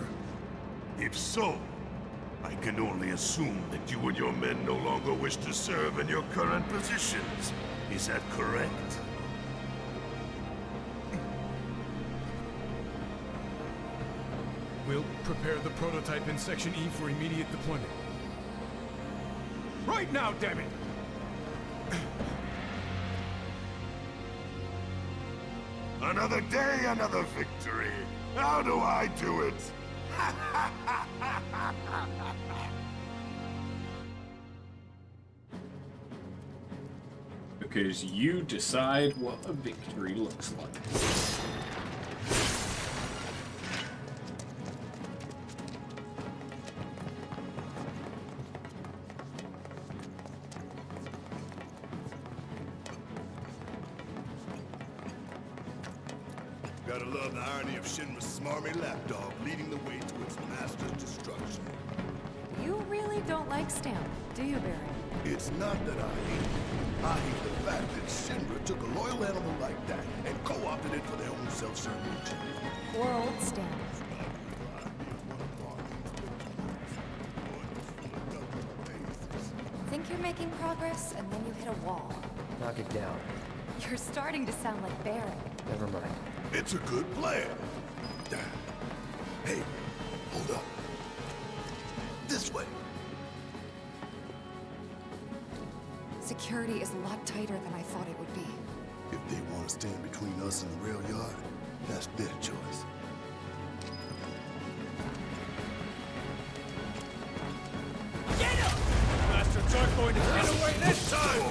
If so, I can only assume that you and your men no longer wish to serve in your current positions. Is that correct? We'll prepare the prototype in Section E for immediate deployment. Right now, damn it! Another day, another victory. How do I do it? Because you decide what a victory looks like. Gotta love the irony of Shinra's smarmy lapdog leading the way to its master's destruction. You really don't like Stamp, do you, Barry? It's not that I hate it. I hate the fact that Shinra took a loyal animal like that and co-opted it for their own self-serving. Poor old Stamp. Think you're making progress, and then you hit a wall. Knock it down. You're starting to sound like Barry. Never mind. It's a good plan. Hey, hold up. This way. Security is a lot tighter than I thought it would be. If they want to stand between us and the rail yard, that's their choice. Get him! Bastards aren't going to get away this time!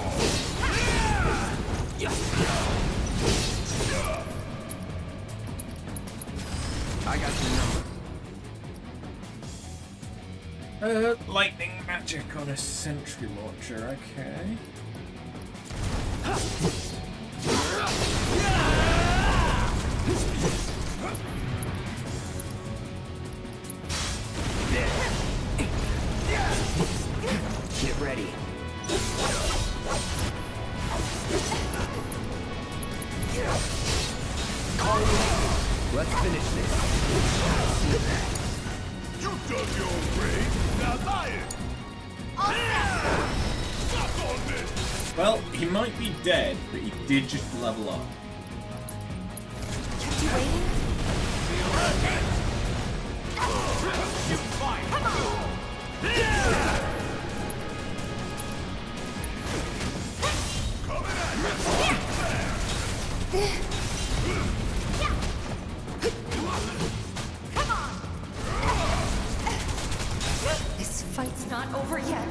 I got your number. Lightning magic on a sentry launcher, okay. Get ready. Let's finish this. You dug your own grave, now lie it! Suck on this! Well, he might be dead, but he did just level up. Kept you waiting? You fight! Come on! Coming at you! Come on! This fight's not over yet.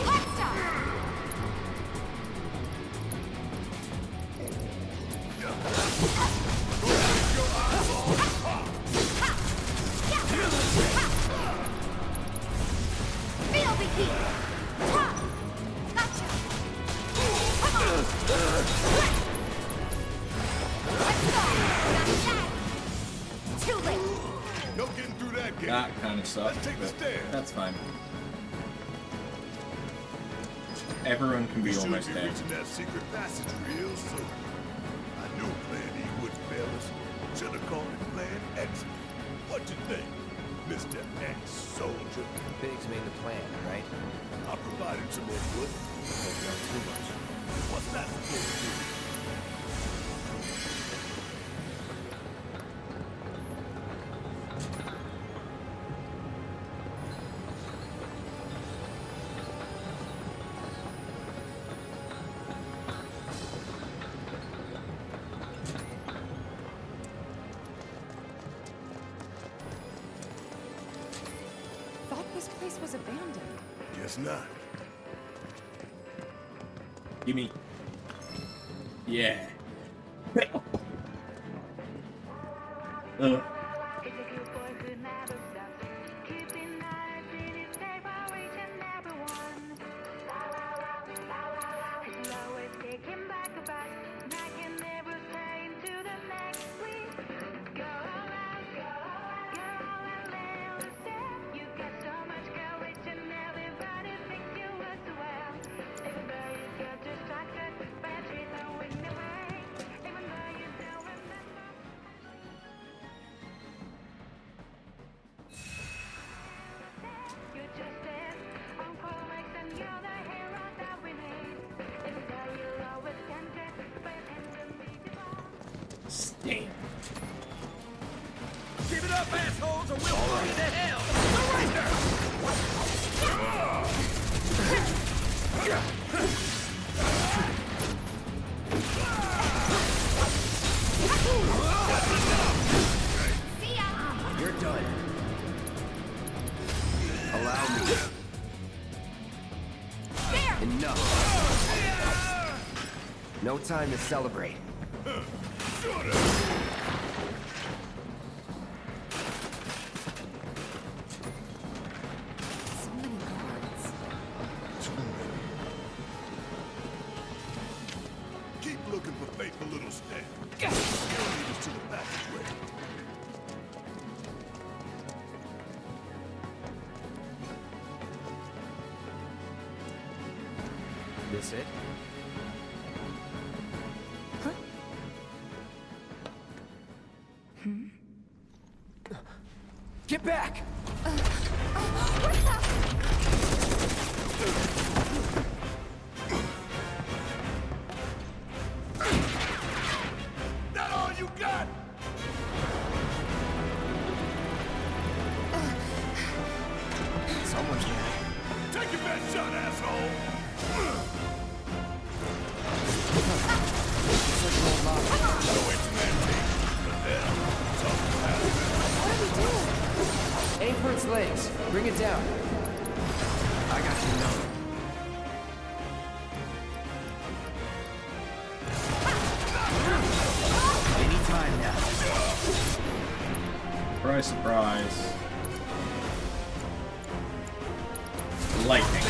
Let's stop! Feel the heat! Gotcha! Come on! Let's go! Not that! Too late! No getting through that gate. That kind of sucks, Let's take the but stairs. that's fine. Everyone can be We should almost be dead. reaching that secret passage real soon. I knew Plan E wouldn't fail us. Should have called it Plan Exit. What you think? Mr. Ex-Soldier. Biggs made the plan, right? I provided some input, but not too much. What's that supposed to do? This place was abandoned. Guess not. Gimme. Yeah. Damn. Give it up, assholes, or we'll blow you to hell! Surrender! You're done. Allow me. There! Enough. No time to celebrate. Keep looking for faithful little Stan. He'll lead us to the passageway. This it? Get back! That all you got? Someone's mad. Take your best shot, asshole! Aim for its legs. Bring it down. I got you now. Anytime now. Surprise, surprise. Lightning.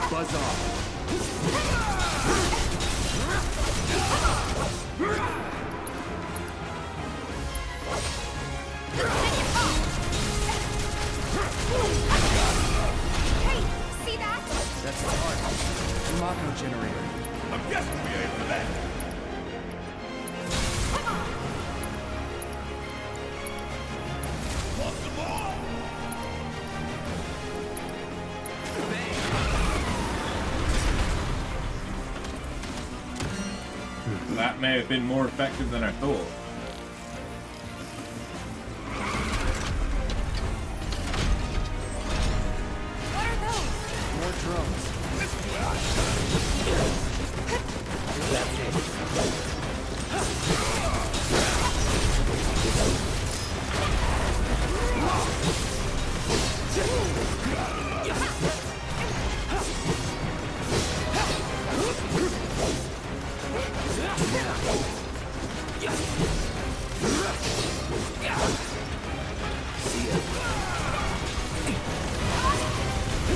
Buzz off. Hey, see that? That's the heart. Mako generator. I'm guessing we aim for that. Want some more? That may have been more effective than I thought. What are those? More drones. That's it.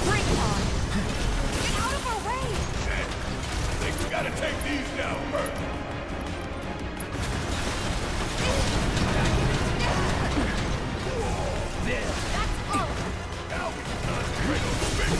Bring it on! Get out of our way! I think we gotta take these down first. That's all! Now we can concentrate on the big.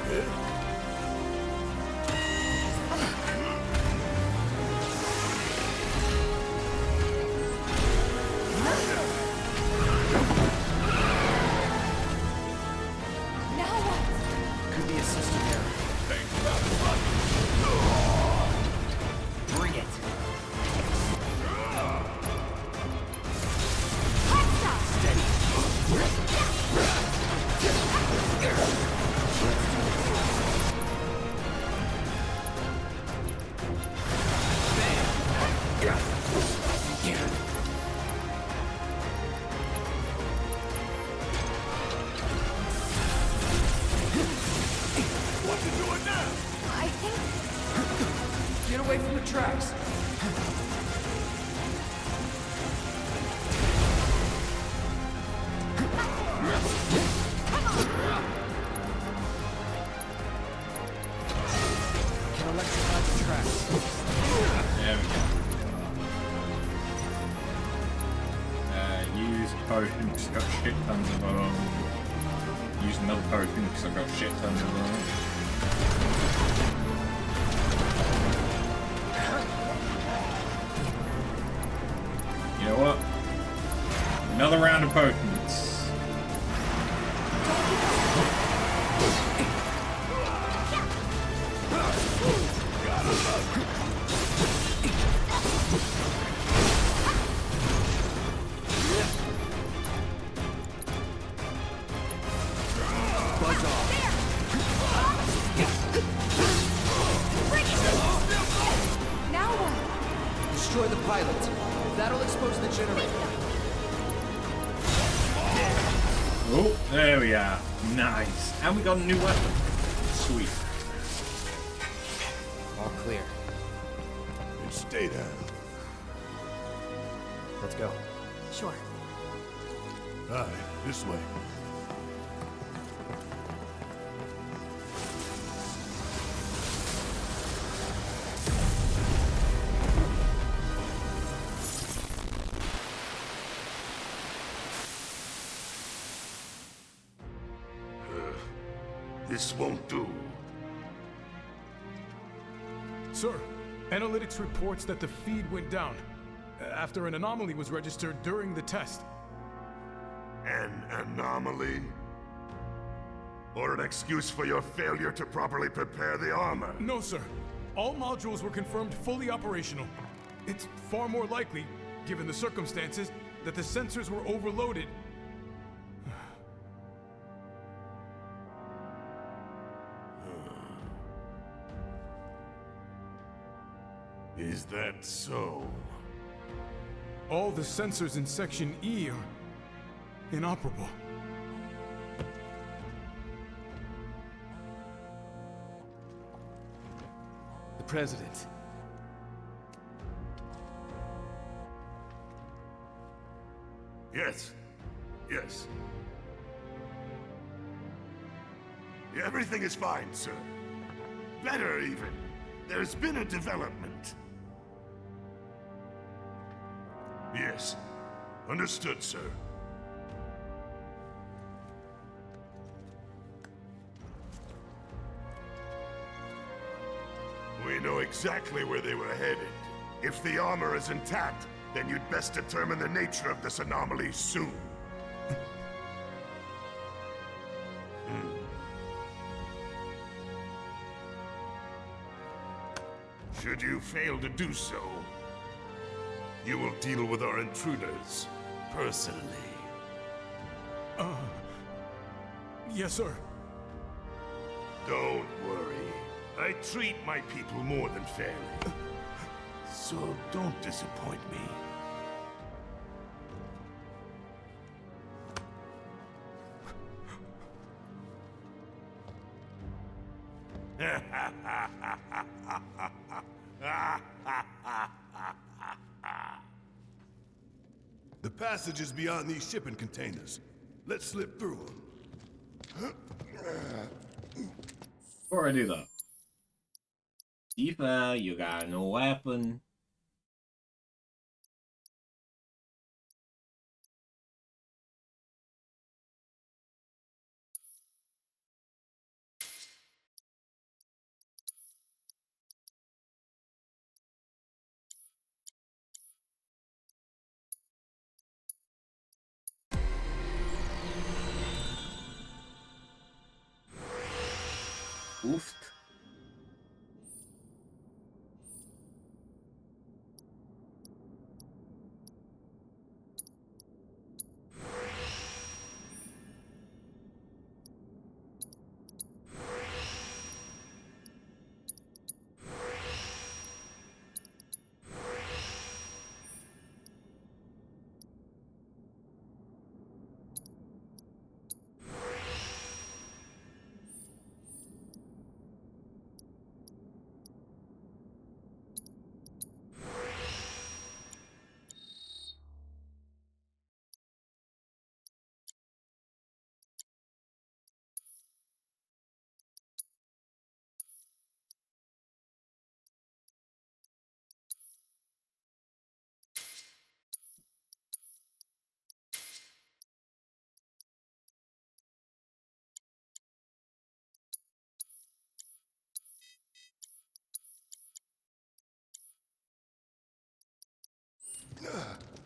Could be a system error. Bring it. What you doing now? I think... Get away from the tracks. Can electrify the tracks. There we go. Use potion because I've got shit tons of them. Use another potion because I've got shit tons of them. You know what? Another round of potions. Now what? Destroy the pilot. That'll expose the generator. Oh, there we are. Nice. And we got a new weapon. Sweet. All clear. And stay down. Let's go. Sure. Aye, this way. This won't do. Sir, analytics reports that the feed went down after an anomaly was registered during the test. An anomaly? Or an excuse for your failure to properly prepare the armor? No, sir. All modules were confirmed fully operational. It's far more likely, given the circumstances, that the sensors were overloaded. Is that so? All the sensors in Section E are inoperable. The President. Yes. Yes. Everything is fine, sir. Better, even. There's been a development. Yes. Understood, sir. We know exactly where they were headed. If the armor is intact, then you'd best determine the nature of this anomaly soon. Should you fail to do so, you will deal with our intruders personally. Yes, sir. Don't worry. I treat my people more than fairly. So don't disappoint me. The passage is beyond these shipping containers. Let's slip through them. Before I do that, Tifa, you got no weapon. Oof.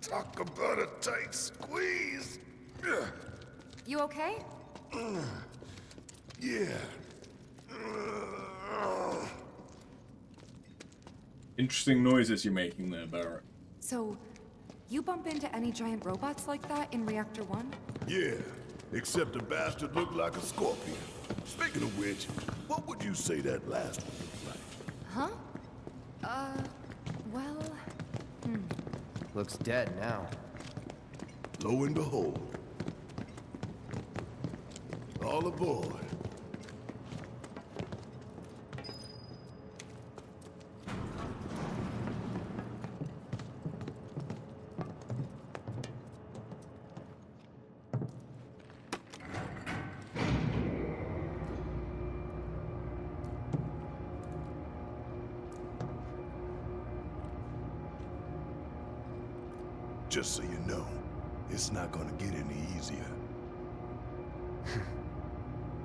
Talk about a tight squeeze. You okay? Yeah. Interesting noises you're making there, Barrett. So, you bump into any giant robots like that in Reactor 1? Yeah, except the bastard looked like a scorpion. Speaking of which, what would you say that last one looked like? Huh? Well... Looks dead now. Lo and behold. All aboard. Just so you know, it's not gonna get any easier.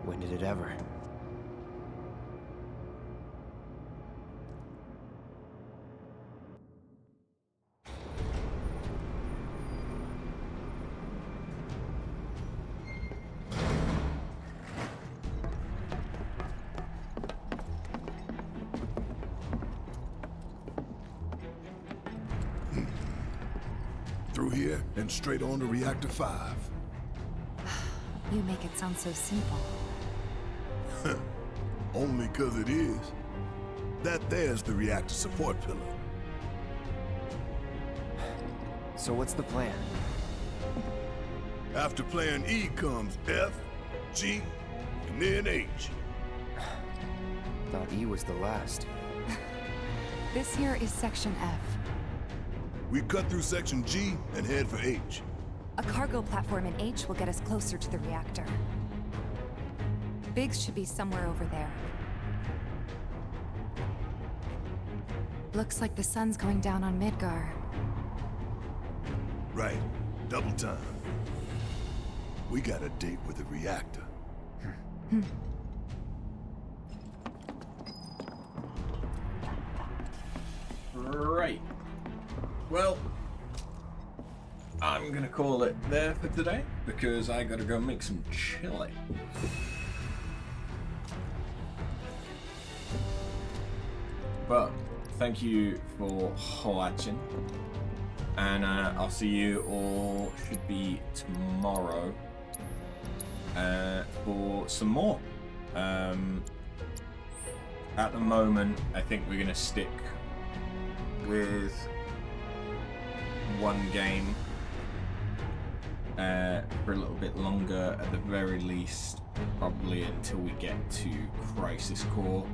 When did it ever? Through here and straight on to Reactor 5. You make it sound so simple. Only 'cause it is. That there's the reactor support pillar. So what's the plan? After plan E comes F, G, and then H. Thought E was the last. This here is Section F. We cut through Section G and head for H. A cargo platform in H will get us closer to the reactor. Biggs should be somewhere over there. Looks like the sun's going down on Midgar. Right. Double time. We got a date with the reactor. Right. Well, I'm gonna call it there for today because I gotta go make some chili. But thank you for watching, and I'll see you all, should be tomorrow, for some more. At the moment, I think we're gonna stick with one game for a little bit longer, at the very least, probably until we get to Crisis Core.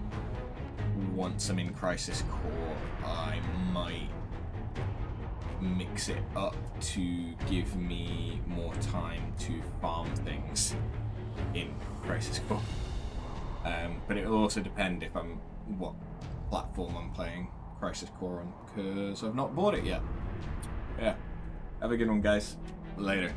Once I'm in Crisis Core, I might mix it up to give me more time to farm things in Crisis Core. But it will also depend if what platform I'm playing Crisis Core on, because I've not bought it yet. Yeah. Have a good one, guys. Later.